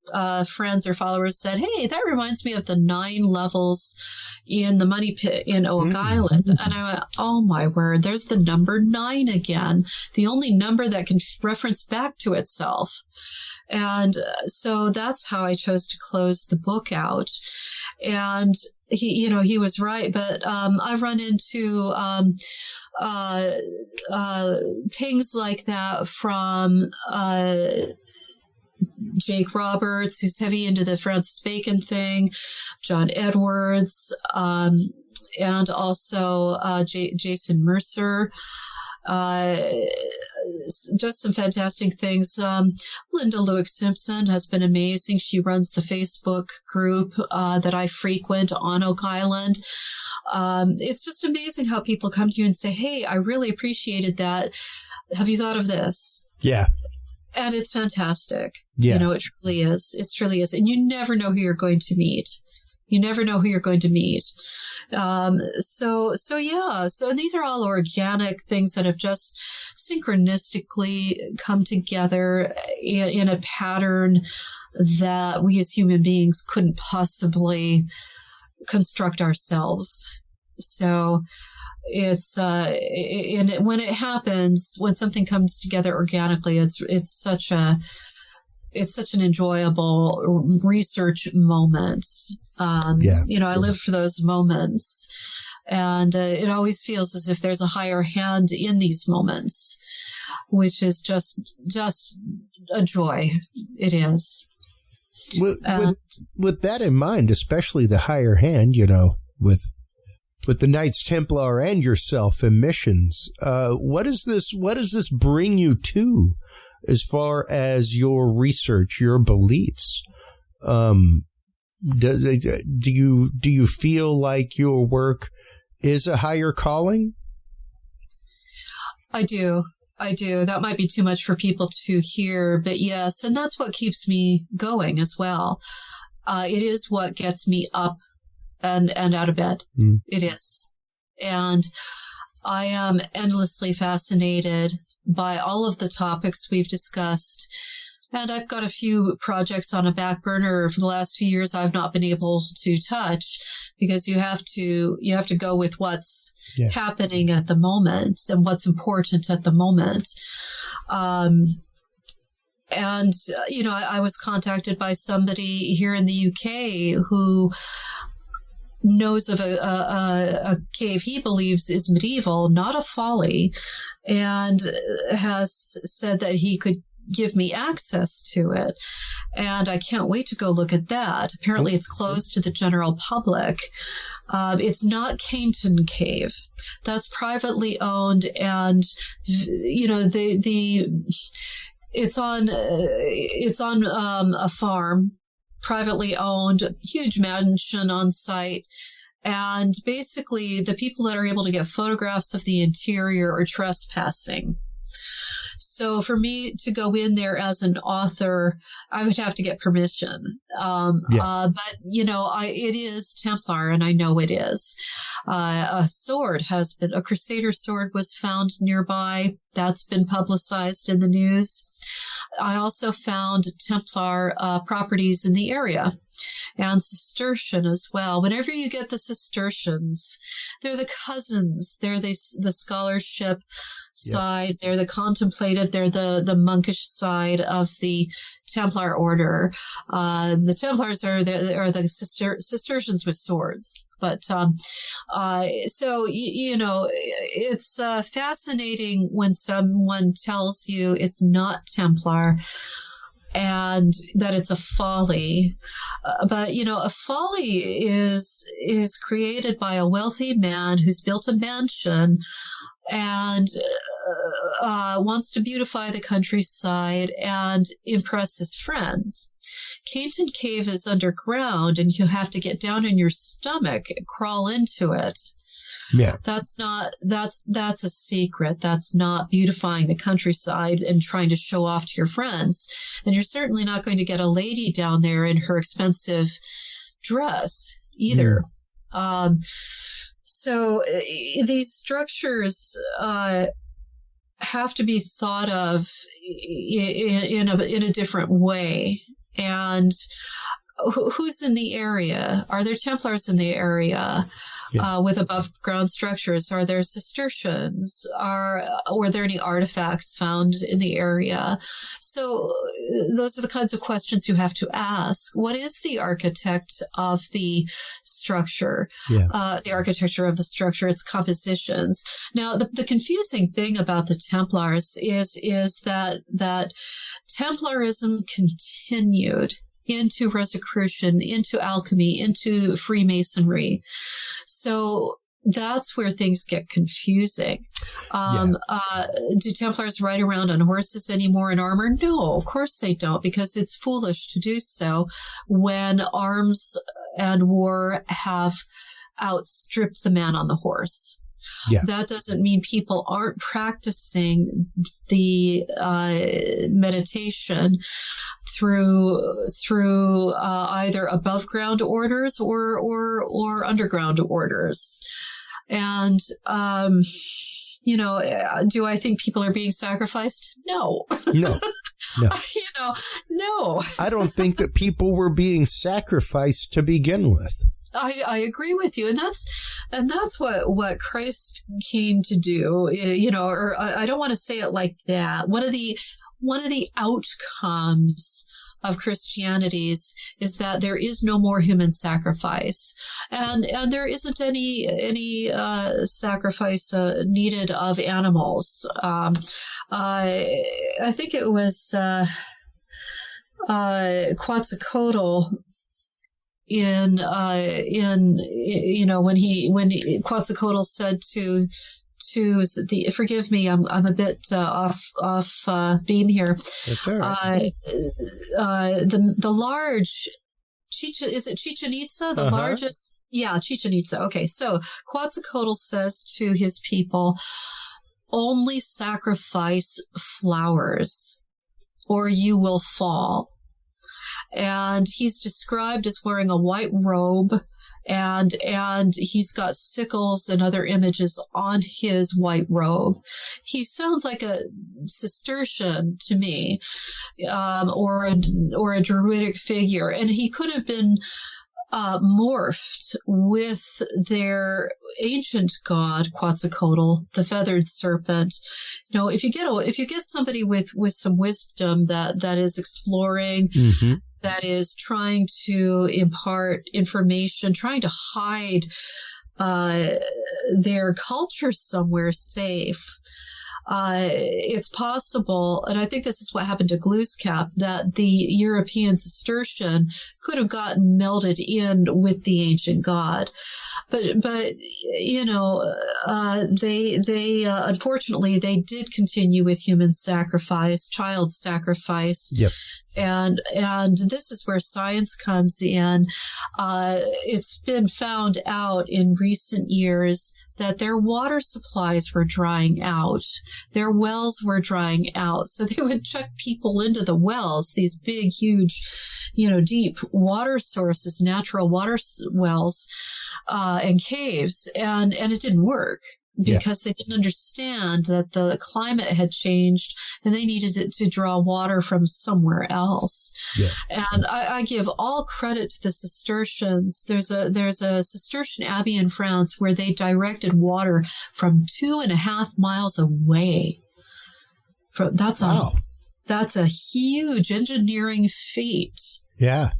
friends or followers said, "Hey, that reminds me of the 9 levels in the money pit in Oak Island." And I went, "Oh my word, there's the number 9 again, the only number that can reference back to itself." And so that's how I chose to close the book out. And he was right, but I've run into things like that from Jake Roberts, who's heavy into the Francis Bacon thing, John Edwards, and also Jason Mercer. Just some fantastic things. Linda Lewis-Simpson has been amazing. She runs the Facebook group that I frequent on Oak Island. It's just amazing how people come to you and say, "Hey, I really appreciated that. Have you thought of this?" Yeah. And it's fantastic. Yeah. It truly is. It truly is. And you never know who you're going to meet. So these are all organic things that have just synchronistically come together in a pattern that we as human beings couldn't possibly construct ourselves. So it's when it happens, when something comes together organically, it's such an enjoyable research moment. I live for those moments, and it always feels as if there's a higher hand in these moments, which is just a joy. It is. With that in mind, especially the higher hand, with the Knights Templar and yourself and missions, what does this bring you to as far as your research, your beliefs? Do you feel like your work is a higher calling? I do. That might be too much for people to hear, but yes, and that's what keeps me going as well. It is what gets me up and out of bed. It is. And I am endlessly fascinated by all of the topics we've discussed. And I've got a few projects on a back burner for the last few years I've not been able to touch, because you have to go with what's happening at the moment and what's important at the moment. I was contacted by somebody here in the UK who knows of a cave he believes is medieval, not a folly, and has said that he could give me access to it. And I can't wait to go look at that. Apparently it's closed to the general public. It's not Cainton Cave. That's privately owned, and it's on a farm, privately owned, huge mansion on site. And basically the people that are able to get photographs of the interior are trespassing. So for me to go in there as an author, I would have to get permission. But it is Templar, and I know it is. A Crusader sword was found nearby. That's been publicized in the news. I also found Templar properties in the area, and Cistercian as well. Whenever you get the Cistercians, they're the cousins. They're the scholarship side. They're the contemplative. They're the monkish side of the Templar order. The Templars are the Cistercians with swords. But it's fascinating when someone tells you it's not Templar and that it's a folly. But a folly is created by a wealthy man who's built a mansion and wants to beautify the countryside and impress his friends. Cainton Cave is underground, and you have to get down in your stomach and crawl into it. Yeah. That's a secret. That's not beautifying the countryside and trying to show off to your friends. And you're certainly not going to get a lady down there in her expensive dress either. So these structures have to be thought of in a different way. And who's in the area? Are there Templars in the area with above ground structures? Are there Cistercians? Were there any artifacts found in the area? So those are the kinds of questions you have to ask. What is the architect of the structure? The architecture of the structure, its compositions. Now, the confusing thing about the Templars is that Templarism continued into Rosicrucian, into alchemy, into Freemasonry. So that's where things get confusing. Do Templars ride around on horses anymore in armor? No, of course they don't, because it's foolish to do so when arms and war have outstripped the man on the horse. Yeah. That doesn't mean people aren't practicing the meditation through either above ground orders or underground orders. And do I think people are being sacrificed? No. No. No. I don't think that people were being sacrificed to begin with. I agree with you, and that's what Christ came to do, or I don't want to say it like that. One of the outcomes of Christianity is that there is no more human sacrifice, and there isn't any sacrifice needed of animals. I think it was Quetzalcoatl when Quetzalcoatl said to forgive me, I'm a bit off beam here. That's all right. The large is it Chichen Itza, the largest? Yeah, Chichen Itza. Okay, so Quetzalcoatl says to his people, only sacrifice flowers or you will fall. And he's described as wearing a white robe, and he's got sickles and other images on his white robe. He sounds like a Cistercian to me, or a druidic figure, and he could have been morphed with their ancient god Quetzalcoatl, the feathered serpent. If you get somebody with some wisdom that is exploring, that is trying to impart information, trying to hide their culture somewhere safe, it's possible, and I think this is what happened to Glooskap, that the European Cistercian could have gotten melded in with the ancient god. But they unfortunately they did continue with human sacrifice, child sacrifice. Yep. And this is where science comes in. It's been found out in recent years that their water supplies were drying out. Their wells were drying out. So they would chuck people into the wells, these big, huge, deep water sources, natural water wells, and caves. And it didn't work, because they didn't understand that the climate had changed and they needed it to draw water from somewhere else. Yeah. And I give all credit to the Cistercians. There's a Cistercian abbey in France where they directed water from 2.5 miles away. That's a huge engineering feat. Yeah.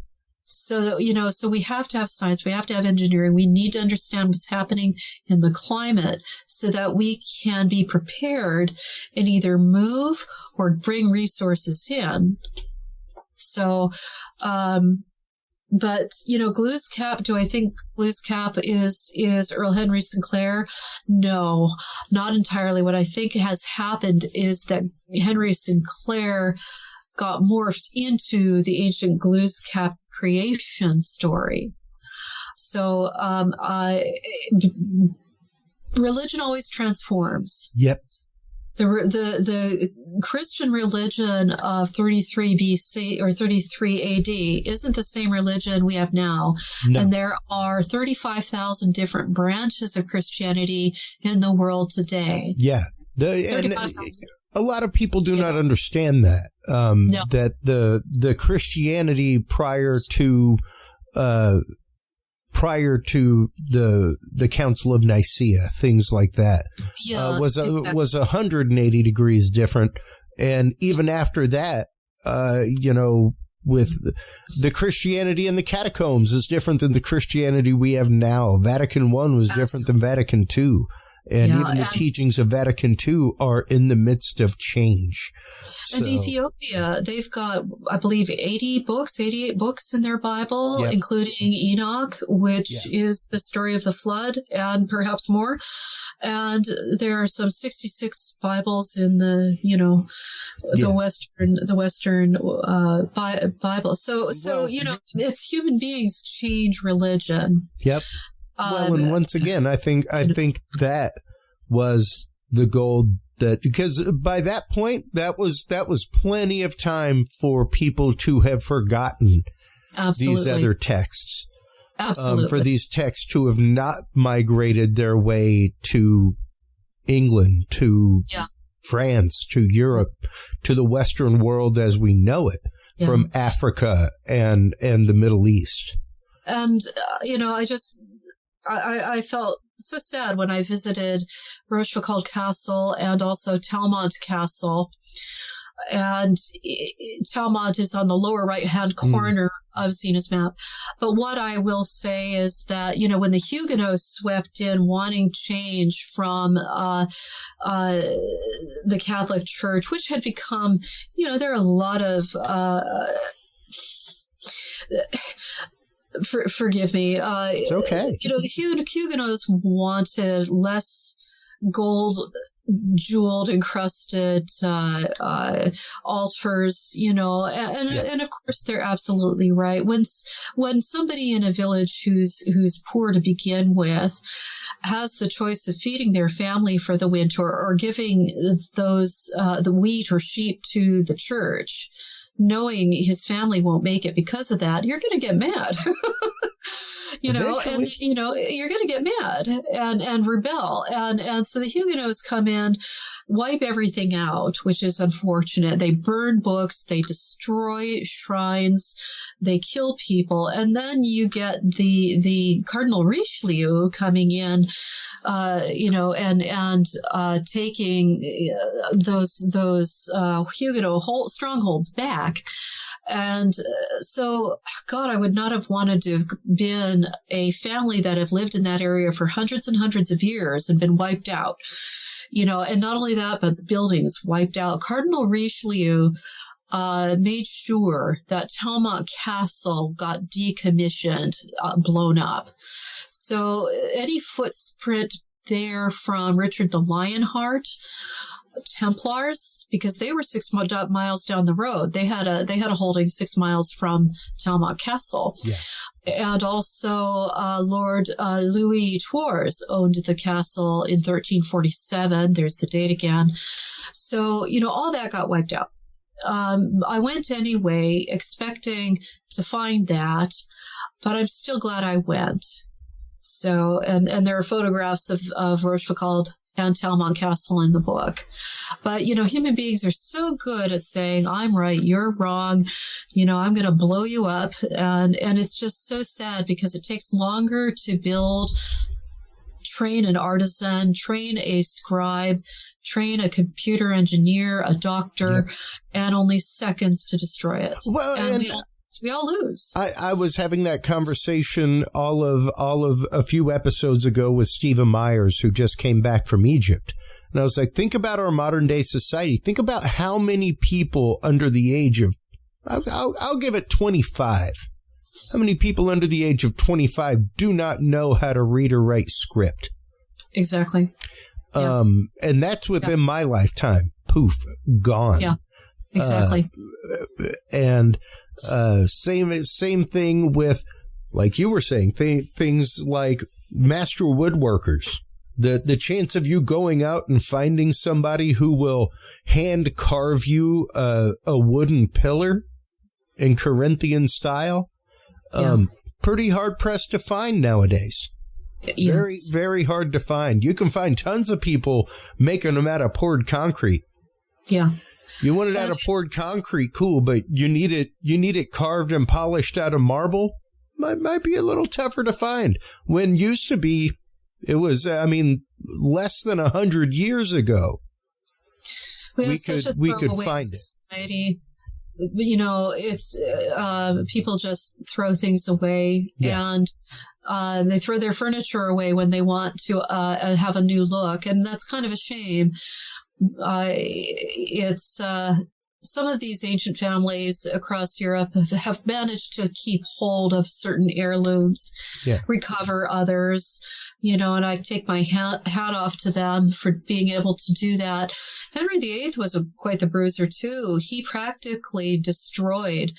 So, so we have to have science, we have to have engineering, we need to understand what's happening in the climate so that we can be prepared and either move or bring resources in. So, but, Glooskap, do I think Glooskap is Earl Henry Sinclair? No, not entirely. What I think has happened is that Henry Sinclair got morphed into the ancient Glooskap creation story. So religion always transforms. Yep. The Christian religion of 33 BC or 33 AD isn't the same religion we have now. No. And there are 35,000 different branches of Christianity in the world today. Yeah. A lot of people do not understand that. No. That the Christianity prior to the Council of Nicaea, things like that, was 180 degrees different, and even after that, with the Christianity in the catacombs is different than the Christianity we have now. Vatican I was different than Vatican II. And even the teachings of Vatican II are in the midst of change. And Ethiopia, they've got, I believe, 88 books in their Bible, including Enoch, which is the story of the flood, and perhaps more. And there are some 66 Bibles in the Western Bible. So it's human beings change religion. Yep. Well, and once again, I think that was the goal, that because by that point that was plenty of time for people to have forgotten these other texts. Absolutely. For these texts to have not migrated their way to England, to France, to Europe, to the Western world as we know it, from Africa and the Middle East. I felt so sad when I visited Rochefoucauld Castle and also Talmont Castle. And Talmont is on the lower right-hand corner of Zena's map. But what I will say is that, when the Huguenots swept in wanting change from the Catholic Church, which had become, there are a lot of forgive me. It's okay. The Huguenots wanted less gold jeweled, encrusted altars, and of course they're absolutely right. When somebody in a village who's poor to begin with has the choice of feeding their family for the winter or giving the wheat or sheep to the church, knowing his family won't make it because of that, you're going to get mad. You're going to get mad and rebel. And so the Huguenots come in, wipe everything out, which is unfortunate. They burn books, they destroy shrines, they kill people. And then you get the Cardinal Richelieu coming in, and taking those Huguenot strongholds back. And so, God, I would not have wanted to have been a family that have lived in that area for hundreds and hundreds of years and been wiped out, and not only that, but buildings wiped out. Cardinal Richelieu made sure that Talmont Castle got decommissioned, blown up. So any footprint there from Richard the Lionheart, Templars, because they were 6 miles down the road. They had a holding 6 miles from Talmont Castle. Yeah. And also Lord Louis Tours owned the castle in 1347. There's the date again. So, all that got wiped out. I went anyway, expecting to find that, but I'm still glad I went. So, and there are photographs of Rochefoucauld and Talmont Castle in the book. But, human beings are so good at saying, I'm right, you're wrong, I'm going to blow you up. And it's just so sad because it takes longer to train an artisan, train a scribe, train a computer engineer, a doctor, and only seconds to destroy it. Well, and we all lose. I was having that conversation all of a few episodes ago with Stephen Myers, who just came back from Egypt. And I was like, think about our modern day society. Think about how many people under the age of, I'll give it 25. How many people under the age of 25 do not know how to read or write script? Exactly. And that's within my lifetime. Poof, gone. Yeah, exactly. Same thing with, like you were saying, things like master woodworkers. The chance of you going out and finding somebody who will hand carve you a wooden pillar in Corinthian style, pretty hard pressed to find nowadays. Yes. Very, very hard to find. You can find tons of people making them out of poured concrete. Yeah. You want it out of poured concrete, cool, but you need it carved and polished out of marble. Might be a little tougher to find. When used to be, it was, less than 100 years ago. We could find society. It's people just throw things away, and they throw their furniture away when they want to have a new look, and that's kind of a shame. It's some of these ancient families across Europe have managed to keep hold of certain heirlooms, recover others, and I take my hat off to them for being able to do that. Henry VIII was quite the bruiser too. He practically destroyed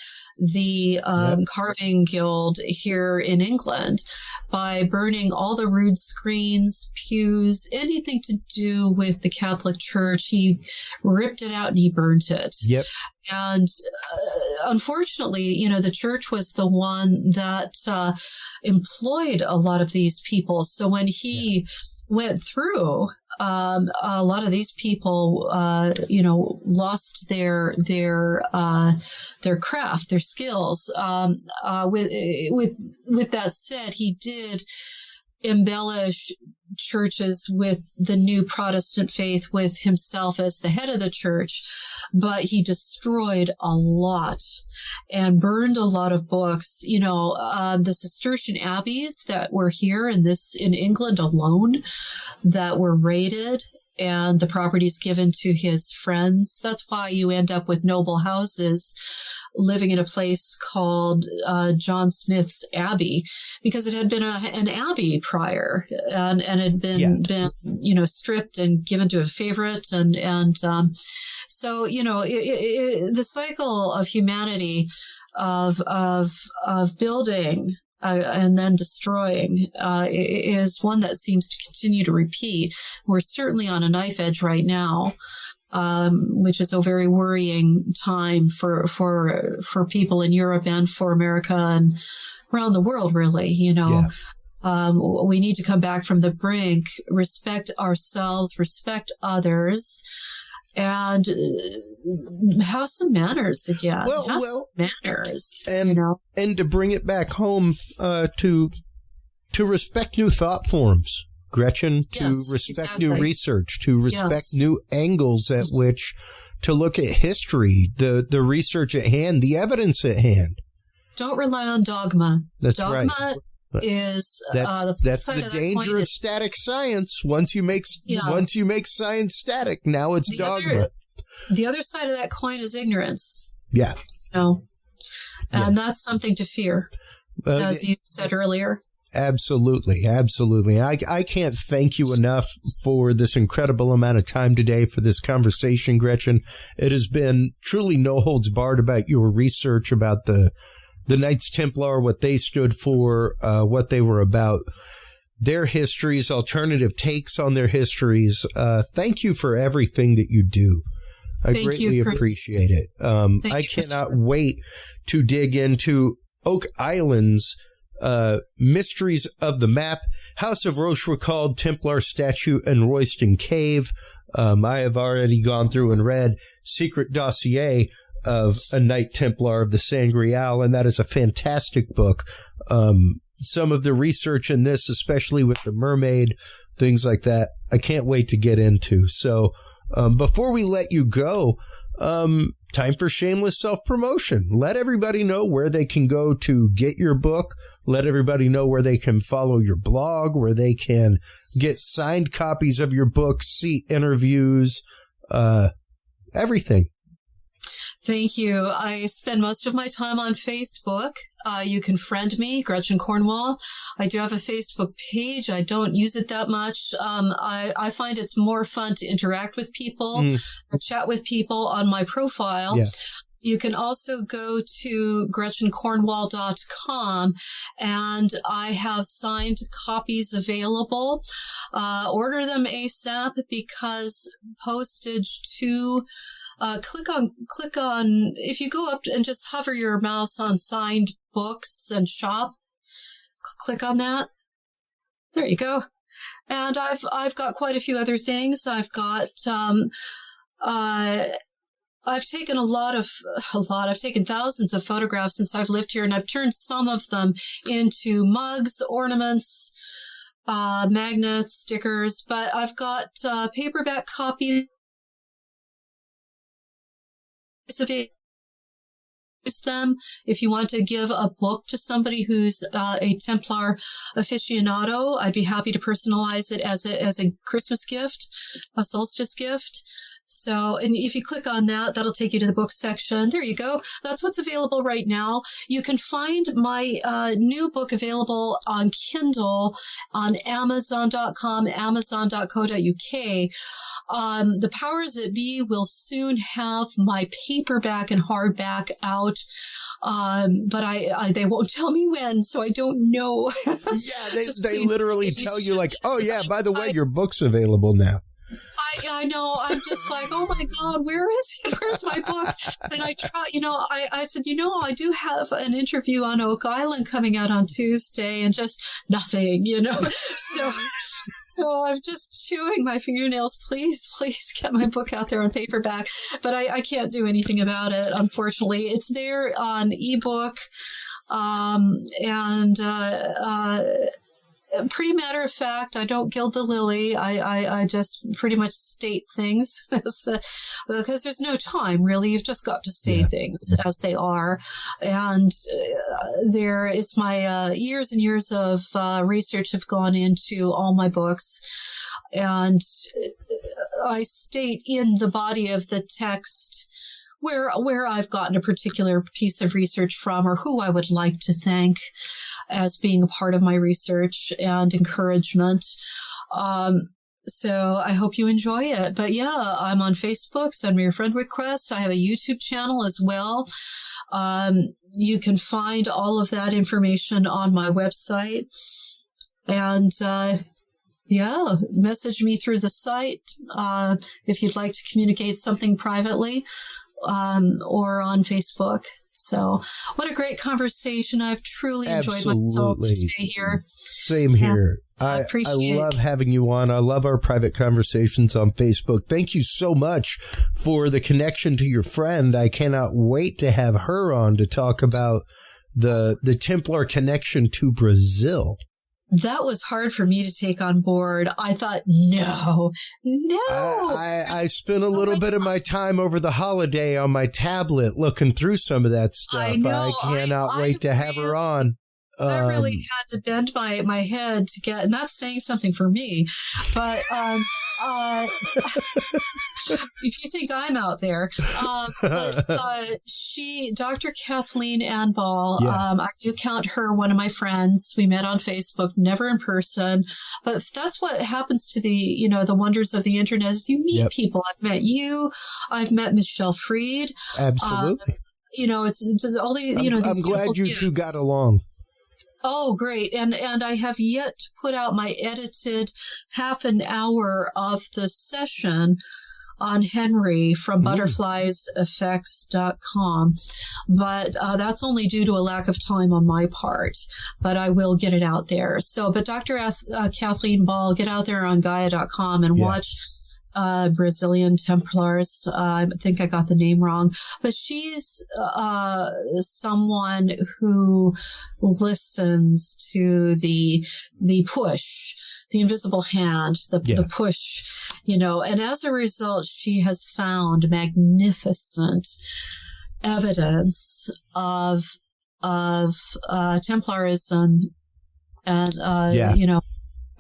the carving guild here in England by burning all the rood screens, pews, anything to do with the Catholic Church. He ripped it out and he burnt it. Yep. And unfortunately, the church was the one that employed a lot of these people. So when he went through, a lot of these people, lost their craft, their skills. With that said, he did embellish churches with the new Protestant faith with himself as the head of the church, but he destroyed a lot and burned a lot of books. The Cistercian abbeys that were here in England alone that were raided and the properties given to his friends. That's why you end up with noble houses living in a place called John Smith's Abbey, because it had been an abbey prior and had been stripped and given to a favorite. So the cycle of humanity of building and then destroying is one that seems to continue to repeat. We're certainly on a knife edge right now. Which is a very worrying time for people in Europe and for America and around the world, really. We need to come back from the brink, respect ourselves, respect others, and have some manners again. Some manners, and to bring it back home, to respect new thought forms. Gretchen, to respect new research, to respect new angles at which to look at history, the research at hand, the evidence at hand. Don't rely on dogma. That's dogma right. Is that's the danger of static science. Once you make science static, now it's dogma. The other side of that coin is ignorance. Yeah. And that's something to fear, as you said earlier. Absolutely. I can't thank you enough for this incredible amount of time today for this conversation, Gretchen. It has been truly no holds barred about your research about the Knights Templar, what they stood for, what they were about, their histories, alternative takes on their histories. Thank you for everything that you do. I greatly appreciate it. I cannot wait to dig into Oak Island's Mysteries of the Map, House of Rochefoucauld, Templar Statue, and Royston Cave. I have already gone through and read Secret Dossier of a Knight Templar of the Sangreal, and that is a fantastic book. Some of the research in this, especially with the mermaid, things like that, I can't wait to get into. So before we let you go, time for shameless self-promotion. Let everybody know where they can go to get your book. Let everybody know where they can follow your blog, where they can get signed copies of your book, see interviews, everything. Thank you. I spend most of my time on Facebook. You can friend me, Gretchen Cornwall. I do have a Facebook page. I don't use it that much. I find it's more fun to interact with people, chat with people on my profile. Yeah. You can also go to GretchenCornwall.com, and I have signed copies available. Order them ASAP because postage to click on, if you go up and just hover your mouse on signed books and shop, click on that. There you go. And I've got quite a few other things. I've got, I've taken I've taken thousands of photographs since I've lived here, and I've turned some of them into mugs, ornaments, magnets, stickers, but I've got paperback copies of them. If you want to give a book to somebody who's a Templar aficionado, I'd be happy to personalize it as a Christmas gift, a solstice gift. So, and if you click on that, that'll take you to the book section. There you go. That's what's available right now. You can find my new book available on Kindle on Amazon.com, Amazon.co.uk. The Powers That Be will soon have my paperback and hardback out, but they won't tell me when, so I don't know. Yeah, they literally tell you like, oh yeah, by the way, your book's available now. I know. I'm just like, oh my God, where is it? Where's my book? And I try, I said, I do have an interview on Oak Island coming out on Tuesday, and just nothing, So So I'm just chewing my fingernails. Please get my book out there on paperback. But I can't do anything about it, unfortunately. It's there on ebook. Pretty matter of fact, I don't gild the lily. I just pretty much state things because there's no time, really. You've just got to say things as they are. And there is my years and years of research have gone into all my books. And I state in the body of the text where I've gotten a particular piece of research from or who I would like to thank as being a part of my research and encouragement. So I hope you enjoy it. But yeah, I'm on Facebook. Send me your friend request. I have a YouTube channel as well. You can find all of that information on my website. And message me through the site if you'd like to communicate something privately. Or on Facebook. So what a great conversation. I've truly enjoyed myself today here. Same here. I love having you on. I love our private conversations on Facebook. Thank you so much for the connection to your friend. I cannot wait to have her on to talk about the Templar connection to Brazil. That was hard for me to take on board. I thought, no. I spent a little bit of my time over the holiday on my tablet looking through some of that stuff. I cannot wait to have her on. I really had to bend my head to get, and that's saying something for me. But if you think I'm out there, Dr. Kathleen Anball, I do count her one of my friends. We met on Facebook, never in person, but that's what happens to the wonders of the internet is you meet people. I've met you. I've met Michelle Freed. Absolutely. It's just all the, I'm glad you two got along. Oh, great. And I have yet to put out my edited half an hour of the session on Henry from butterflieseffects.com. But that's only due to a lack of time on my part. But I will get it out there. So, but Dr. Kathleen Ball, get out there on Gaia.com and watch Brazilian Templars. I think I got the name wrong, but she's someone who listens to the push, the invisible hand, the push, and as a result, she has found magnificent evidence of Templarism, and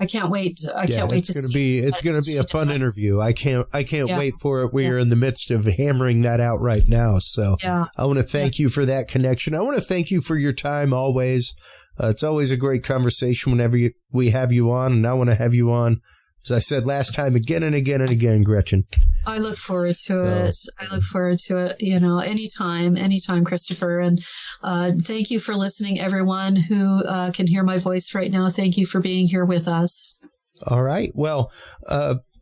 I can't wait. I can't wait to see. It's going to be a fun interview. I can't wait for it. We are in the midst of hammering that out right now. So I want to thank you for that connection. I want to thank you for your time always. It's always a great conversation whenever we have you on, and I want to have you on, as I said last time, again and again and again, Gretchen. I look forward to it. I look forward to it, anytime, Christopher. And thank you for listening, everyone who can hear my voice right now. Thank you for being here with us. All right. Well,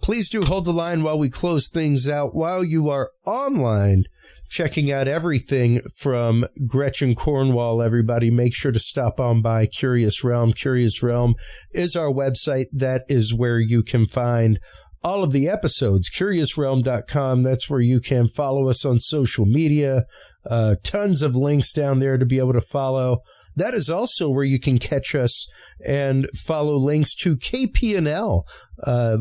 please do hold the line while we close things out. While you are online, checking out everything from Gretchen Cornwall, everybody, make sure to stop on by Curious Realm. Curious Realm is our website. That is where you can find all of the episodes. CuriousRealm.com. That's where you can follow us on social media. Tons of links down there to be able to follow. That is also where you can catch us and follow links to KPNL,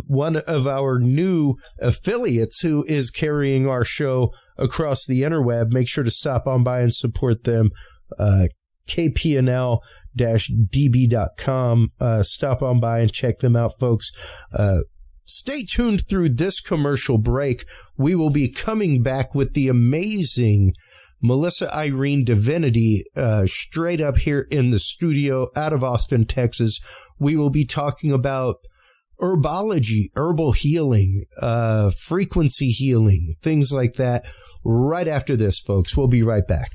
one of our new affiliates who is carrying our show across the interweb. Make sure to stop on by and support them. KPNL-DB.com. Stop on by and check them out, folks. Stay tuned through this commercial break. We will be coming back with the amazing Melissa Irene Divinity straight up here in the studio out of Austin, Texas. We will be talking about herbology, herbal healing, frequency healing, things like that right after this, folks. We'll be right back.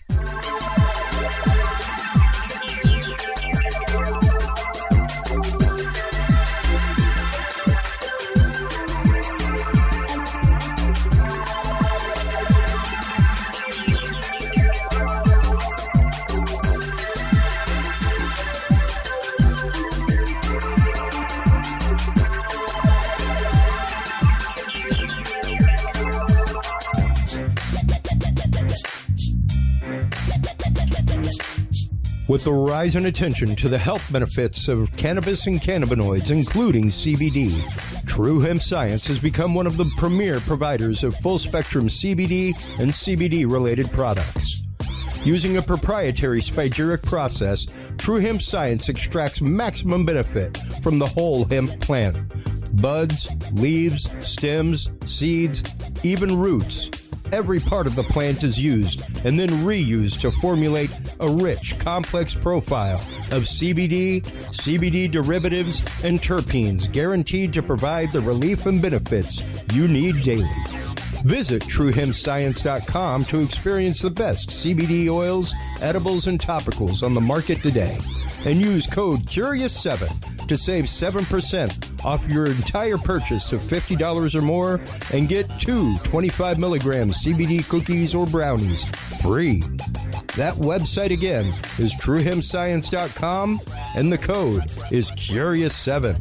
With the rise in attention to the health benefits of cannabis and cannabinoids, including CBD, True Hemp Science has become one of the premier providers of full-spectrum CBD and CBD-related products. Using a proprietary spagyric process, True Hemp Science extracts maximum benefit from the whole hemp plant. Buds, leaves, stems, seeds, even roots. Every part of the plant is used and then reused to formulate a rich, complex profile of CBD, CBD derivatives, and terpenes guaranteed to provide the relief and benefits you need daily. Visit TrueHempScience.com to experience the best CBD oils, edibles, and topicals on the market today. And use code CURIOUS7 to save 7% off your entire purchase of $50 or more and get 2 25-milligram CBD cookies or brownies free. That website again is TrueHempScience.com and the code is CURIOUS7.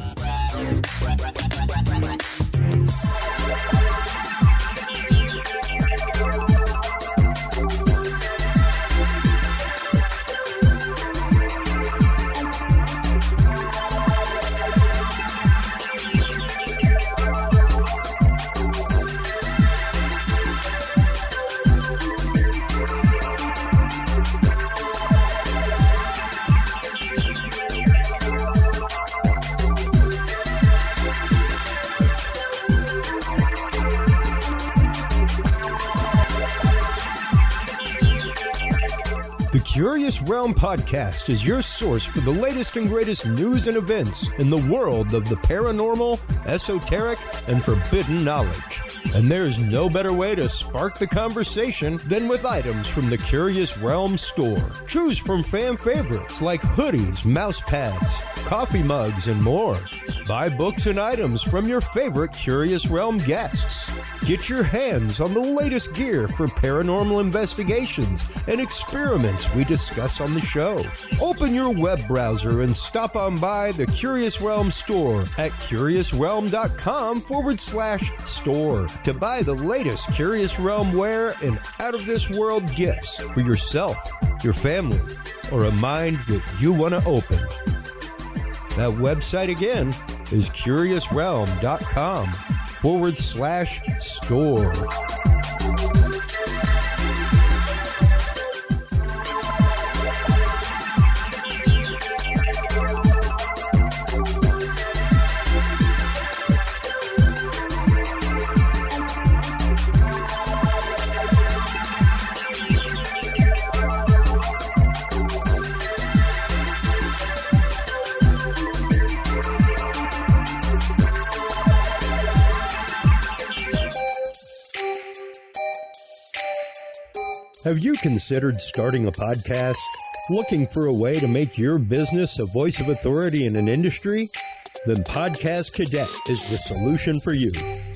The Curious Realm Podcast is your source for the latest and greatest news and events in the world of the paranormal, esoteric, and forbidden knowledge. And there's no better way to spark the conversation than with items from the Curious Realm store. Choose from fan favorites like hoodies, mouse pads, coffee mugs, and more. Buy books and items from your favorite Curious Realm guests. Get your hands on the latest gear for paranormal investigations and experiments we discuss on the show. Open your web browser and stop on by the Curious Realm store at curiousrealm.com/store to buy the latest Curious Realm wear and out-of-this-world gifts for yourself, your family, or a mind that you want to open. That website again is curiousrealm.com/store. Have you considered starting a podcast? Looking for a way to make your business a voice of authority in an industry? Then Podcast Cadet is the solution for you.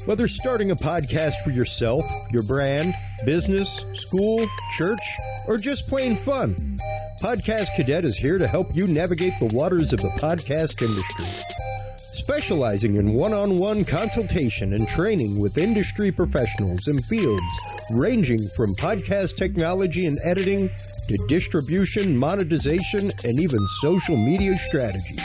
Whether starting a podcast for yourself, your brand, business, school, church, or just plain fun, Podcast Cadet is here to help you navigate the waters of the podcast industry. Specializing in one-on-one consultation and training with industry professionals in fields ranging from podcast technology and editing to distribution, monetization, and even social media strategies.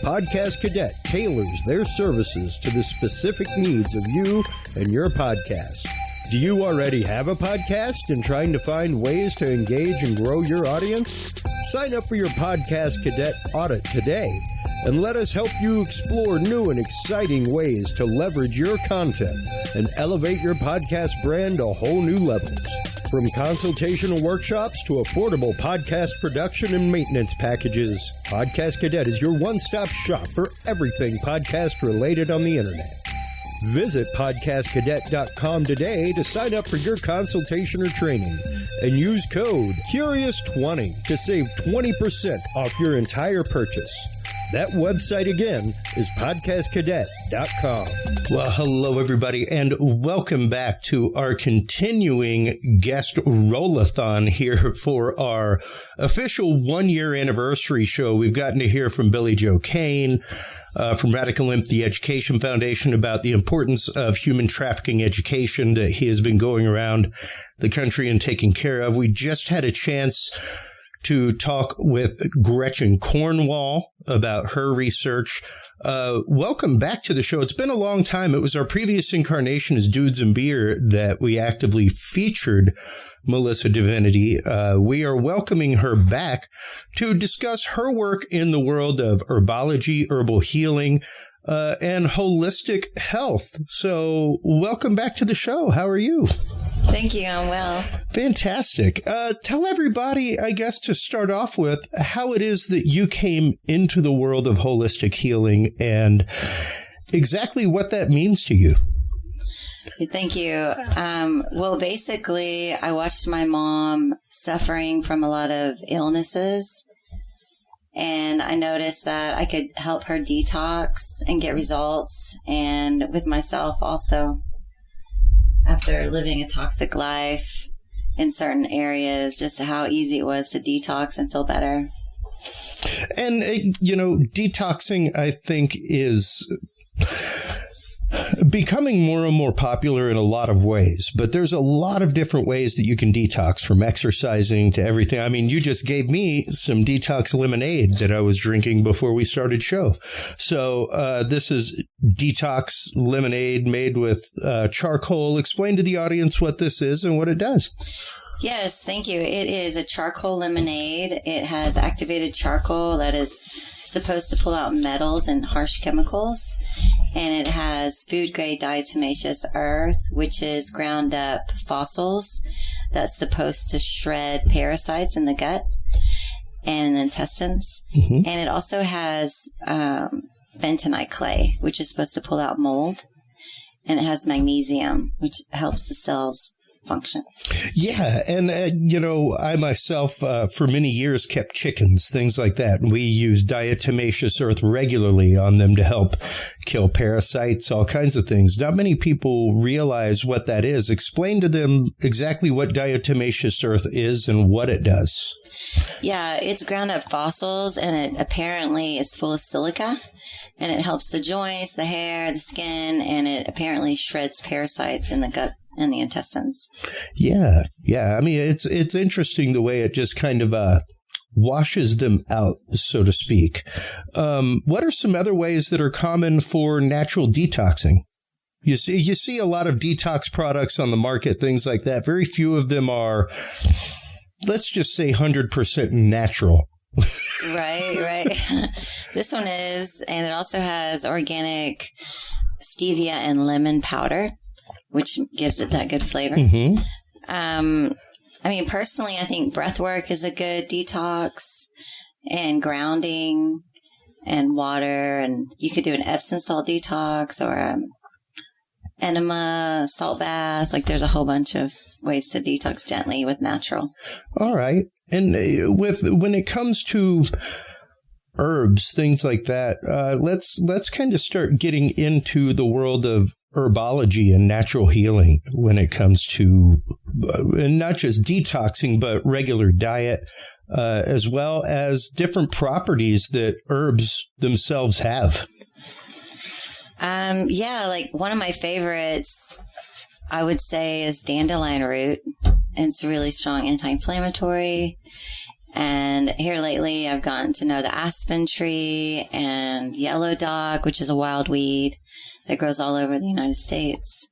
Podcast Cadet tailors their services to the specific needs of you and your podcast. Do you already have a podcast and trying to find ways to engage and grow your audience? Sign up for your Podcast Cadet audit today and let us help you explore new and exciting ways to leverage your content and elevate your podcast brand to whole new levels. From consultational workshops to affordable podcast production and maintenance packages, Podcast Cadet is your one-stop shop for everything podcast related on the internet. Visit podcastcadet.com today to sign up for your consultation or training and use code CURIOUS20 to save 20% off your entire purchase. That website again is podcastcadet.com. Well, hello, everybody, and welcome back to our continuing guest roll-a-thon here for our official one-year anniversary show. We've gotten to hear from Billy Joe Cain, from Radical Imp, the Education Foundation, about the importance of human trafficking education that he has been going around the country and taking care of. We just had a chance to talk with Gretchen Cornwall about her research. Welcome back to the show. It's been a long time. It was our previous incarnation as Dudes and Beer that we actively featured Melissa Divinity. We are welcoming her back to discuss her work in the world of herbology, herbal healing, and holistic health. So welcome back to the show. How are you? Thank you. I'm well. Fantastic. Tell everybody, I guess, to start off with, how it is that you came into the world of holistic healing and exactly what that means to you. Thank you. Well, basically, I watched my mom suffering from a lot of illnesses, and I noticed that I could help her detox and get results, and with myself also. After living a toxic life in certain areas, just how easy it was to detox and feel better. And, detoxing, I think, is becoming more and more popular in a lot of ways, but there's a lot of different ways that you can detox, from exercising to everything. I mean, you just gave me some detox lemonade that I was drinking before we started show. So this is detox lemonade made with charcoal. Explain to the audience what this is and what it does. Yes, thank you. It is a charcoal lemonade. It has activated charcoal that is supposed to pull out metals and harsh chemicals. And it has food-grade diatomaceous earth, which is ground up fossils that's supposed to shred parasites in the gut and in the intestines. Mm-hmm. And it also has bentonite clay, which is supposed to pull out mold. And it has magnesium, which helps the cells function. Yeah. And, I myself, for many years, kept chickens, things like that. And we use diatomaceous earth regularly on them to help kill parasites, all kinds of things. Not many people realize what that is. Explain to them exactly what diatomaceous earth is and what it does. Yeah, it's ground up fossils, and it apparently is full of silica. And it helps the joints, the hair, the skin, and it apparently shreds parasites in the gut and the intestines. Yeah. I mean, it's interesting the way it just kind of washes them out, so to speak. What are some other ways that are common for natural detoxing? You see a lot of detox products on the market, things like that. Very few of them are, let's just say, 100% natural. Right. This one is, and it also has organic stevia and lemon powder, which gives it that good flavor. Mm-hmm. I mean, personally, I think breath work is a good detox, and grounding and water. And you could do an Epsom salt detox or enema salt bath. Like, there's a whole bunch of ways to detox gently with natural. All right. And when it comes to herbs, things like that, let's kind of start getting into the world of herbology and natural healing when it comes to not just detoxing, but regular diet, as well as different properties that herbs themselves have. Like one of my favorites, I would say, is dandelion root. It's really strong anti-inflammatory. And here lately, I've gotten to know the aspen tree and yellow dog, which is a wild weed that grows all over the United States.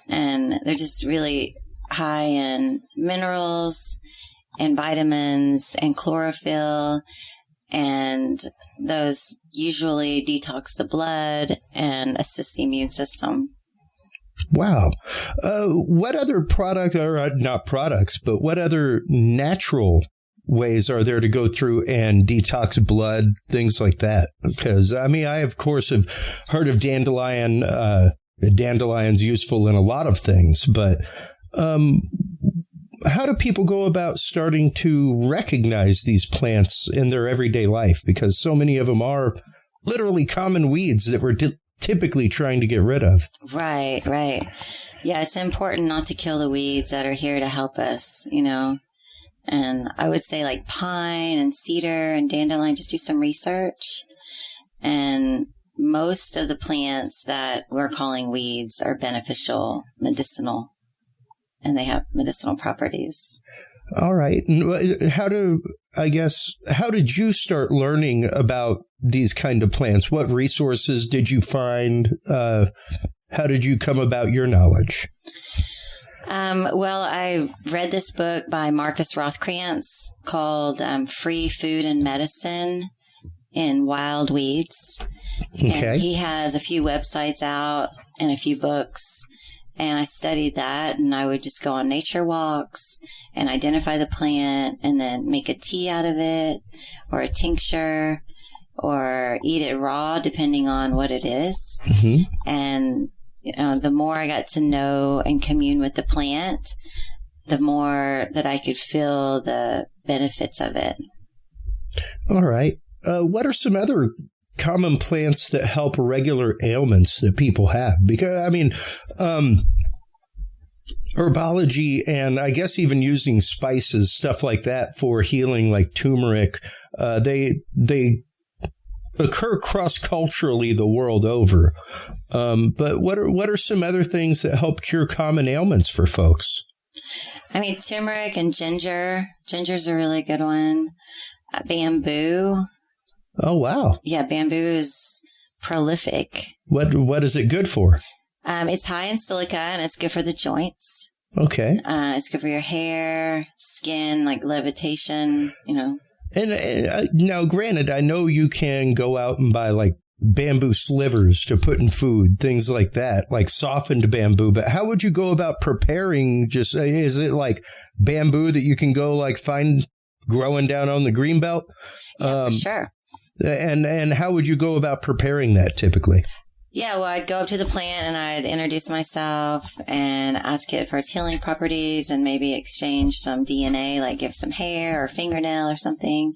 And they're just really high in minerals and vitamins and chlorophyll. And those usually detox the blood and assist the immune system. Wow. What other product, or not products, but what other natural ways are there to go through and detox blood, things like that? Because, I mean, I, of course, have heard of dandelion. Dandelion's useful in a lot of things, but how do people go about starting to recognize these plants in their everyday life? Because so many of them are literally common weeds that we're typically trying to get rid of. Right. Yeah, it's important not to kill the weeds that are here to help us, And I would say like pine and cedar and dandelion, just do some research. And most of the plants that we're calling weeds are beneficial, medicinal, and they have medicinal properties. All right. How did you start learning about these kind of plants? What resources did you find? How did you come about your knowledge? Well, I read this book by Marcus Rothkrantz called Free Food and Medicine in Wild Weeds. Okay. And he has a few websites out and a few books. And I studied that, and I would just go on nature walks and identify the plant and then make a tea out of it or a tincture or eat it raw, depending on what it is. Mm-hmm. And the more I got to know and commune with the plant, the more that I could feel the benefits of it. All right. What are some other common plants that help regular ailments that people have? Because, herbology and I guess even using spices, stuff like that for healing, like turmeric, they occur cross-culturally the world over. But what are some other things that help cure common ailments for folks? Turmeric and ginger. Ginger's a really good one. Bamboo. Oh, wow. Yeah, bamboo is prolific. What is it good for? It's high in silica, and it's good for the joints. Okay. It's good for your hair, skin, like levitation, And now, granted, I know you can go out and buy like bamboo slivers to put in food, things like that, like softened bamboo. But how would you go about preparing? Is it like bamboo that you can go like find growing down on the greenbelt? Yeah, for sure. And how would you go about preparing that typically? Yeah, well, I'd go up to the plant and I'd introduce myself and ask it for its healing properties and maybe exchange some DNA, like give some hair or fingernail or something.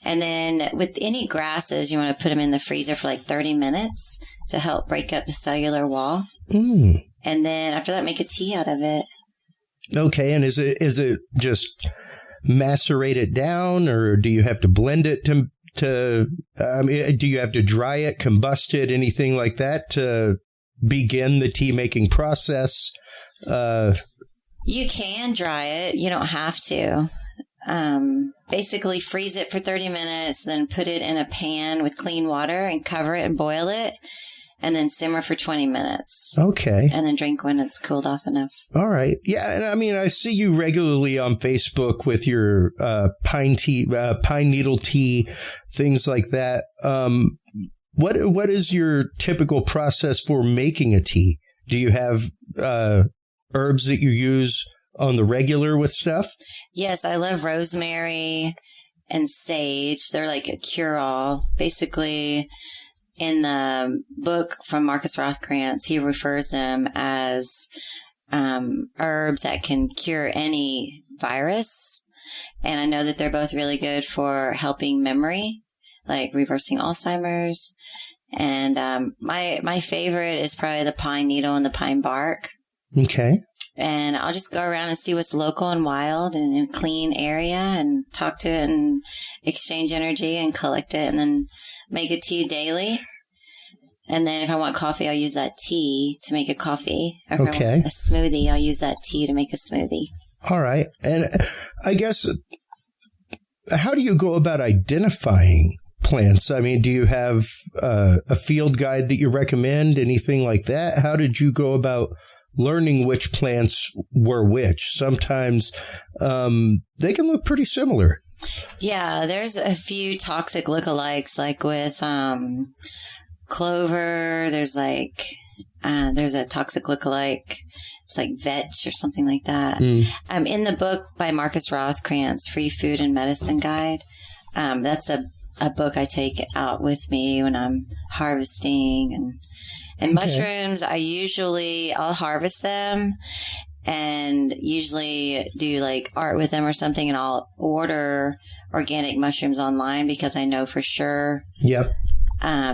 And then with any grasses, you want to put them in the freezer for like 30 minutes to help break up the cellular wall. Mm. And then after that, make a tea out of it. Okay, and is it just macerate it down, or do you have to blend it do you have to dry it, combust it, anything like that to begin the tea making process? You can dry it. You don't have to. Basically freeze it for 30 minutes, then put it in a pan with clean water and cover it and boil it, and then simmer for 20 minutes. Okay. And then drink when it's cooled off enough. All right. Yeah, and I see you regularly on Facebook with your pine needle tea, things like that. What is your typical process for making a tea? Do you have herbs that you use on the regular with stuff? Yes, I love rosemary and sage. They're like a cure-all. Basically, in the book from Marcus Rothkrantz, he refers them as herbs that can cure any virus. And I know that they're both really good for helping memory, like reversing Alzheimer's. And my favorite is probably the pine needle and the pine bark. Okay. And I'll just go around and see what's local and wild and in a clean area and talk to it and exchange energy and collect it and then make a tea daily. And then if I want coffee, I'll use that tea to make a coffee. Or if I want a smoothie, I'll use that tea to make a smoothie. All right. And I guess, how do you go about identifying plants? Do you have a field guide that you recommend, anything like that? How did you go about learning which plants were which? Sometimes they can look pretty similar. Yeah, there's a few toxic lookalikes, like with clover. There's a toxic lookalike. It's like vetch or something like that. In the book by Marcus Rothkrantz, Free Food and Medicine Guide, that's a book I take out with me when I'm harvesting. And mushrooms, I'll harvest them and usually do like art with them or something, and I'll order organic mushrooms online because I know for sure. Yep.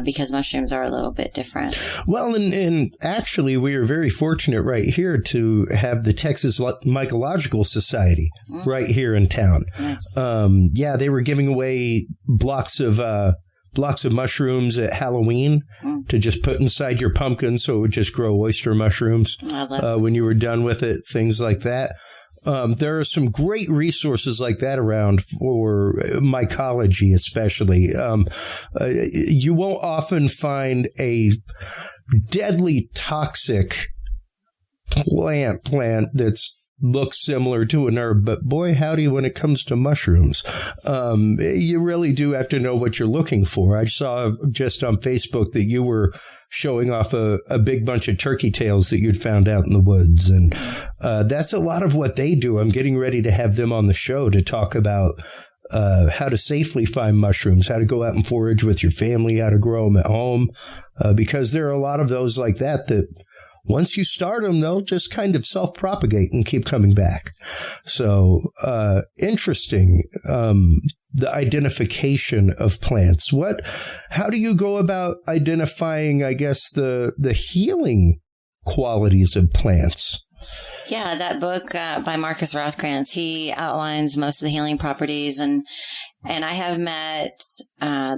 Because mushrooms are a little bit different. Well, and actually, we are very fortunate right here to have the Texas Mycological Society right here in town. Nice. They were giving away blocks of mushrooms at Halloween to just put inside your pumpkin so it would just grow oyster mushrooms I love when you were done with it, things like that. There are some great resources like that around for mycology, especially. You won't often find a deadly toxic plant that's looks similar to an herb, but boy, howdy, when it comes to mushrooms, you really do have to know what you're looking for. I saw just on Facebook that you were showing off a big bunch of turkey tails that you'd found out in the woods. And that's a lot of what they do. I'm getting ready to have them on the show to talk about how to safely find mushrooms, how to go out and forage with your family, how to grow them at home, because there are a lot of those like that once you start them, they'll just kind of self-propagate and keep coming back. So interesting, the identification of plants. How do you go about identifying, I guess, the healing qualities of plants? Yeah, that book by Marcus Rothkrantz, he outlines most of the healing properties. And I have met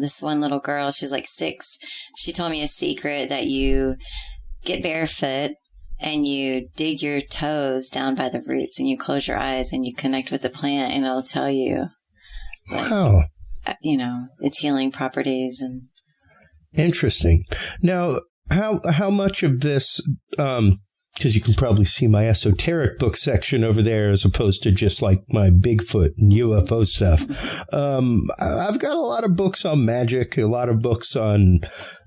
this one little girl. She's like 6. She told me a secret that you get barefoot and you dig your toes down by the roots and you close your eyes and you connect with the plant and it'll tell you, wow, its healing properties. And interesting. Now, how much of this, because you can probably see my esoteric book section over there as opposed to just like my Bigfoot and UFO stuff. I've got a lot of books on magic, a lot of books on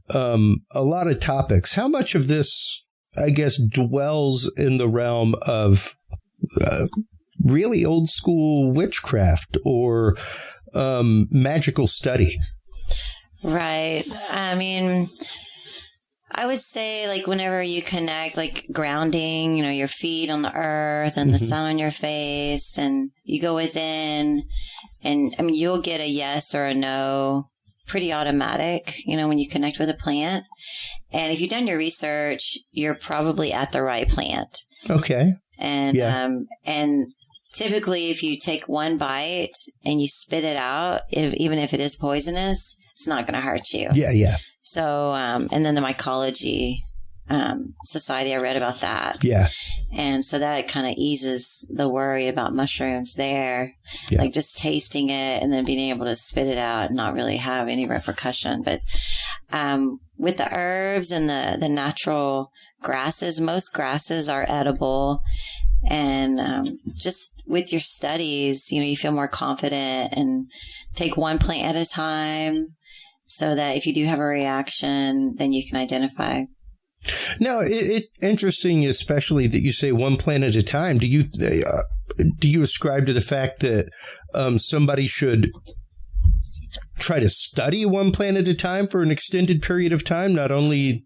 a lot of topics. How much of this, I guess, dwells in the realm of really old school witchcraft or magical study? Right. I mean, I would say like whenever you connect, like grounding, your feet on the earth and the sun on your face, and you go within, and I mean, you'll get a yes or a no pretty automatic, when you connect with a plant. And if you've done your research, you're probably at the right plant. Okay. And, and typically if you take one bite and you spit it out, even if it is poisonous, it's not going to hurt you. Yeah. Yeah. So, and then the mycology, society, I read about that. Yeah. And so that kind of eases the worry about mushrooms there, like just tasting it and then being able to spit it out and not really have any repercussion. But with the herbs and the natural grasses, most grasses are edible. And just with your studies, you feel more confident and take one plant at a time so that if you do have a reaction, then you can identify. Now, it's interesting, especially that you say one plant at a time. Do you ascribe to the fact that somebody should try to study one plant at a time for an extended period of time, not only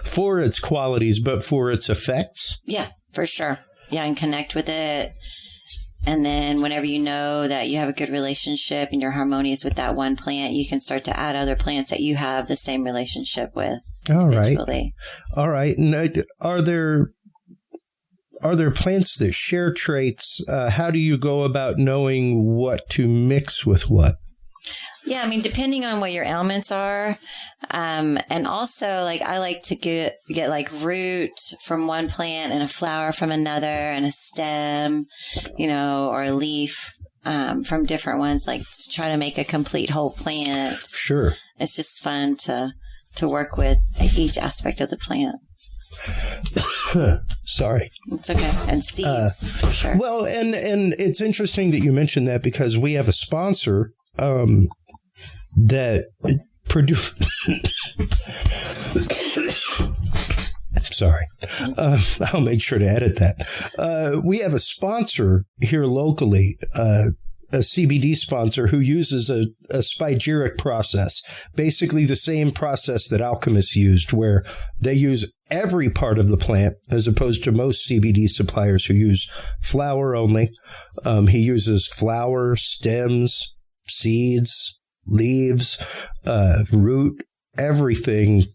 for its qualities, but for its effects? Yeah, for sure. Yeah, and connect with it. And then whenever you know that you have a good relationship and you're harmonious with that one plant, you can start to add other plants that you have the same relationship with. All right. Eventually. All right. And are there plants that share traits? How do you go about knowing what to mix with what? Yeah, I mean, depending on what your ailments are. And also, like, I like to get like root from one plant and a flower from another and a stem, or a leaf from different ones, like to try to make a complete whole plant. Sure. It's just fun to work with each aspect of the plant. Sorry. It's okay. And seeds, for sure. Well, and it's interesting that you mentioned that because we have a sponsor that produce. Sorry. I'll make sure to edit that. We have a sponsor here locally, a CBD sponsor who uses a spagyric process, basically the same process that alchemists used, where they use every part of the plant as opposed to most CBD suppliers who use flower only. He uses flower, stems, seeds, leaves, root, everything,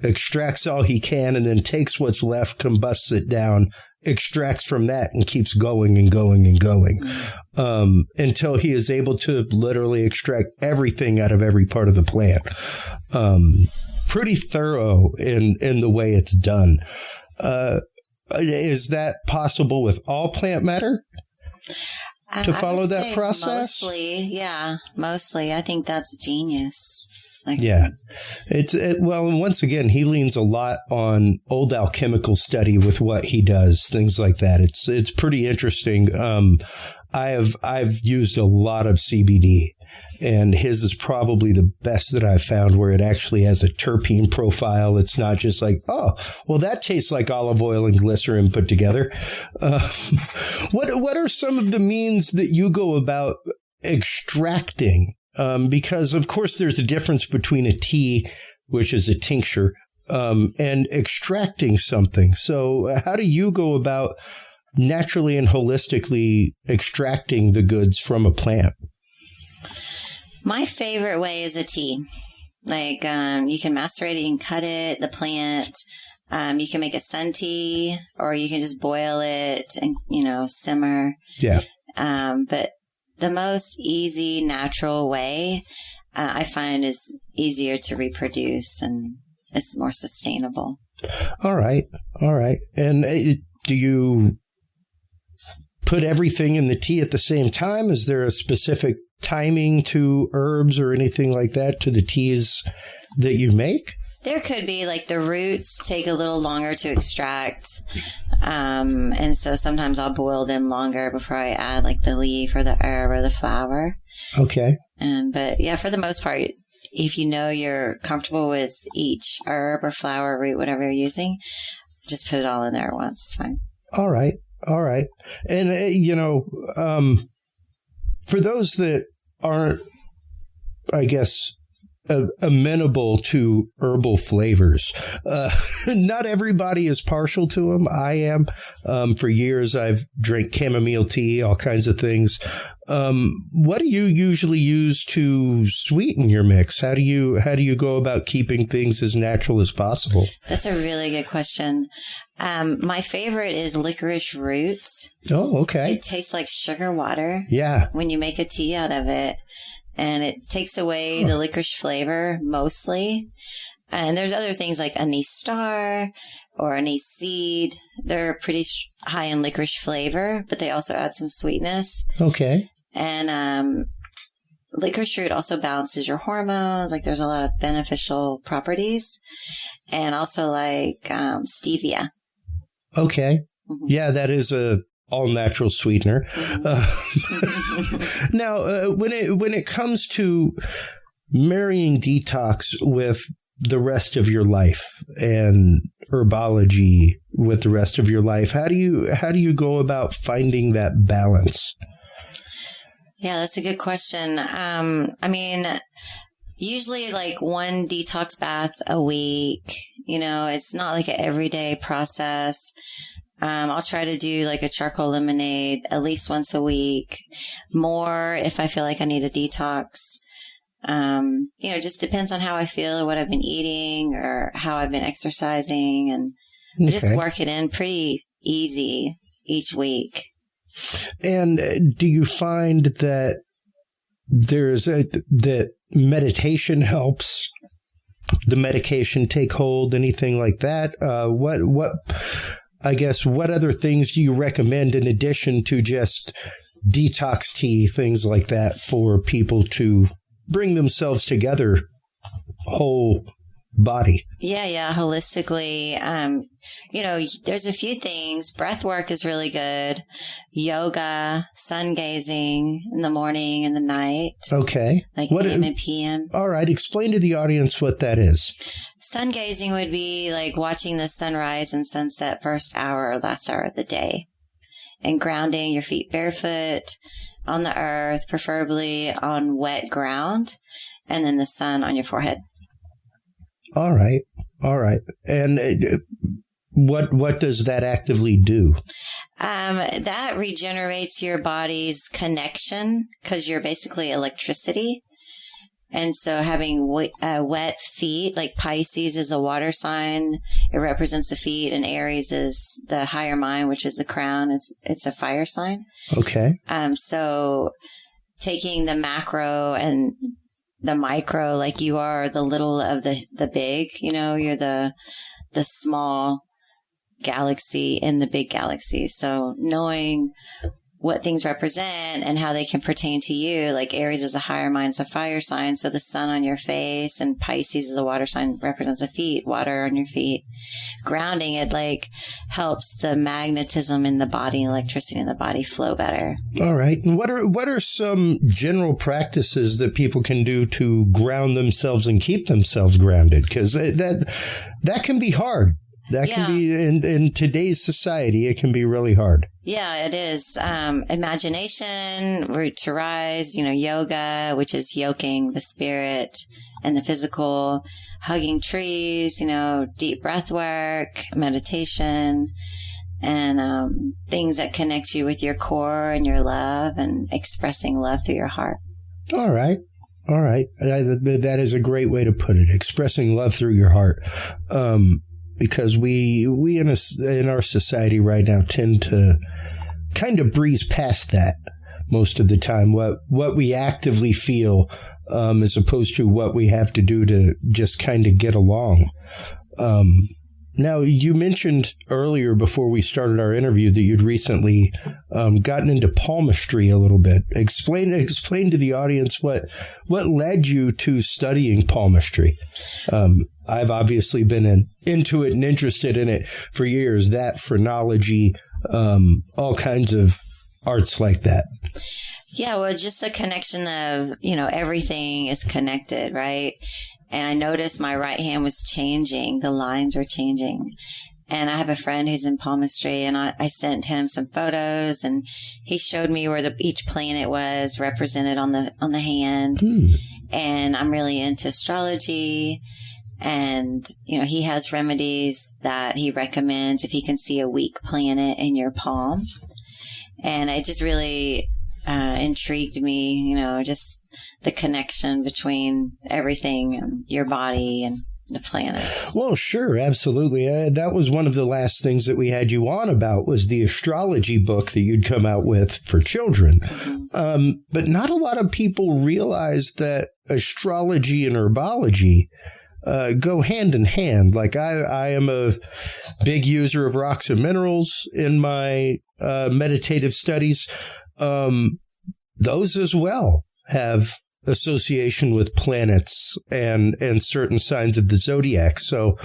extracts all he can, and then takes what's left, combusts it down, extracts from that, and keeps going and going and going until he is able to literally extract everything out of every part of the plant. Pretty thorough in the way it's done. is that possible with all plant matter to follow that process? Mostly. I think that's genius. Yeah. Well, and once again, he leans a lot on old alchemical study with what he does, things like that. It's pretty interesting. I've used a lot of CBD, and his is probably the best that I've found, where it actually has a terpene profile. It's not just like, oh, well, that tastes like olive oil and glycerin put together. What are some of the means that you go about extracting? Because, of course, there's a difference between a tea, which is a tincture, and extracting something. So how do you go about naturally and holistically extracting the goods from a plant? My favorite way is a tea. You can macerate it, you can cut it, the plant. You can make a sun tea, or you can just boil it and, simmer. Yeah. But the most easy, natural way, I find, is easier to reproduce, and it's more sustainable. All right. And do you put everything in the tea at the same time? Is there a specific timing to herbs or anything like that to the teas that you make? There could be, the roots take a little longer to extract. And so sometimes I'll boil them longer before I add the leaf or the herb or the flower. Okay. But yeah, for the most part, if you're comfortable with each herb or flower, root, whatever you're using, just put it all in there at once. It's fine. All right. And, for those that aren't, I guess, amenable to herbal flavors. Not everybody is partial to them. I am. For years, I've drank chamomile tea, all kinds of things. What do you usually use to sweeten your mix? How do you go about keeping things as natural as possible? That's a really good question. My favorite is licorice root. Oh, okay. It tastes like sugar water. Yeah. When you make a tea out of it. And it takes away the licorice flavor mostly. And there's other things like anise star or anise seed. They're pretty high in licorice flavor, but they also add some sweetness. Okay. And licorice root also balances your hormones. There's a lot of beneficial properties. And also stevia. Okay. Mm-hmm. Yeah, that is a all-natural sweetener. Now, when it comes to marrying detox with the rest of your life and herbology with the rest of your life, how do you go about finding that balance? Yeah, that's a good question. Usually one detox bath a week. It's not an everyday process. I'll try to do a charcoal lemonade at least once a week. More if I feel like I need a detox. Just depends on how I feel or what I've been eating or how I've been exercising, and I just work it in pretty easy each week. And do you find that that meditation helps the medication take hold, anything like that? What other things do you recommend in addition to just detox tea, things like that, for people to bring themselves together whole body? Yeah, holistically. There's a few things. Breath work is really good. Yoga, sun gazing in the morning and the night. Okay. AM and PM. All right. Explain to the audience what that is. Sun gazing would be watching the sunrise and sunset first hour or last hour of the day. And grounding your feet barefoot on the earth, preferably on wet ground, and then the sun on your forehead. All right. And what does that actively do? That regenerates your body's connection, because you're basically electricity. And so having wet feet, Pisces is a water sign. It represents the feet, and Aries is the higher mind, which is the crown. It's a fire sign. Okay. So taking the macro and the micro, you are the little of the big, you're the small galaxy in the big galaxy. So knowing what things represent and how they can pertain to you, like Aries is a higher mind, it's a fire sign. So the sun on your face, and Pisces is a water sign, represents the feet, water on your feet. Grounding it like helps the magnetism in the body and electricity in the body flow better. All right. And what are some general practices that people can do to ground themselves and keep themselves grounded? Because that can be hard. That can be, in today's society, it can be really hard. Yeah, it is. Imagination, root to rise, yoga, which is yoking the spirit and the physical, hugging trees, deep breath work, meditation, and things that connect you with your core and your love, and expressing love through your heart. All right. That is a great way to put it, expressing love through your heart. Because we in our society right now tend to kind of breeze past that most of the time, what we actively feel, as opposed to what we have to do to just kind of get along. Now, you mentioned earlier before we started our interview that you'd recently gotten into palmistry a little bit. Explain to the audience what led you to studying palmistry. I've obviously been into it and interested in it for years, that, phrenology, all kinds of arts like that. Yeah, well, just a connection of, everything is connected, right? And I noticed my right hand was changing. The lines were changing. And I have a friend who's in palmistry, and I sent him some photos, and he showed me where each planet was represented on the hand. And I'm really into astrology. And, he has remedies that he recommends if you can see a weak planet in your palm. And it just really intrigued me, just the connection between everything and your body and the planets. Well, sure, absolutely. That was one of the last things that we had you on about, was the astrology book that you'd come out with for children. Mm-hmm. But not a lot of people realize that astrology and herbology go hand in hand. Like I am a big user of rocks and minerals in my meditative studies. Those as well have association with planets and certain signs of the zodiac. So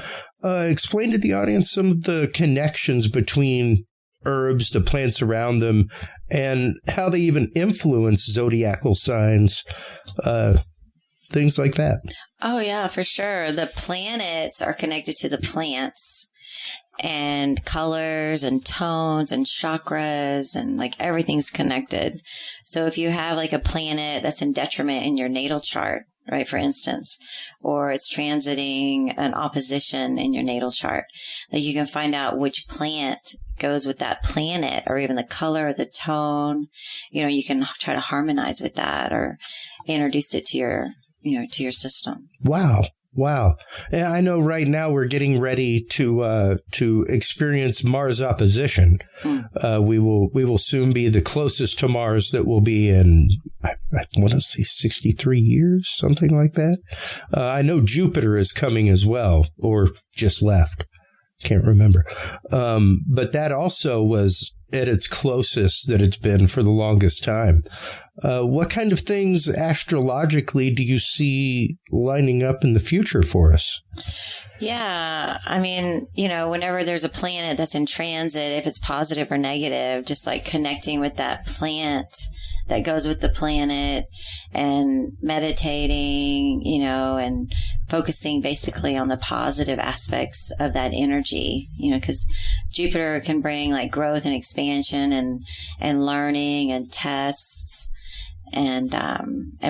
explain to the audience some of the connections between herbs, the plants around them, and how they even influence zodiacal signs, things like that. Oh, yeah, for sure. The planets are connected to the plants, and colors and tones and chakras, and like everything's connected. So if you have like a planet that's in detriment in your natal chart, right, for instance, or it's transiting an opposition in your natal chart, like you can find out which plant goes with that planet, or even the color or the tone. You can try to harmonize with that or introduce it to your system. Wow. And I know right now we're getting ready to experience Mars opposition. We will soon be the closest to Mars that will be in, I want to say 63 years, something like that. I know Jupiter is coming as well, or just left. Can't remember. But that also was at its closest that it's been for the longest time. What kind of things astrologically do you see lining up in the future for us? Yeah. I mean, whenever there's a planet that's in transit, if it's positive or negative, just like connecting with that plant that goes with the planet and meditating, and focusing basically on the positive aspects of that energy, because Jupiter can bring like growth and expansion and learning and tests. And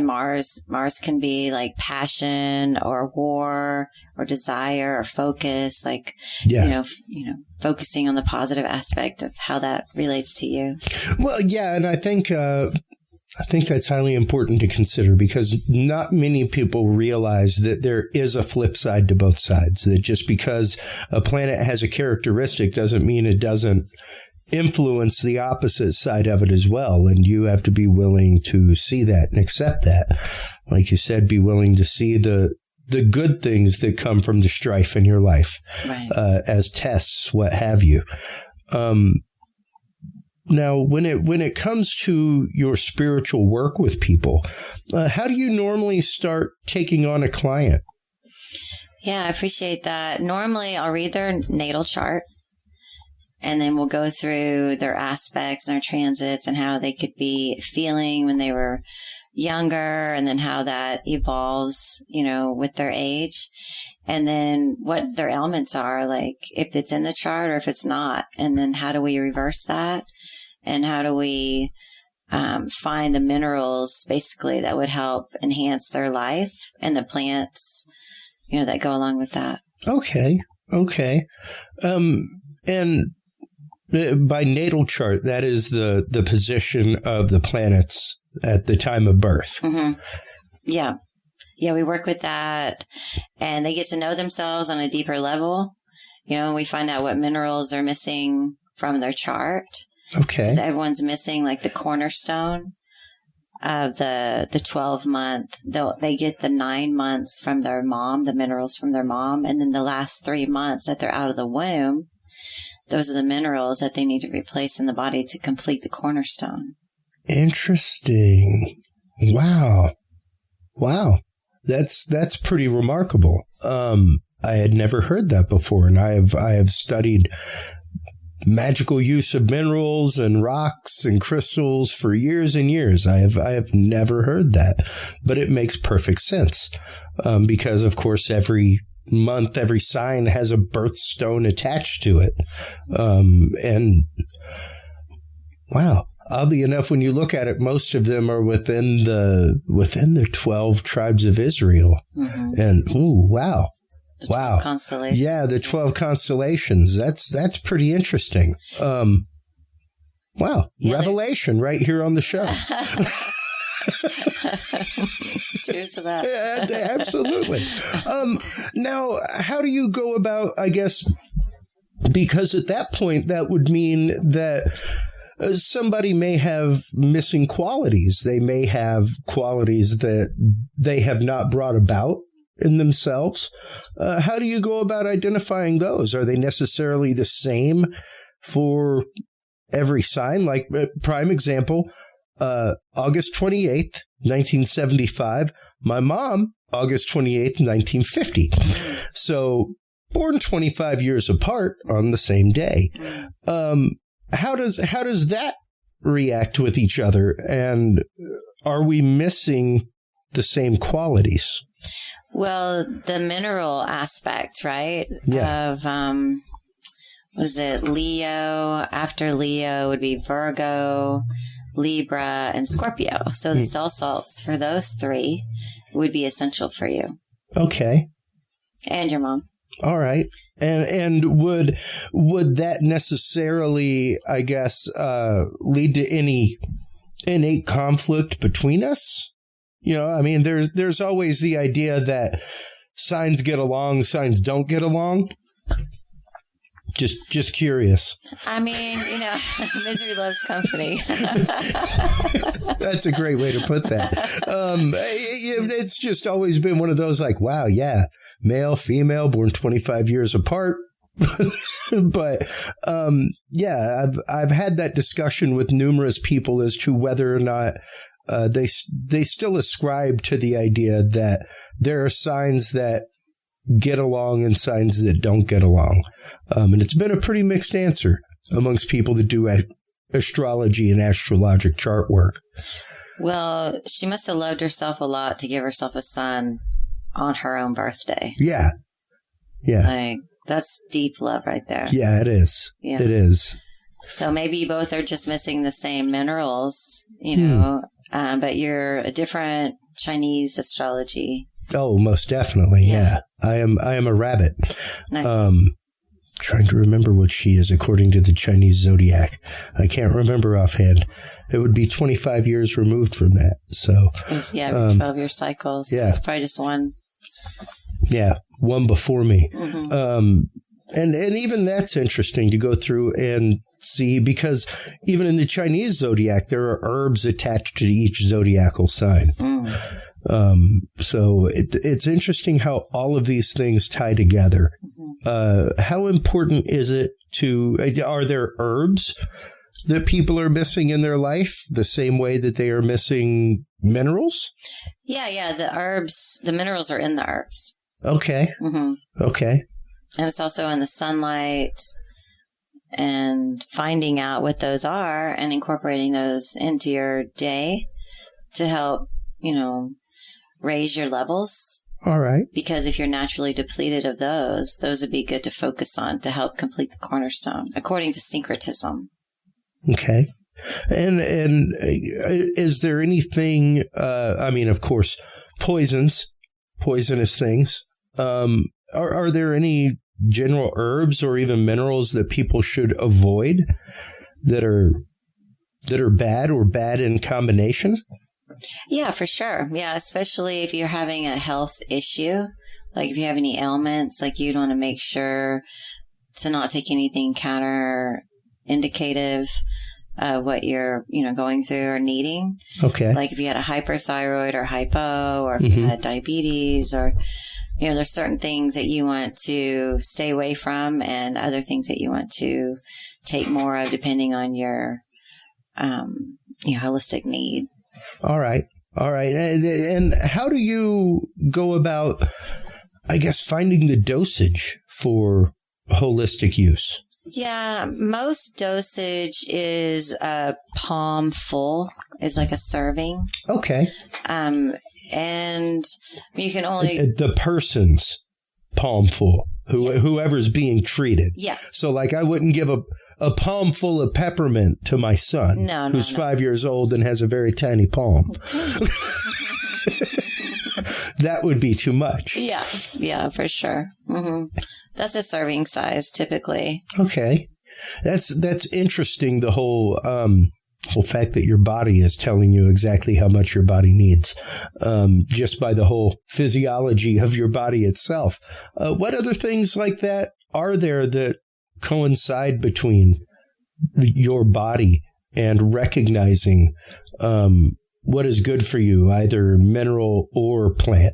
Mars can be like passion or war or desire or focus, like, focusing on the positive aspect of how that relates to you. Well, yeah. And I think that's highly important to consider, because not many people realize that there is a flip side to both sides, that just because a planet has a characteristic doesn't mean it doesn't influence the opposite side of it as well. And you have to be willing to see that and accept that. Like you said, be willing to see the the good things that come from the strife in your life, Right. As tests, what have you. Now, when it comes to your spiritual work with people, how do you normally start taking on a client? Yeah, I appreciate that. Normally, I'll read their natal chart, and then we'll go through their aspects and their transits and how they could be feeling when they were younger, and then how that evolves, with their age, and then what their elements are, like if it's in the chart or if it's not, and then how do we reverse that, and how do we find the minerals basically that would help enhance their life, and the plants, that go along with that. Okay. And by natal chart, that is the position of the planets at the time of birth. Mm-hmm. Yeah, we work with that, and they get to know themselves on a deeper level. And we find out what minerals are missing from their chart. Okay. So everyone's missing like the cornerstone of the 12-month. They get the 9 months from their mom, the minerals from their mom, and then the last 3 months that they're out of the womb, those are the minerals that they need to replace in the body to complete the cornerstone. Interesting. Wow. That's pretty remarkable. I had never heard that before, and I have studied magical use of minerals and rocks and crystals for years and years. I have never heard that, but it makes perfect sense, because of course every month, every sign has a birthstone attached to it. And wow, oddly enough, when you look at it, most of them are within the 12 tribes of Israel. Mm-hmm. And wow. The 12 constellations. Yeah, the 12 constellations. That's pretty interesting. Wow. Yeah, revelation right here on the show. Cheers to that. Yeah, absolutely. Now, how do you go about, I guess, because at that point, that would mean that somebody may have missing qualities. They may have qualities that they have not brought about in themselves. How do you go about identifying those? Are they necessarily the same for every sign? Like, prime example, August 28th, 1975. My mom, August 28th, 1950. So, born 25 years apart on the same day. How does that react with each other? And are we missing the same qualities? Well, the mineral aspect, right? Yeah. Of, what is it? Leo. After Leo would be Virgo, Libra, and Scorpio. So the cell salts for those three would be essential for you. Okay. And your mom. All right. And would that necessarily, I guess, lead to any innate conflict between us? I mean, there's always the idea that signs get along, signs don't get along. Just curious. I mean, misery loves company. That's a great way to put that. It's just always been one of those like, wow, yeah, male, female, born 25 years apart. But yeah, I've had that discussion with numerous people as to whether or not they still ascribe to the idea that there are signs that get along and signs that don't get along. And it's been a pretty mixed answer amongst people that do astrology and astrologic chart work. Well, she must have loved herself a lot to give herself a son on her own birthday. Yeah. Like, that's deep love right there. Yeah, it is. Yeah. It is. So maybe you both are just missing the same minerals, but you're a different Chinese astrology. Oh, most definitely. Yeah. I am a rabbit. Nice. Trying to remember what she is according to the Chinese zodiac. I can't remember offhand. It would be 25 years removed from that. So, 12-year cycles. So it's probably just one. Yeah, one before me. Mm-hmm. And even that's interesting to go through and see, because even in the Chinese zodiac, there are herbs attached to each zodiacal sign. So it's interesting how all of these things tie together. How important is it are there herbs that people are missing in their life the same way that they are missing minerals? Yeah. The minerals are in the herbs. Okay. Okay. And it's also in the sunlight, and finding out what those are and incorporating those into your day to help, raise your levels. All right. Because if you're naturally depleted of those would be good to focus on to help complete the cornerstone, according to syncretism. Okay. And is there anything, of course, poisonous things. Are there any general herbs or even minerals that people should avoid that are bad or bad in combination? Yeah, for sure. Yeah, especially if you're having a health issue, like if you have any ailments, like you'd want to make sure to not take anything counter-indicative of what you're, going through or needing. Okay. Like if you had a hyperthyroid or hypo, or if you had diabetes, or, there's certain things that you want to stay away from and other things that you want to take more of depending on your, holistic need. All right. And how do you go about, I guess, finding the dosage for holistic use? Yeah, most dosage is a palm full, is like a serving. Okay. And you can only... The person's palm full, whoever's being treated. Yeah. So, like, I wouldn't give a palm full of peppermint to my son, who's 5 years old and has a very tiny palm. That would be too much. Yeah, for sure. That's a serving size, typically. Okay. That's interesting, the whole fact that your body is telling you exactly how much your body needs, just by the whole physiology of your body itself. What other things like that are there that coincide between your body and recognizing what is good for you, either mineral or plant?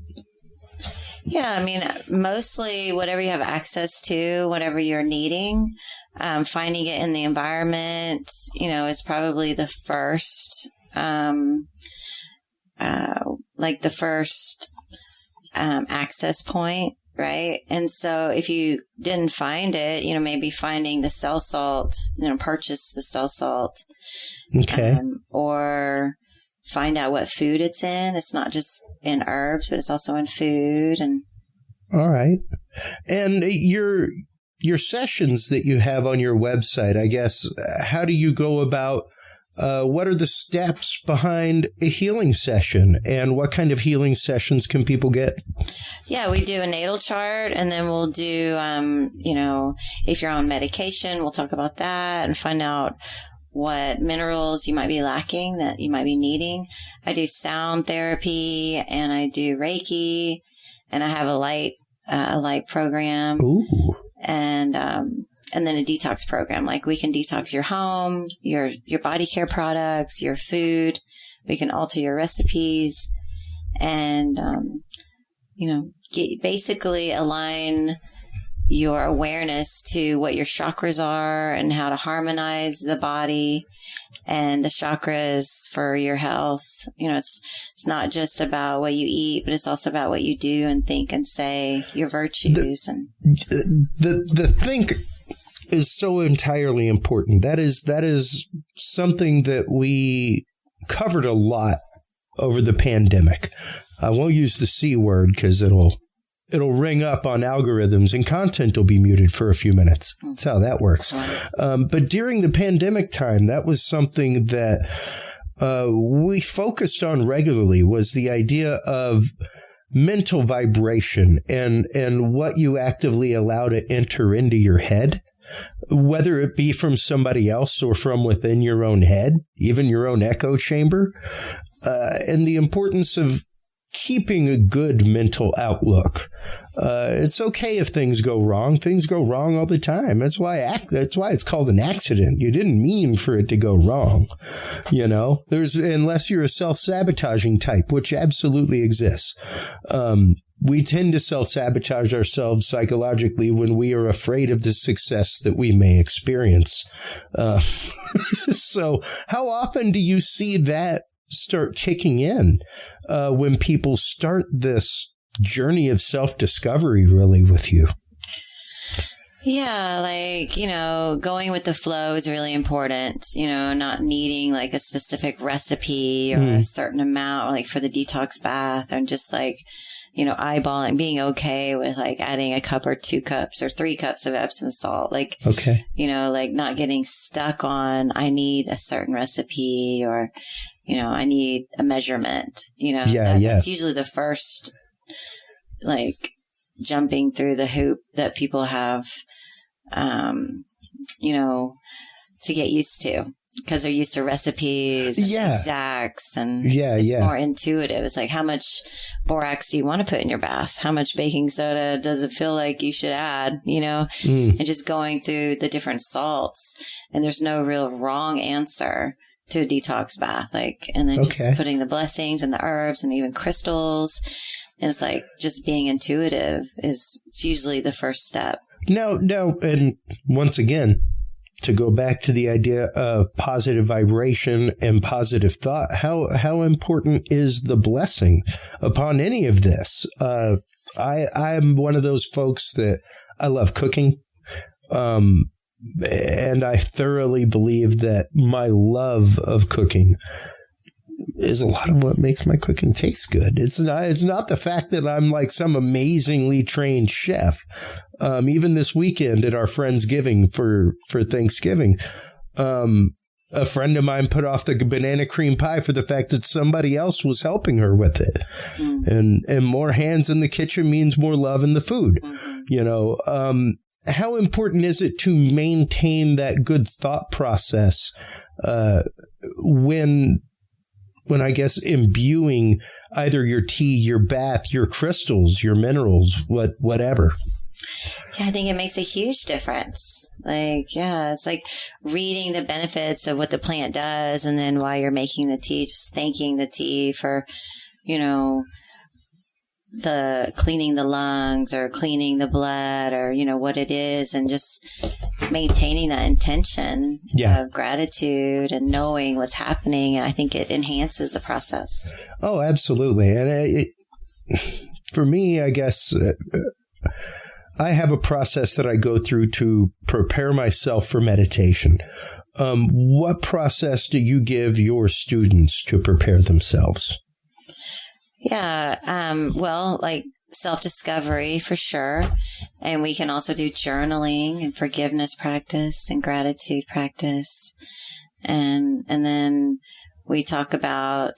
Yeah, mostly whatever you have access to, whatever you're needing, finding it in the environment, is probably the first, access point. Right. And so if you didn't find it, maybe finding the cell salt, purchase the cell salt. Okay. Or find out what food it's in. It's not just in herbs, but it's also in food. And all right. And your sessions that you have on your website, I guess, how do you go about what are the steps behind a healing session, and what kind of healing sessions can people get? Yeah, we do a natal chart, and then we'll do, if you're on medication, we'll talk about that and find out what minerals you might be lacking that you might be needing. I do sound therapy, and I do Reiki, and I have a light program. Ooh. And then a detox program. Like we can detox your home, your body care products, your food. We can alter your recipes and, basically align your awareness to what your chakras are and how to harmonize the body and the chakras for your health. It's not just about what you eat, but it's also about what you do and think and say, your virtues. The think is so entirely important. That is something that we covered a lot over the pandemic. I won't use the C word because it'll ring up on algorithms and content will be muted for a few minutes. That's how that works. But during the pandemic time, that was something that we focused on regularly, was the idea of mental vibration and what you actively allow to enter into your head, whether it be from somebody else or from within your own head, even your own echo chamber, and the importance of keeping a good mental outlook. It's okay if things go wrong. Things go wrong all the time. That's why it's called an accident. You didn't mean for it to go wrong. Unless you're a self-sabotaging type, which absolutely exists. We tend to self-sabotage ourselves psychologically when we are afraid of the success that we may experience. So how often do you see that start kicking in when people start this journey of self-discovery really with you? Yeah, going with the flow is really important, not needing like a specific recipe or a certain amount, like for the detox bath, and just eyeballing, being okay with like adding a cup or 2 cups or 3 cups of Epsom salt. Not getting stuck on, I need a certain recipe or, I need a measurement, that's usually the first, jumping through the hoop that people have, to get used to. Because they're used to recipes and exacts, and it's more intuitive. It's like, how much borax do you want to put in your bath? How much baking soda does it feel like you should add, And just going through the different salts. And there's no real wrong answer to a detox bath. And then just putting the blessings and the herbs and even crystals. And it's like just being intuitive is usually the first step. No. And once again, to go back to the idea of positive vibration and positive thought, how important is the blessing upon any of this? I'm one of those folks that I love cooking. And I thoroughly believe that my love of cooking is a lot of what makes my cooking taste good. It's not the fact that I'm like some amazingly trained chef. Even this weekend at our Friendsgiving for Thanksgiving, a friend of mine put off the banana cream pie for the fact that somebody else was helping her with it. And more hands in the kitchen means more love in the food. How important is it to maintain that good thought process when I guess imbuing either your tea, your bath, your crystals, your minerals, whatever? Yeah, I think it makes a huge difference. It's like reading the benefits of what the plant does, and then while you're making the tea, just thanking the tea for, the cleaning the lungs or cleaning the blood or, what it is, and just maintaining that intention of gratitude and knowing what's happening. And I think it enhances the process. Oh, absolutely. And for me, I guess I have a process that I go through to prepare myself for meditation. What process do you give your students to prepare themselves? Yeah, self-discovery for sure. And we can also do journaling and forgiveness practice and gratitude practice. And then we talk about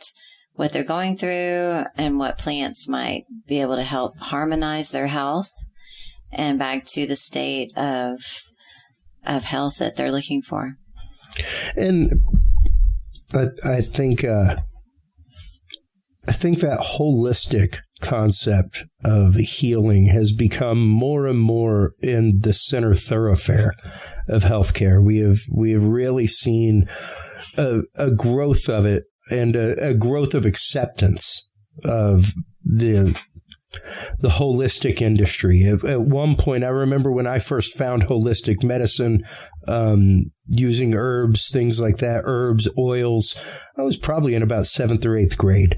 what they're going through and what plants might be able to help harmonize their health and back to the state of health that they're looking for. And I think that holistic concept of healing has become more and more in the center thoroughfare of healthcare. We have really seen a growth of it and a growth of acceptance of the holistic industry. At one point, I remember when I first found holistic medicine, using herbs, things like that, herbs, oils, I was probably in about 7th or 8th grade.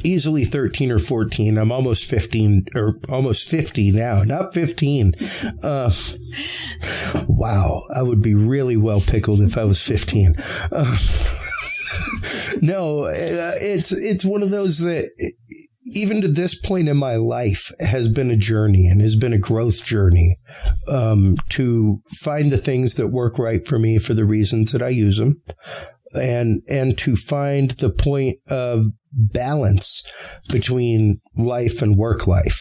Easily 13 or 14. I'm almost 15 or almost 50 now, not 15. Wow. I would be really well pickled if I was 15. No, it's one of those that even to this point in my life has been a journey and has been a growth journey, to find the things that work right for me for the reasons that I use them. And to find the point of balance between life and work life.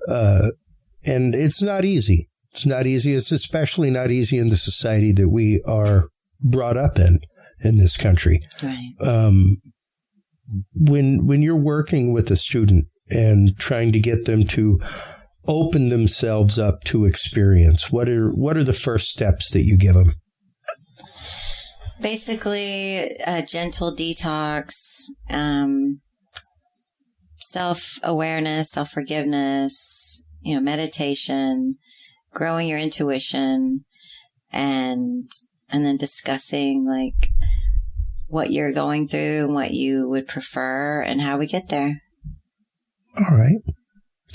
And it's not easy. It's not easy. It's especially not easy in the society that we are brought up in this country. Right. when you're working with a student and trying to get them to open themselves up to experience, what are the first steps that you give them? Basically, a gentle detox, self-awareness, self-forgiveness, meditation, growing your intuition, and then discussing like what you're going through and what you would prefer and how we get there. All right.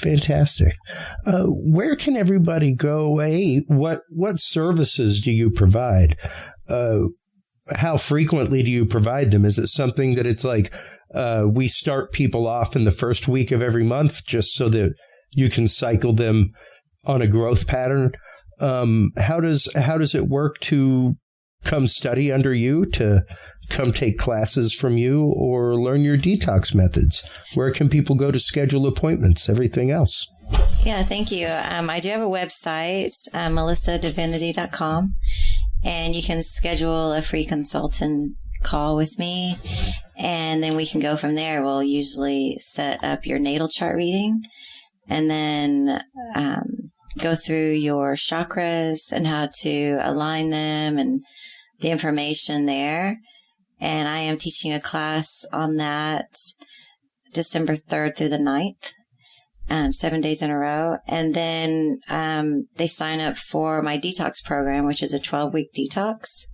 Fantastic. Where can everybody go? What services do you provide? How frequently do you provide them? Is it something that it's like we start people off in the first week of every month just so that you can cycle them on a growth pattern? How does it work to come study under you, to come take classes from you, or learn your detox methods? Where can people go to schedule appointments, everything else? Yeah, thank you. I do have a website, melissadivinity.com, and you can schedule a free consultant call with me, and then we can go from there. We'll usually set up your natal chart reading, and then go through your chakras and how to align them and the information there. And I am teaching a class on that December 3rd through the 9th, 7 days in a row. And then they sign up for my detox program, which is a 12-week detox.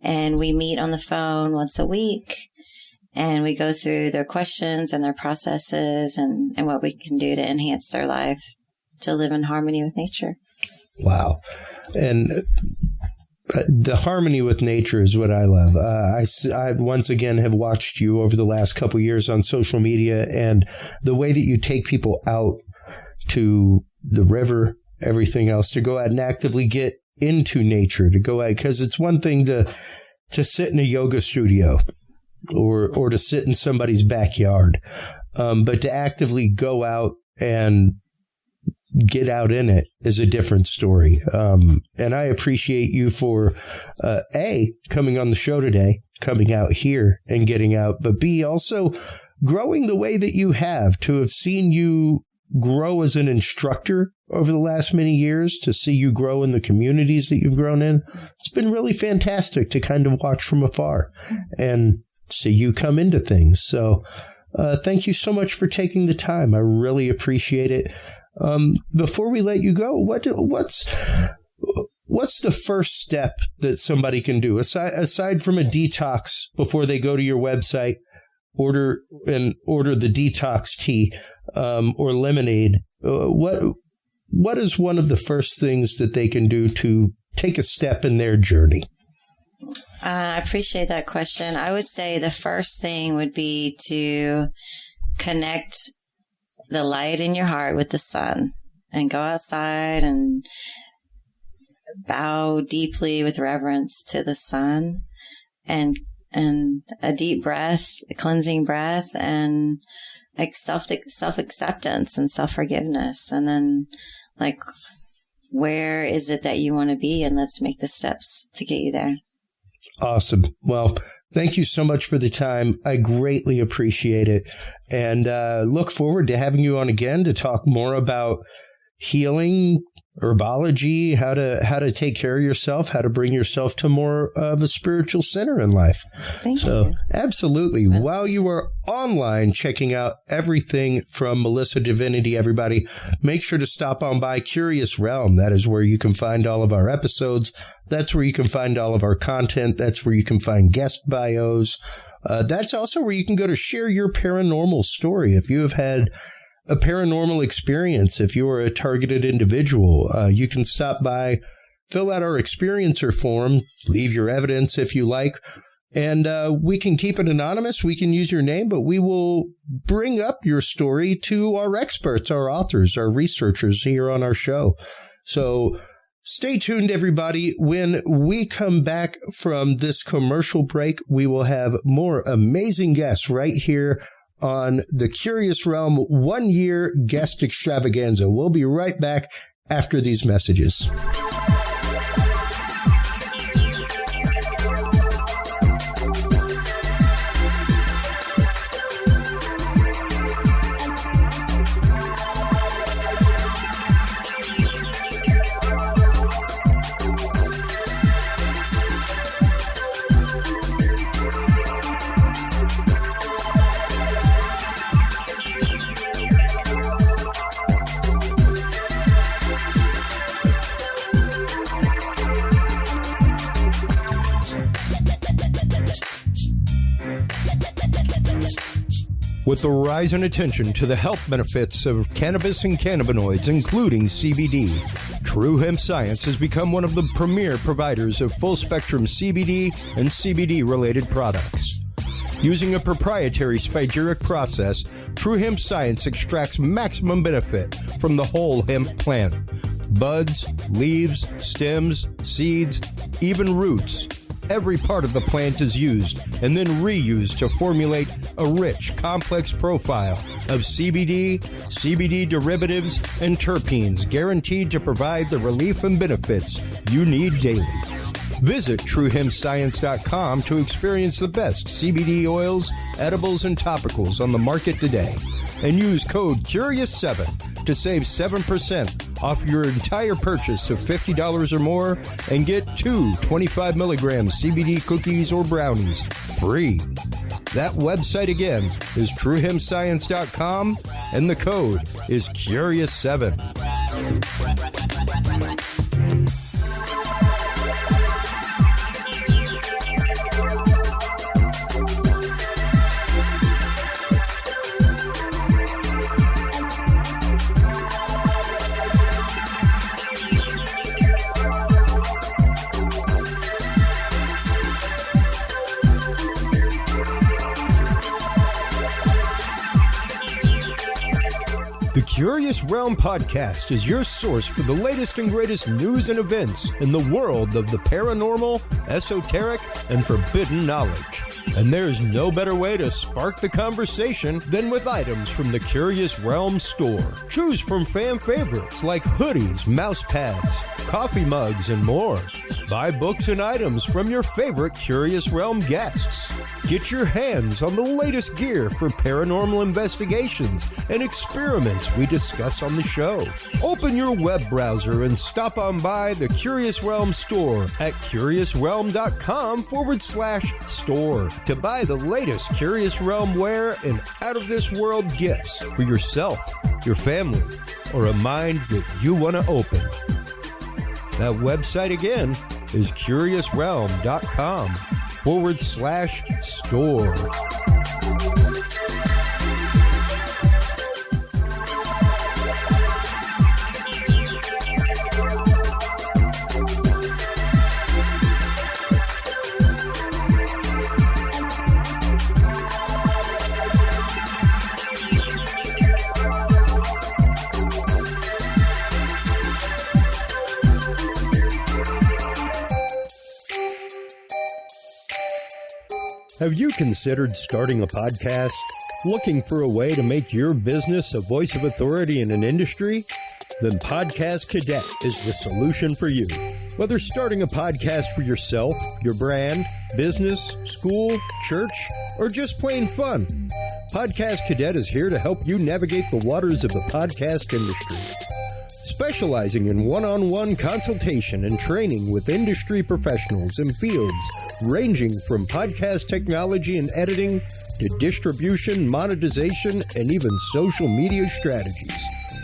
And we meet on the phone once a week, and we go through their questions and their processes and what we can do to enhance their life to live in harmony with nature. Wow. And the harmony with nature is what I love. I once again have watched you over the last couple of years on social media, and the way that you take people out to the river, everything else, to go out and actively get into nature, to go out, because it's one thing to sit in a yoga studio or to sit in somebody's backyard, but to actively go out and get out in it is a different story. And I appreciate you for, A, coming on the show today, coming out here and getting out, but B, also growing the way that you have, to have seen you grow as an instructor over the last many years, to see you grow in the communities that you've grown in. It's been really fantastic to kind of watch from afar and see you come into things. So thank you so much for taking the time. I really appreciate it. Before we let you go, what's the first step that somebody can do aside from a detox before they go to your website, order the detox tea or lemonade? What is one of the first things that they can do to take a step in their journey? I appreciate that question. I would say the first thing would be to connect the light in your heart with the sun, and go outside and bow deeply with reverence to the sun, and a deep breath, a cleansing breath, and like self-acceptance and self-forgiveness. And then like, where is it that you want to be? And let's make the steps to get you there. Awesome. Well, thank you so much for the time. I greatly appreciate it, and look forward to having you on again to talk more about healing, herbology, how to take care of yourself, how to bring yourself to more of a spiritual center in life. Thank you. Absolutely. While you are online checking out everything from Melissa Divinity, everybody, make sure to stop on by Curious Realm. That is where you can find all of our episodes. That's where you can find all of our content. That's where you can find guest bios. That's also where you can go to share your paranormal story. If you have had a paranormal experience, if you are a targeted individual, you can stop by, fill out our experiencer form, leave your evidence if you like, and we can keep it anonymous. We can use your name, but we will bring up your story to our experts, our authors, our researchers here on our show. So stay tuned, everybody. When we come back from this commercial break, we will have more amazing guests right here on the Curious Realm 1-year guest extravaganza. We'll be right back after these messages. With the rise in attention to the health benefits of cannabis and cannabinoids, including CBD, True Hemp Science has become one of the premier providers of full-spectrum CBD and CBD-related products. Using a proprietary spagyric process, True Hemp Science extracts maximum benefit from the whole hemp plant. Buds, leaves, stems, seeds, even roots. Every part of the plant is used and then reused to formulate a rich, complex profile of CBD, CBD derivatives, and terpenes guaranteed to provide the relief and benefits you need daily. Visit TrueHempScience.com to experience the best CBD oils, edibles, and topicals on the market today. And use code CURIOUS7 to save 7% off your entire purchase of $50 or more and get 2 25 milligram CBD cookies or brownies free. That website again is TrueHempScience.com and the code is CURIOUS7. The Curious Realm Podcast is your source for the latest and greatest news and events in the world of the paranormal, esoteric, and forbidden knowledge. And there's no better way to spark the conversation than with items from the Curious Realm store. Choose from fan favorites like hoodies, mouse pads, coffee mugs, and more. Buy books and items from your favorite Curious Realm guests. Get your hands on the latest gear for paranormal investigations and experiments we discuss on the show. Open your web browser and stop on by the Curious Realm store at curiousrealm.com/store to buy the latest Curious Realm wear and out-of-this-world gifts for yourself, your family, or a mind that you want to open. That website again is curiousrealm.com/store. Have you considered starting a podcast? Looking for a way to make your business a voice of authority in an industry? Then Podcast Cadet is the solution for you. Whether starting a podcast for yourself, your brand, business, school, church, or just plain fun, Podcast Cadet is here to help you navigate the waters of the podcast industry. Specializing in one-on-one consultation and training with industry professionals in fields ranging from podcast technology and editing to distribution, monetization, and even social media strategies.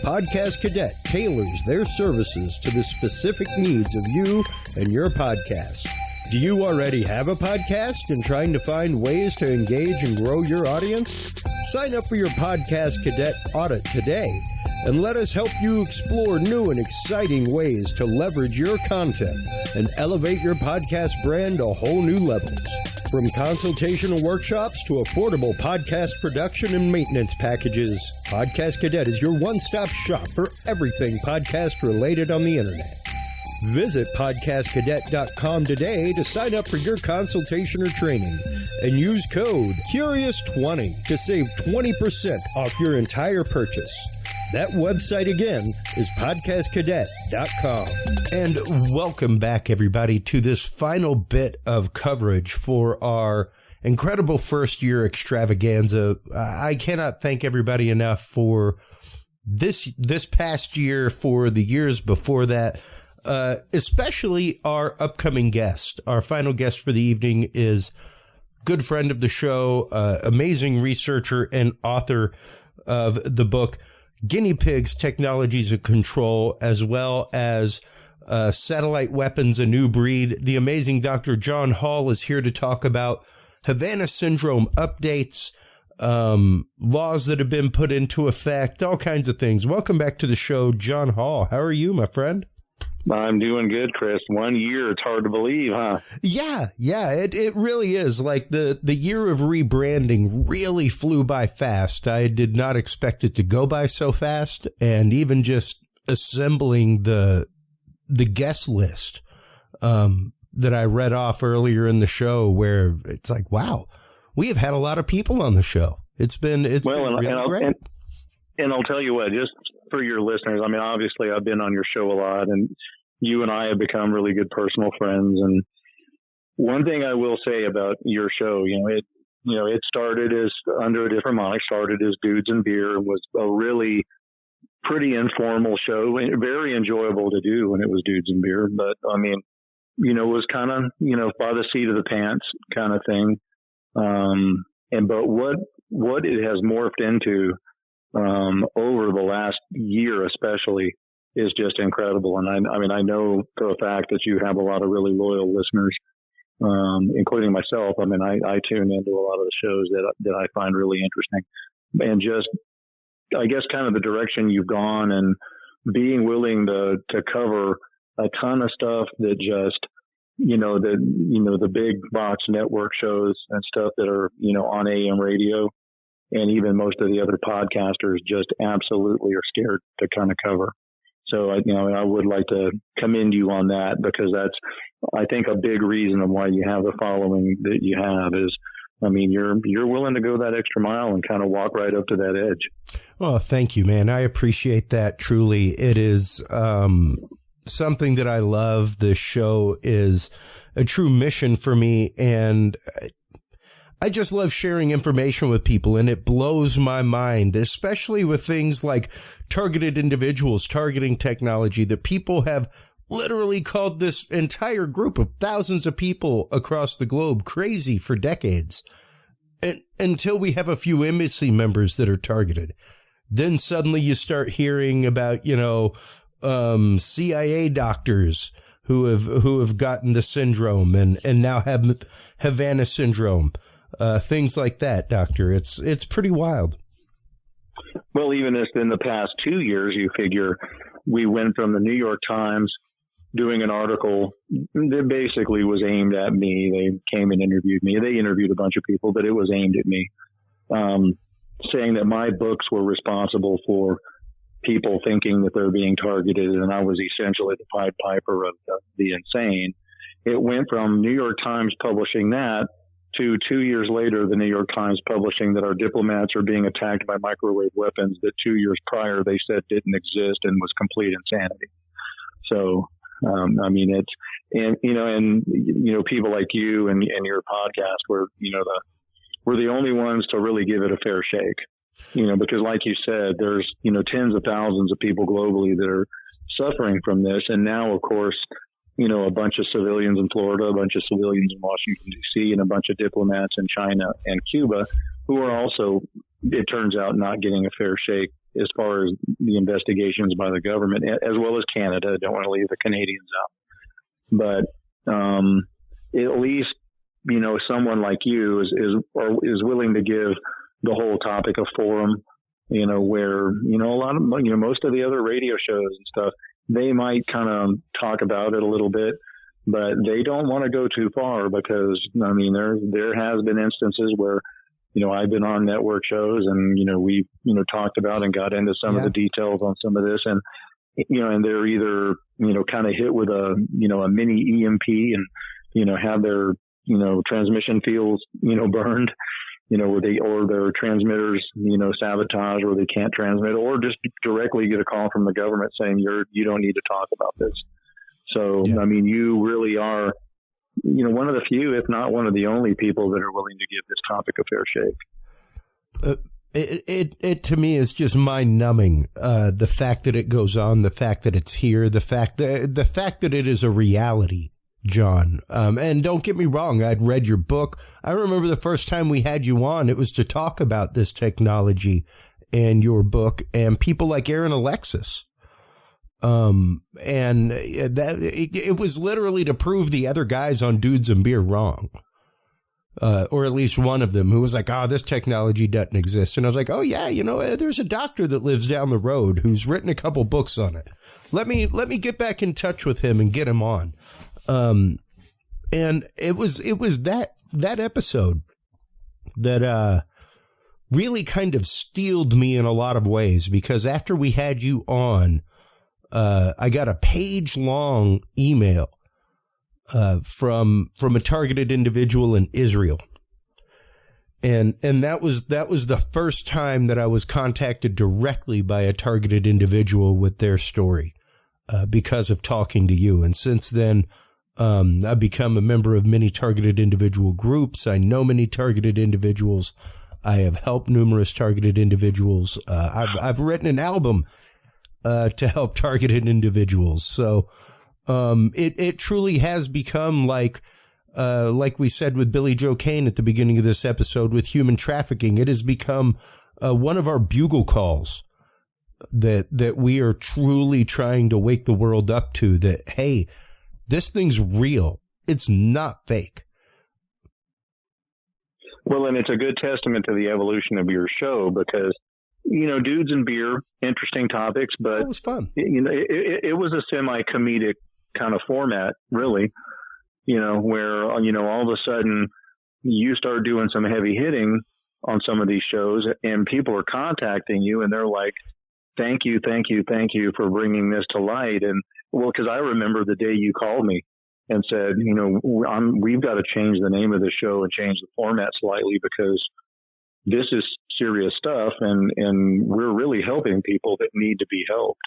Podcast Cadet tailors their services to the specific needs of you and your podcast. Do you already have a podcast and trying to find ways to engage and grow your audience? Sign up for your Podcast Cadet audit today and let us help you explore new and exciting ways to leverage your content and elevate your podcast brand to whole new levels. From consultational workshops to affordable podcast production and maintenance packages, Podcast Cadet is your one-stop shop for everything podcast related on the internet. Visit podcastcadet.com today to sign up for your consultation or training and use code CURIOUS20 to save 20% off your entire purchase. That website again is podcastcadet.com. And welcome back, everybody, to this final bit of coverage for our incredible first year extravaganza. I cannot thank everybody enough for this past year, for the years before that, especially our upcoming guest. Our final guest for the evening is good friend of the show, amazing researcher and author of the book Guinea Pigs, Technologies of Control, as well as Satellite Weapons, A New Breed. The amazing Dr. John Hall is here to talk about Havana Syndrome updates, laws that have been put into effect, all kinds of things. Welcome back to the show, John Hall. How are you, my friend? I'm doing good, Chris. 1 year, it's hard to believe, huh? Yeah, it really is. Like the year of rebranding really flew by fast. I did not expect it to go by so fast, and even just assembling the guest list that I read off earlier in the show, where it's like, wow, we have had a lot of people on the show. It's been really great. And I'll tell you what, just for your listeners, I mean, obviously I've been on your show a lot, and you and I have become really good personal friends. And one thing I will say about your show, it started as under a different moniker, started as Dudes and Beer, and was a really pretty informal show, very enjoyable to do when it was Dudes and Beer. But I mean, it was kind of, by the seat of the pants kind of thing. But what it has morphed into, over the last year especially, is just incredible. And I know for a fact that you have a lot of really loyal listeners, including myself. I mean, I tune into a lot of the shows that I find really interesting, and just, I guess, kind of the direction you've gone, and being willing to cover a ton of stuff that just, the big box network shows and stuff that are, on AM radio, and even most of the other podcasters just absolutely are scared to kind of cover. So, I would like to commend you on that, because that's, I think, a big reason of why you have the following that you have is, I mean, you're willing to go that extra mile and kind of walk right up to that edge. Well, thank you, man. I appreciate that. Truly, it is something that I love. This show is a true mission for me, and I just love sharing information with people, and it blows my mind, especially with things like targeted individuals, targeting technology, that people have literally called this entire group of thousands of people across the globe crazy for decades. And until we have a few embassy members that are targeted, then suddenly you start hearing about, CIA doctors who have gotten the syndrome and now have Havana syndrome, things like that, Doctor. It's pretty wild. Well, even just in the past 2 years, you figure we went from the New York Times doing an article that basically was aimed at me. They came and interviewed me. They interviewed a bunch of people, but it was aimed at me, saying that my books were responsible for people thinking that they're being targeted, and I was essentially the Pied Piper of the insane. It went from New York Times publishing that to 2 years later, the New York Times publishing that our diplomats are being attacked by microwave weapons that 2 years prior they said didn't exist and was complete insanity. So, people like you and your podcast we're the only ones to really give it a fair shake, because like you said, there's, tens of thousands of people globally that are suffering from this. And now, of course, a bunch of civilians in Florida, a bunch of civilians in Washington, D.C., and a bunch of diplomats in China and Cuba who are also, it turns out, not getting a fair shake as far as the investigations by the government, as well as Canada. I don't want to leave the Canadians out. But at least, someone like you is willing to give the whole topic a forum, where, a lot of, most of the other radio shows and stuff, they might kind of talk about it a little bit, but they don't want to go too far, because, there has been instances where, I've been on network shows and, we, talked about and got into some of the details on some of this, and, and they're either, kind of hit with a mini EMP and, have their, transmission fields, burned, or their transmitters, sabotage, or they can't transmit, or just directly get a call from the government saying you don't need to talk about this. So, you really are, one of the few, if not one of the only people that are willing to give this topic a fair shake. It to me is just mind numbing. The fact that it goes on, the fact that it's here, the fact that it is a reality, John. And don't get me wrong, I'd read your book. I remember the first time we had you on, it was to talk about this technology and your book and people like Aaron Alexis. And that it was literally to prove the other guys on Dudes and Beer wrong. or at least one of them, who was like, this technology doesn't exist. And I was like, oh yeah, there's a doctor that lives down the road who's written a couple books on it. Let me get back in touch with him and get him on. And it was that episode that really kind of steeled me in a lot of ways, because after we had you on, I got a page-long email from a targeted individual in Israel. And that was the first time that I was contacted directly by a targeted individual with their story, because of talking to you. And since then, I've become a member of many targeted individual groups. I know many targeted individuals. I have helped numerous targeted individuals. I've written an album to help targeted individuals. So it truly has become like we said with Billy Joe Cain at the beginning of this episode with human trafficking. It has become one of our bugle calls that we are truly trying to wake the world up to, that, hey, this thing's real. It's not fake. Well, and it's a good testament to the evolution of your show, because, Dudes and Beer, interesting topics, but it was fun. It was a semi-comedic kind of format, really, where, all of a sudden you start doing some heavy hitting on some of these shows, and people are contacting you and they're like, thank you for bringing this to light. And because I remember the day you called me and said, we've got to change the name of the show and change the format slightly, because this is serious stuff, and we're really helping people that need to be helped.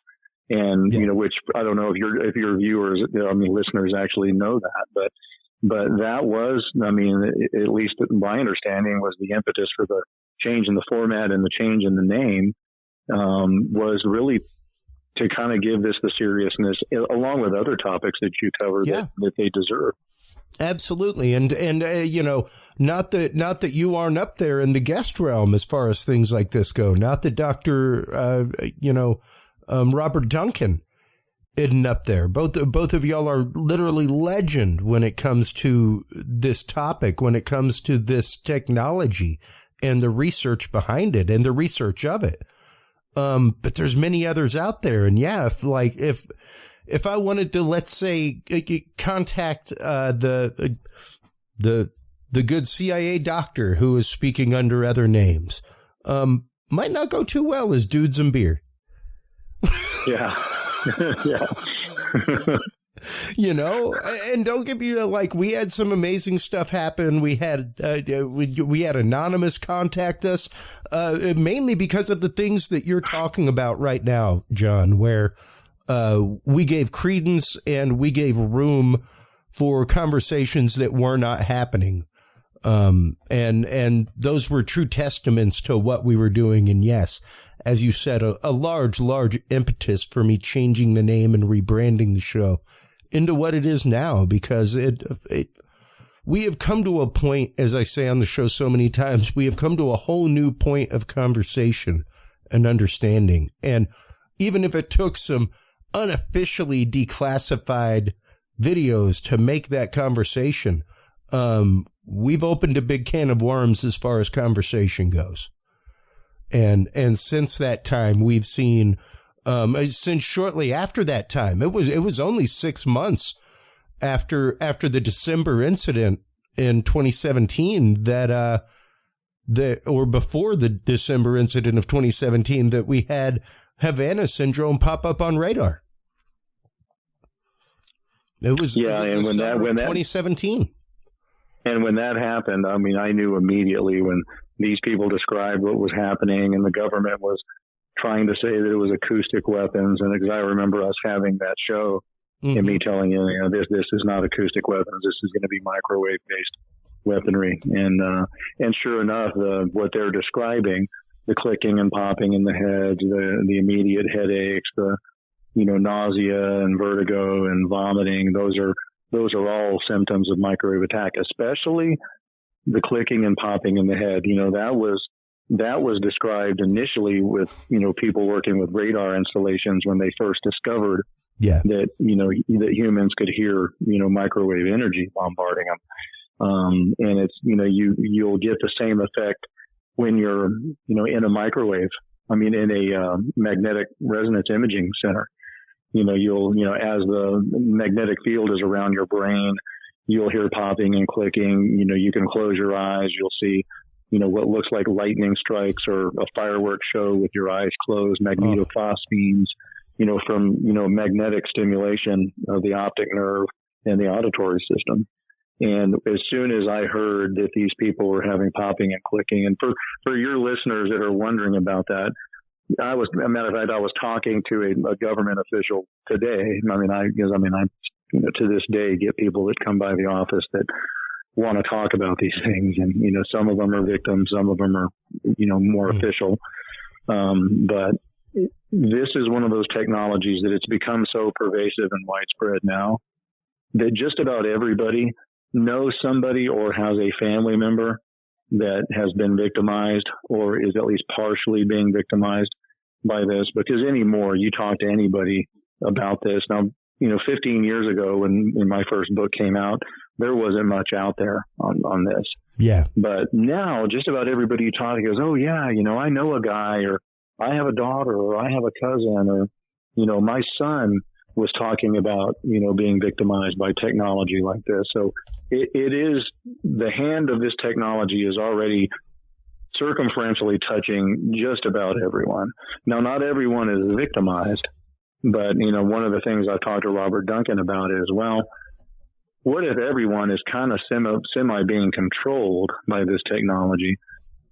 And, which I don't know if your viewers, listeners actually know that, but that was, at least my understanding was the impetus for the change in the format and the change in the name, was really to kind of give this the seriousness, along with other topics that you cover, that they deserve. Absolutely. And not that you aren't up there in the guest realm as far as things like this go. Not that Dr. Robert Duncan isn't up there. Both of y'all are literally legend when it comes to this topic, when it comes to this technology and the research behind it and the research of it. But there's many others out there. And if I wanted to, let's say, contact the good CIA doctor who is speaking under other names, might not go too well as Dudes and Beer. Yeah. Yeah. And don't get me we had some amazing stuff happen. We had Anonymous contact us, mainly because of the things that you're talking about right now, John, where we gave credence and we gave room for conversations that were not happening. And those were true testaments to what we were doing. And yes, as you said, a large impetus for me changing the name and rebranding the show into what it is now, because we have come to a point, as I say on the show so many times, we have come to a whole new point of conversation and understanding. And even if it took some unofficially declassified videos to make that conversation, we've opened a big can of worms as far as conversation goes. And since that time, we've seen, since shortly after that time, it was only 6 months after the December incident in 2017 or before the December incident of 2017, that we had Havana syndrome pop up on radar. It was and when 2017. And when that happened, I knew immediately when these people described what was happening, and the government was trying to say that it was acoustic weapons. And because I remember us having that show, and me telling you, this is not acoustic weapons. This is going to be microwave based weaponry. And sure enough, what they're describing, the clicking and popping in the head, the immediate headaches, the nausea and vertigo and vomiting, those are all symptoms of microwave attack, especially the clicking and popping in the head. That was described initially with, people working with radar installations when they first discovered that, that humans could hear, microwave energy bombarding them. And it's, you'll get the same effect when you're, in a microwave. I mean, in a magnetic resonance imaging center, you'll, as the magnetic field is around your brain, you'll hear popping and clicking. You can close your eyes. You'll see, what looks like lightning strikes or a fireworks show with your eyes closed, magnetophosphines, from, magnetic stimulation of the optic nerve and the auditory system. And as soon as I heard that these people were having popping and clicking, and for your listeners that are wondering about that, I was talking to a government official today. I to this day get people that come by the office that want to talk about these things. And, some of them are victims, some of them are, more official. But this is one of those technologies that it's become so pervasive and widespread now that just about everybody knows somebody or has a family member that has been victimized or is at least partially being victimized by this. Because anymore, you talk to anybody about this. Now, 15 years ago when my first book came out, there wasn't much out there on this. Yeah. But now just about everybody you talk to goes, oh yeah, I know a guy, or I have a daughter, or I have a cousin, or, my son was talking about, being victimized by technology like this. So it is, the hand of this technology is already circumferentially touching just about everyone. Now, not everyone is victimized, but, one of the things I talked to Robert Duncan about is, well, what if everyone is kind of semi being controlled by this technology,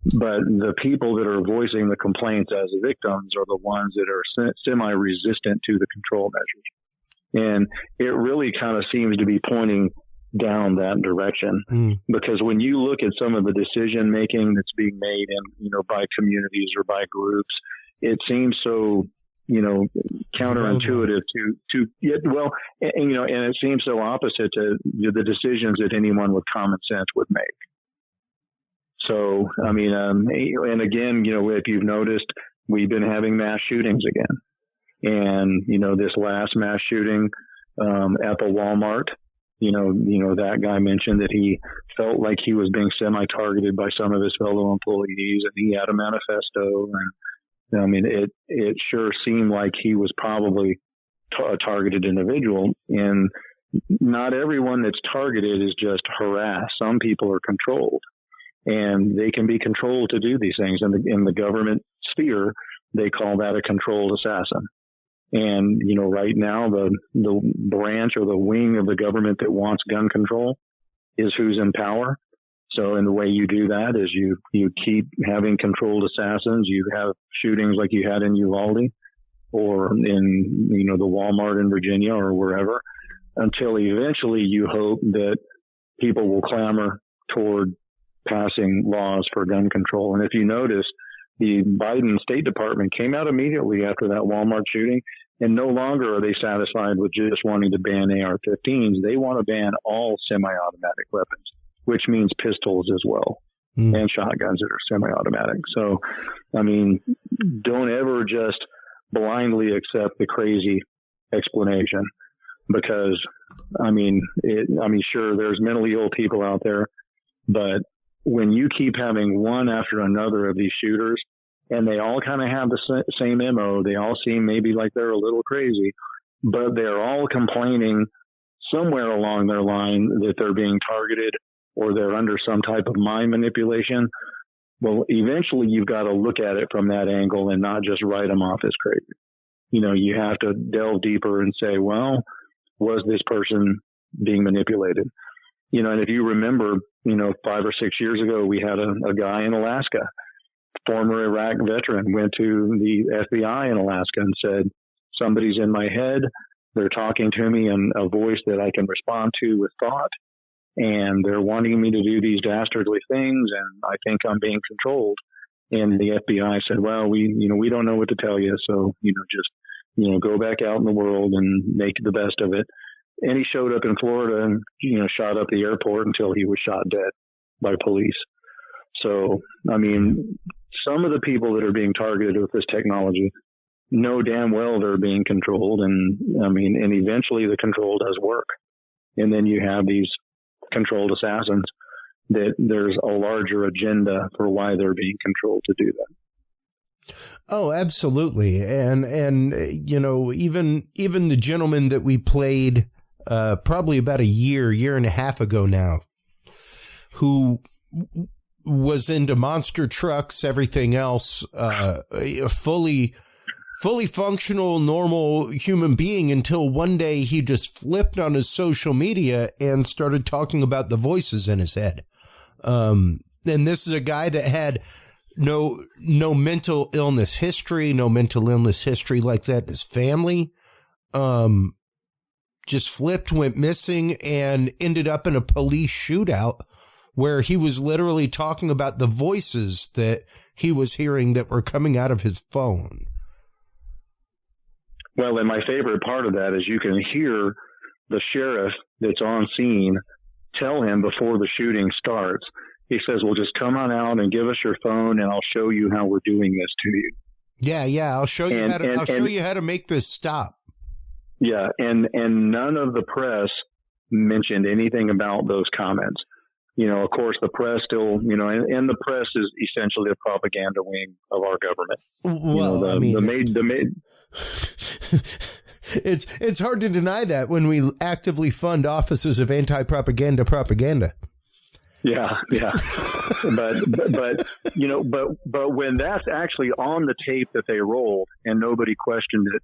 but the people that are voicing the complaints as victims are the ones that are semi-resistant to the control measures? And it really kind of seems to be pointing down that direction, because when you look at some of the decision making that's being made in, by communities or by groups, it seems so, counterintuitive to and it seems so opposite to the decisions that anyone with common sense would make. So, and again, if you've noticed, we've been having mass shootings again. And, this last mass shooting at the Walmart, that guy mentioned that he felt like he was being semi-targeted by some of his fellow employees, and he had a manifesto. And it sure seemed like he was probably a targeted individual. And not everyone that's targeted is just harassed. Some people are controlled, and they can be controlled to do these things. In the government sphere, they call that a controlled assassin. And, right now, the branch or the wing of the government that wants gun control is who's in power. So, and the way you do that is you keep having controlled assassins. You have shootings like you had in Uvalde or in, the Walmart in Virginia or wherever, until eventually you hope that people will clamor toward passing laws for gun control. And if you notice, the Biden State Department came out immediately after that Walmart shooting, and no longer are they satisfied with just wanting to ban AR-15s. They want to ban all semi-automatic weapons, which means pistols as well, and shotguns that are semi-automatic. So, don't ever just blindly accept the crazy explanation, because, sure, there's mentally ill people out there, but when you keep having one after another of these shooters, and they all kind of have the same MO, they all seem maybe like they're a little crazy, but they're all complaining somewhere along their line that they're being targeted or they're under some type of mind manipulation. Well, eventually you've got to look at it from that angle and not just write them off as crazy. You have to delve deeper and say, well, was this person being manipulated? And if you remember, 5 or 6 years ago, we had a guy in Alaska, former Iraq veteran, went to the FBI in Alaska and said, somebody's in my head. They're talking to me in a voice that I can respond to with thought. And they're wanting me to do these dastardly things. And I think I'm being controlled. And the FBI said, well, we don't know what to tell you. So, just, go back out in the world and make the best of it. And he showed up in Florida and, shot up the airport until he was shot dead by police. So, some of the people that are being targeted with this technology know damn well they're being controlled. And eventually the control does work. And then you have these controlled assassins, that there's a larger agenda for why they're being controlled to do that. Oh, absolutely. And you know, even the gentleman that we played probably about a year and a half ago now, who was into monster trucks, everything else, a fully functional, normal human being, until one day he just flipped on his social media and started talking about the voices in his head. And this is a guy that had no mental illness history, like that in his family. Just flipped, went missing, and ended up in a police shootout where he was literally talking about the voices that he was hearing that were coming out of his phone. Well, and my favorite part of that is you can hear the sheriff that's on scene tell him before the shooting starts. He says, well, just come on out and give us your phone, and I'll show you how we're doing this to you. Yeah, I'll show you how to make this stop. Yeah, and none of the press mentioned anything about those comments. You know, of course, the press still, you know, and the press is essentially a propaganda wing of our government. Well, you know, it's hard to deny that when we actively fund offices of anti-propaganda propaganda. Yeah. but you know, but when that's actually on the tape that they rolled and nobody questioned it,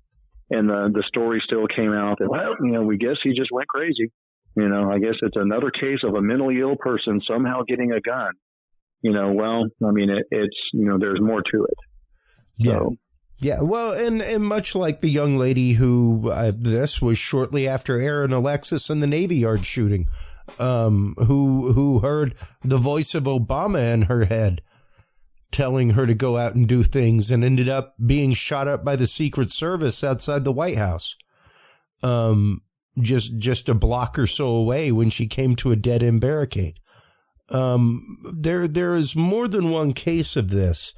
and the story still came out that, well, you know, we guess he just went crazy. You know, I guess it's another case of a mentally ill person somehow getting a gun. You know, well, I mean, it's, you know, there's more to it. So. Yeah. Well, and much like the young lady who, this was shortly after Aaron Alexis and the Navy Yard shooting, who heard the voice of Obama in her head telling her to go out and do things, and ended up being shot up by the Secret Service outside the White House. Just a block or so away when she came to a dead-end barricade. There is more than one case of this,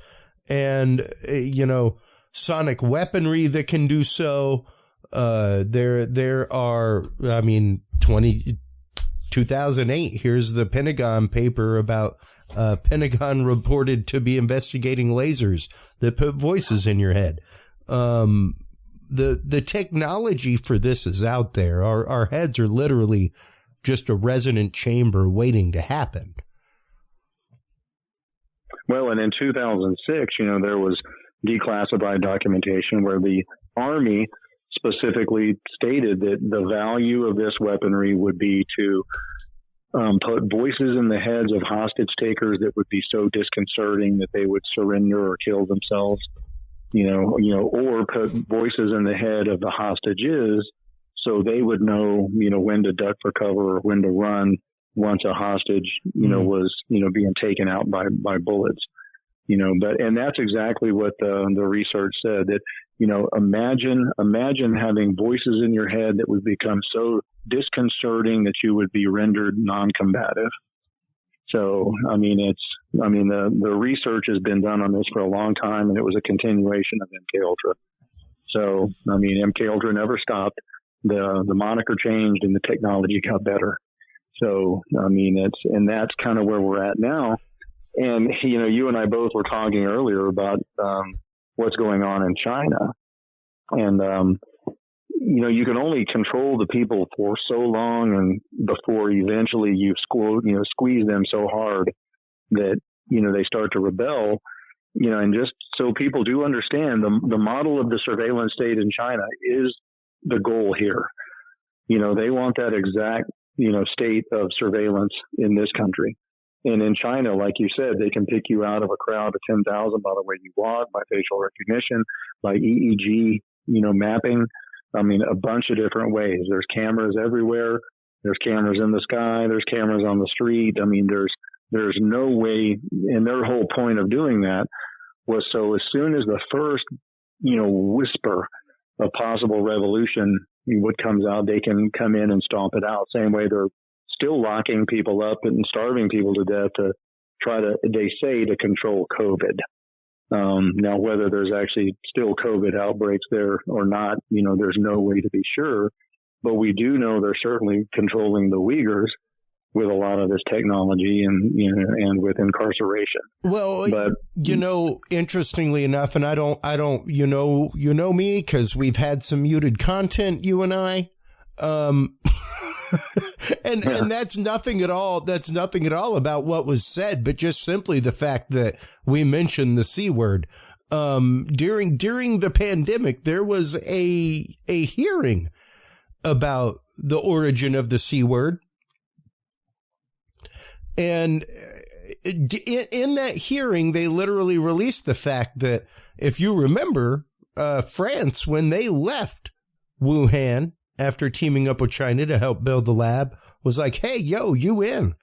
and you know, sonic weaponry that can do so. There are, I mean, 2008. Here's the Pentagon paper about Pentagon reported to be investigating lasers that put voices in your head. The technology for this is out there. Our heads are literally just a resonant chamber waiting to happen. Well, and in 2006, you know, there was declassified documentation where the Army specifically stated that the value of this weaponry would be to put voices in the heads of hostage takers that would be so disconcerting that they would surrender or kill themselves. You know, or put voices in the head of the hostages so they would know, you know, when to duck for cover or when to run once a hostage, you know, was, you know, being taken out by bullets, you know, and that's exactly what the research said, that, you know, imagine having voices in your head that would become so disconcerting that you would be rendered non-combative. So, I mean, the research has been done on this for a long time, and it was a continuation of MKUltra. So, I mean, MKUltra never stopped. The moniker changed and the technology got better. So, I mean, that's kind of where we're at now. And, you know, you and I both were talking earlier about what's going on in China. And, you know, you can only control the people for so long, and before eventually you squeeze them so hard that, you know, they start to rebel, you know, and just so people do understand, the model of the surveillance state in China is the goal here. You know, they want that exact, you know, state of surveillance in this country. And in China, like you said, they can pick you out of a crowd of 10,000 by the way you walk, by facial recognition, by EEG, you know, mapping. I mean, a bunch of different ways. There's cameras everywhere. There's cameras in the sky. There's cameras on the street. I mean, there's no way. And their whole point of doing that was so as soon as the first, you know, whisper of possible revolution what comes out, they can come in and stomp it out. Same way they're still locking people up and starving people to death to try to, they say, to control COVID. Now, whether there's actually still COVID outbreaks there or not, you know, there's no way to be sure. But we do know they're certainly controlling the Uyghurs. with a lot of this technology and, and with incarceration. Well, but, interestingly enough, and I don't, me, because we've had some muted content, you and I, and that's nothing at all. That's nothing at all about what was said, but just simply the fact that we mentioned the C word. During the pandemic, there was a hearing about the origin of the C word. And in that hearing, they literally released the fact that, if you remember, France, when they left Wuhan after teaming up with China to help build the lab, was like, hey, yo, you in.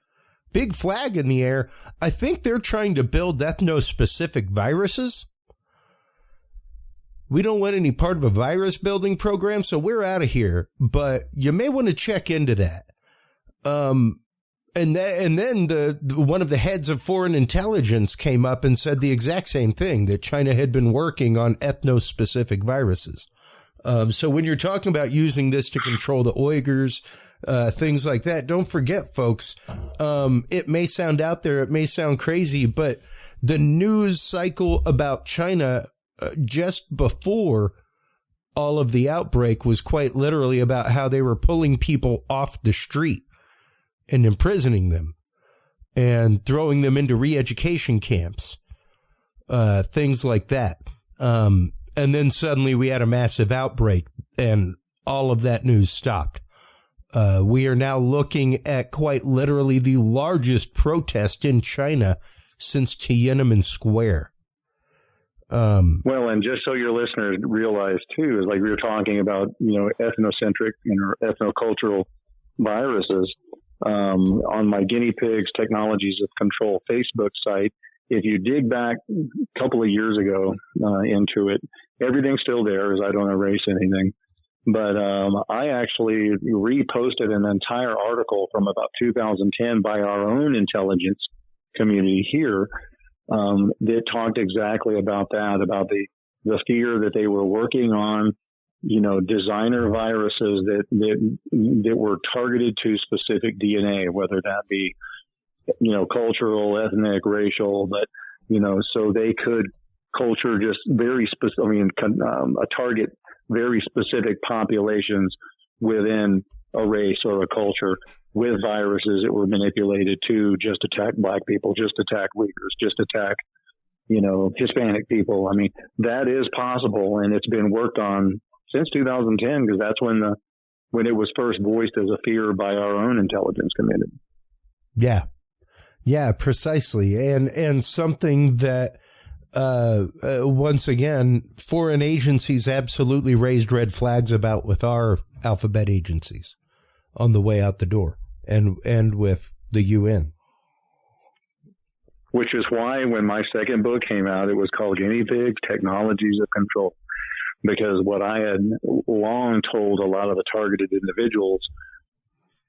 Big flag in the air. I think they're trying to build ethno-specific viruses. We don't want any part of a virus building program, so we're out of here. But you may want to check into that. And then one of the heads of foreign intelligence came up and said the exact same thing, that China had been working on ethno-specific viruses. So when you're talking about using this to control the Uyghurs, things like that, don't forget, folks, it may sound out there, it may sound crazy, but the news cycle about China just before all of the outbreak was quite literally about how they were pulling people off the street and imprisoning them and throwing them into re-education camps, things like that. And then suddenly we had a massive outbreak and all of that news stopped. We are now looking at quite literally the largest protest in China since Tiananmen Square. Well, and just so your listeners realize too, is like we were talking about, ethnocentric or ethnocultural viruses. On my Guinea Pigs Technologies of Control Facebook site, if you dig back a couple of years ago into it, everything's still there, as I don't erase anything. But I actually reposted an entire article from about 2010 by our own intelligence community here that talked exactly about that, about the fear that they were working on, designer viruses that were targeted to specific DNA, whether that be, cultural, ethnic, racial, but, so they could culture just very specific, target very specific populations within a race or a culture with viruses that were manipulated to just attack Black people, just attack Uyghurs, just attack, Hispanic people. I mean, that is possible, and it's been worked on since 2010, because that's when it was first voiced as a fear by our own intelligence community. Yeah, precisely. And something that, once again, foreign agencies absolutely raised red flags about with our alphabet agencies on the way out the door and with the UN. Which is why when my second book came out, it was called Guinea Pigs Technologies of Control. Because what I had long told a lot of the targeted individuals,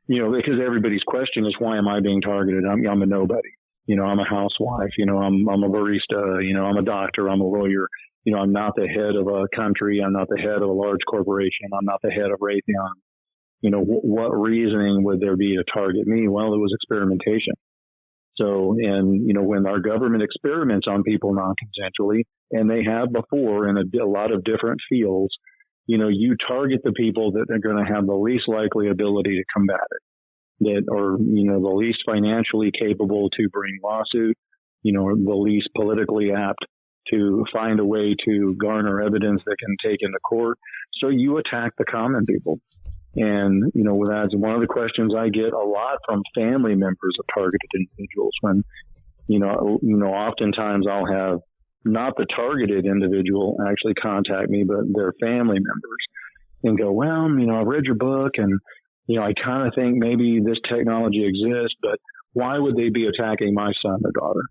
because everybody's question is, why am I being targeted? I'm a nobody. I'm a housewife. I'm a barista. I'm a doctor. I'm a lawyer. I'm not the head of a country. I'm not the head of a large corporation. I'm not the head of Raytheon. What reasoning would there be to target me? Well, it was experimentation. So, and, when our government experiments on people non-consensually, and they have before in a lot of different fields, you target the people that are going to have the least likely ability to combat it, that are, the least financially capable to bring lawsuit, the least politically apt to find a way to garner evidence that can take into court. So you attack the common people. And, that's one of the questions I get a lot from family members of targeted individuals when, oftentimes I'll have not the targeted individual actually contact me, but their family members and go, well, I've read your book and, I kind of think maybe this technology exists, but why would they be attacking my son or daughter?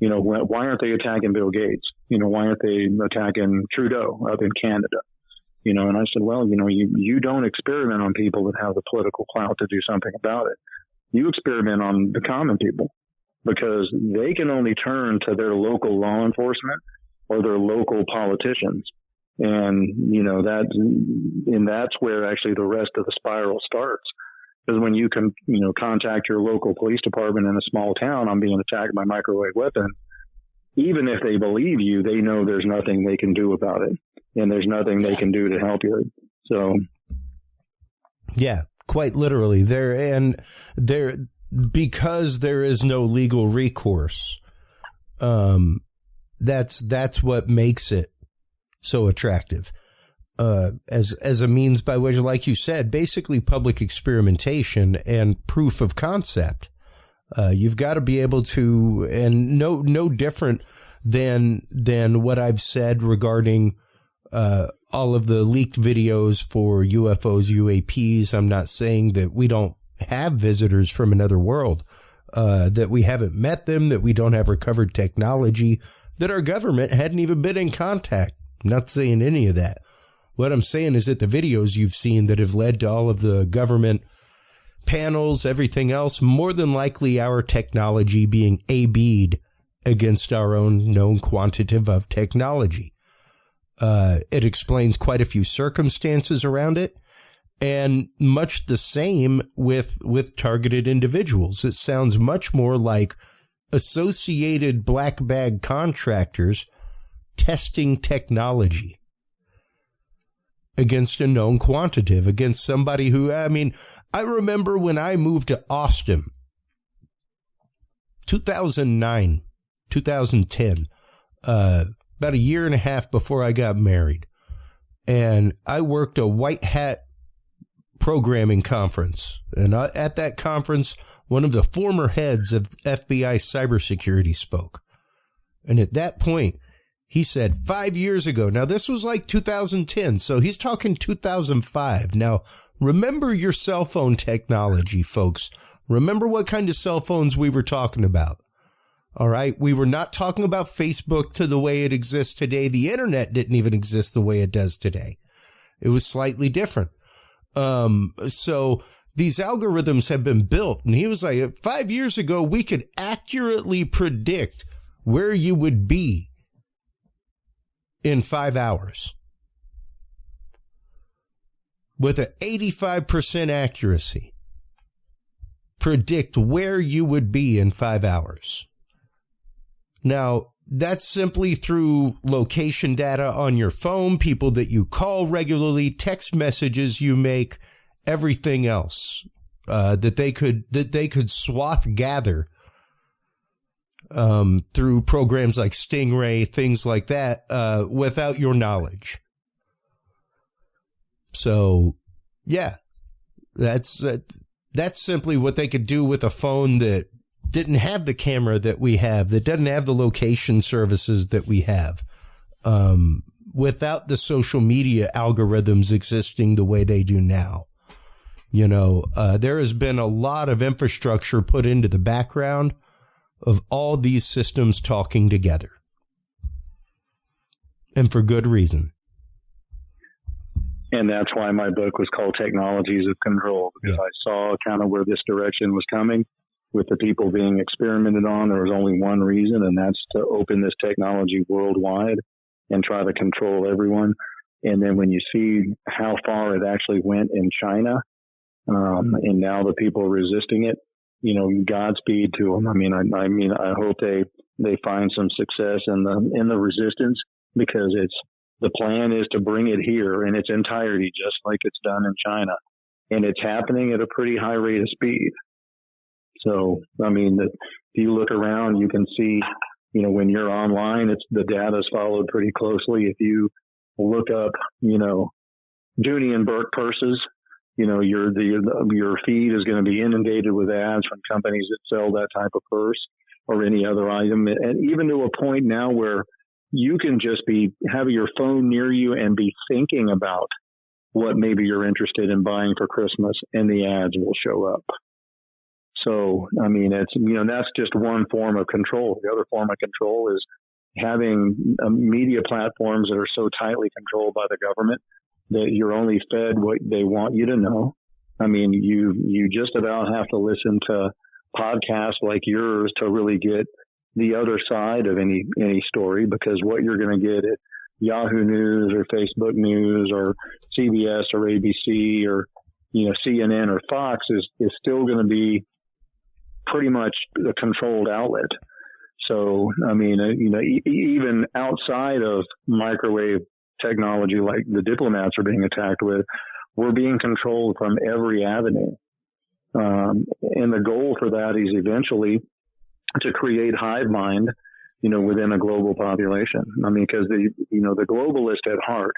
Why aren't they attacking Bill Gates? Why aren't they attacking Trudeau up in Canada? And I said, well, you don't experiment on people that have the political clout to do something about it. You experiment on the common people because they can only turn to their local law enforcement or their local politicians. And, that's where actually the rest of the spiral starts. Because when you can, contact your local police department in a small town, I'm being attacked by microwave weapon. Even if they believe you, they know there's nothing they can do about it, and there's nothing they can do to help you. So, yeah, quite literally, because there is no legal recourse. That's what makes it so attractive. As a means by which, like you said, basically public experimentation and proof of concept. You've got to be able to, and no different than what I've said regarding all of the leaked videos for UFOs, UAPs. I'm not saying that we don't have visitors from another world, that we haven't met them, that we don't have recovered technology, that our government hadn't even been in contact. I'm not saying any of that. What I'm saying is that the videos you've seen that have led to all of the government panels, everything else, more than likely our technology being A-B'd against our own known quantitative of technology. It explains quite a few circumstances around it, and much the same with targeted individuals. It sounds much more like associated black bag contractors testing technology against a known quantitative, against somebody who, I remember when I moved to Austin, 2009, 2010, about a year and a half before I got married. And I worked a white hat programming conference. And at that conference, one of the former heads of FBI cybersecurity spoke. And at that point, he said 5 years ago, now this was like 2010, so he's talking 2005. Now, remember your cell phone technology, folks. Remember what kind of cell phones we were talking about. All right. We were not talking about Facebook to the way it exists today. The internet didn't even exist the way it does today. It was slightly different. So these algorithms have been built. And he was like, 5 years ago, we could accurately predict where you would be in 5 hours with an 85% accuracy. Predict where you would be in 5 hours. Now, that's simply through location data on your phone, people that you call regularly, text messages you make, everything else that they could swath gather through programs like Stingray, things like that, without your knowledge. So, yeah, that's simply what they could do with a phone that didn't have the camera that we have, that doesn't have the location services that we have, without the social media algorithms existing the way they do now. There has been a lot of infrastructure put into the background of all these systems talking together. And for good reason. And that's why my book was called Technologies of Control, because I saw kind of where this direction was coming. With the people being experimented on, there was only one reason, and that's to open this technology worldwide and try to control everyone. And then when you see how far it actually went in China, and now the people resisting it, Godspeed to them. I hope they find some success in the resistance, because the plan is to bring it here in its entirety, just like it's done in China, and it's happening at a pretty high rate of speed. So, if you look around, you can see, when you're online, the data is followed pretty closely. If you look up, Dooney and Burke purses, your feed is going to be inundated with ads from companies that sell that type of purse or any other item. And even to a point now where you can just have your phone near you and be thinking about what maybe you're interested in buying for Christmas, and the ads will show up. So, it's, that's just one form of control. The other form of control is having media platforms that are so tightly controlled by the government that you're only fed what they want you to know. You just about have to listen to podcasts like yours to really get the other side of any story, because what you're going to get at Yahoo News or Facebook News or CBS or ABC or CNN or Fox is still going to be pretty much a controlled outlet. So, I mean, even outside of microwave technology, like the diplomats are being attacked with, we're being controlled from every avenue. And the goal for that is eventually to create hive mind, within a global population. I mean, because the globalists at heart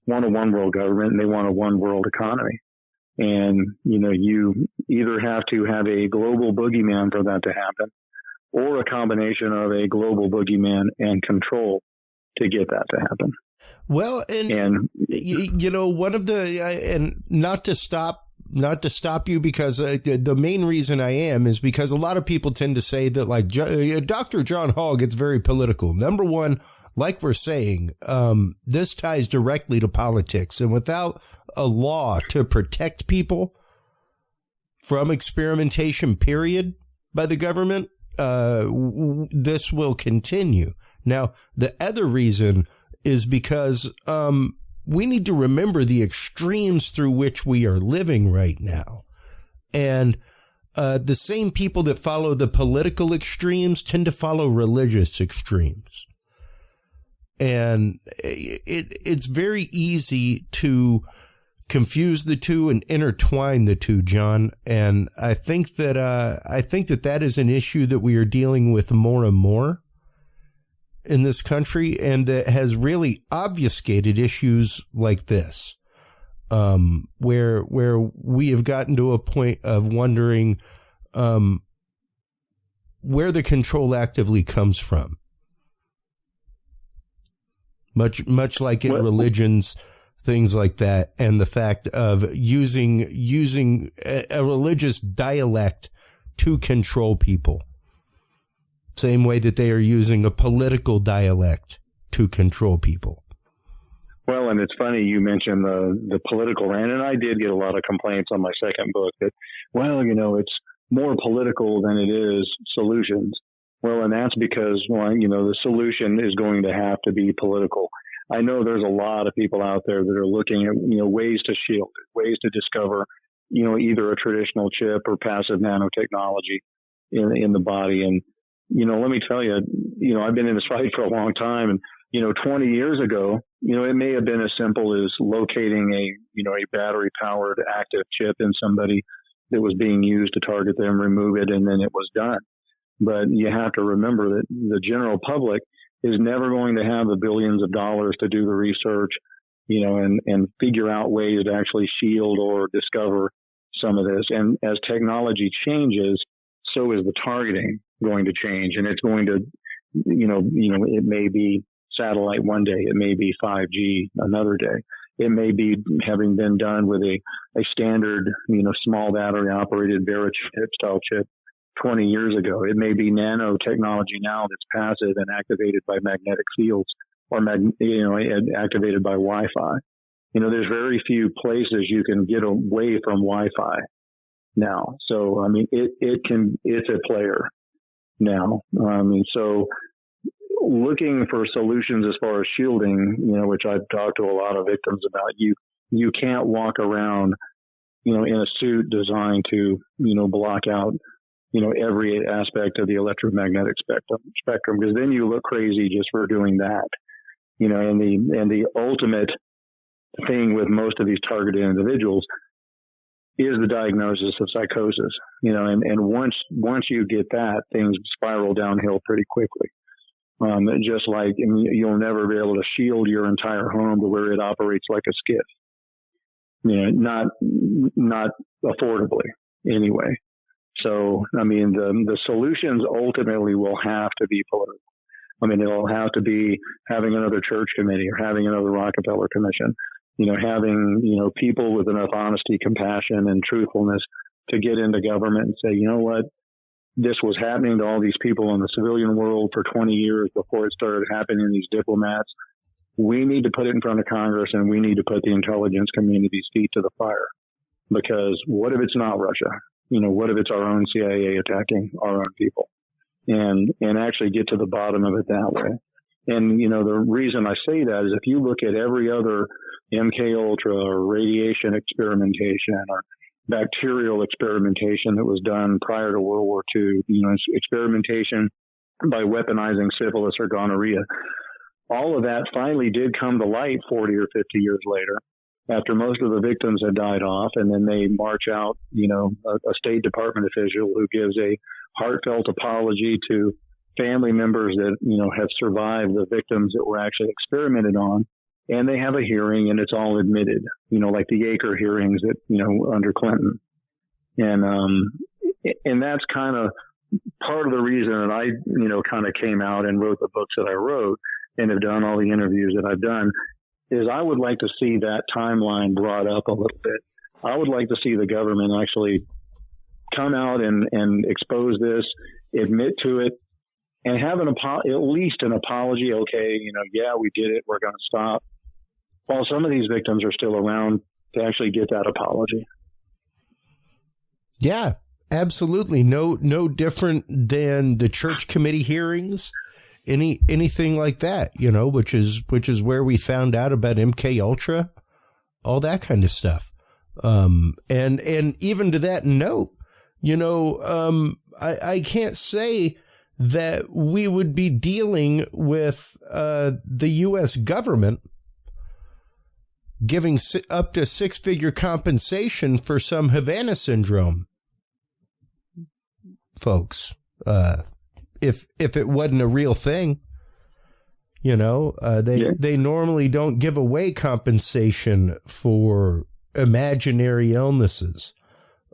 want a one world government and they want a one world economy. And, you either have to have a global boogeyman for that to happen, or a combination of a global boogeyman and control to get that to happen. Well, and one of the, and not to stop you, because the main reason I am is because a lot of people tend to say that, like, Dr. John Hall gets very political. Number one, like we're saying, this ties directly to politics, and without a law to protect people from experimentation, period, by the government, this will continue. Now, the other reason is because we need to remember the extremes through which we are living right now. And the same people that follow the political extremes tend to follow religious extremes. And it's very easy to confuse the two and intertwine the two, John. And I think that that is an issue that we are dealing with more and more in this country, and that has really obfuscated issues like this, where we have gotten to a point of wondering where the control actively comes from. Much like in religions, things like that, and the fact of using a religious dialect to control people. Same way that they are using a political dialect to control people. Well, and it's funny you mentioned the political rant, and I did get a lot of complaints on my second book that, it's more political than it is solutions. Well, and that's because, the solution is going to have to be political. I know there's a lot of people out there that are looking at, ways to shield it, ways to discover, either a traditional chip or passive nanotechnology in the body. And, let me tell you, I've been in this fight for a long time, and, 20 years ago, it may have been as simple as locating a battery powered active chip in somebody that was being used to target them, remove it, and then it was done. But you have to remember that the general public is never going to have the billions of dollars to do the research, and figure out ways to actually shield or discover some of this. And as technology changes, so is the targeting going to change. And it's going to, it may be satellite one day, it may be 5G another day. It may be having been done with a standard, small battery operated Verachip style chip 20 years ago. It may be nanotechnology now that's passive and activated by magnetic fields, or activated by Wi-Fi. There's very few places you can get away from Wi-Fi now. So, I mean, it's a player now. So looking for solutions as far as shielding, which I've talked to a lot of victims about, you can't walk around, in a suit designed to, block out, every aspect of the electromagnetic spectrum, because then you look crazy just for doing that. And the ultimate thing with most of these targeted individuals is the diagnosis of psychosis, and once you get that, things spiral downhill pretty quickly. Just like, you'll never be able to shield your entire home to where it operates like a skiff, not affordably anyway. So, the solutions ultimately will have to be political. It'll have to be having another church committee or having another Rockefeller commission, having, people with enough honesty, compassion, and truthfulness to get into government and say, you know what, this was happening to all these people in the civilian world for 20 years before it started happening to these diplomats. We need to put it in front of Congress, and we need to put the intelligence community's feet to the fire. Because what if it's not Russia? What if it's our own CIA attacking our own people? And actually get to the bottom of it that way. And, the reason I say that is if you look at every other, MK Ultra or radiation experimentation or bacterial experimentation that was done prior to World War II, experimentation by weaponizing syphilis or gonorrhea. All of that finally did come to light 40 or 50 years later, after most of the victims had died off, and then they march out, a State Department official who gives a heartfelt apology to family members that, have survived the victims that were actually experimented on, and they have a hearing and it's all admitted, like the Yaker hearings that, under Clinton. And that's kind of part of the reason that I, kind of came out and wrote the books that I wrote and have done all the interviews that I've done, is I would like to see that timeline brought up a little bit. I would like to see the government actually come out and expose this, admit to it, and have at least an apology. Okay, yeah, we did it. We're going to stop. While some of these victims are still around to actually get that apology. Yeah, absolutely. No different than the church committee hearings, anything like that, which is where we found out about MK Ultra, all that kind of stuff. And even to that note, I can't say that we would be dealing with the U.S. government giving up to six-figure compensation for some Havana syndrome folks. If it wasn't a real thing, they normally don't give away compensation for imaginary illnesses.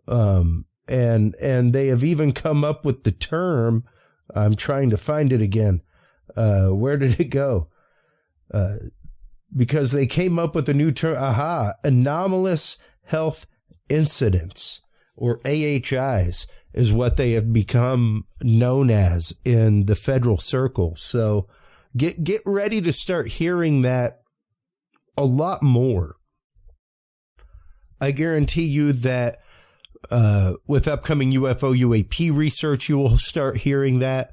And they have even come up with the term, I'm trying to find it again. Where did it go? Because they came up with a new term, anomalous health incidents, or AHIs, is what they have become known as in the federal circle. So get ready to start hearing that a lot more. I guarantee you that with upcoming UFO UAP research, you will start hearing that.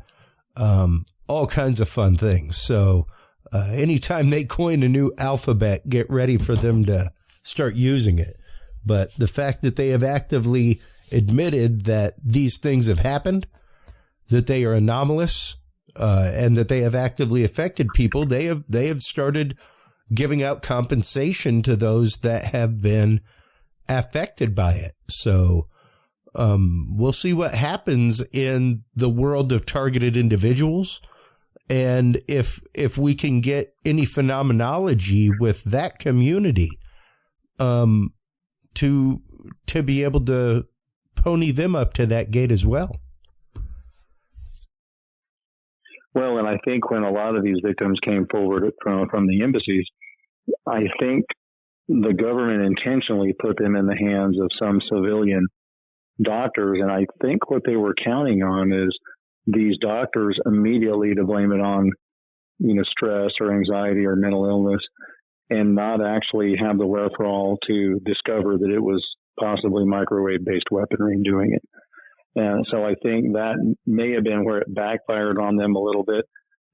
All kinds of fun things. So anytime they coin a new alphabet, get ready for them to start using it. But the fact that they have actively admitted that these things have happened, that they are anomalous, and that they have actively affected people, they have started giving out compensation to those that have been affected by it. So we'll see what happens in the world of targeted individuals, and if we can get any phenomenology with that community, to be able to pony them up to that gate as well. Well, and I think when a lot of these victims came forward from the embassies, I think the government intentionally put them in the hands of some civilian doctors. And I think what they were counting on is these doctors immediately to blame it on, stress or anxiety or mental illness, and not actually have the wherewithal to discover that it was possibly microwave-based weaponry doing it. And so I think that may have been where it backfired on them a little bit,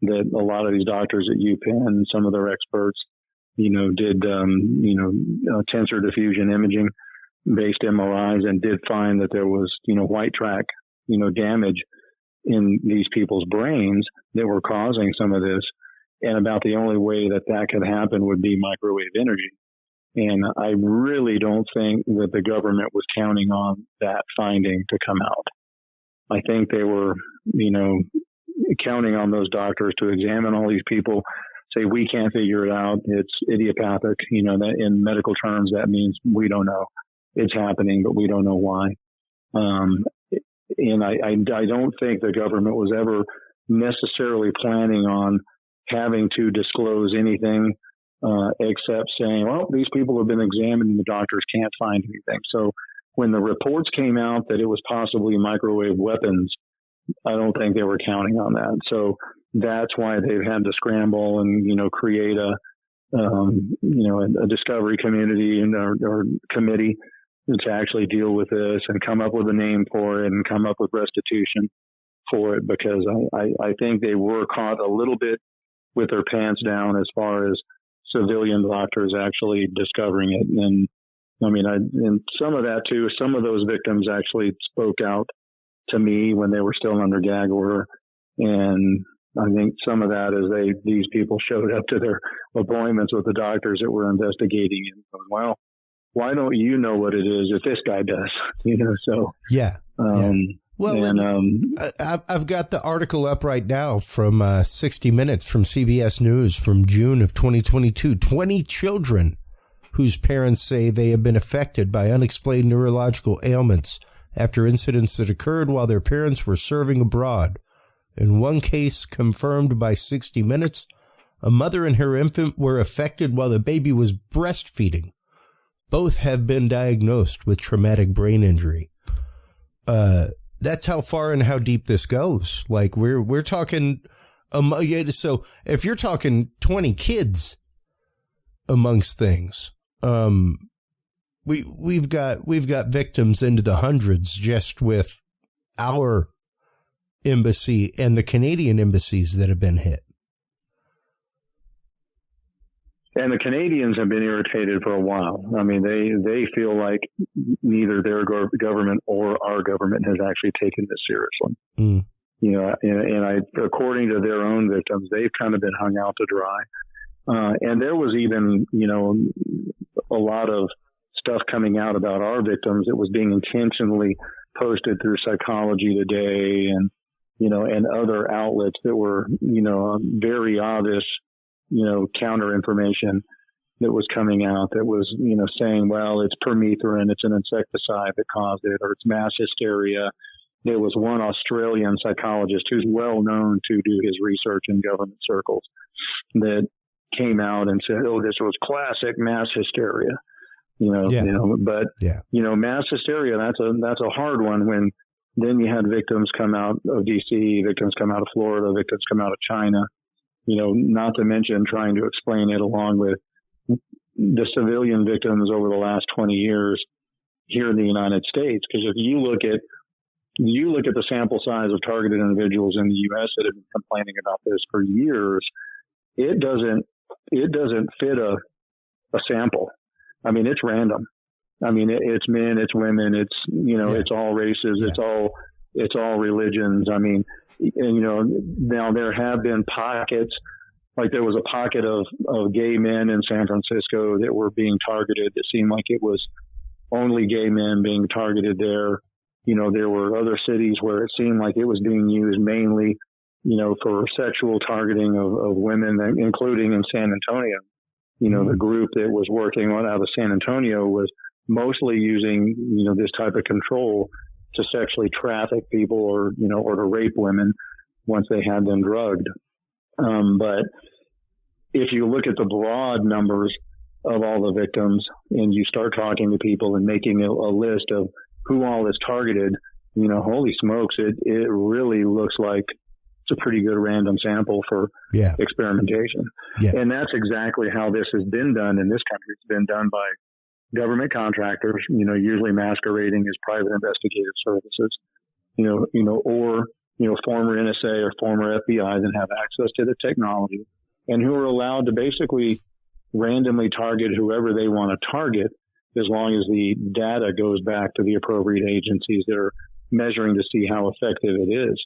that a lot of these doctors at UPenn and some of their experts, did, tensor diffusion imaging based MRIs and did find that there was, white track, damage in these people's brains that were causing some of this. And about the only way that could happen would be microwave energy. And I really don't think that the government was counting on that finding to come out. I think they were, counting on those doctors to examine all these people, say, we can't figure it out. It's idiopathic. That in medical terms, that means we don't know. It's happening, but we don't know why. And I don't think the government was ever necessarily planning on having to disclose anything except saying, well, these people have been examined and the doctors can't find anything. So when the reports came out that it was possibly microwave weapons, I don't think they were counting on that. So that's why they've had to scramble and, create a discovery community or committee to actually deal with this and come up with a name for it and come up with restitution for it, because I think they were caught a little bit with their pants down as far as civilian doctors actually discovering it. And I mean, and some of that too, some of those victims actually spoke out to me when they were still under gag order. And I think some of that is these people showed up to their appointments with the doctors that were investigating and going, well, why don't you know what it is if this guy does? So yeah. Well, and, I've got the article up right now from 60 Minutes from CBS News from June of 2022. 20 children whose parents say they have been affected by unexplained neurological ailments after incidents that occurred while their parents were serving abroad. In one case confirmed by 60 Minutes, a mother and her infant were affected while the baby was breastfeeding. Both have been diagnosed with traumatic brain injury. That's how far and how deep this goes. Like we're talking, so if you're talking 20 kids amongst things, we've got victims into the hundreds just with our embassy and the Canadian embassies that have been hit. And the Canadians have been irritated for a while. I mean, they feel like neither their government or our government has actually taken this seriously. Mm. And according to their own victims, they've kind of been hung out to dry. And there was even, a lot of stuff coming out about our victims that was being intentionally posted through Psychology Today and other outlets that were, very obvious, counter information that was coming out that was, saying, well, it's permethrin, it's an insecticide that caused it, or it's mass hysteria. There was one Australian psychologist who's well known to do his research in government circles that came out and said, oh, this was classic mass hysteria. But mass hysteria, that's a hard one when then you had victims come out of DC, victims come out of Florida, victims come out of China, not to mention trying to explain it along with the civilian victims over the last 20 years here in the United States. Because if you look at the sample size of targeted individuals in the U.S. that have been complaining about this for years, it doesn't fit a sample. I mean, it's random. I mean, it's men, it's women, it's, it's all races, it's all religions. I mean, now there have been pockets, like there was a pocket of gay men in San Francisco that were being targeted. It seemed like it was only gay men being targeted there. There were other cities where it seemed like it was being used mainly, for sexual targeting of women, including in San Antonio. The group that was working out of San Antonio was mostly using, this type of control to sexually traffic people or to rape women once they had them drugged. But if you look at the broad numbers of all the victims and you start talking to people and making a list of who all is targeted, holy smokes, it really looks like it's a pretty good random sample for experimentation. Yeah. And that's exactly how this has been done in this country. It's been done by government contractors, usually masquerading as private investigative services, or former NSA or former FBI that have access to the technology and who are allowed to basically randomly target whoever they want to target as long as the data goes back to the appropriate agencies that are measuring to see how effective it is.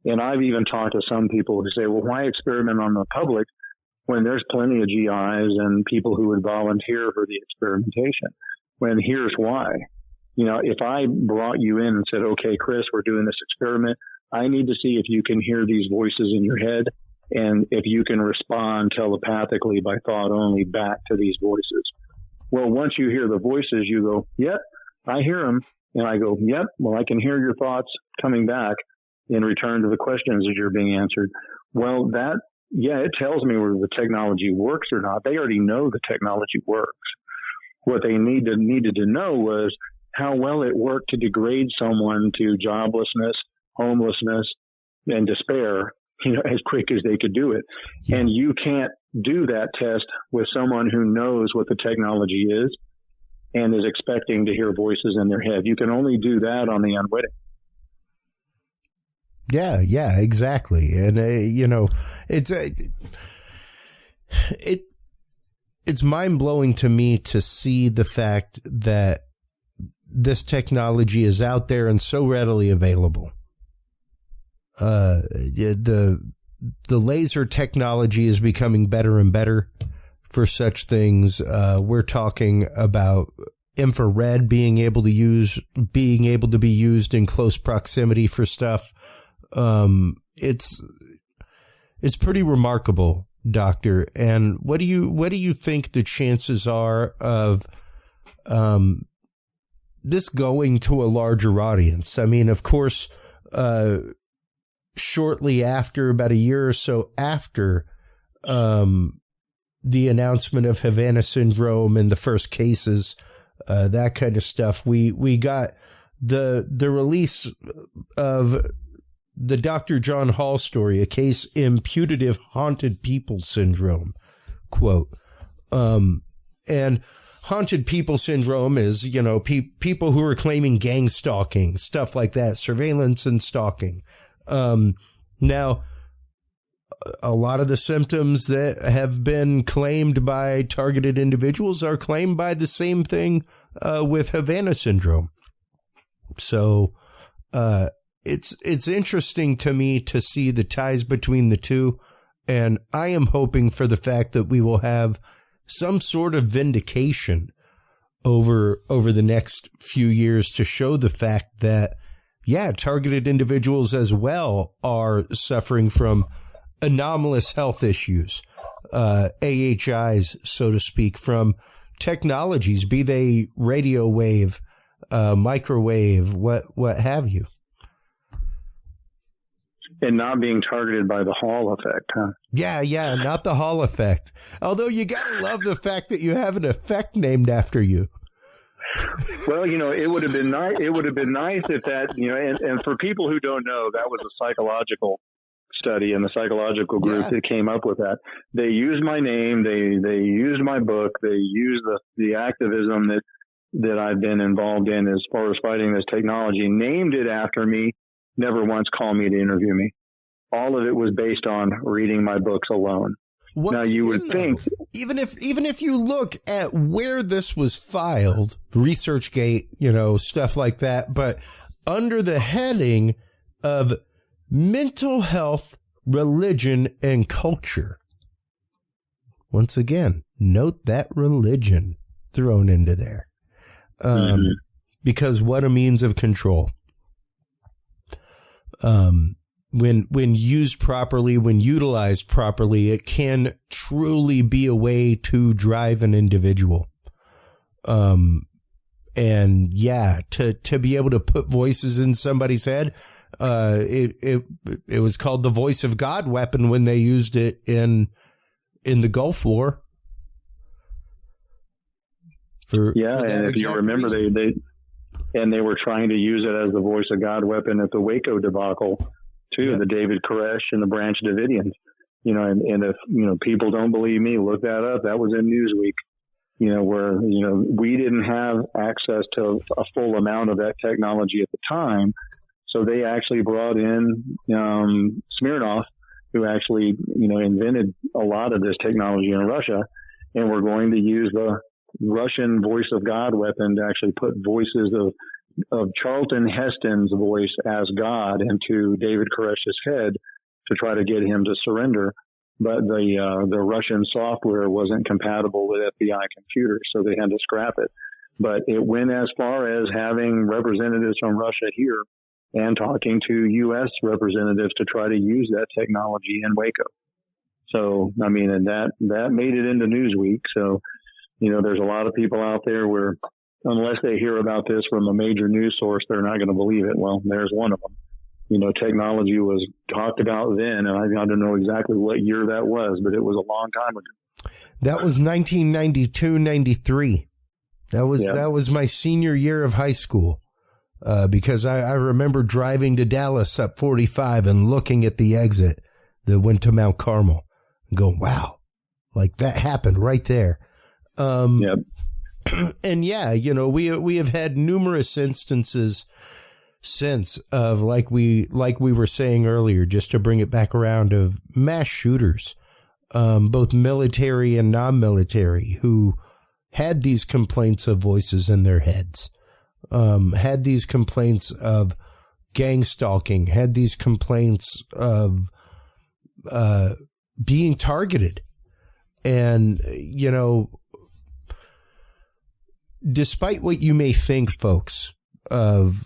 And I've even talked to some people who say, well, why experiment on the public when there's plenty of GIs and people who would volunteer for the experimentation? When here's why. If I brought you in and said, okay, Chris, we're doing this experiment, I need to see if you can hear these voices in your head and if you can respond telepathically by thought only back to these voices. Well, once you hear the voices, you go, yep, I hear them. And I go, yep, well, I can hear your thoughts coming back in return to the questions that you're being answered. Well, it tells me whether the technology works or not. They already know the technology works. What they needed to know was how well it worked to degrade someone to joblessness, homelessness, and despair, as quick as they could do it. Yeah. And you can't do that test with someone who knows what the technology is and is expecting to hear voices in their head. You can only do that on the unwitting. Yeah, exactly. And, it's mind-blowing to me to see the fact that this technology is out there and so readily available. The laser technology is becoming better and better for such things. We're talking about infrared being able to be used in close proximity for stuff. It's pretty remarkable, Doctor. And what do you think the chances are of this going to a larger audience? I mean, of course, shortly after, about a year or so after the announcement of Havana syndrome and the first cases, that kind of stuff, we got the release of the Dr. John Hall story, a case imputative haunted people syndrome, quote. And haunted people syndrome is, you know, people who are claiming gang stalking, stuff like that, surveillance and stalking. Now, a lot of the symptoms that have been claimed by targeted individuals are claimed by the same thing with Havana syndrome. So it's interesting to me to see the ties between the two, and I am hoping for the fact that we will have some sort of vindication over the next few years to show the fact that, yeah, targeted individuals as well are suffering from anomalous health issues, AHIs, so to speak, from technologies, be they radio wave, microwave, what have you. And not being targeted by the Hall effect, huh? Yeah, not the Hall effect. Although you gotta love the fact that you have an effect named after you. Well, you know, it would have been nice. It would have been nice if that, you know, and for people who don't know, that was a psychological study, and the psychological group that came up with that. They used my name. They used my book. They used the activism that I've been involved in as far as fighting this technology. Named it after me. Never once called me to interview me. All of it was based on reading my books alone. Now you would think, even if you look at where this was filed, ResearchGate, you know, stuff like that, but under the heading of mental health, religion, and culture. Once again, note that religion thrown into there. Because what a means of control. When used properly, when utilized properly, it can truly be a way to drive an individual. And yeah, to be able to put voices in somebody's head, it was called the voice of God weapon when they used it in the Gulf War. And if you remember, they were trying to use it as the voice of God weapon at the Waco debacle too, the David Koresh and the Branch Davidians. You know, and if, you know, people don't believe me, look that up. That was in Newsweek, you know, where, you know, we didn't have access to a full amount of that technology at the time. So they actually brought in Smirnov, who actually, you know, invented a lot of this technology in Russia, and we're going to use the Russian voice of God weapon to actually put voices of Charlton Heston's voice as God into David Koresh's head to try to get him to surrender. But the Russian software wasn't compatible with FBI computers, so they had to scrap it. But it went as far as having representatives from Russia here and talking to U.S. representatives to try to use that technology in Waco. So, I mean, and that made it into Newsweek. So, you know, there's a lot of people out there where unless they hear about this from a major news source, they're not going to believe it. Well, there's one of them. You know, technology was talked about then, and I don't know exactly what year that was, but it was a long time ago. That was 1992, 93. That was my senior year of high school, because I remember driving to Dallas up 45 and looking at the exit that went to Mount Carmel and going, wow, like that happened right there. And yeah, you know, we have had numerous instances since of like we were saying earlier, just to bring it back around, of mass shooters both military and non-military, who had these complaints of voices in their heads, had these complaints of gang stalking, had these complaints of being targeted. And, you know, despite what you may think, folks, of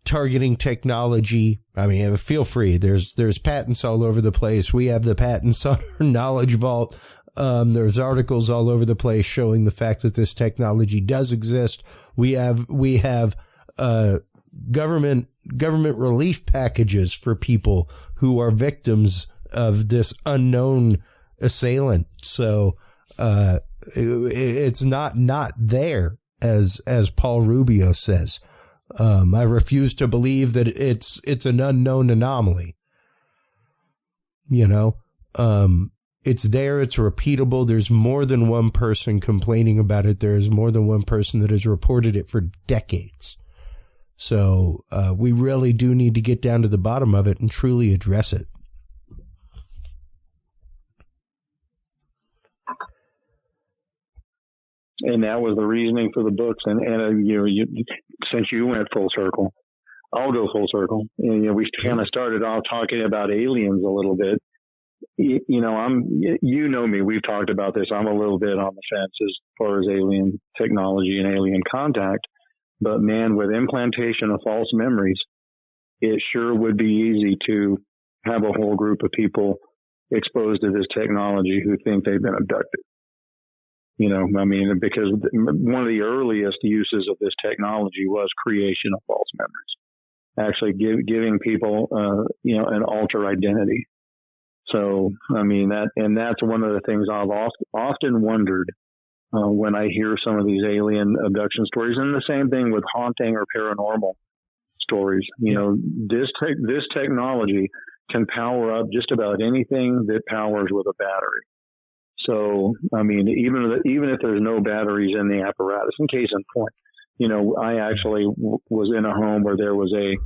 targeting technology, I mean, feel free. There's patents all over the place. We have the patents on our Knowledge Vault. There's articles all over the place showing the fact that this technology does exist. We have government relief packages for people who are victims of this unknown assailant. So it's not there, as Paul Rubio says. I refuse to believe that it's an unknown anomaly. You know, it's there. It's repeatable. There's more than one person complaining about it. There's more than one person that has reported it for decades. So we really do need to get down to the bottom of it and truly address it. And that was the reasoning for the books. And since you went full circle, I'll go full circle. And, we kind of started off talking about aliens a little bit. You know me, we've talked about this. I'm a little bit on the fence as far as alien technology and alien contact. But man, with implantation of false memories, it sure would be easy to have a whole group of people exposed to this technology who think they've been abducted. Because one of the earliest uses of this technology was creation of false memories, actually giving people, an alter identity. So, that's one of the things I've often wondered when I hear some of these alien abduction stories, and the same thing with haunting or paranormal stories. This technology can power up just about anything that powers with a battery. So, even if there's no batteries in the apparatus, in case in point, I actually was in a home where there was a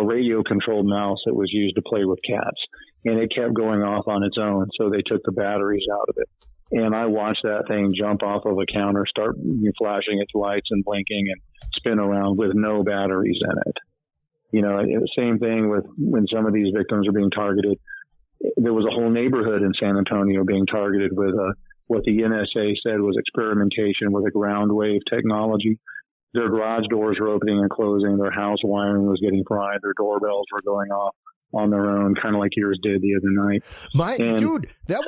radio controlled mouse that was used to play with cats, and it kept going off on its own. So they took the batteries out of it. And I watched that thing jump off of a counter, start flashing its lights and blinking and spin around with no batteries in it. Same thing with when some of these victims are being targeted. There was a whole neighborhood in San Antonio being targeted with what the NSA said was experimentation with a ground wave technology. Their garage doors were opening and closing. Their house wiring was getting fried. Their doorbells were going off on their own, kind of like yours did the other night. Dude, that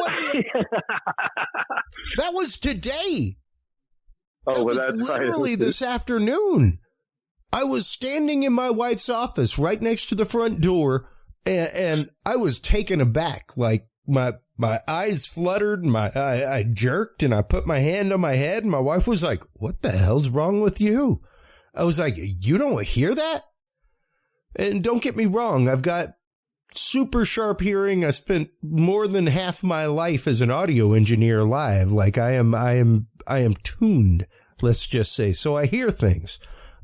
was today. Oh, well, that's literally this afternoon. I was standing in my wife's office right next to the front door, and I was taken aback. Like my eyes fluttered, I jerked, and I put my hand on my head, and my wife was like, "What the hell's wrong with you?" I was like, "You don't hear that?" And don't get me wrong, I've got super sharp hearing. I spent more than half my life as an audio engineer live. Like I am tuned, let's just say. So I hear things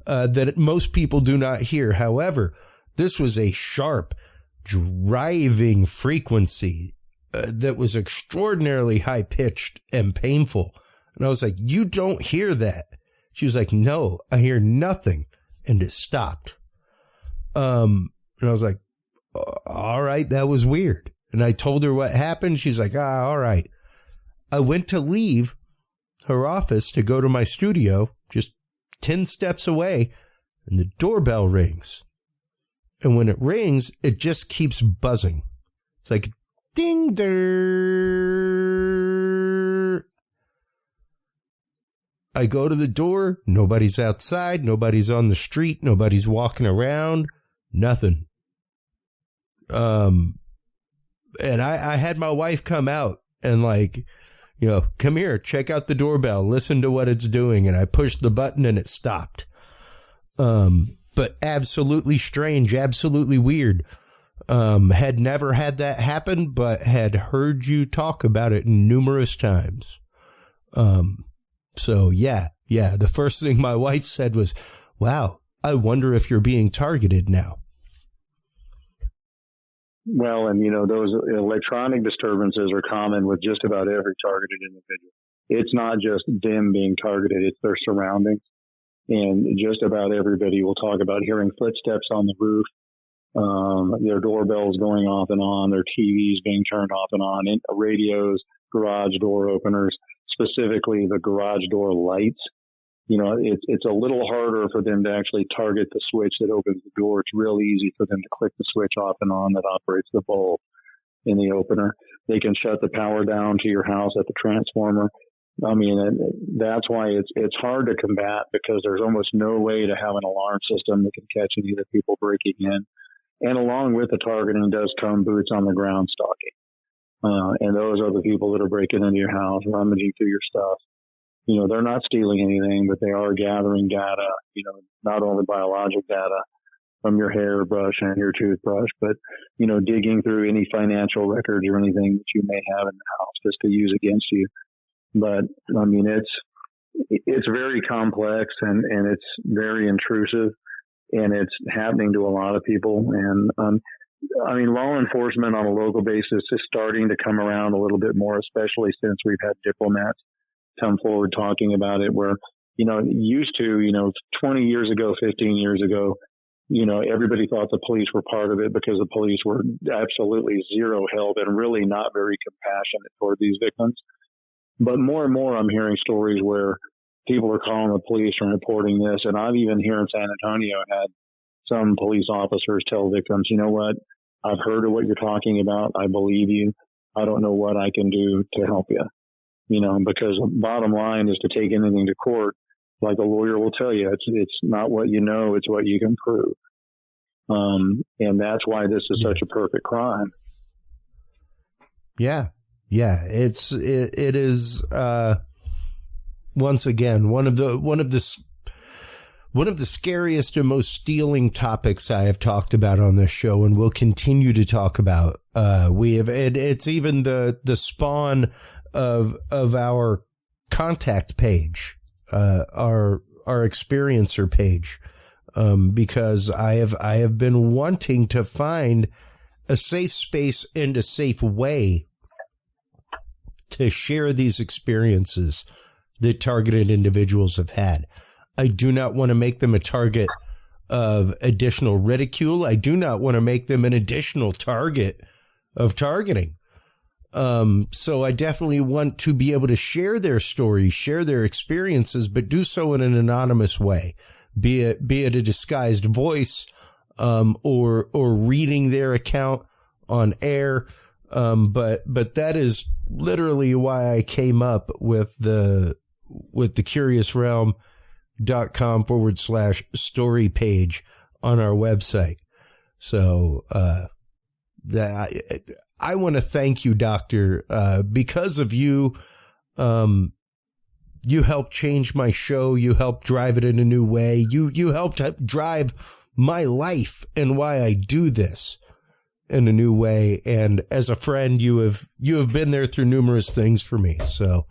that most people do not hear. However, this was a sharp, driving frequency that was extraordinarily high pitched and painful. And I was like, "You don't hear that?" She was like, "No, I hear nothing." And it stopped. And I was like, "All right, that was weird." And I told her what happened. She's like, "All right." I went to leave her office to go to my studio, just 10 steps away, and the doorbell rings. And when it rings, it just keeps buzzing. It's like, ding, der. I go to the door. Nobody's outside. Nobody's on the street. Nobody's walking around. Nothing. And I had my wife come out and come here, check out the doorbell, listen to what it's doing. And I pushed the button and it stopped. But absolutely strange, absolutely weird. Had never had that happen, but had heard you talk about it numerous times. So yeah. The first thing my wife said was, "Wow, I wonder if you're being targeted now." Well, and, those electronic disturbances are common with just about every targeted individual. It's not just them being targeted, it's their surroundings. And just about everybody will talk about hearing footsteps on the roof, their doorbells going off and on, their TVs being turned off and on, and radios, garage door openers, specifically the garage door lights. It's a little harder for them to actually target the switch that opens the door. It's real easy for them to click the switch off and on that operates the bulb in the opener. They can shut the power down to your house at the transformer. That's why it's hard to combat, because there's almost no way to have an alarm system that can catch any of the people breaking in. And along with the targeting does come boots on the ground stalking. And those are the people that are breaking into your house, rummaging through your stuff. They're not stealing anything, but they are gathering data, not only biologic data from your hairbrush and your toothbrush, but, digging through any financial records or anything that you may have in the house just to use against you. But it's very complex and it's very intrusive, and it's happening to a lot of people. And, law enforcement on a local basis is starting to come around a little bit more, especially since we've had diplomats come forward talking about it, where, used to, 20 years ago, 15 years ago, everybody thought the police were part of it because the police were absolutely zero help and really not very compassionate toward these victims. But more and more, I'm hearing stories where people are calling the police and reporting this. And I've even here in San Antonio had some police officers tell victims, you know what, I've heard of what you're talking about. I believe you. I don't know what I can do to help you. Because the bottom line is to take anything to court, like a lawyer will tell you, it's not what you know, it's what you can prove. And that's why this is such a perfect crime. Yeah. Yeah. It is, once again, one of the scariest and most stealing topics I have talked about on this show, and will continue to talk about. It's even the spawn of our contact page, our experiencer page, because I have been wanting to find a safe space and a safe way to share these experiences that targeted individuals have had. I do not want to make them a target of additional ridicule. I do not want to make them an additional target of targeting. So I definitely want to be able to share their stories, share their experiences, but do so in an anonymous way, be it a disguised voice, or reading their account on air. But that is literally why I came up with the curiousrealm.com/story page on our website. So, I want to thank you, Doctor, because of you. You helped change my show. You helped drive it in a new way. You helped drive my life and why I do this in a new way. And as a friend, you have been there through numerous things for me. So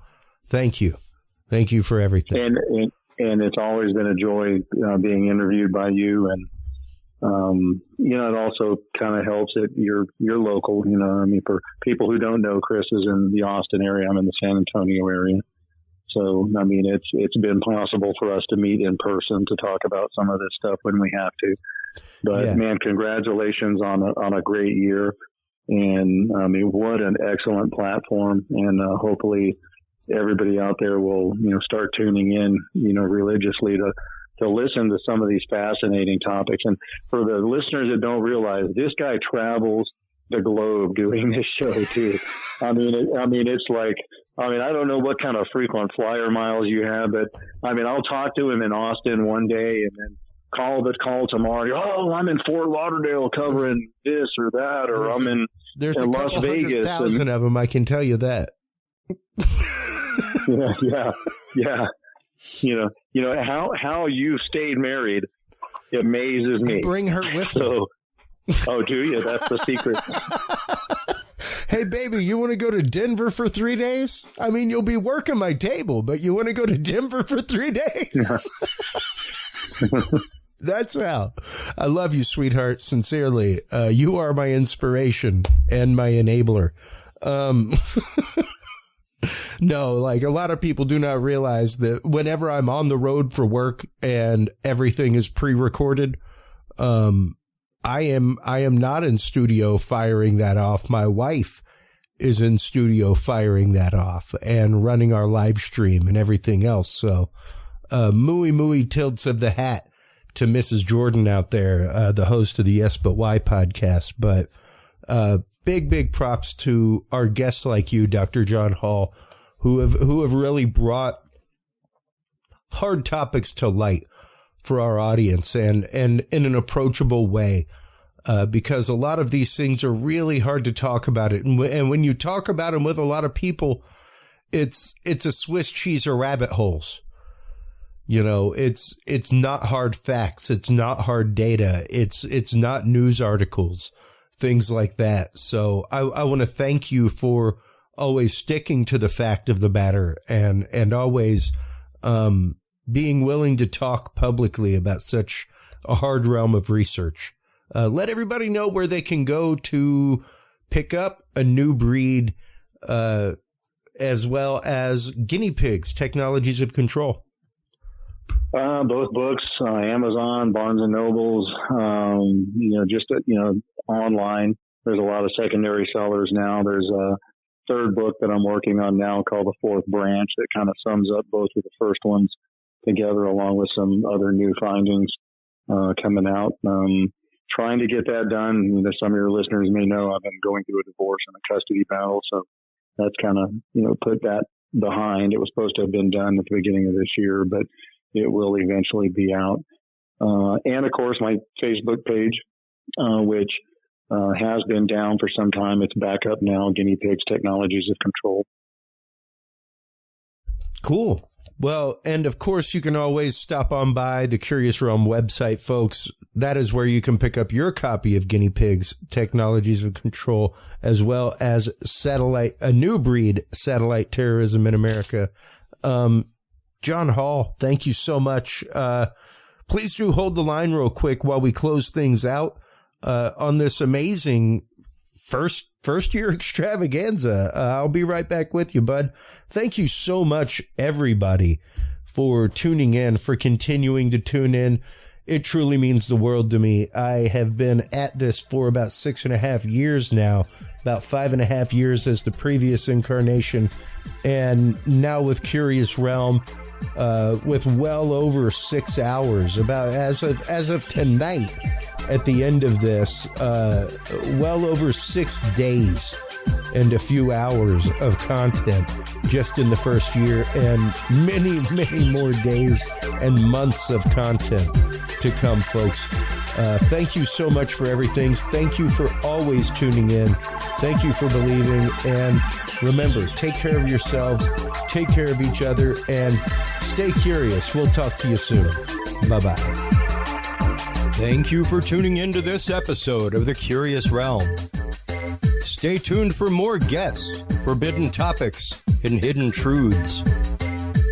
thank you. Thank you for everything. And it's always been a joy being interviewed by you. And, it also kind of helps that you're local, for people who don't know, Chris is in the Austin area. I'm in the San Antonio area. So, it's been possible for us to meet in person to talk about some of this stuff when we have to. But yeah. Man, congratulations on a great year. And what an excellent platform. And hopefully everybody out there will, start tuning in, religiously to listen to some of these fascinating topics. And for the listeners that don't realize, this guy travels the globe doing this show too. It's like, I don't know what kind of frequent flyer miles you have, but I'll talk to him in Austin one day and then call tomorrow. Oh, I'm in Fort Lauderdale covering this or that, or I'm in Las Vegas. 100,000 of them, I can tell you that. Yeah. How you stayed married amazes me. Bring her with me. Oh, do you? That's the secret. Hey, baby, you want to go to Denver for 3 days? You'll be working my table, but you want to go to Denver for 3 days? That's how. I love you, sweetheart. Sincerely. You are my inspiration and my enabler. No, like a lot of people do not realize that whenever I'm on the road for work and everything is pre-recorded, I am not in studio firing that off. My wife is in studio firing that off and running our live stream and everything else. So, mooey tilts of the hat to Mrs. Jordan out there, the host of the Yes But Why podcast. But, big props to our guests like you, Dr. John Hall, who have really brought hard topics to light for our audience and in an approachable way, because a lot of these things are really hard to talk about it. And when you talk about them with a lot of people, it's a Swiss cheese or rabbit holes. You know, it's not hard facts. It's not hard data. It's not news articles, things like that. So I want to thank you for always sticking to the fact of the matter and always being willing to talk publicly about such a hard realm of research. Let everybody know where they can go to pick up A New Breed, as well as Guinea Pigs, Technologies of Control. Both books, Amazon, Barnes and Nobles, online. There's a lot of secondary sellers now. There's a third book that I'm working on now called The Fourth Branch that kind of sums up both of the first ones together, along with some other new findings coming out. Trying to get that done. Some of your listeners may know I've been going through a divorce and a custody battle, so that's kind of put that behind. It was supposed to have been done at the beginning of this year, but it will eventually be out. And of course, my Facebook page, which has been down for some time. It's back up now. Guinea Pigs, Technologies of Control. Cool. Well, and of course, you can always stop on by the Curious Realm website, folks. That is where you can pick up your copy of Guinea Pigs, Technologies of Control, as well as A New Breed, Satellite Terrorism in America. John Hall, thank you so much. Please do hold the line real quick while we close things out on this amazing first year extravaganza. I'll be right back with you, bud. Thank you so much, everybody, for tuning in, for continuing to tune in. It truly means the world to me. I have been at this for about 6.5 years now, about 5.5 years as the previous incarnation, and now with Curious Realm, with well over 6 hours, about as of tonight. At the end of this, well over 6 days and a few hours of content just in the first year, and many more days and months of content to come, folks. Thank you so much for everything. Thank you for always tuning in. Thank you for believing. And remember, take care of yourselves, take care of each other, and stay curious. We'll talk to you soon. Bye-bye. Thank you for tuning into this episode of The Curious Realm. Stay tuned for more guests, forbidden topics, and hidden truths.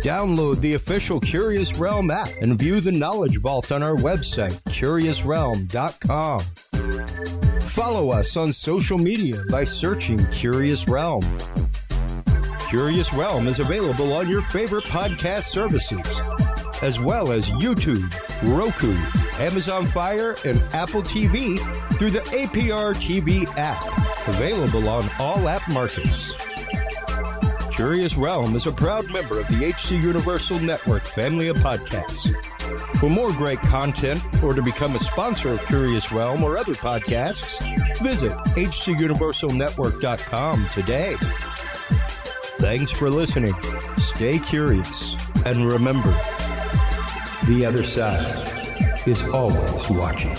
Download the official Curious Realm app and view the Knowledge Vault on our website, curiousrealm.com. Follow us on social media by searching Curious Realm. Curious Realm is available on your favorite podcast services, as well as YouTube, Roku, Amazon Fire, and Apple TV through the APR TV app, available on all app markets. Curious Realm is a proud member of the HC Universal Network family of podcasts. For more great content or to become a sponsor of Curious Realm or other podcasts, visit hcuniversalnetwork.com today. Thanks for listening. Stay curious. And remember, the other side is always watching.